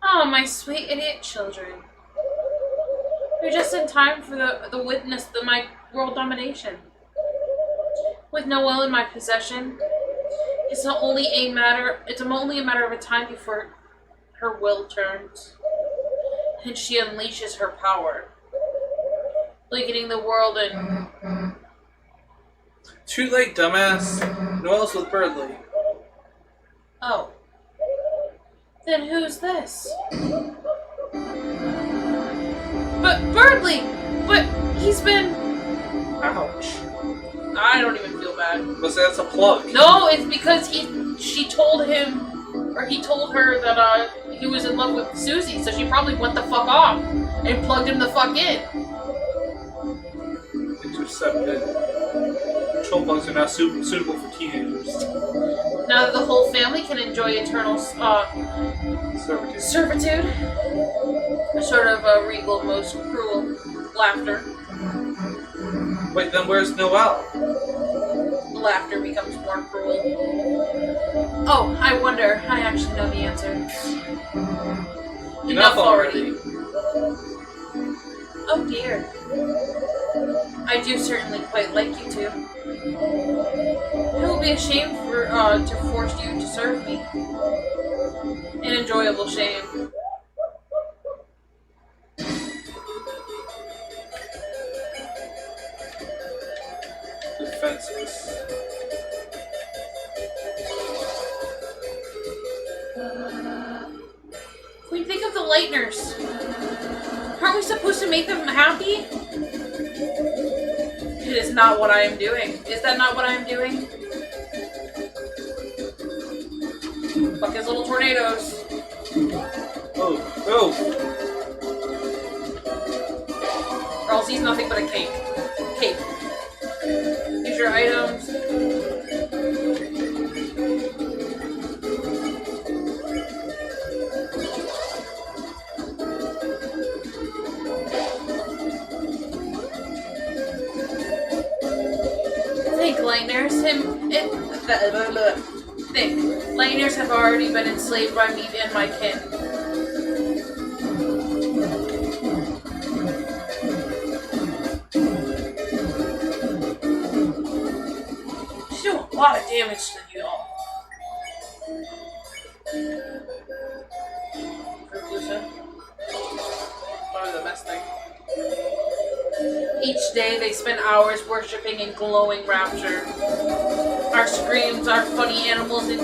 Oh, my sweet idiot children. You're just in time for the witness to my world domination. With Noelle in my possession, it's only a matter of a time before her will turns, and she unleashes her power, blanketing the world in... Too late, dumbass. Noelle's with Birdley. Oh. Then who's this? But Birdley! But he's been... Ouch. I don't even feel bad. But that's a plug. No, it's because she told him, or he told her that he was in love with Susie, so she probably went the fuck off and plugged him the fuck in. Intercepted. Control plugs are now suitable for teenagers. Now that the whole family can enjoy eternal servitude. A sort of regal, most cruel laughter. Wait, then where's Noelle? The laughter becomes more cruel. Oh, I wonder. I actually know the answer. Enough already. Oh dear. I do certainly quite like you two. It will be a shame to force you to serve me. An enjoyable shame. Defenseless. Queen, think of the Lightners. Aren't we supposed to make them happy? It is not what I am doing. Is that not what I am doing? Fuck his little tornadoes. Oh, oh! Or else he's nothing but a cake. Cake. Use your items. Think, Lightners. Think. Lightners have already been enslaved by me and my kin. She's doing a lot of damage to you all. Probably the best thing. Each day they spend hours worshipping in glowing rapture. Our screams, our funny animals, and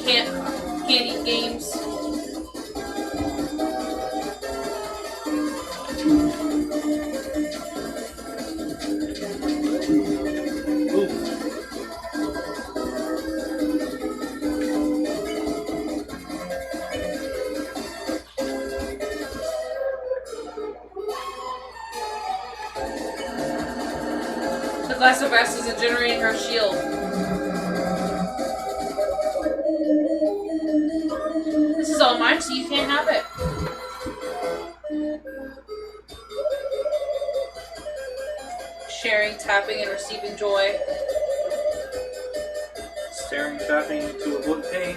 candy games. The glass of acid is generating her shield. This is all mine, so you can't have it. Sharing, tapping, and receiving joy. Staring, tapping to avoid pain.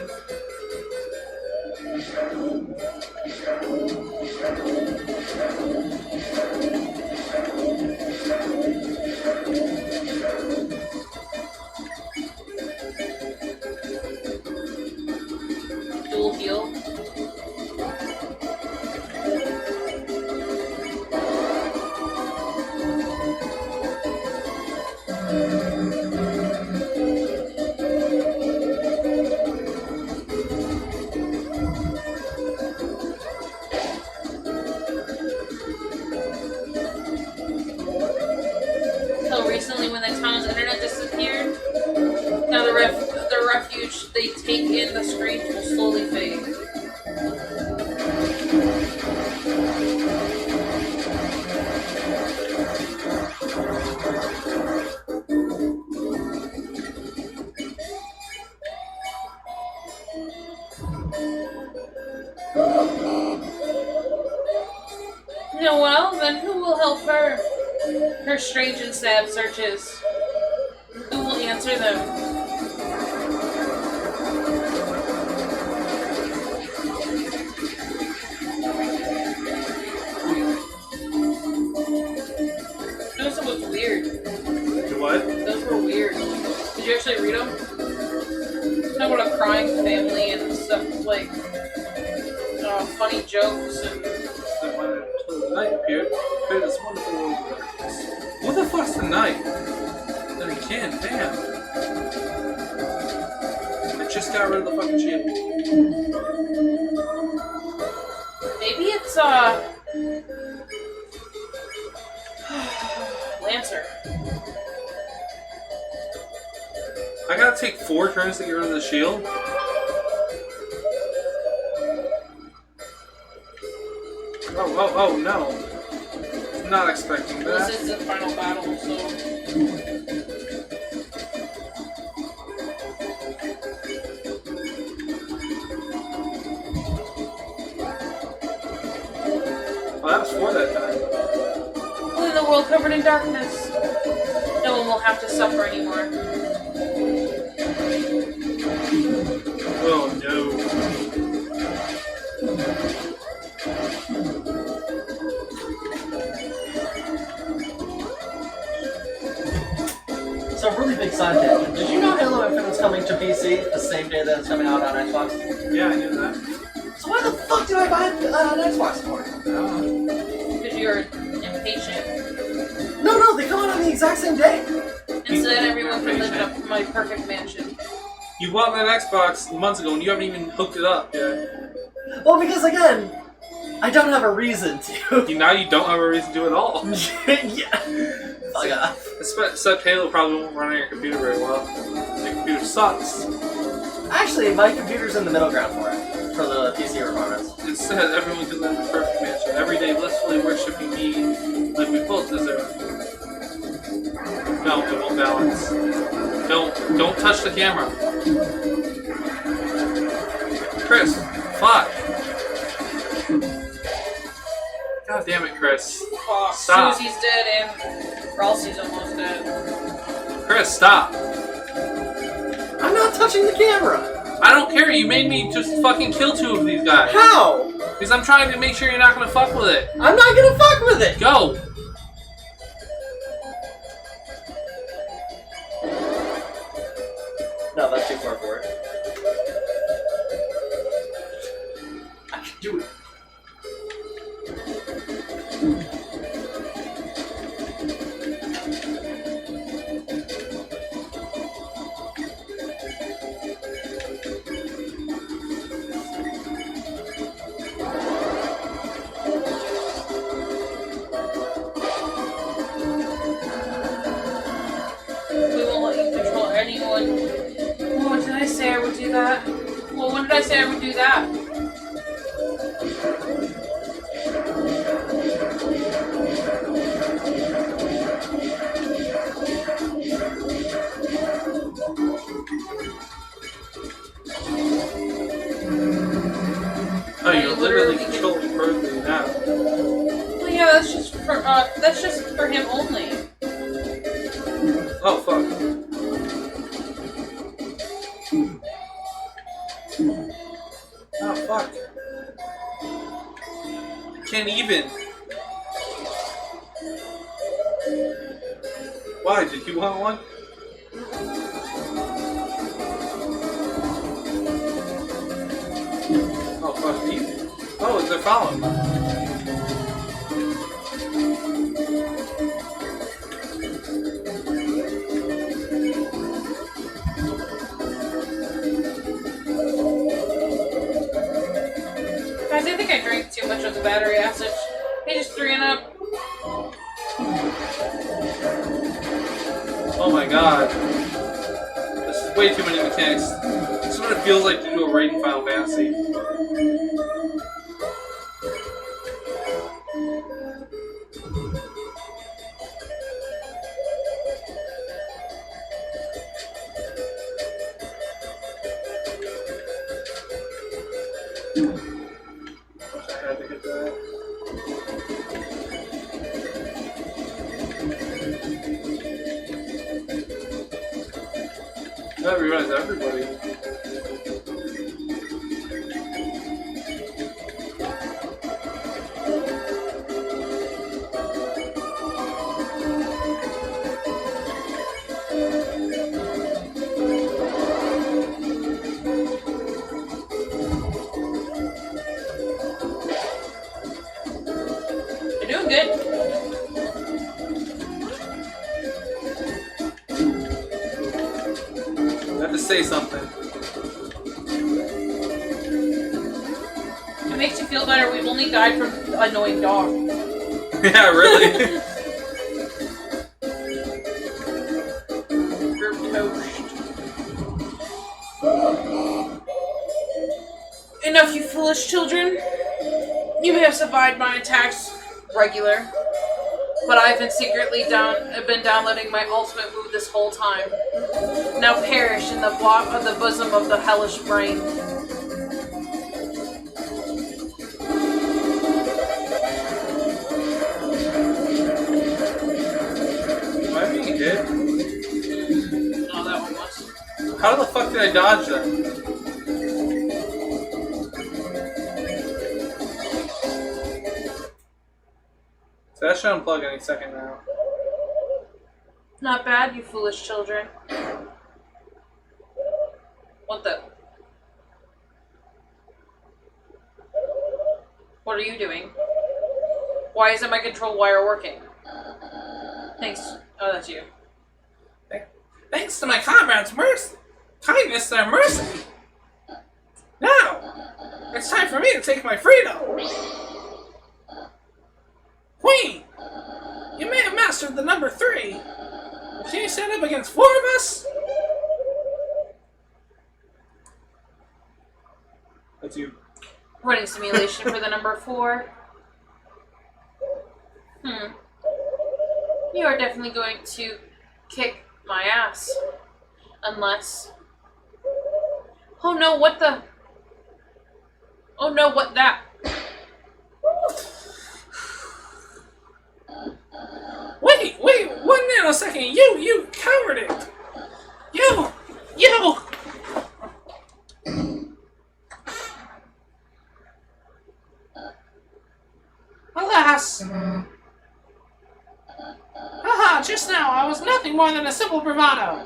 Dual heal. Until recently, when the town's internet disappeared, now the refuge they take in the screens will slowly fade. No, well, then who will help her? Her strange and sad searches. Who will answer them? Those was weird. What? Those were weird. Did you actually read them? Talk about a crying family and stuff like funny jokes and. Then when the night appeared, created this wonderful world of darkness. What the fuck's the night? Then again, damn. I just got rid of the fucking shield. Maybe it's Lancer. I gotta take 4 turns to get rid of the shield? Oh, no. Not expecting that. This is the final battle, so. Oh, that was 4 that time. In the world covered in darkness. No one will have to suffer anymore. Oh, no. So, really big side tangent. Did you know Halo Infinite is coming to PC the same day that it's coming out on Xbox? Yeah, I knew that. So why the fuck did I buy an Xbox for it? Because you're impatient. No, they come out on the exact same day. Instead, everyone can live up my perfect mansion. You bought that Xbox months ago and you haven't even hooked it up yet. Well, because again, I don't have a reason to. Now you don't have a reason to at all. Yeah. Fuck off. Except Halo probably won't run on your computer very well. Your computer sucks. Actually, my computer's in the middle ground for it. For the PC requirements. Instead, everyone can live in a perfect mansion. Every day blissfully worshipping me like we both deserve. No, it won't balance. Don't touch the camera. Chris, fuck. God damn it, Chris. Fuck. Stop. Susie's dead and Ralsie's almost dead. Chris, stop. I'm not touching the camera! I don't care, you made me just fucking kill 2 of these guys. How? Because I'm trying to make sure you're not gonna fuck with it. I'm not gonna fuck with it! Go! No, that's too far for it. I can do it. We won't let you control anyone. Oh, did I say I would do that? Well, when did I say I would do that? Oh, you're literally controlling Berkeley now. Well, yeah, that's just for him only. Oh, fuck. Oh, fuck. Can't even. Why? Did you want one? Oh, fuck me. Oh, they're following me. Guys, I think I drank too much of the battery acid. Hey, just 3 and up. Oh my god. This is way too many mechanics. This is what it feels like to do a raid in Final Fantasy. Wish I had to hit that. I realize everybody. You're doing good. I have to say something. It makes you feel better. We've only died from annoying dog. Yeah, really. We're toast. Enough, you foolish children. You may have survived my attacks regular, but I've been secretly downloading my ultimate move this whole time. Now perish in the bosom of the hellish brain. Am I being hit? Oh, that one was. How the fuck did I dodge that? So that should unplug any second now. Not bad, you foolish children. What the? What are you doing? Why isn't my control wire working? Thanks. Oh, that's you. Thanks to my comrades' kindness and mercy. Now, it's time for me to take my freedom. Queen, you may have mastered the number 3. Can you stand up against 4 of us? That's you. Running simulation for the number 4. You are definitely going to kick my ass. Unless... Oh no, what the... Oh no, what that... Wait, 1 nanosecond, you covered it! You! Alas! Haha, just now I was nothing more than a simple bravado.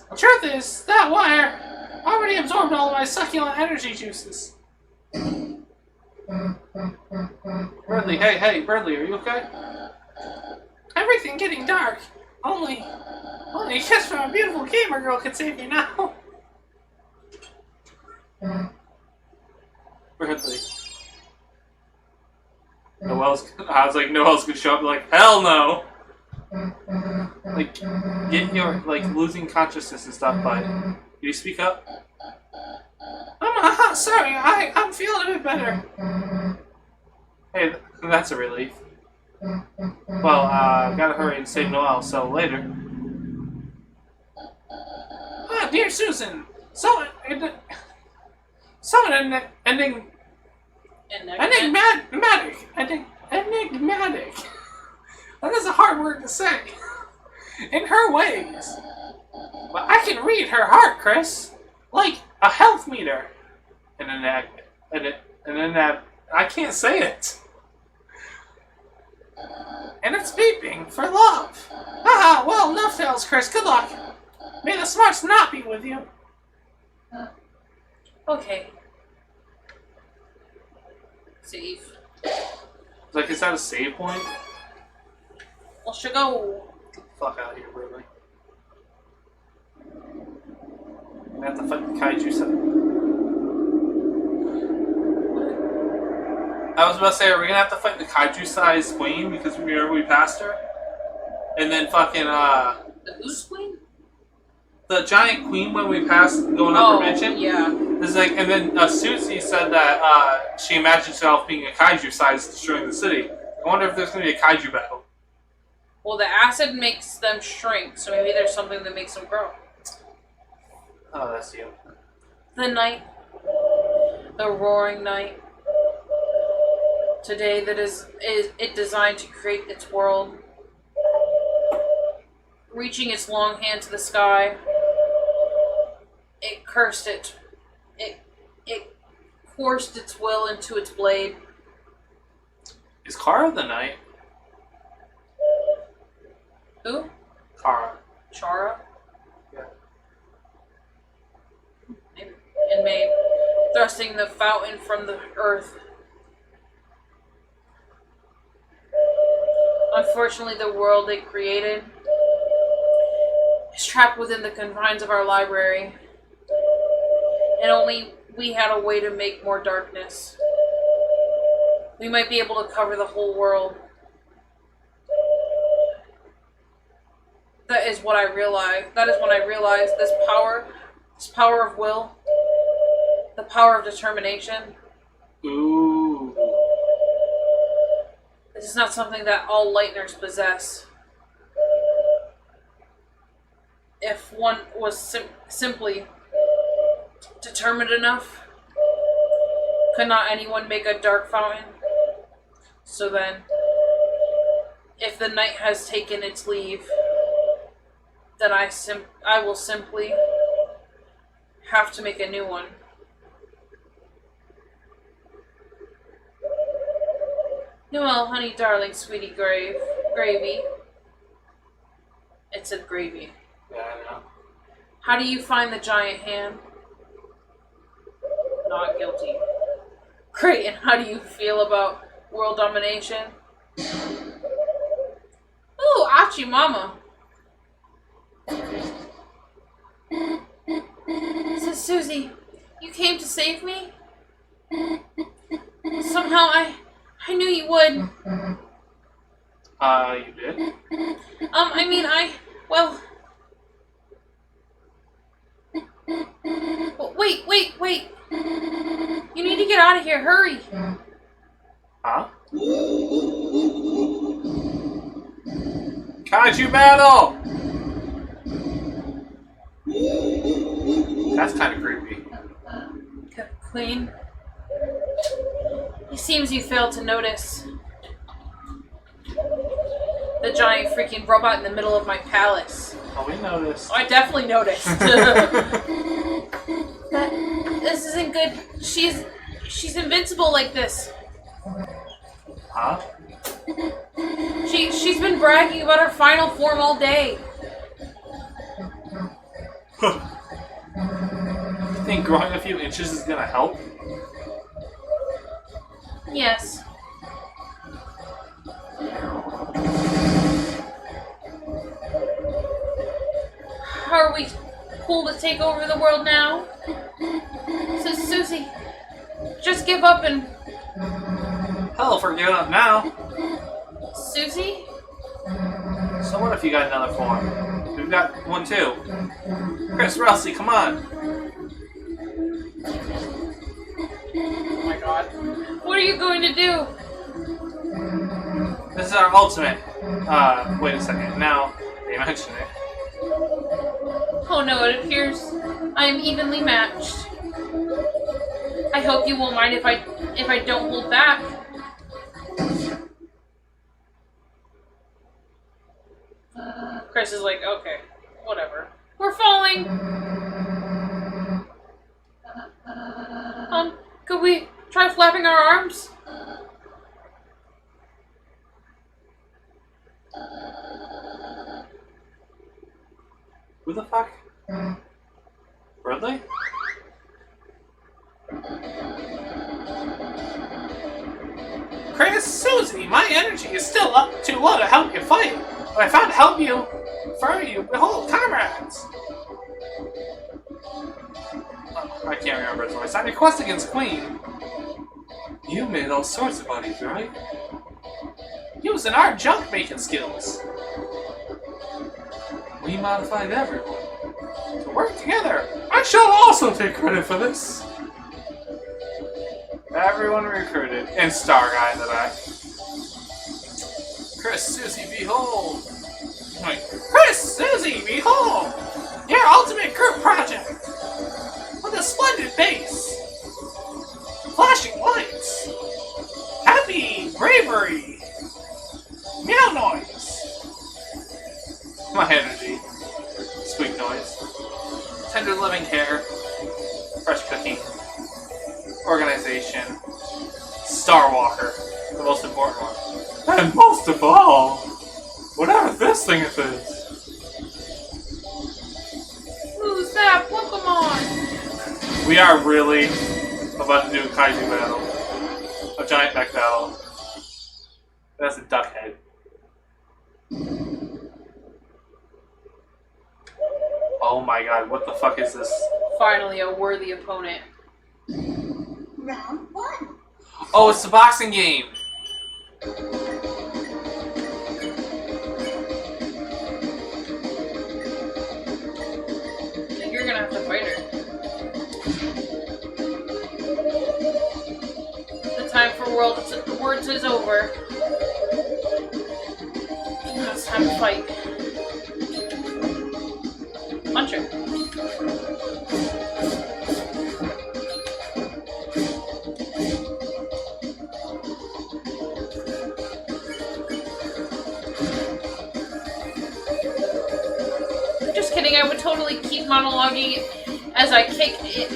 The truth is, that wire already absorbed all of my succulent energy juices. Bradley, hey, Bradley, are you okay? Everything getting dark. Only a kiss from a beautiful gamer girl could save me now. Bradley. Noel's. I was like, Noel's gonna show up. Like, hell no. Like, get your losing consciousness and stuff. But can you speak up? I'm sorry. I'm feeling a bit better. Hey, that's a relief. Well, gotta hurry and save Noel, so later. Ah, dear Susan, enigmatic. That is a hard word to say. In her ways. But I can read her heart, Chris. Like a health meter. And then that, I can't say it. And it's beeping for love. Haha, well, enough tales, Chris. Good luck. May the smarts not be with you. Okay. Save. Like, is that a save point? Well, should go. Get the fuck out of here, really. I'm gonna have to fight the kaiju set. I was about to say, are we gonna have to fight the kaiju-sized queen because we passed her? And then fucking, The who's queen? the giant queen when we passed going up her mansion? Yeah. It's like, and then Susie said that she imagined herself being a kaiju size destroying the city. I wonder if there's going to be a kaiju battle. Well, the acid makes them shrink, so maybe there's something that makes them grow. Oh, that's you. The night. The roaring night. Today that is it designed to create its world. Reaching its long hand to the sky. cursed it. It coursed its will into its blade. Is Kara the knight? Who? Kara. Chara? Yeah. Maybe. And made, thrusting the fountain from the earth. Unfortunately, the world they created is trapped within the confines of our library. And only we had a way to make more darkness. We might be able to cover the whole world. That is what I realized. That is when I realized this power of will, the power of determination. Ooh. This is not something that all Lightners possess. If one was simply determined enough, could not anyone make a dark fountain? So then, if the night has taken its leave, then I will simply have to make a new one. Well, honey, darling, sweetie, gravy. It said gravy. Yeah, I know. How do you find the giant hand? Not guilty. Great, and how do you feel about world domination? Ooh, Achi Mama. Says Susie, you came to save me? Somehow I knew you would. You did? Well... Wait. You need to get out of here, hurry. Huh? Kaiju battle! That's kind of creepy. Queen? It seems you failed to notice the giant freaking robot in the middle of my palace. Oh, we noticed. Oh, I definitely noticed. But this isn't good. She's invincible like this. Huh? She's been bragging about her final form all day. You think growing a few inches is gonna help? Yes. Are we cool to take over the world now? So Susie, just give up and... Hell, if we're giving up now. Susie? So what if you got another form? We've got one too. Chris, Relsey, come on. Oh my god. What are you going to do? This is our ultimate. Wait a second. Now, they mention it. Oh no, it appears I am evenly matched. I hope you won't mind if I don't hold back. Chris is like, okay, whatever. We're falling! Could we try flapping our arms? Who the fuck? Ridley? Chris, Susie, my energy is still up too low to help you fight. But I found to help you, for you, behold, comrades. Oh, I can't remember his voice. On your quest against Queen. You made all sorts of buddies, right? Using our junk making skills. We modified everyone to work together. I shall also take credit for this. Everyone recruited, and Star Guy in the back. Chris, Susie, behold! Wait, Chris, Susie, behold! Your ultimate group project! With a splendid base! Flashing lights! Happy bravery! Meow noise! My energy. Squeak noise. Tender living hair. generation Star Walker, the most important one. And most of all, whatever this thing is. Who's that Pokemon? We are really about to do a kaiju battle. A giant mech battle. That's a duck head. Oh my god, what the fuck is this? Finally, a worthy opponent. Round 1. Oh, it's the boxing game! And you're gonna have to fight her. The time for words is over. Now it's time to fight. Punch her. Just kidding, I would totally keep monologuing as I kick it.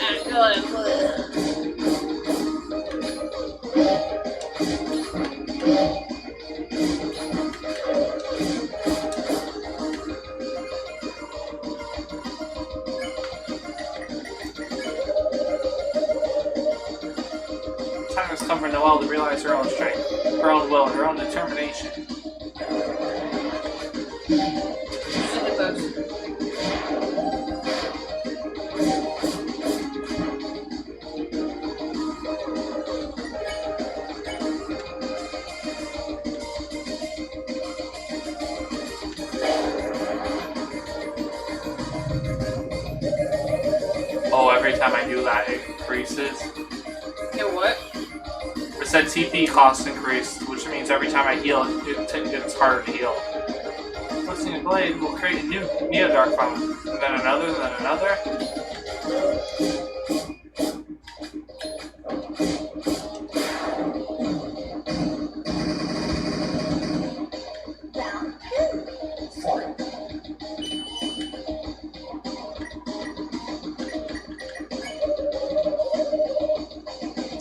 Time has come for Noelle to realize her own strength, her own will, and her own determination. Look at those. Oh, every time I do that, it increases. Yeah, what? It said TP cost increased, which means every time I heal, it's harder to heal. Twisting a blade will create a new Neo-Dark from, and then another, and then another. Round 2. Fight.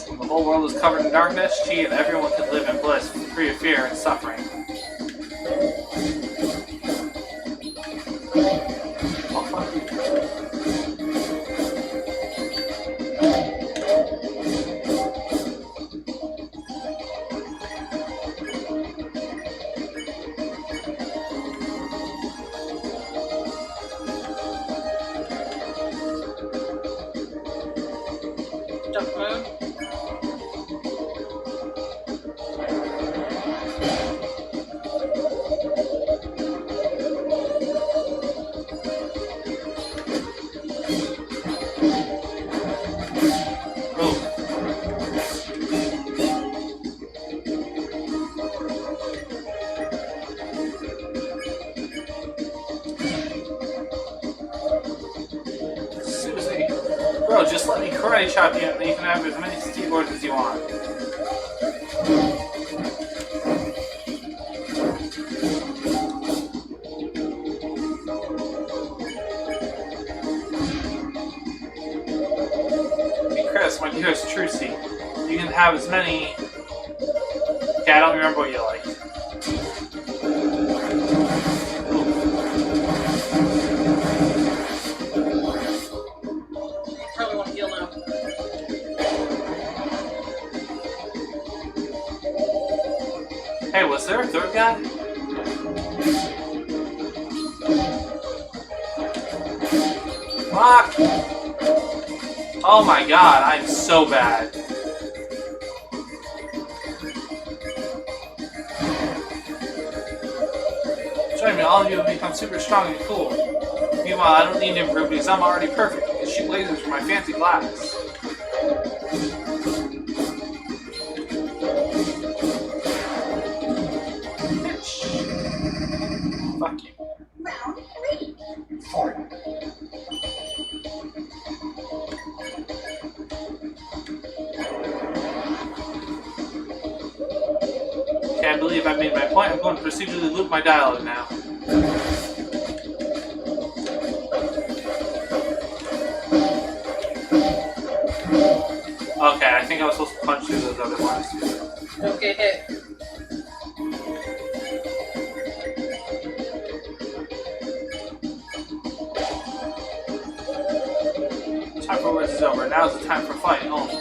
When the whole world is covered in darkness, she and everyone could live in bliss, free of fear and suffering. Oh, fuck you. Duck mode. Susie. Bro, just let me karate chop you and you can have as many skateboards as you want. Hey Chris, my dearest Trucy, you can have as many... Okay, I don't remember what you like. Probably want to heal now. Hey, was there a third guy? Fuck! Oh my god, I'm so bad. Join me, all of you have become super strong and cool. Meanwhile, I don't need to improve because I'm already perfect. I can shoot lasers from my fancy glass. Bitch. Fuck you. Round 3. Fight. Can't believe I made my point. I'm going to procedurally loop my dialogue now. Okay, I think I was supposed to punch through those other ones. Don't get hit. Time for words is over. Now's the time for fighting only.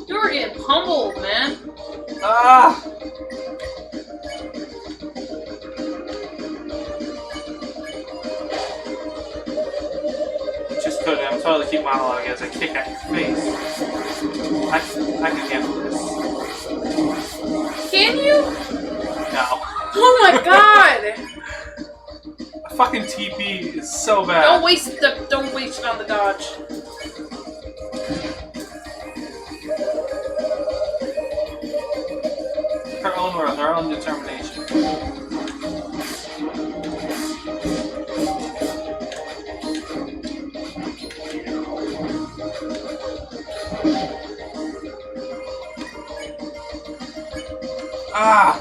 You were getting pummeled, man. Ah! Just couldn't. I'm totally keep monologuing as I kick at your face. I can handle this. Can you? No. Oh my god! A fucking TP is so bad. Don't waste it on the dodge. Her own world, her own determination. Ah!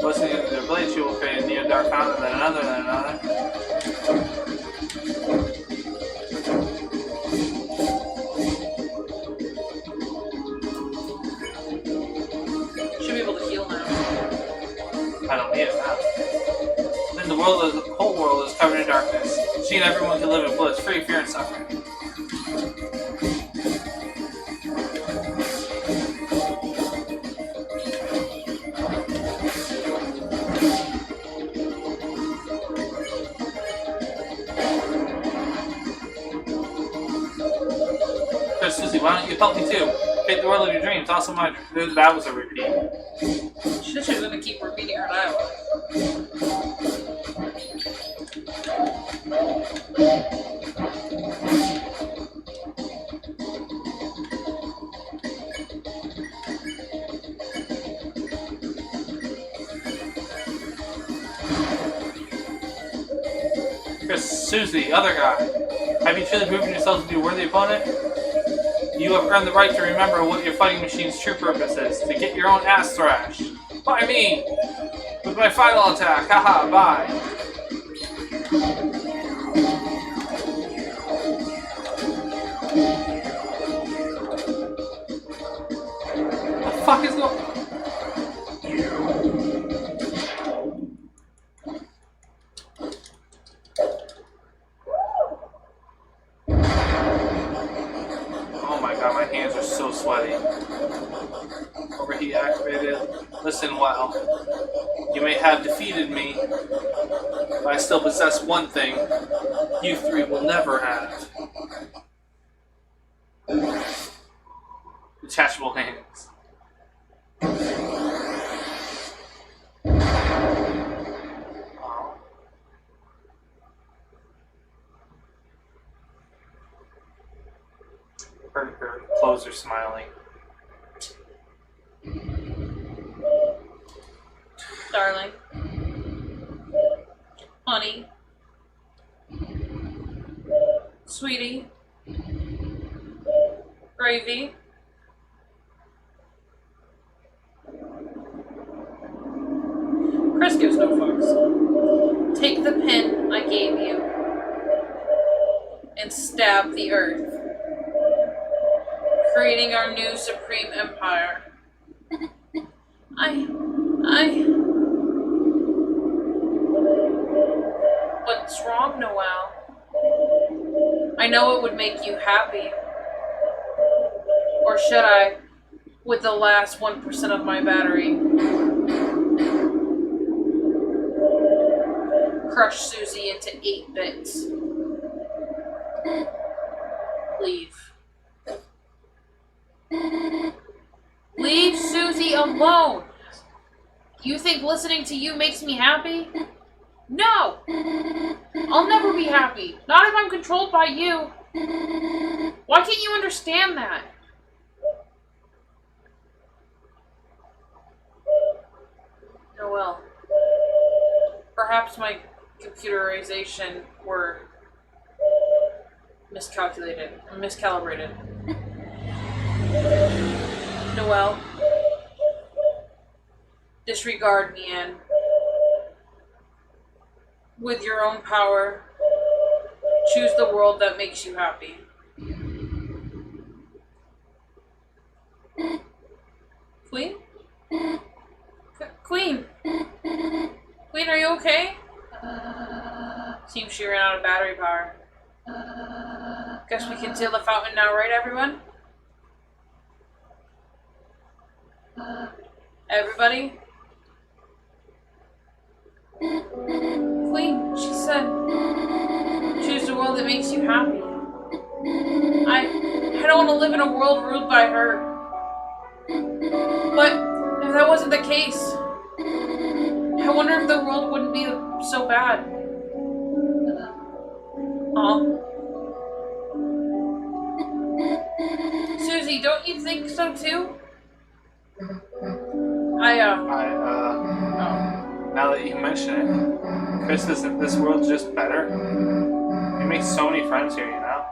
Listening to the blade, she will create a neo-dark fountain, then another, then another. Should be able to heal now. I don't need it now. Then the whole world is covered in darkness. She and everyone can live in bliss, free fear and suffering. Susie, why don't you help me too? Create the world of your dreams. Also, that was a repeat. She's gonna keep repeating her dialogue. Chris, Susie, other guy. Have you truly proven yourself to be a worthy opponent? You have earned the right to remember what your fighting machine's true purpose is, to get your own ass thrashed. By me! With my final attack, haha, bye! What the fuck is going on? My hands are so sweaty. Overheat activated. Listen well. You may have defeated me, but I still possess one thing you three will never have. Detachable hands. Her clothes are smiling. Darling. Honey. Sweetie. Gravy. Chris gives no fucks. Take the pin I gave you and stab the earth, creating our new supreme empire. What's wrong, Noelle? I know it would make you happy. Or should I, with the last 1% of my battery, crush Susie into 8 bits? Leave. Leave Susie alone! You think listening to you makes me happy? No! I'll never be happy. Not if I'm controlled by you. Why can't you understand that? Noelle. Perhaps my computerization were miscalibrated. Noelle. disregard me and with your own power, choose the world that makes you happy. Queen? Queen? Queen, are you okay? Seems she ran out of battery power. Guess we can seal the fountain now, right, everyone? Everybody? Queen, she said, choose the world that makes you happy. I don't want to live in a world ruled by her. But if that wasn't the case, I wonder if the world wouldn't be so bad. Susie, don't you think so too? Now that you mention it, Chris, isn't this world just better? You make so many friends here, you know?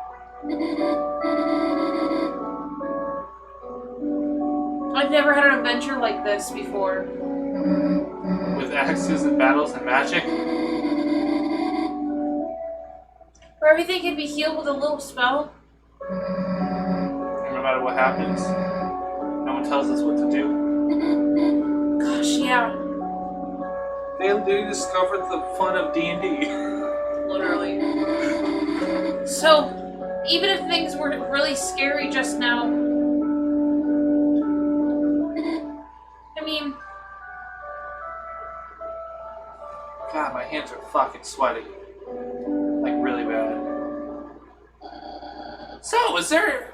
I've never had an adventure like this before. With axes and battles and magic. Where everything can be healed with a little spell. And no matter what happens, no one tells us what to do. Gosh, yeah. They discovered the fun of D&D. Literally. So, even if things were really scary just now, I mean... God, my hands are fucking sweaty. Like, really bad. So, is there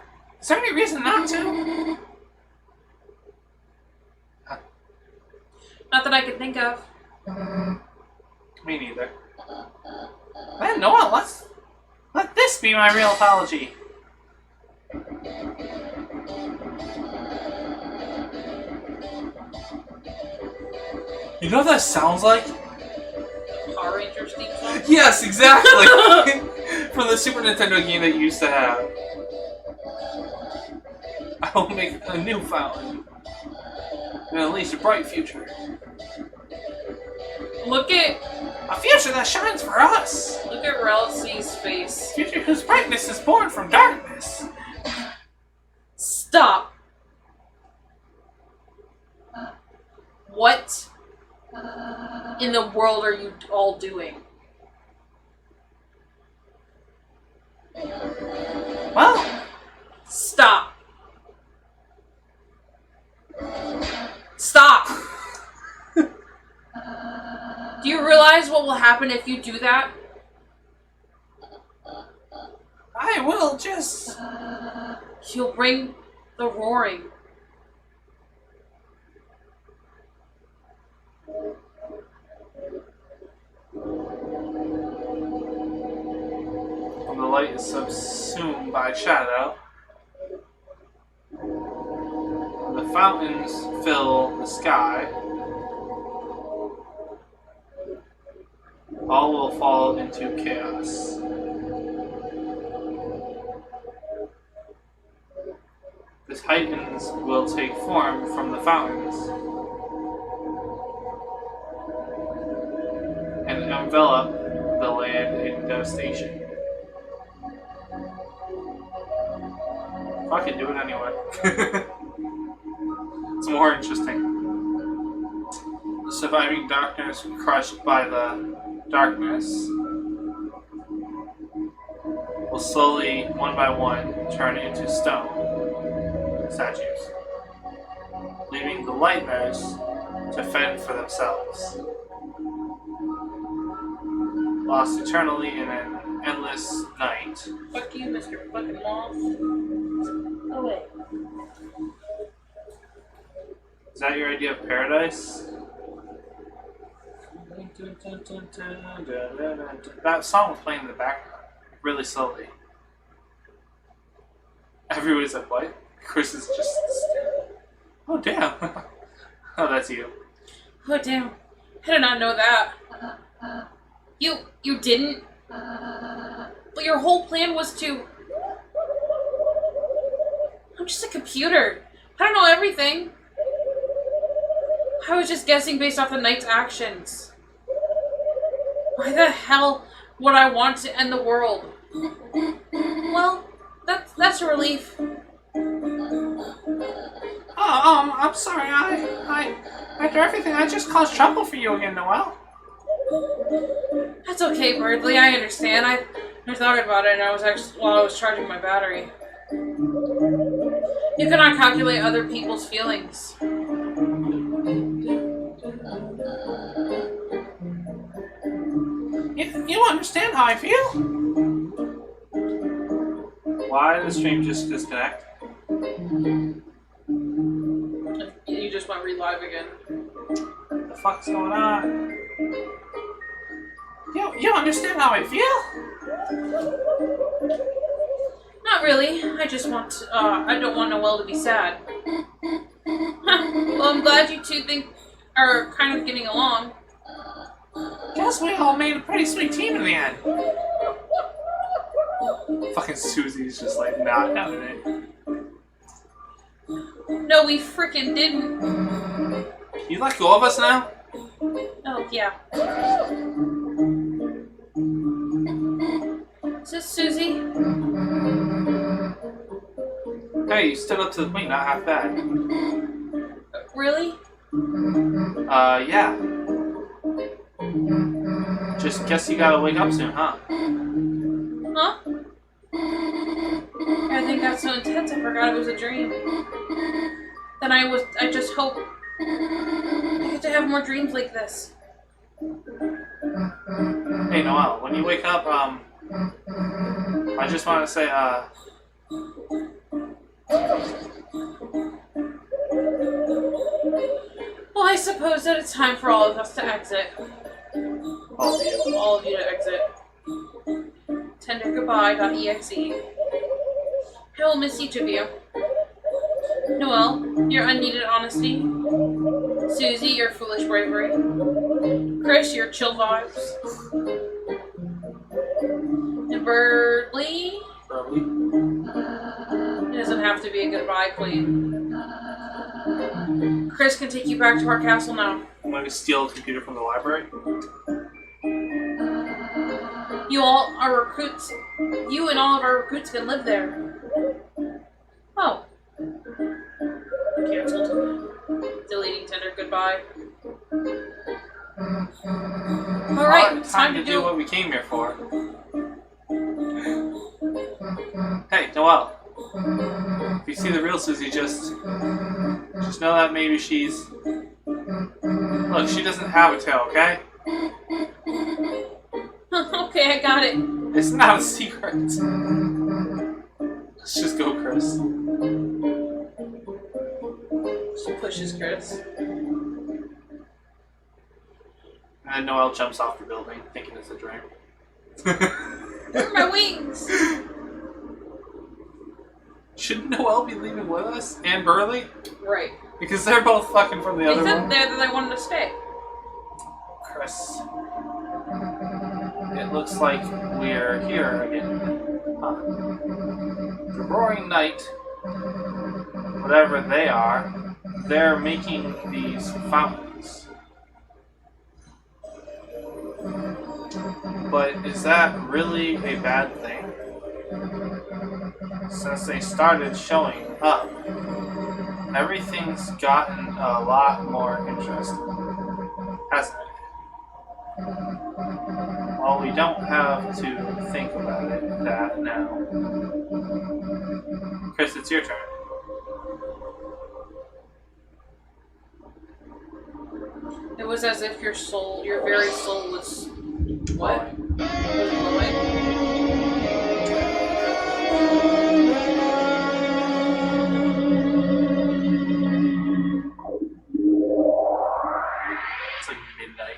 any reason not to? Not that I could think of. Me neither. Then, Noel, let this be my real apology. You know what that sounds like? Power Rangers theme song? Yes, exactly! From the Super Nintendo game that you used to have. I will make a new fountain. And unleash a bright future. Look at A future that shines for us! Ralphie's face. A future whose brightness is born from darkness! Stop! What in the world are you all doing? Well, Stop! Stop! Do you realize what will happen if you do that? I will just... You'll bring the roaring. When the light is subsumed by shadow, the fountains fill the sky, all will fall into chaos. The Titans will take form from the fountains and envelop the land in devastation. I can do it anyway. It's more interesting. The surviving darkness crushed by the darkness will slowly, one by one, turn into stone statues, leaving the lightbearers to fend for themselves, lost eternally in an endless night. Fuck you, Mr. Fucking Moth. Oh, wait. Is that your idea of paradise? That song was playing in the background, really slowly. Everybody's like, what? Chris is just staring. Oh, damn. Oh, that's you. Oh, damn. I did not know that. You didn't? But your whole plan was to... I'm just a computer. I don't know everything. I was just guessing based off the knight's actions. Why the hell would I want to end the world? Well, that's a relief. Oh, I'm sorry. I after everything, I just caused trouble for you again, Noelle. That's okay, Birdley. I understand. I thought about it, and while I was charging my battery. You cannot calculate other people's feelings. You understand how I feel? Why did the stream just disconnect? You just went re-live again. What the fuck's going on? You understand how I feel? Not really. I just want. I don't want Noelle to be sad. Well, I'm glad you two are kind of getting along. Guess we all made a pretty sweet team in the end. Fucking Susie's just like not having it. No, we freaking didn't. You let go of us now? Oh yeah. Is this Susie? Hey, you stood up to the queen, not half bad. Really? Yeah. Just guess you gotta wake up soon, huh? Huh? Everything got so intense I forgot it was a dream. Then I just hope I get to have more dreams like this. Hey, Noelle, when you wake up, I just want to say, Well, I suppose that it's time for all of us to exit. All of you to exit. Tendergoodbye.exe. I will miss each of you. Noelle, your unneeded honesty. Susie, your foolish bravery. Chris, your chill vibes. And Birdley. It doesn't have to be a goodbye, Queen. Chris can take you back to our castle now. I'm going to steal a computer from the library. You all are recruits. You and all of our recruits can live there. Oh. Cancelled. Deleting tender goodbye. Alright, it's time to do what we came here for. Hey, Noelle. If you see the real Susie, just know that maybe she's... Look, she doesn't have a tail, okay? Okay, I got it. It's not a secret. Let's just go, Chris. She pushes Chris. And then Noelle jumps off the building, thinking it's a dream. Where are my wings? Shouldn't Noelle be leaving with us? And Burley? Right. Because they're both fucking from the They other said room. there that they wanted to stay. Chris. It looks like we're here again. Huh. The Roaring Night, whatever they are, they're making these fountains. But is that really a bad thing? Since they started showing up, everything's gotten a lot more interesting, hasn't it? Well, we don't have to think about that now. Chris, it's your turn. It was as if your very soul was... What? Was glowing? It's like midnight.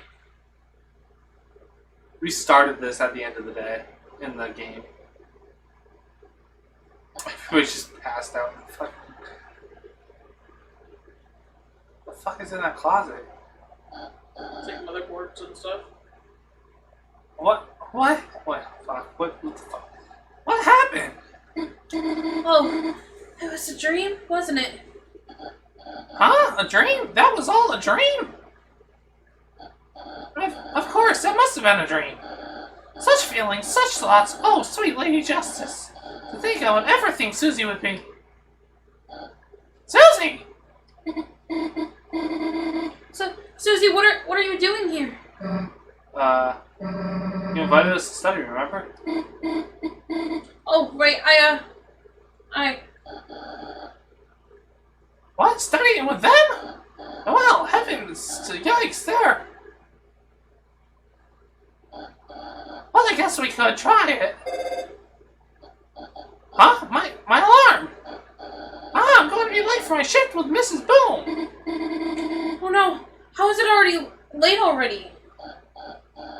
We started this at the end of the day in the game. We just passed out. The fuck is in that closet? It's like motherboards and stuff. What? What? What? Fuck. What the fuck? What happened? Oh, it was a dream, wasn't it? Huh? A dream? That was all a dream? Of course, that must have been a dream. Such feelings, such thoughts. Oh, sweet Lady Justice. To think I would ever think Susie would be. Susie! So, Susie, what are you doing here? You invited us to study, remember? Oh, right, I What? Studying with them? Well, heavens, yikes, there. Well, I guess we could try it. Huh? My alarm! Ah, I'm going to be late for my shift with Mrs. Boom! Oh no, how is it already late already?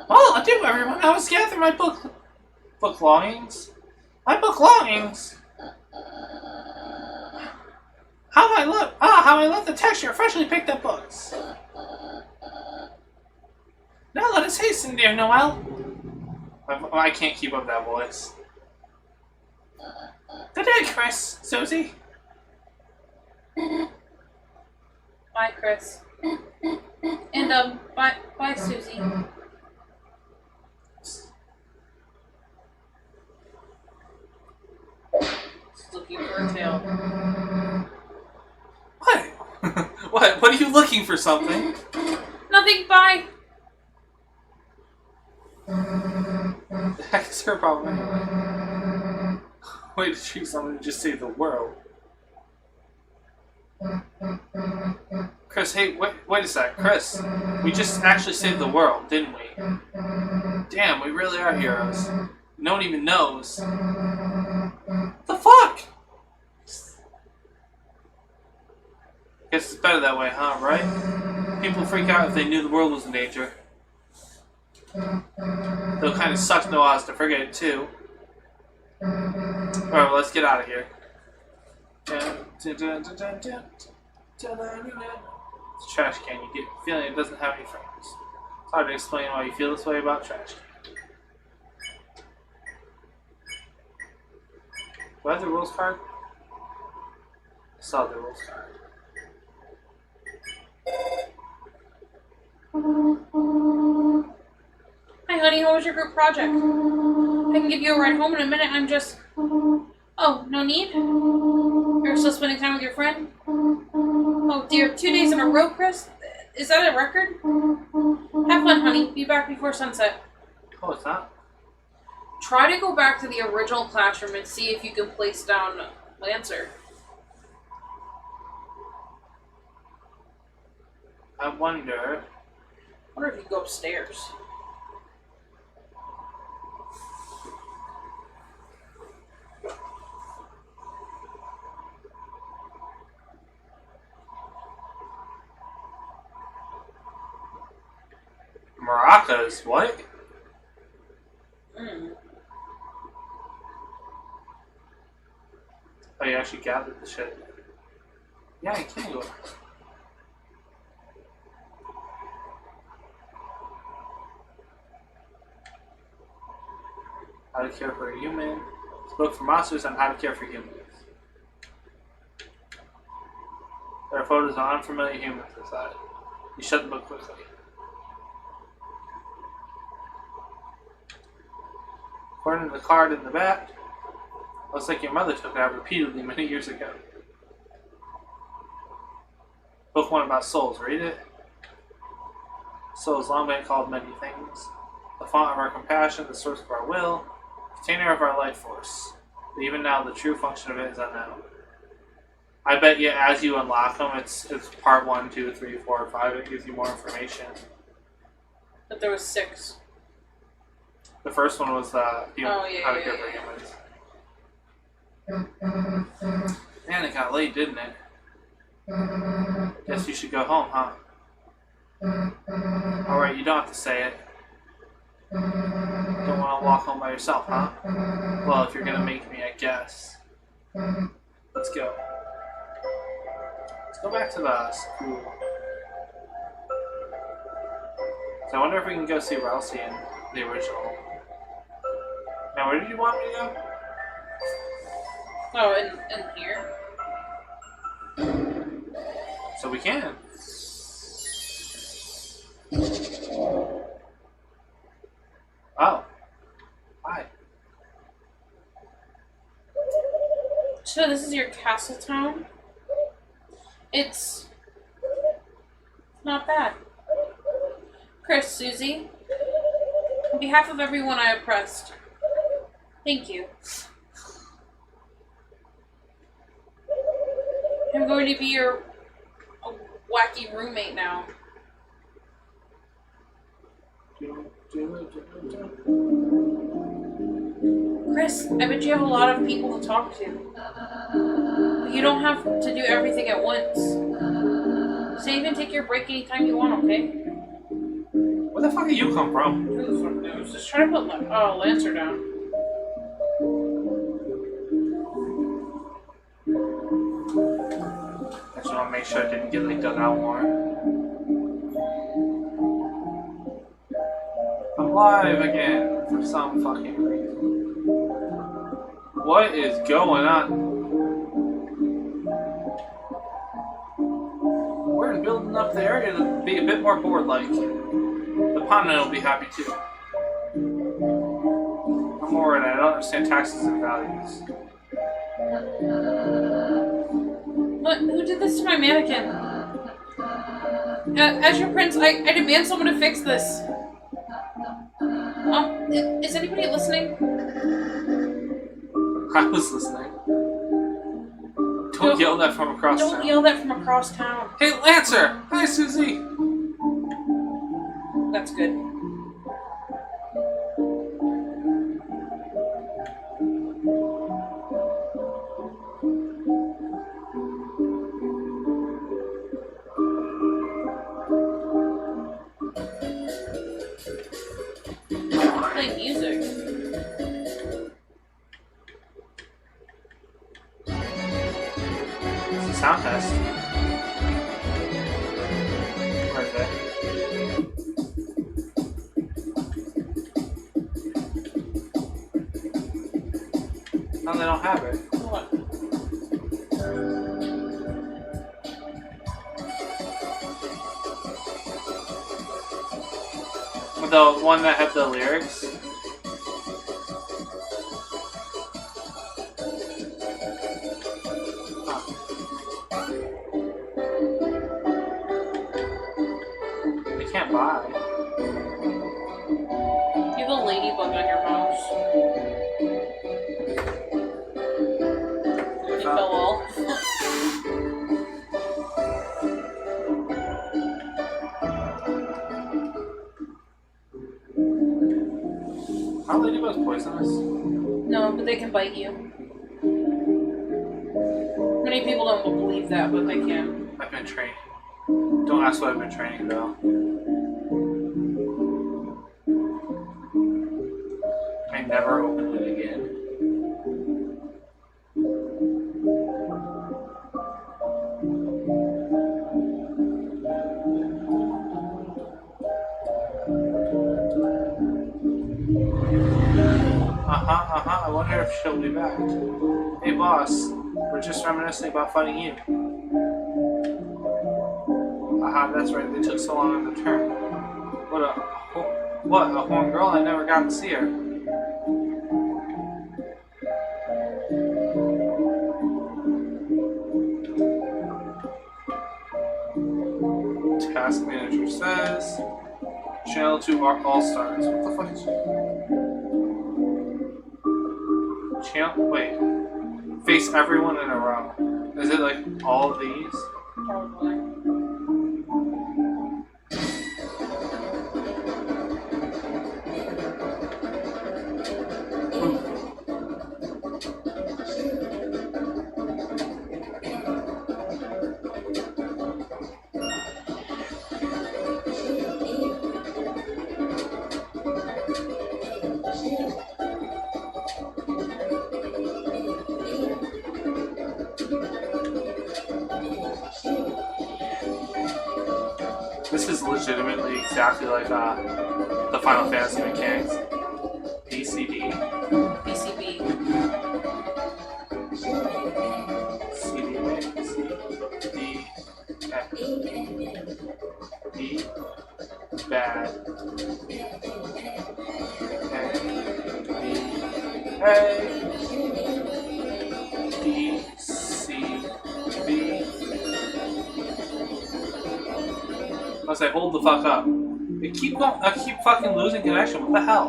Well, adieu, everyone. I was gathering my book belongings. My book belongings! How I love the texture of freshly picked up books. Now let us hasten, dear Noelle. I can't keep up that voice. Good day, Chris, Susie. Bye, Chris. And, bye, Susie. Just looking for a tail. What? What are you looking for something? Nothing, bye! The heck is her problem anyway? Way to treat someone to just save the world. Chris, hey, wait a sec. Chris, we just actually saved the world, didn't we? Damn, we really are heroes. No one even knows. The fuck? Guess it's better that way, huh, right? People freak out if they knew the world was in danger. Though it kind of sucks no odds to forget it, too. Alright, well, let's get out of here. It's a trash can. You get the feeling it doesn't have any friends. It's hard to explain why you feel this way about trash can. Do I have the rules card? I saw the rules card. Hi, honey, how was your group project? I can give you a ride home in a minute. I'm just... Oh, no need? You're still spending time with your friend? Oh, dear. 2 days in a row, Chris? Is that a record? Have fun, honey. Be back before sunset. Oh, it's not? Try to go back to the original classroom and see if you can place down Lancer. I wonder if you go upstairs. Maracas, what? Oh, you actually gathered the shit. Yeah, you can do it. How to care for a human. It's a book for monsters on how to care for humans. There are photos of unfamiliar humans inside. You shut the book quickly. According to the card in the back, looks like your mother took it out repeatedly many years ago. Book 1 about souls. Read it. Soul has long been called many things. The font of our compassion, the source of our will, container of our life force. But even now, the true function of it is unknown. I bet you, as you unlock them, it's part 1, 2, 3, 4, 5. It gives you more information. But there was 6. The first one was how to care for humans. Man, it got late, didn't it? Guess you should go home, huh? Alright, you don't have to say it. Don't want to walk home by yourself, huh? Well, if you're gonna make me, I guess. Let's go. Let's go back to the school. So I wonder if we can go see Ralsei in the original. Now, where did you want me to go? Oh, in here. So So we can. Oh. Hi. So this is your castle town? It's not bad. Chris, Susie, on behalf of everyone I oppressed, thank you. I'm going to be your wacky roommate now. Chris, I bet you have a lot of people to talk to. But you don't have to do everything at once. So you can take your break anytime you want, okay? Where the fuck did you come from? I was just trying to put Lancer down. I just want to make sure I didn't get like dug out more. I'm live again for some fucking reason. What is going on? We're building up the area to be a bit more board-like. The Pondman will be happy too. I'm more worried. I don't understand taxes and values. What? Who did this to my mannequin? As your prince, I demand someone to fix this. Is anybody listening? I was listening. Don't yell that from across town. Don't yell that from across town. Hey, Lancer! Hi, Susie! That's good. Play music. It's a sound test. Where is it? No, they don't have it. What? The one that had the lyrics. Huh. They can't buy. You have a ladybug on your mouse. It fell off. Are ladybugs poisonous? No, but they can bite you. Many people don't believe that, but they can. I've been training. Don't ask what I've been training though. I never open it again. I wonder if she'll be back. Hey boss, we're just reminiscing about fighting you. Aha, that's right, they took so long in the turn. What, a horn girl? I never got to see her. Task manager says, channel 2 are all-stars. What the fuck is channel? Wait. Face everyone in a row. Is it like all of these? Probably. This is legitimately exactly like the Final Fantasy mechanics. BCD. BCB. CD, C, D, F. B, bad. A, B, C, B. I say, hold the fuck up. I keep fucking losing connection. What the hell?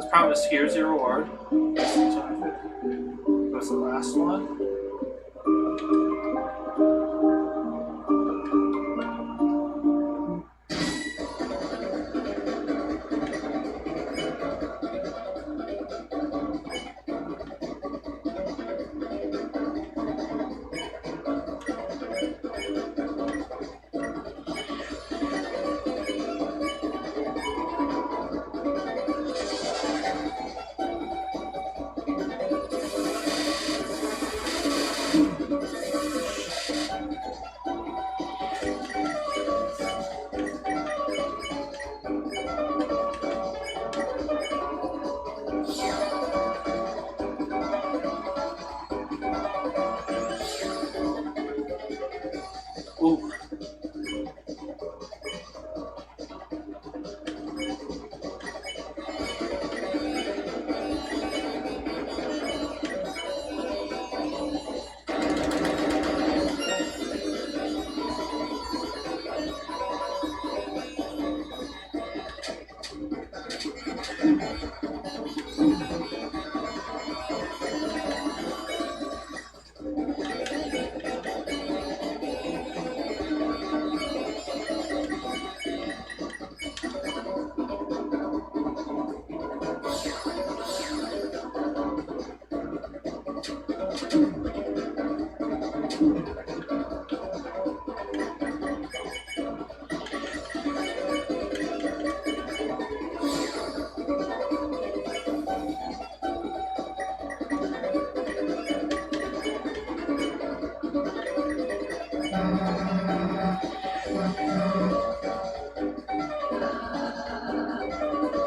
As promised, here's your reward. What's the last one? Ooh.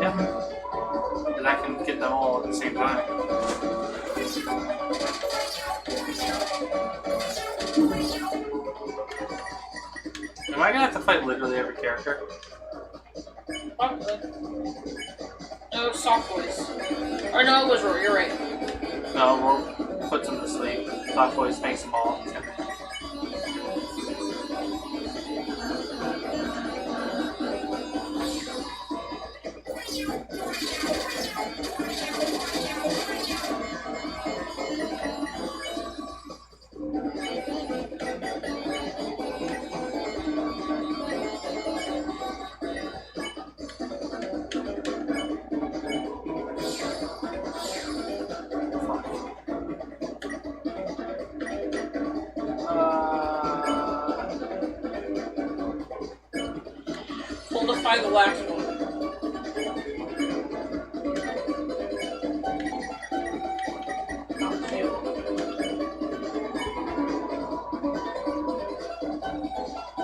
Yeah. And I can get them all at the same time. Am I gonna have to fight literally every character? Probably. No, it was Soft Voice. Or no, it was Roar, you're right. No, Roar puts them to sleep. Soft voice makes them all. Solidify the last one.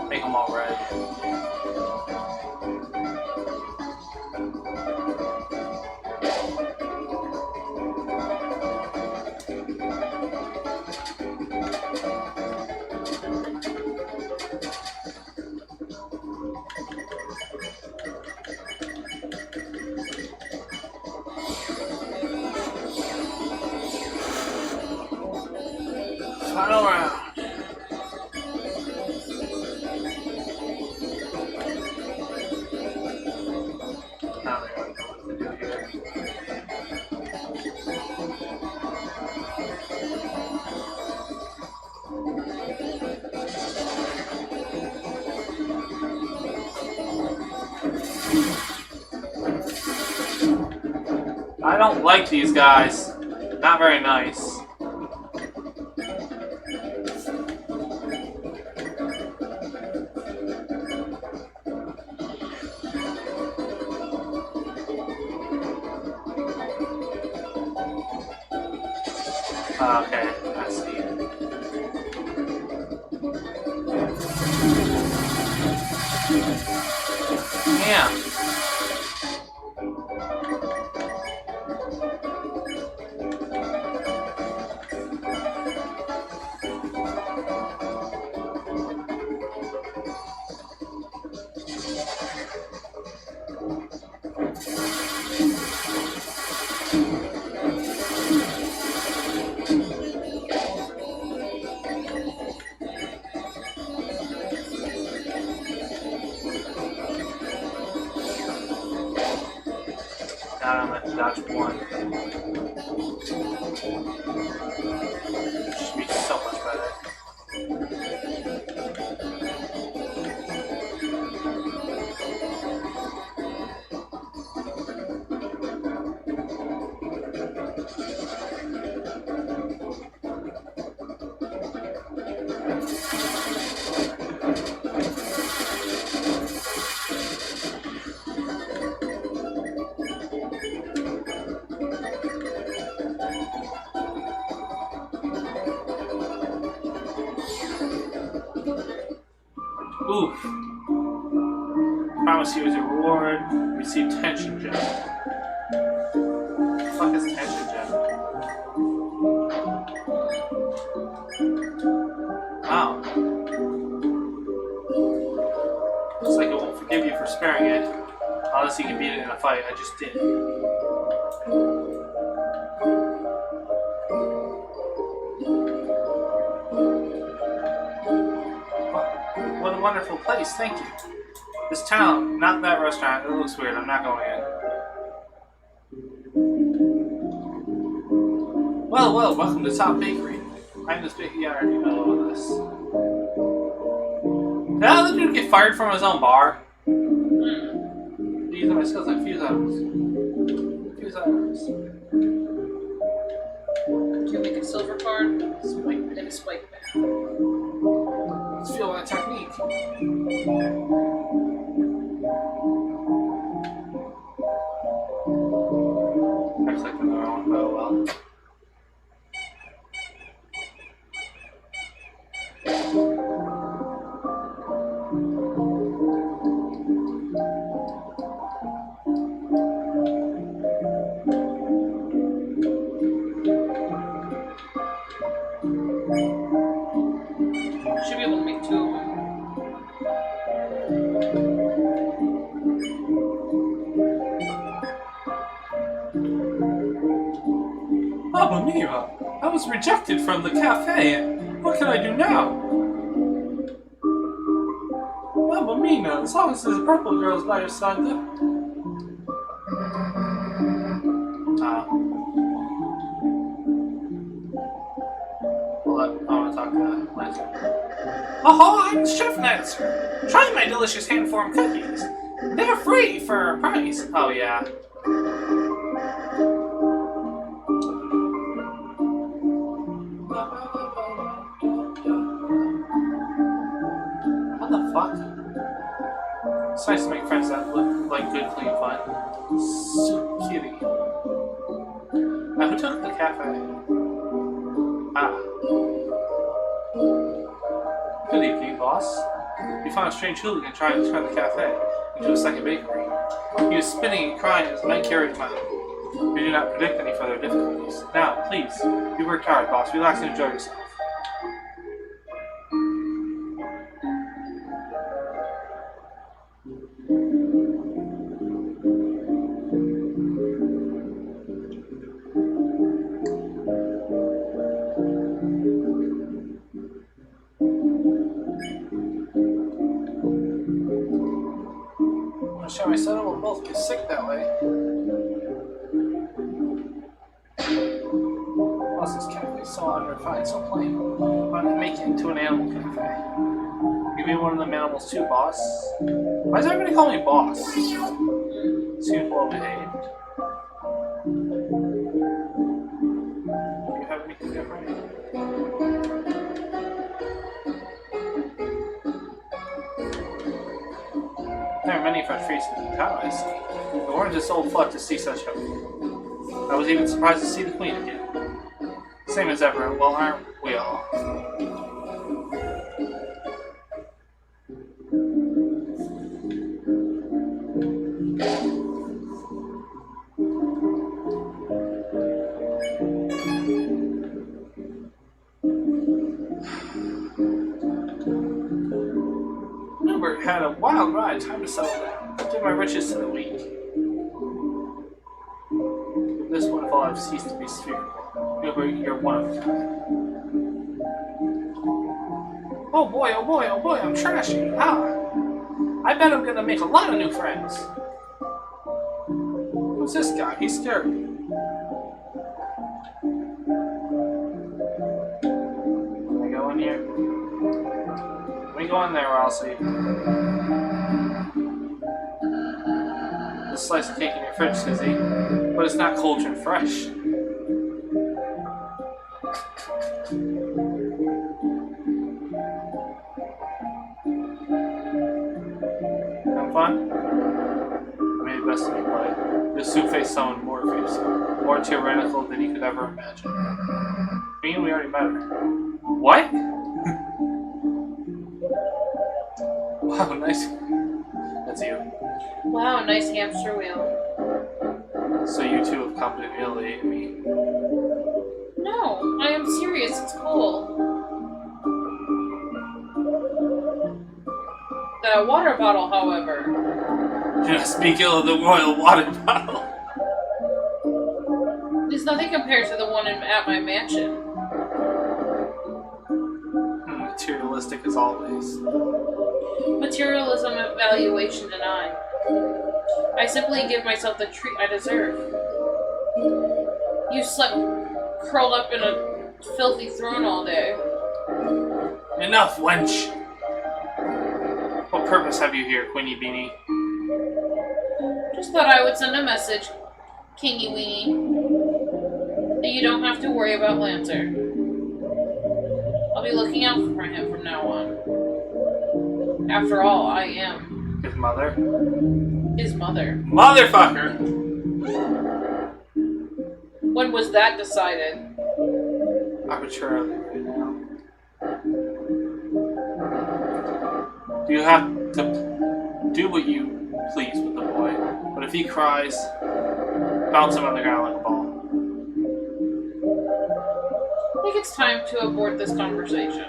Make them all red. Final round. Now they don't know what to do here. I don't like these guys. Not very nice. Okay, I see. Yeah. Now I'm at dodge 1. Should be so much better. Oof. Promise you as a reward, receive tension gem. What the fuck is tension gem? Wow. Looks like it won't forgive you for sparing it. Unless you can beat it in a fight. I just did. What a wonderful place, thank you. This town, not that restaurant, it looks weird, I'm not going in. Well, welcome to Top Bakery. I'm this big, yeah, I already know all of this. Did that other dude get fired from his own bar? These are my skills like fuse items. Fuse items. Can you make a silver card? Spike. And a spike back. Let's feel that technique. I clicked on the wrong one, but oh well. Should be able to make 2 of them. Mamma mia! I was rejected from the cafe. What can I do now? Mamma mia! As long as there's purple girls by your side, Well, I want to talk to Lancer. Oh, I'm Chef Lancer. Try my delicious hand-formed cookies. They're free for a price. Oh, yeah. What the fuck? It's nice to make friends that look like good, clean fun. So kitty. Now, who took the cafe? Good evening, boss. We found a strange hooligan trying to turn the cafe into a second bakery. He was spinning and crying as the men carried him out. We do not predict any further difficulties. Now, please, you worked hard, boss. Relax and enjoy yourself. I'm sure my son will both get sick that way. Plus, this cafe is so unrefined, so plain. Why not make it into an animal cafe? Give me one of them animals too, boss. Why does everybody call me boss? Seems well behaved. Do you have anything different? There are many fresh faces in town, I see. The orange is so fluffed to see such hope. I was even surprised to see the queen again. Same as ever, well, aren't we all? Newbert had a wild ride, time to settle down. Give my riches to the weak. With this wonderful I've ceased to be spherical. Newbert, you're one of a kind. Oh boy, I'm trashy. I bet I'm gonna make a lot of new friends. Who's this guy? He's scary. Can I go in here? Let me go in there or I'll see. This slice of cake in your fridge, Susie. But it's not cauldron fresh. Have fun? Made the best of me play. This Two-Face summoned Morpheus. More tyrannical than you could ever imagine. Me, we already met her. What? Wow, nice. That's you. Wow, nice hamster wheel. So you two have come to humiliate me. No, I am serious. It's cool. The water bottle, however. Do not speak ill of the royal water bottle. Is nothing compared to the one at my mansion. Materialistic as always. Materialism, evaluation, and I simply give myself the treat I deserve. You slept curled up in a filthy throne all day. Enough, wench! What purpose have you here, Queenie Beanie? Just thought I would send a message, Kingy Weenie, that you don't have to worry about Lancer. I'll be looking out for him from now on. After all, I am His mother? his mother. Motherfucker! When was that decided? Arbitrarily right now. You have to do what you please with the boy, but if he cries, bounce him on the ground like a ball. I think it's time to abort this conversation.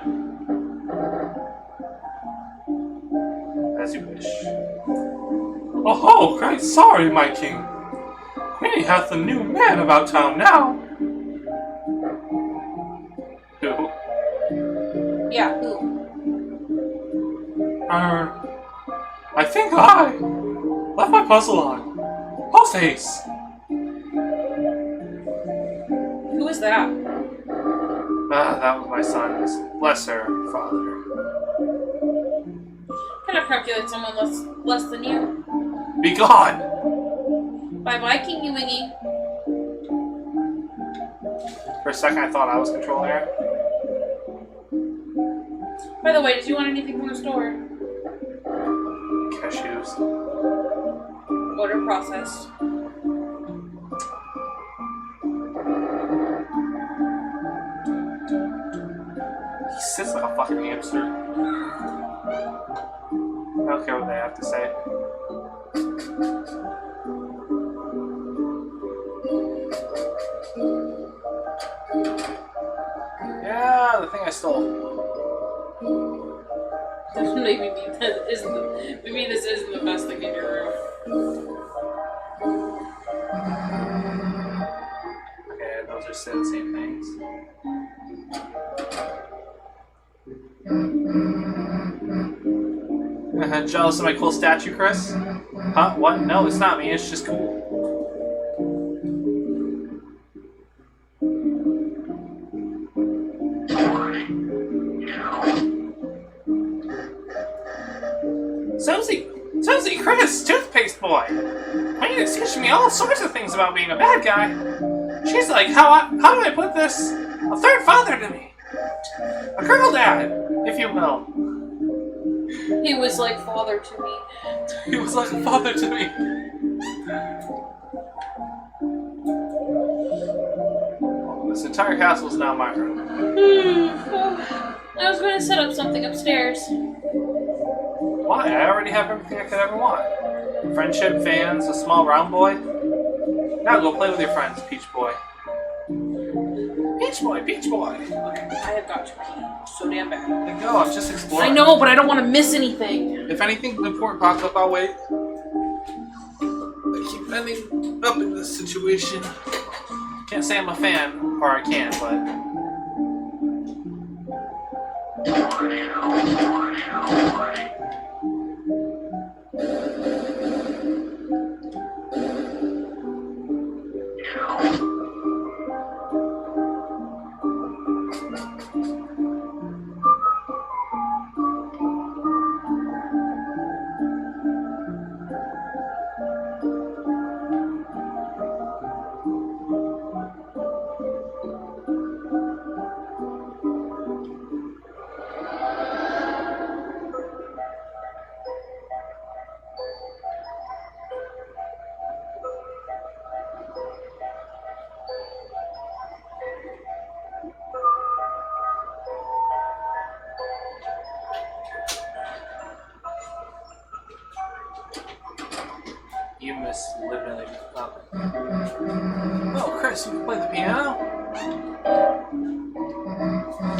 As you wish. Oh ho! Quite sorry, my king. Queenie hath a new man about town now. Who? Yeah, who? I think I left my puzzle on. Post haste. Who is that? That was my son's lesser father. Can I calculate someone less than you? Be gone! Bye-bye, Kingy Wingy. For a second, I thought I was controlling her. By the way, did you want anything from the store? Cashews. Order processed. He sits like a fucking hamster. I don't care what they have to say. Yeah, the thing I stole. Maybe this isn't the best thing in your room. Okay, those are still the same things. Jealous of my cool statue, Chris? Huh? What? No, it's not me. It's just cool. Susie, Chris, toothpaste boy. Queenie's teaching me all sorts of things about being a bad guy. She's like, how do I put this? A third father to me. A girl dad, if you will. He was like father to me. He was like a father to me. This entire castle is now my room. I was going to set up something upstairs. Why? I already have everything I could ever want. Friendship, fans, a small round boy. Now go play with your friends, Peach Boy. Peach Boy, Peach Boy. I have got to pee so damn bad. Then go, I'm just exploring. I know, but I don't want to miss anything. If anything important pops up, I'll wait. I keep ending up in this situation. Can't say I'm a fan, or I can, but... You miss literally nothing. Oh, Chris, you can play the piano?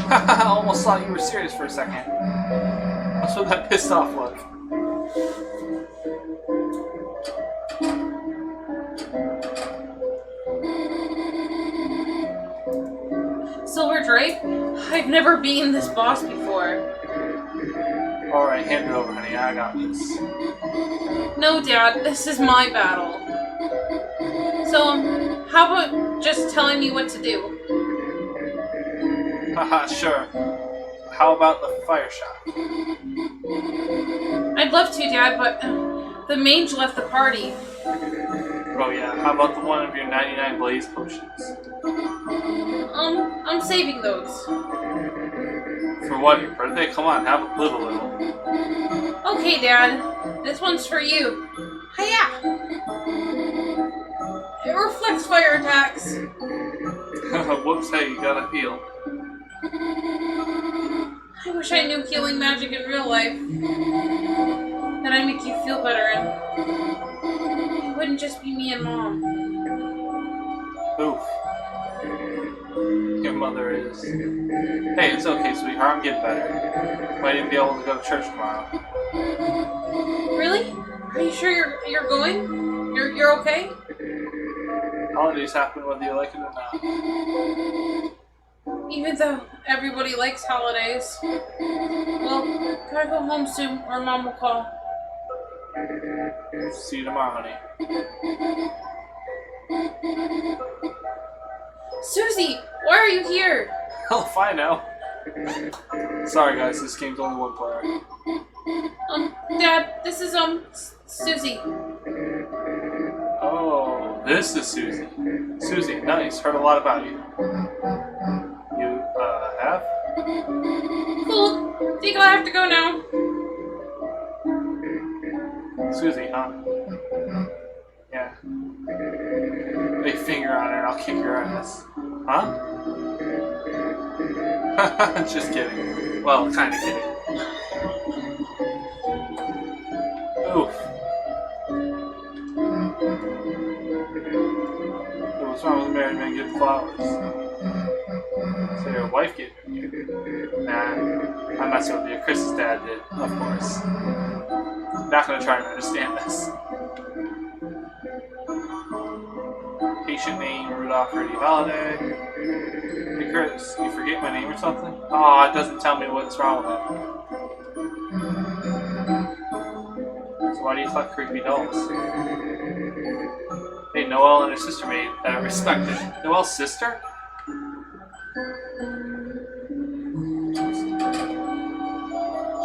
I almost thought you were serious for a second. That's what that pissed off look. Silver Drake? I've never beaten this boss before. Alright, hand it over, honey. I got this. No, Dad, this is my battle. So, how about just telling me what to do? Haha, sure. How about the fire shop? I'd love to, Dad, but the mage left the party. Oh yeah, how about the one of your 99 blaze potions? I'm saving those. For what, your birthday? Come on, have a little. Okay, Dad. This one's for you. Hiya! It reflects fire attacks. Whoops, hey, you gotta heal. I wish I knew healing magic in real life. Then I'd make you feel better and it wouldn't just be me and Mom. Oof. Your mother is... Hey, it's okay, sweetheart. I'm getting better. Might even be able to go to church tomorrow. Really? Are you sure you're going? You're okay? Holidays happen whether you like it or not. Even though everybody likes holidays. Well, gotta go home soon or Mom will call. See you tomorrow, honey. Susie, why are you here? Hell if I know. Sorry guys, this game's only one player. Dad, this is, Susie. Oh, this is Susie. Susie, nice. Heard a lot about you. You, have? Cool. Think I'll have to go now. Susie, huh? Yeah. Big finger on her and I'll kick your ass. Huh? Just kidding. Well, kinda kidding. Oof. What's wrong with a married man getting flowers? So your wife gave them you? Nah, I'm messing with you. Chris's dad did, of course. Not gonna try and understand this. Patient name, Rudolph Rudy Holiday. Hey Chris, you forget my name or something? Oh, it doesn't tell me what's wrong with it. So why do you collect creepy dolls? Hey, Noelle and her sister made respected. Noelle's sister?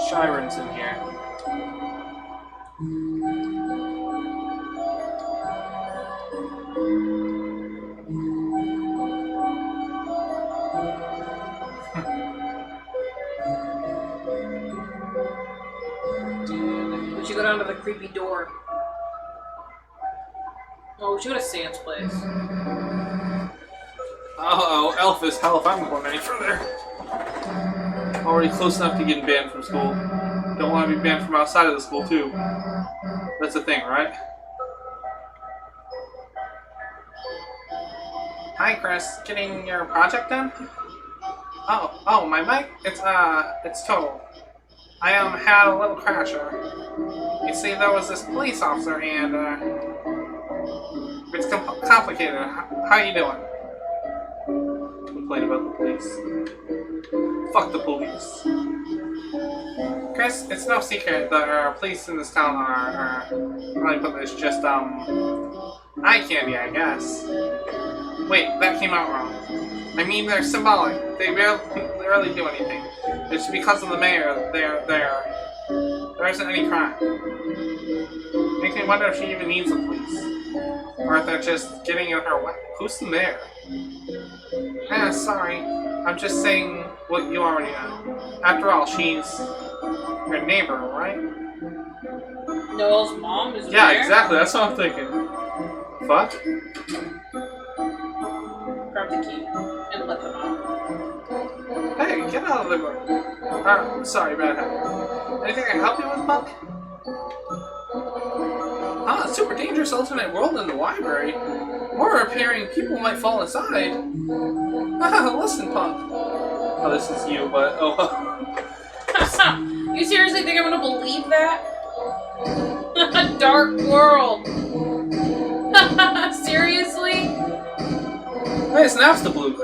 Shiren's in here. We should go down to the creepy door. Oh, we should go to Sam's place. Oh, Elphys, hell if I'm going any further. Already close enough to getting banned from school. Don't want to be banned from outside of the school, too. That's the thing, right? Hi, Chris. Getting your project done? Oh, my mic? It's total. I, had a little crasher. You see, there was this police officer, and, it's complicated. How you doing? Complain about the police. Fuck the police. Chris, it's no secret that our police in this town are how do I put this, just, eye candy, I guess. Wait, that came out wrong. I mean, they're symbolic. They rarely do anything. It's because of the mayor, there isn't any crime. Makes me wonder if she even needs the police. Or if they're just getting in her way. Who's the mayor? Sorry. I'm just saying what you already know. After all, she's your neighbor, right? Noel's mom is Yeah, there? exactly. That's what I'm thinking. Fuck. Grab the key and let them out. Hey, get out of the room. Sorry, bad habit. Anything I can help you with, Buck? Huh? super dangerous alternate world in the library. More appearing people might fall inside. Haha, listen, punk. Oh, this is you, but You seriously think I'm gonna believe that? A dark world. Seriously? Hey, snaps the blue.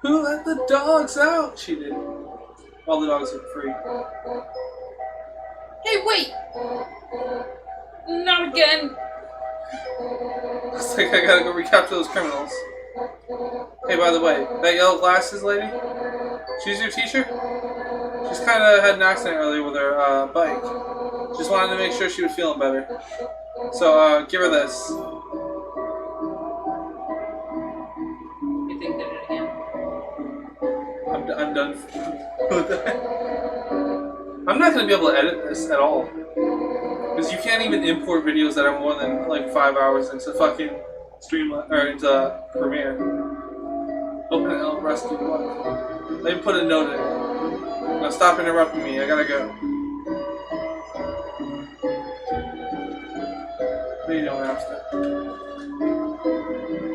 Who let the dogs out? She did. All the dogs are free. Hey, wait! Not again. Looks like I gotta go recapture those criminals. Hey, by the way, that yellow glasses lady? She's your teacher? She's kinda had an accident earlier with her bike. Just wanted to make sure she was feeling better. So, give her this. You think did it again? I'm done with that. I'm not gonna be able to edit this at all. Because you can't even import videos that are more than like 5 hours into fucking Streamline or into Premiere. Open it up, rescue one. Let me put a note in it. Now stop interrupting me, I gotta go. What are you doing, Hamster?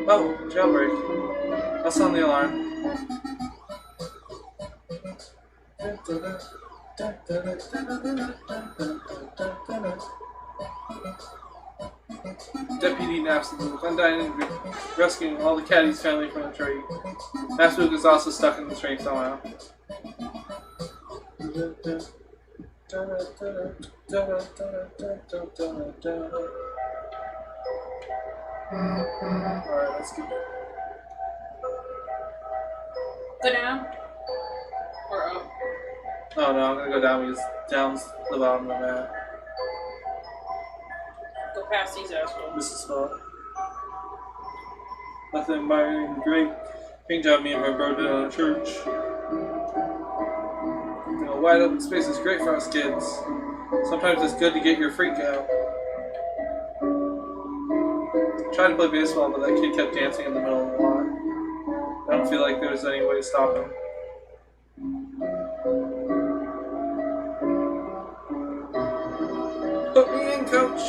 Oh, jailbreak. I'll sound the alarm. Deputy Napstabuk, undying rescuing all the caddies' family from the tree. Napstabuk is also stuck in the train somehow. Alright, let's go. Go down? Or up? Oh no, I'm gonna go down because down's the bottom of the map. Go past these assholes. This is spot. Nothing admiring great paint job me and my bro did on a church. You know, wide open space is great for us kids. Sometimes it's good to get your freak out. I tried to play baseball, but that kid kept dancing in the middle of the lot. I don't feel like there was any way to stop him. Put me in, coach!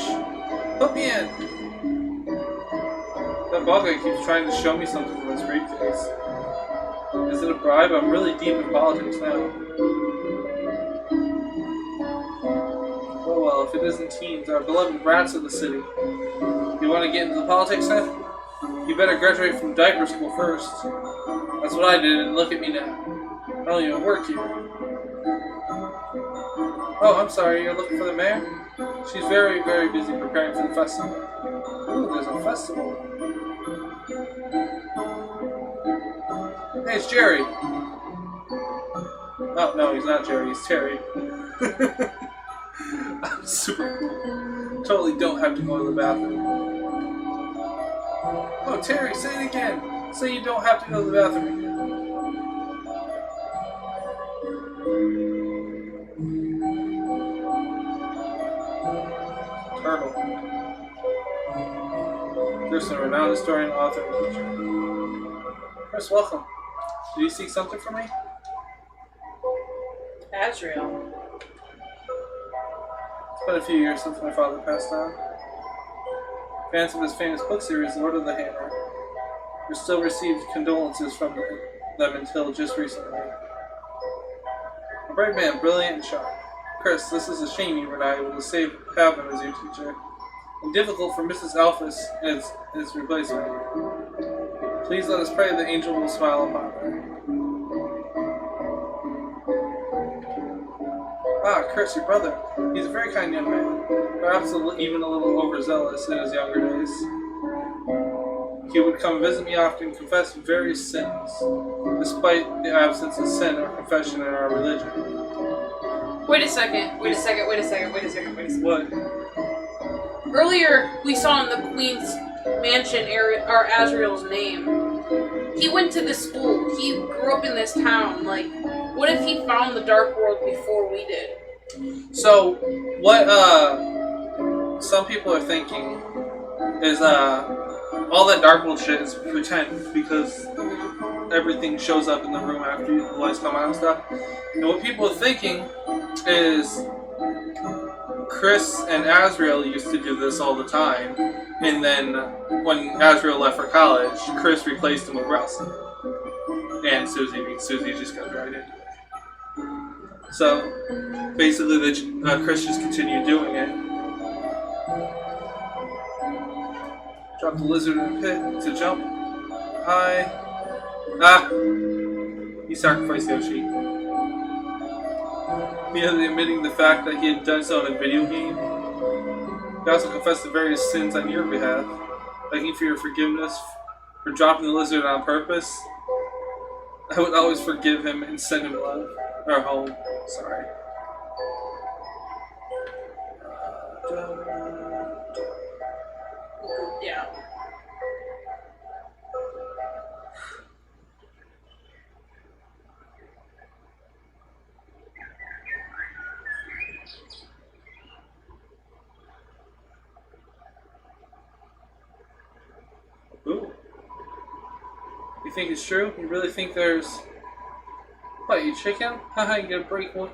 Put me in! That ball guy keeps trying to show me something from his briefcase. Is it a bribe? I'm really deep in politics now. Oh well, if it isn't teens, our beloved brats of the city. You want to get into the politics then? You better graduate from diaper school first. That's what I did, and look at me now. I don't even work here. Oh, I'm sorry, you're looking for the mayor? She's very, very busy preparing for the festival. Ooh, there's a festival. Hey, it's Jerry. Oh, no, he's not Jerry, he's Terry. I'm super cool. Totally don't have to go to the bathroom. Oh, Terry, say it again. Say you don't have to go to the bathroom again. Turtle. Kirsten, a renowned historian, author, and teacher. Chris, welcome. Did you seek something from me? Azrael. It's been a few years since my father passed on. Fans of his famous book series, Lord of the Hammer, who still received condolences from them until just recently. A bright man, brilliant and sharp. Chris, this is a shame you were not able to have him as your teacher, and difficult for Mrs. Alphys as his replacement. Please let us pray the angel will smile upon her. Ah, Chris, your brother. He's a very kind young man, perhaps even a little overzealous in his younger days. He would come visit me often and confess various sins, despite the absence of sin or confession in our religion. Wait a second. What? Earlier, we saw in the Queen's mansion Azrael's name. He went to this school. He grew up in this town. Like, what if he found the Dark World before we did? So, what some people are thinking is all that Dark World shit is pretend because everything shows up in the room after the lights come out and stuff. And what people are thinking is Chris and Azrael used to do this all the time, and then when Azrael left for college, Chris replaced him with Ralston. And Susie, because Susie just got dragged into it. So, basically, Chris just continued doing it. Drop the lizard in the pit to jump. High. Ah! He sacrificed Yoshi. Immediately admitting the fact that he had done so in a video game. He also confessed to various sins on your behalf, begging for your forgiveness for dropping the lizard on purpose. I would always forgive him and send him love. Or home. Sorry. Yeah. Ooh. You think it's true? You really think there's... What, you chicken? Haha, you gotta break one.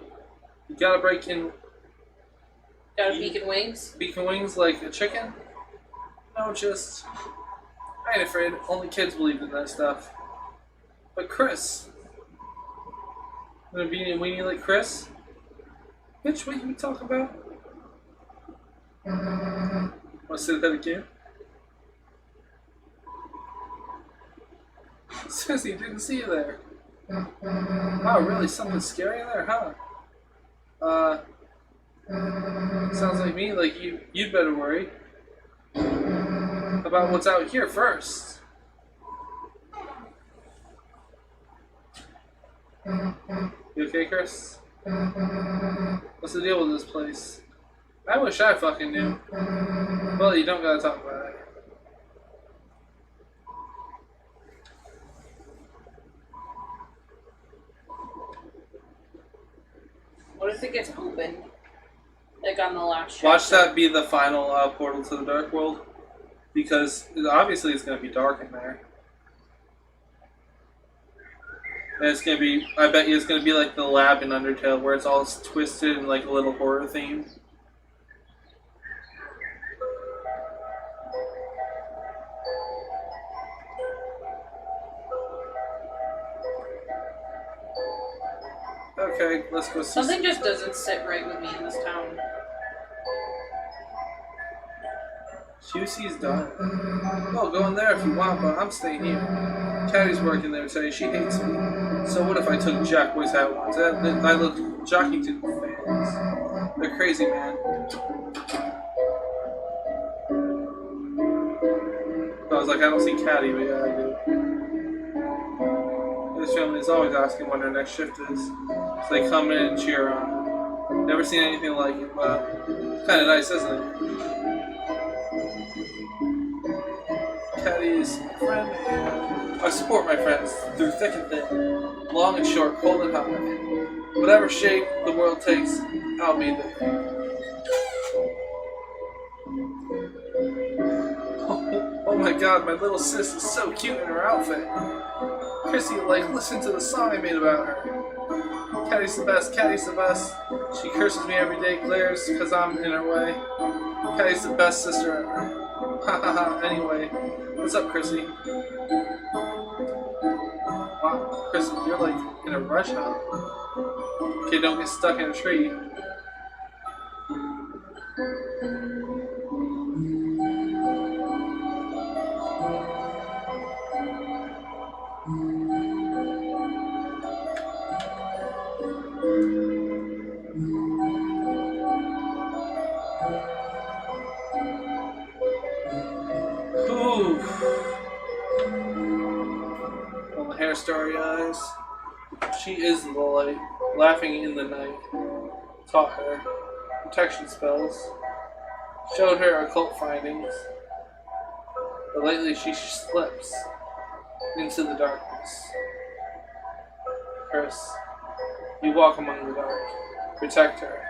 You gotta break in Got a beak and wings? beacon wings like a chicken? No, just... I ain't afraid. Only kids believe in that stuff. But Chris... Gonna be a weenie like Chris? Bitch, what you talking about? Wanna say that again? Susie, didn't see you there. Wow, really? Something scary in there, huh? Sounds like me, like you'd better worry about what's out here first. You okay, Chris? What's the deal with this place? I wish I fucking knew. Well, you don't gotta talk about it. What if it gets opened? Like on the last chapter? Watch that be the final portal to the Dark World. Because obviously it's going to be dark in there. And it's going to be, I bet you it's going to be like the lab in Undertale where it's all twisted and like a little horror theme. Okay, let's go see. Something just doesn't sit right with me in this town. QC's done. Well, go in there if you want, but I'm staying here. Caddy's working there today. She hates me. So what if I took Jack Boy's hat once? I look shocking to the fans. They're crazy, man. I was like, I don't see Caddy, but yeah, I do. This family is always asking when their next shift is. So they come in and cheer on. Never seen anything like it, but it's kind of nice, isn't it? Caddy is my friend, and I support my friends through thick and thin, long and short, cold and hot. Whatever shape the world takes, I'll be there. Oh my god, my little sis is so cute in her outfit. Chrissy, like, listen to the song I made about her. Caddy's the best, Caddy's the best. She curses me every day, glares because I'm in her way. Caddy's the best sister ever. Ha ha ha, anyway. What's up, Chrissy? Wow, Chrissy, you're like in a rush, huh? Okay, don't get stuck in a tree. Well, the hair starry eyes. She is the light, laughing in the night. Taught her protection spells. Showed her occult findings. But lately she slips into the darkness. Chris, you walk among the dark. Protect her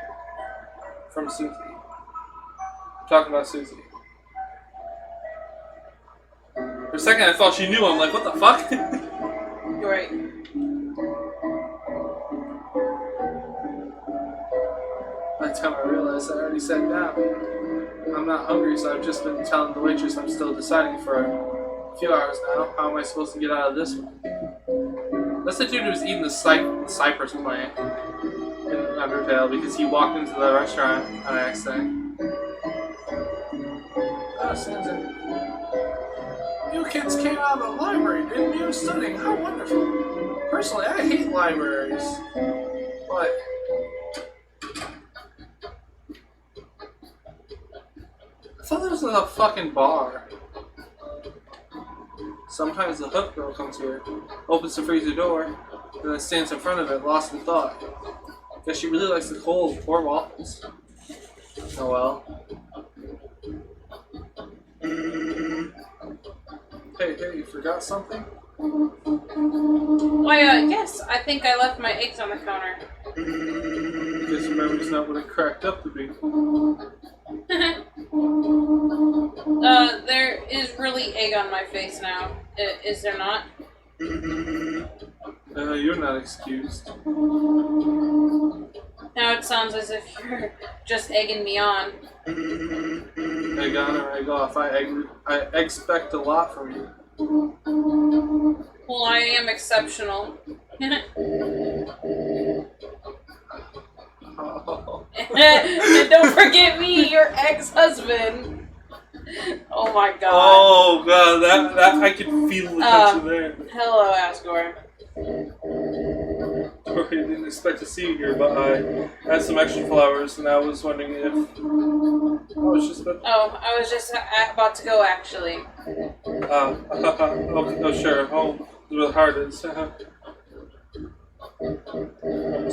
from Susie. I'm talking about Susie. For a second I thought she knew. I'm like, what the fuck? time I realized I already sat down. I'm not hungry, so I've just been telling the waitress I'm still deciding for a few hours now. How am I supposed to get out of this one? That's the dude who was eating the cypress plant in Undertale because he walked into the restaurant on accident. Oh, Susan. You kids came out of the library, didn't you? Studying. How wonderful. Personally, I hate libraries. But I thought this was a fucking bar. Sometimes the hook girl comes here, opens the freezer door, and then stands in front of it, lost in thought. Guess she really likes the cold, poor waffles. Oh well. Hey, you forgot something? Why, yes, I think I left my eggs on the counter. Guess your memory's not what it cracked up to be. There is really egg on my face now. Is there not? You're not excused. Now it sounds as if you're just egging me on. Egg on or egg off. I expect a lot from you. Well, I am exceptional. Oh. And don't forget me, your ex-husband. Oh my god. Oh god, that I can feel the tension there. Hello, Asgore. I didn't expect to see you here, but I had some extra flowers, and I was wondering if I was just about. Oh, I was just about to go, actually. Oh, sure. Home is where the heart is.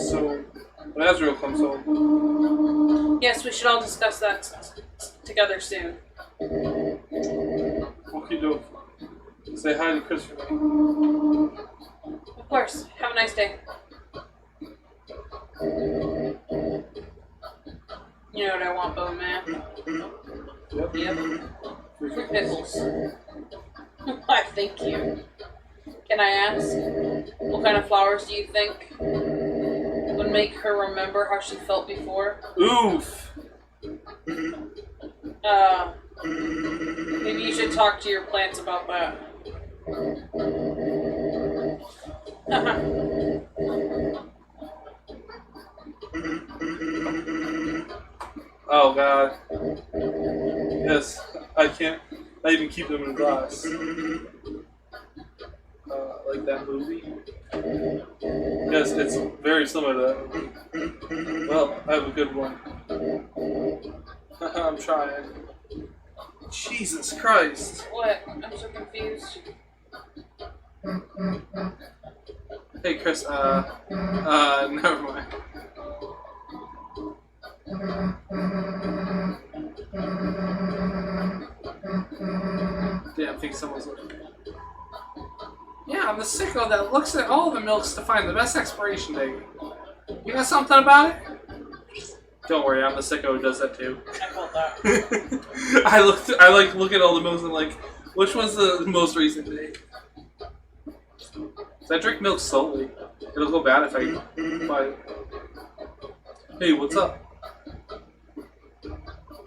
So, when Azrael comes home. Yes, we should all discuss that together soon. Okie doke. Say hi to Chris for me. Of course. Have a nice day. You know what I want, Bone Man? Yep. Yep. Fruit pickles. Why, thank you. Can I ask, what kind of flowers do you think would make her remember how she felt before? Oof! Maybe you should talk to your plants about that. Oh god. Yes, I can't. I even keep them in glass. Like that movie. Yes, it's very similar to that. Well, I have a good one. I'm trying. Jesus Christ. What? I'm so confused. Hey Chris, never mind. Damn, I think someone's looking. Yeah, I'm the sicko that looks at all the milks to find the best expiration date. You got something about it? Don't worry, I'm the sicko who does that too. I felt that. I look at all the milks and like, which one's the most recent date? So I drink milk slowly. It'll go bad if I buy it. Hey, what's up?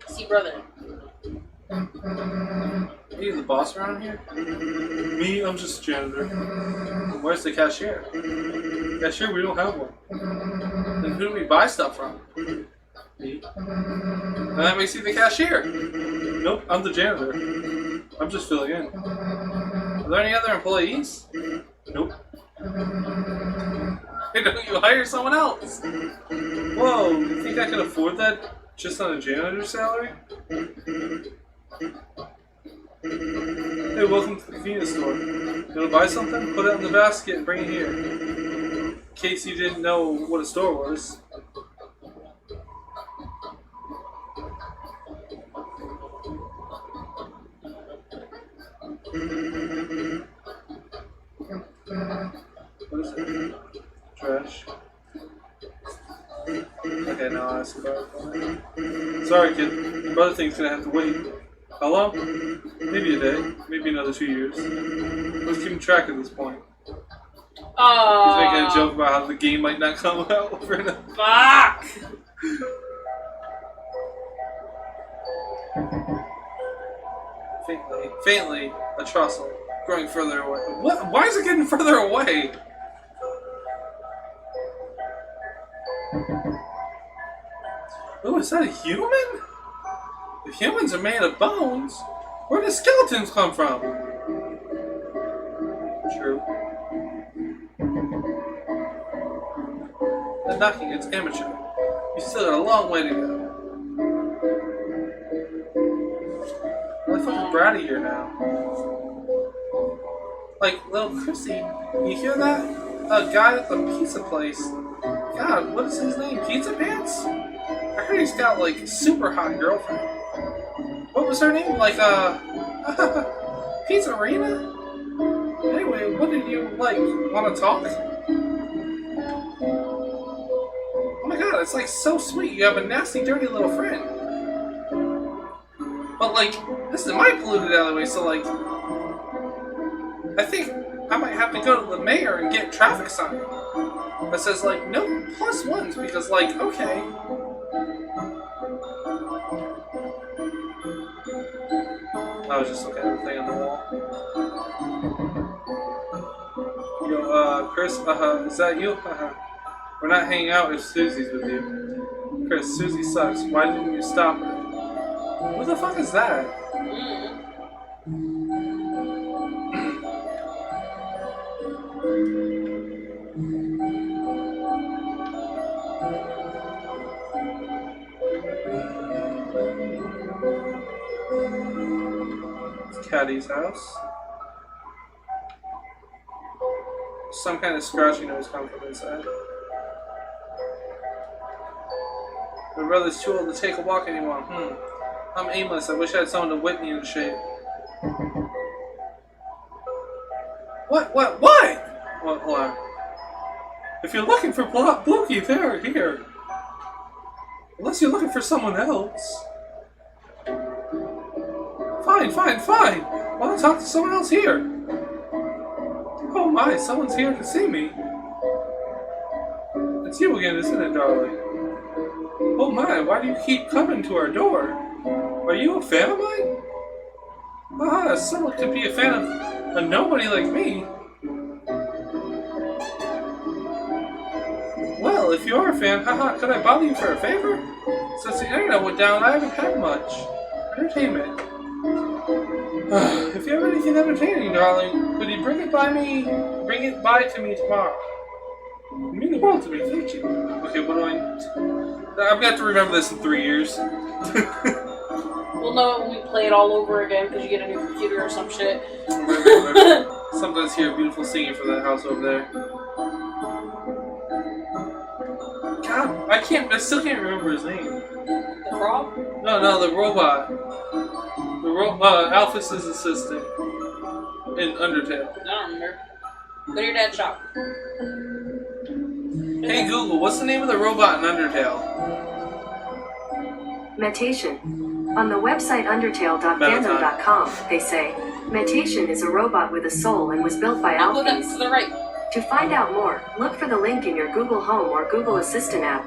See, brother. Are you the boss around here? Me? I'm just a janitor. Where's the cashier? Cashier? We don't have one. Then who do we buy stuff from? Me. And that makes you the cashier. Nope, I'm the janitor. I'm just filling in. Are there any other employees? Nope. Hey, don't you hire someone else? Whoa, you think I can afford that just on a janitor's salary? Hey, welcome to the convenience store. You want to buy something? Put it in the basket and bring it here. In case you didn't know what a store was. What is it? Trash. Okay, now I'll ask about it. Sorry, kid. Your brother thinks he's gonna have to wait. How long? Maybe a day. Maybe another 2 years. Let's keep track at this point. He's making a joke about how the game might not come out for enough. Fuck! Faintly, a trestle, growing further away. What? Why is it getting further away? Oh, is that a human? If humans are made of bones, where do skeletons come from? True. The knocking, it's amateur. You still got a long way to go. Really fucking bratty here now. Like, little Chrissy, you hear that? A guy at the pizza place. God, what is his name? Pizza Pants? I heard he's got, like, a super hot girlfriend. What was her name? Like, Pizzarina? Anyway, what did you, like, want to talk? Oh my god, it's, like, so sweet. You have a nasty, dirty little friend. But, like, this is my polluted alleyway, so, like, I think I might have to go to the mayor and get a traffic sign that says, like, no +1s, because, like, okay. I was just looking at the thing on the wall. Yo, Chris, is that you? We're not hanging out if Susie's with you. Chris, Susie sucks. Why didn't you stop her? What the fuck is that? It's Caddy's house. Some kind of scratching noise coming from inside. My brother's too old to take a walk anymore. I'm aimless. I wish I had someone to whip me into shape. What? Well, hold on. If you're looking for Blokey, they're here. Unless you're looking for someone else. Fine. I want to talk to someone else here. Oh my, someone's here to see me. It's you again, isn't it, darling? Oh my, why do you keep coming to our door? Are you a fan of mine? Someone could be a fan of a nobody like me. Well, if you are a fan, could I bother you for a favor? Since the internet went down, I haven't had much entertainment. If you have anything entertaining, darling, could you bring it by to me tomorrow? You mean the world to me, thank you. Okay, what do I... I've got to remember this in 3 years. We'll know it when we play it all over again because you get a new computer or some shit. Sometimes hear beautiful singing from that house over there. God, I still can't remember his name. The frog? No, the robot. Alphys' assistant in Undertale. I don't remember. Go to your dad's shop. Hey Google, what's the name of the robot in Undertale? Metation. On the website undertale.fandom.com, they say, Metation is a robot with a soul and was built by I'll go Alphys. to the right. To find out more, look for the link in your Google Home or Google Assistant app.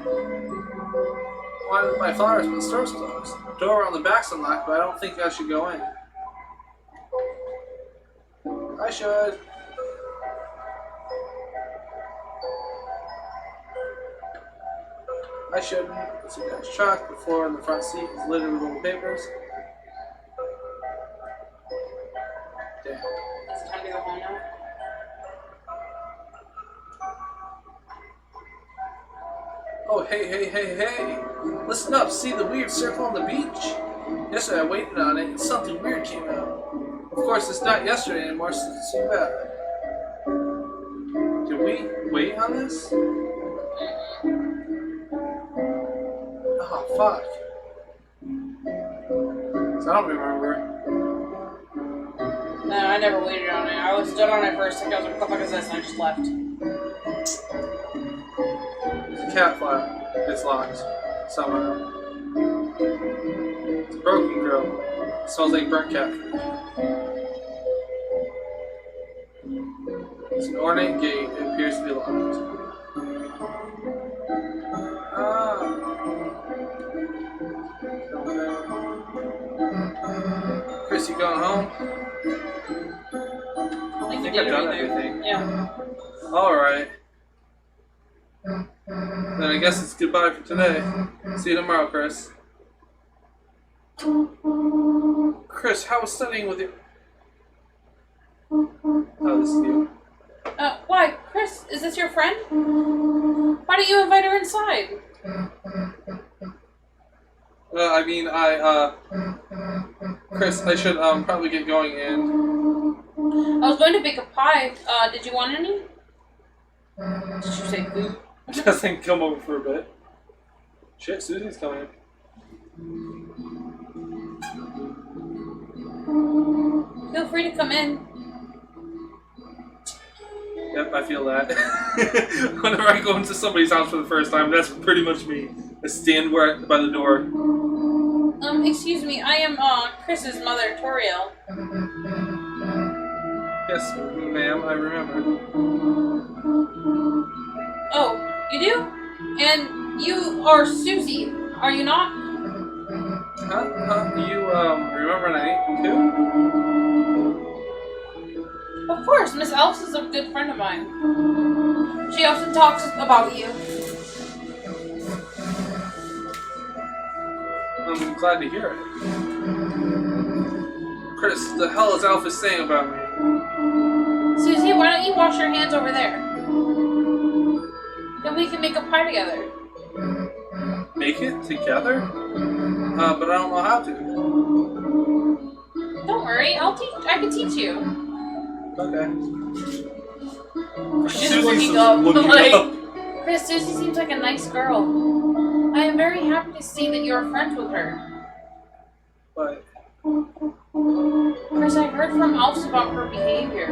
Why did my flowers but store's closed? The door on the back's unlocked, but I don't think I should go in. I should. I shouldn't. It's a guy's truck. The floor in the front seat is littered with old papers. Damn. It's time to go home now. Oh, hey. Listen up, see the weird circle on the beach? Yesterday I waited on it and something weird came out. Of course, it's not yesterday anymore, so it's too bad. Did we wait on this? Oh, fuck. So I don't remember. No, I never waited on it. I was stood on it for a second. I was like, what the fuck is this? And I just left. It's a cat flap. It's locked. Somehow. It's a broken grill. It smells like burnt cat food. It's an ornate gate. It appears to be locked. Chris, Chris, you going home? I think I've done everything. Yeah. Alright. Then I guess it's goodbye for today. See you tomorrow, Chris. Chris, how was studying with you? Oh, this is you. Why? Chris, is this your friend? Why don't you invite her inside? Chris, I should, probably get going in. I was going to bake a pie. Did you want any? Did you say food? Just think come over for a bit. Shit, Susie's coming. Feel free to come in. Yep, I feel that. Whenever I go into somebody's house for the first time, that's pretty much me. I stand by the door. Excuse me, I am, Chris's mother, Toriel. Yes, ma'am, I remember. Oh, you do? And you are Susie, are you not? You, remember my name, too? Of course, Miss Elf is a good friend of mine. She often talks about you. I'm glad to hear it. Chris, the hell is Alpha saying about me? Susie, why don't you wash your hands over there? Then we can make a pie together. Make it together? But I don't know how to. Don't worry, I can teach you. Okay. She's Susie's looking just up. looking Like, up. Chris, Susie seems like a nice girl. I am very happy to see that you are friends with her. But Chris, I heard from Elves about her behavior.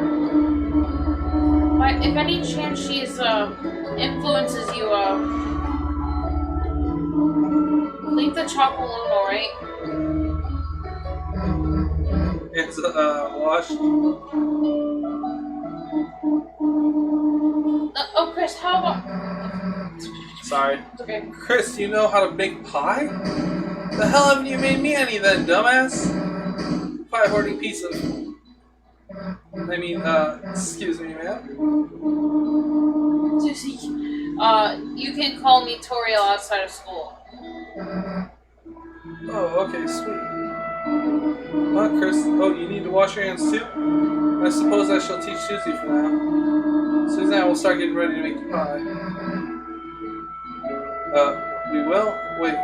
But if any chance she influences you, leave the chocolate alone, alright? it's washed. Oh, Chris, how about... Sorry. It's okay. Chris, you know how to make pie? The hell haven't you made me any then, dumbass? Pie hoarding piece of... excuse me, ma'am? Susie, you can call me Toriel outside of school. Oh, okay, sweet. Chris, you need to wash your hands too? I suppose I shall teach Susie for now. Susie and I will start getting ready to make the pie. We will? Wait.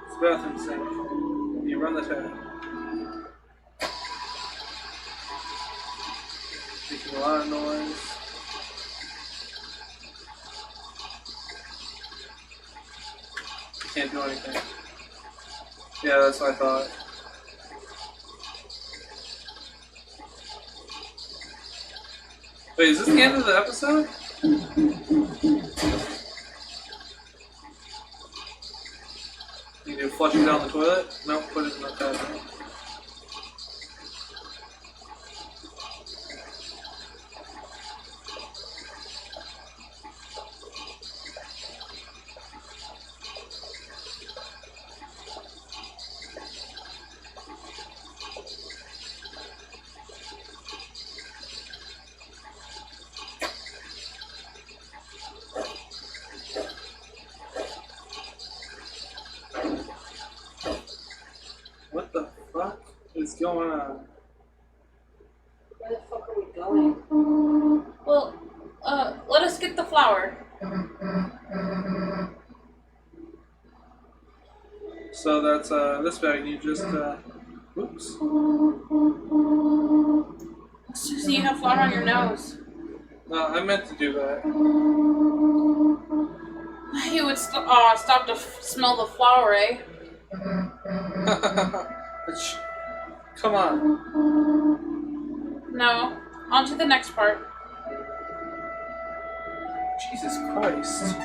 It's the bathroom sink. You run the tap. Making a lot of noise. Can't do anything. Yeah, that's what I thought. Wait, is this the end of the episode? You need to flush it down the toilet? No, put it in the tub. What the fuck is going on? Where the fuck are we going? Well, let us get the flour. So that's this bag. You just oops. Susie, you have flour on your nose. I meant to do that. You would stop to smell the flour, eh? Come on. No. On to the next part. Jesus Christ.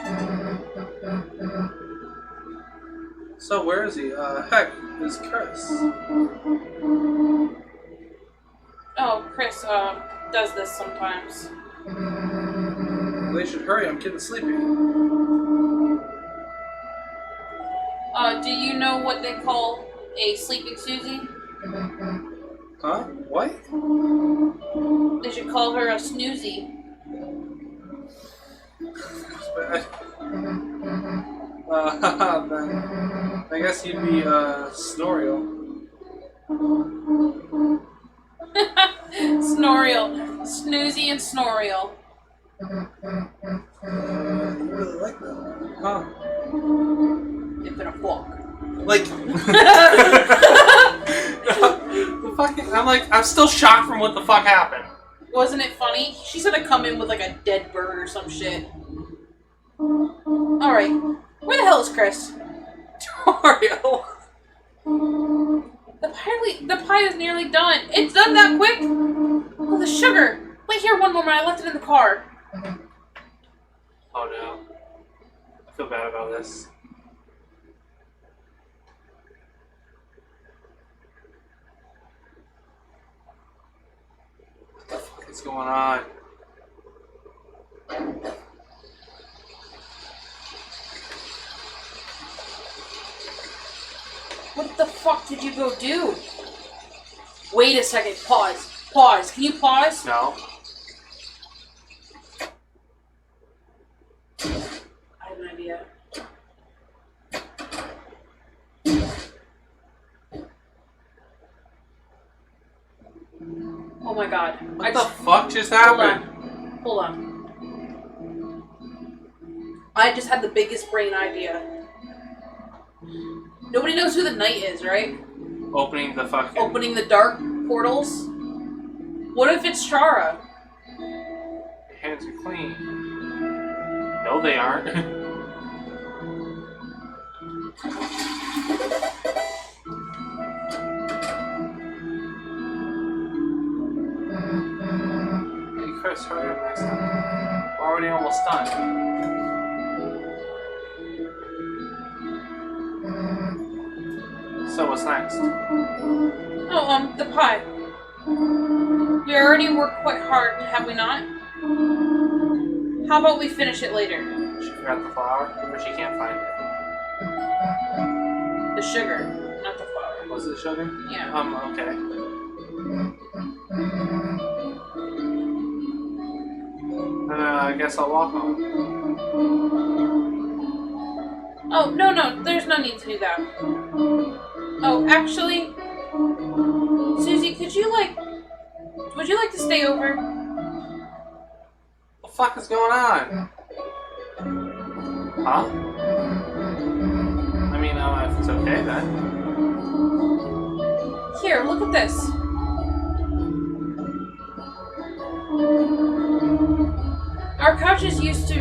So where is he? Heck, is Chris? Oh, Chris does this sometimes. They should hurry. I'm getting sleepy. Do you know what they call a sleeping Susie? Huh? What? They should call her a snoozy. Bad. I guess you'd be Snoriel. Snoriel. Snoozy and Snoriel. You really like that, huh? It's been a fuck. Like, the fucking, I'm still shocked from what the fuck happened. Wasn't it funny? She's gonna come in with like a dead bird or some shit. Alright. Where the hell is Chris? Mario. The pie is nearly done. It's done that quick? Oh, the sugar. Wait here one moment. I left it in the car. Oh no. I feel bad about this. What the fuck is going on? What the fuck did you go do? Wait a second. Pause. Pause. Can you pause? No. I have an idea. Oh my god. What the fuck just happened? Hold on. I just had the biggest brain idea. Nobody knows who the knight is, right? Opening the fucking... Opening the dark portals? What if it's Chara? Your hands are clean. No, they aren't. Hey Chris, hurry up next time. We're already almost done. So what's next? Oh, the pie. We already worked quite hard, have we not? How about we finish it later? She forgot the flour, or she can't find it. The sugar, not the flour. Was it sugar? Yeah. Okay. I guess I'll walk home. Oh, no, there's no need to do that. Oh, actually, Susie, would you like to stay over? What the fuck is going on? Huh? I mean, if it's okay then. Here, look at this. Our couch is used to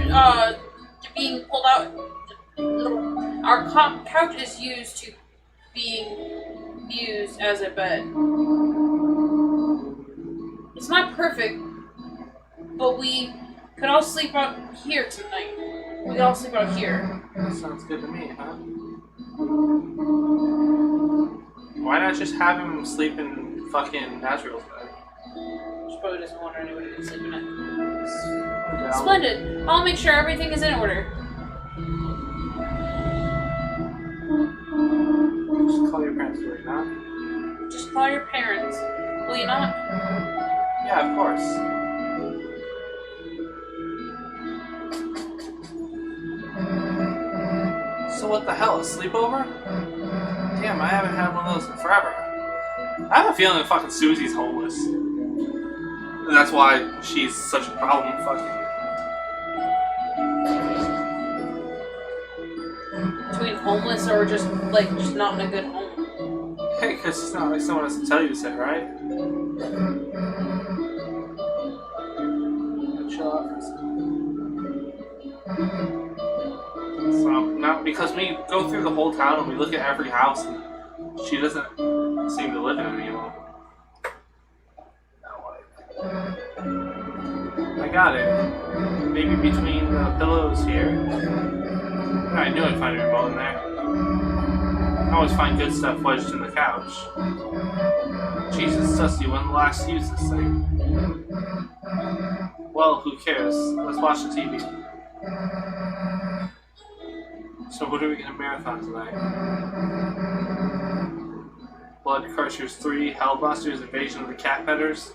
being pulled out. Our couch is used to being used as a bed. It's not perfect, but we could all sleep out here tonight. We could all sleep out here. That sounds good to me, huh? Why not just have him sleep in fucking Nazriel's bed? She probably doesn't want anybody to sleep in it. Yeah. Splendid. I'll make sure everything is in order. Just call your parents for it, huh? Just call your parents. Will you not? Yeah, of course. So what the hell, a sleepover? Damn, I haven't had one of those in forever. I have a feeling that fucking Susie's homeless. And that's why she's such a problem fucking... Between homeless or just not in a good home. Hey, because it's not like someone has to tell you to say, right? Chill out for a second. So, now, because we go through the whole town and we look at every house, and she doesn't seem to live in it anymore. I got it. Maybe between the pillows here. I knew I'd find a remote in there. I always find good stuff wedged in the couch. Jesus, Dusty, when the last to use this thing? Well, who cares? Let's watch the TV. So what are we going to marathon tonight? Blood Crushers 3, Hellbusters, Invasion of the Cat Betters?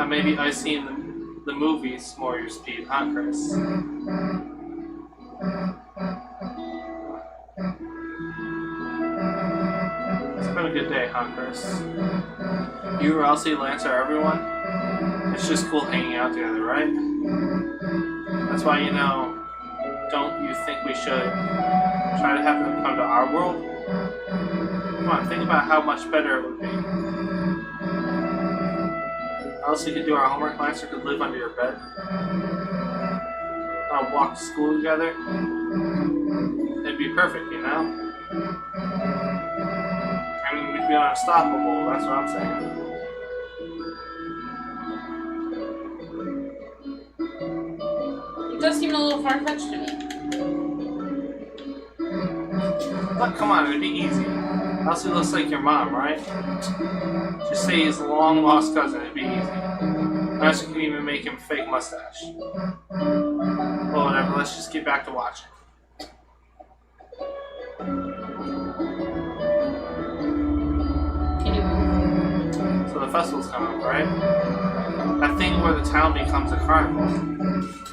Maybe I seen the movies more your speed, huh, Chris? It's been a good day, huh, Chris? You, Elsie, Lance, or everyone? It's just cool hanging out together, right? That's why, don't you think we should try to have them come to our world? Come on, think about how much better it would be. Elsie could do our homework, Lancer could live under your bed. Walk to school together. It'd be perfect, I mean, we'd be unstoppable, that's what I'm saying. It does seem a little far-fetched to me. Look, come on, it'd be easy. Elsie looks like your mom, right? Just say he's a long-lost cousin, it'd be easy. Master can even make him a fake mustache. Well, whatever, let's just get back to watching. Can you move? So the festival's coming up, right? That thing where the town becomes a carnival.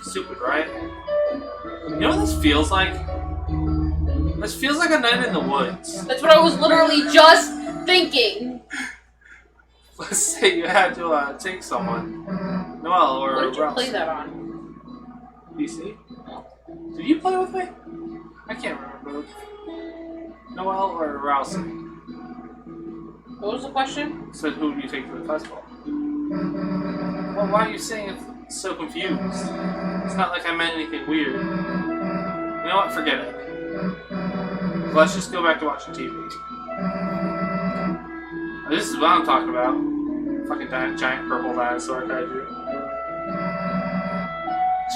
Stupid, right? You know what this feels like? This feels like a night in the woods. That's what I was literally just thinking. Let's say you had to take someone. Noelle or What did you Ralph. play that on? PC? Did you play with me? I can't remember. Noelle or Rousey? What was the question? Said who do you take to the festival? Well, why are you saying it so confused? It's not like I meant anything weird. You know what? Forget it. Let's just go back to watching TV. This is what I'm talking about. Fucking giant purple dinosaur kaiju.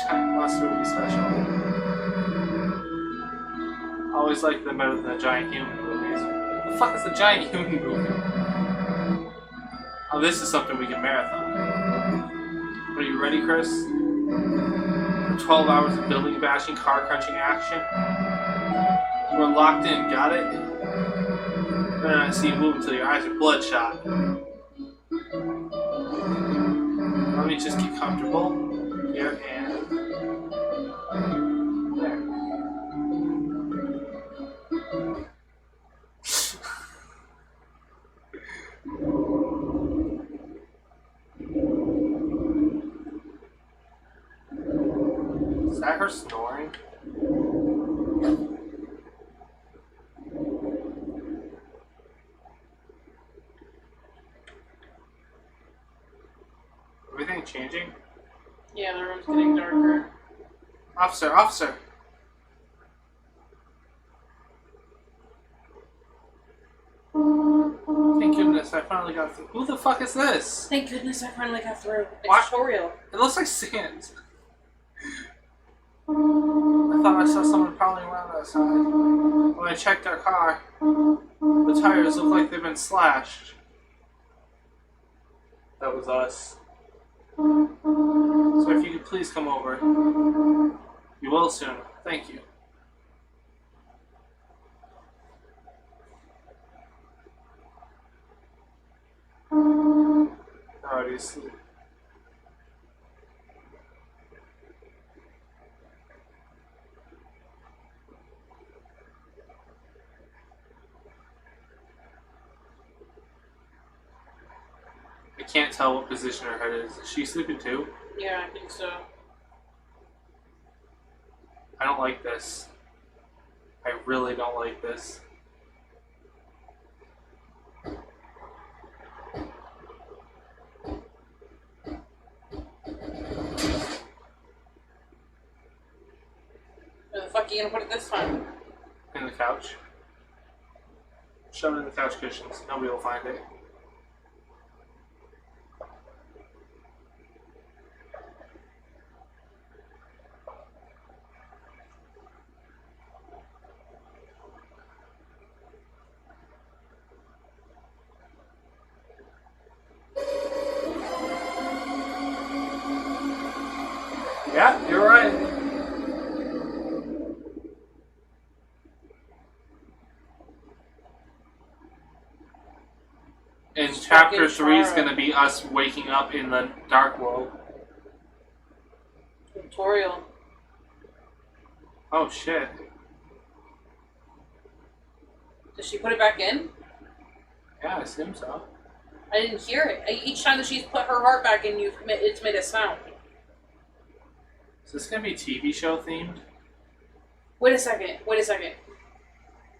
Giant monster will be special. I always like them better than the giant human movies. What the fuck is the giant human movie? Oh, this is something we can marathon. Are you ready, Chris? For 12 hours of building bashing, car crunching action? We're locked in, got it? You're gonna see you move until your eyes are bloodshot. Let me just get comfortable. Here and there. Is that her snoring? Everything changing? Yeah, the room's getting darker. Officer, officer! Thank goodness I finally got through. Who the fuck is this? Thank goodness I finally got through. It's What? tutorial. It looks like sand. I thought I saw someone prowling around outside. When I checked our car, the tires look like they've been slashed. That was us. So if you could please come over. You will soon. Thank you. Already asleep. I can't tell what position her head is. Is she sleeping too? Yeah, I think so. I don't like this. I really don't like this. Where the fuck are you gonna put it this time? In the couch. Shove it in the couch cushions. Nobody will find it. Yeah, you're right. And chapter 3 is going to be us waking up in the dark world. Tutorial. Oh shit. Did she put it back in? Yeah, I assume so. I didn't hear it. Each time that she's put her heart back in, it's made a sound. Is this going to be TV show themed? Wait a second.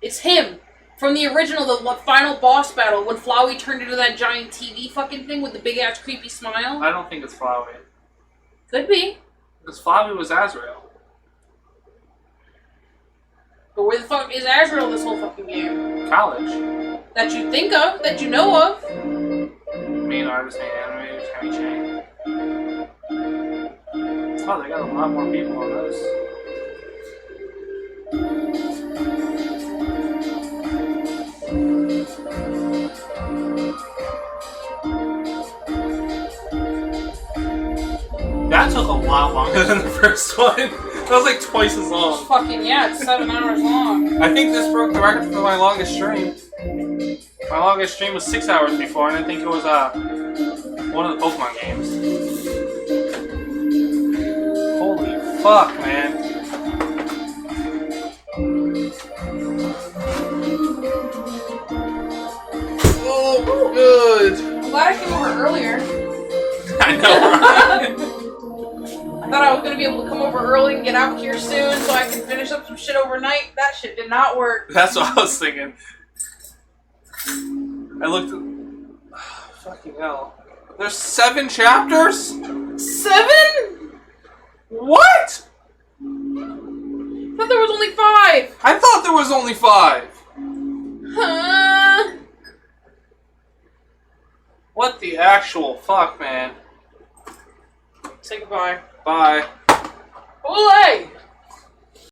It's him! From the original, the final boss battle, when Flowey turned into that giant TV fucking thing with the big ass creepy smile. I don't think it's Flowey. Could be. Because Flowey was Azrael. But where the fuck is Azrael this whole fucking game? College. That you think of, that you know of. Main artist, main animator, Tammy Chang. Oh, they got a lot more people on this. That took a lot longer than the first one. That was like twice as long. Fucking yeah, it's 7 hours long. I think this broke the record for my longest stream. My longest stream was 6 hours before, and I think it was one of the Pokemon games. Holy fuck, man. Oh, good. I'm glad I came over earlier. I know, right? I thought I was gonna be able to come over early and get out here soon so I can finish up some shit overnight. That shit did not work. That's what I was thinking. I looked at... fucking hell. There's 7 chapters? 7? What? I thought there was only 5. I thought there was only 5. Huh? What the actual fuck, man? Say goodbye. Bye. Ole!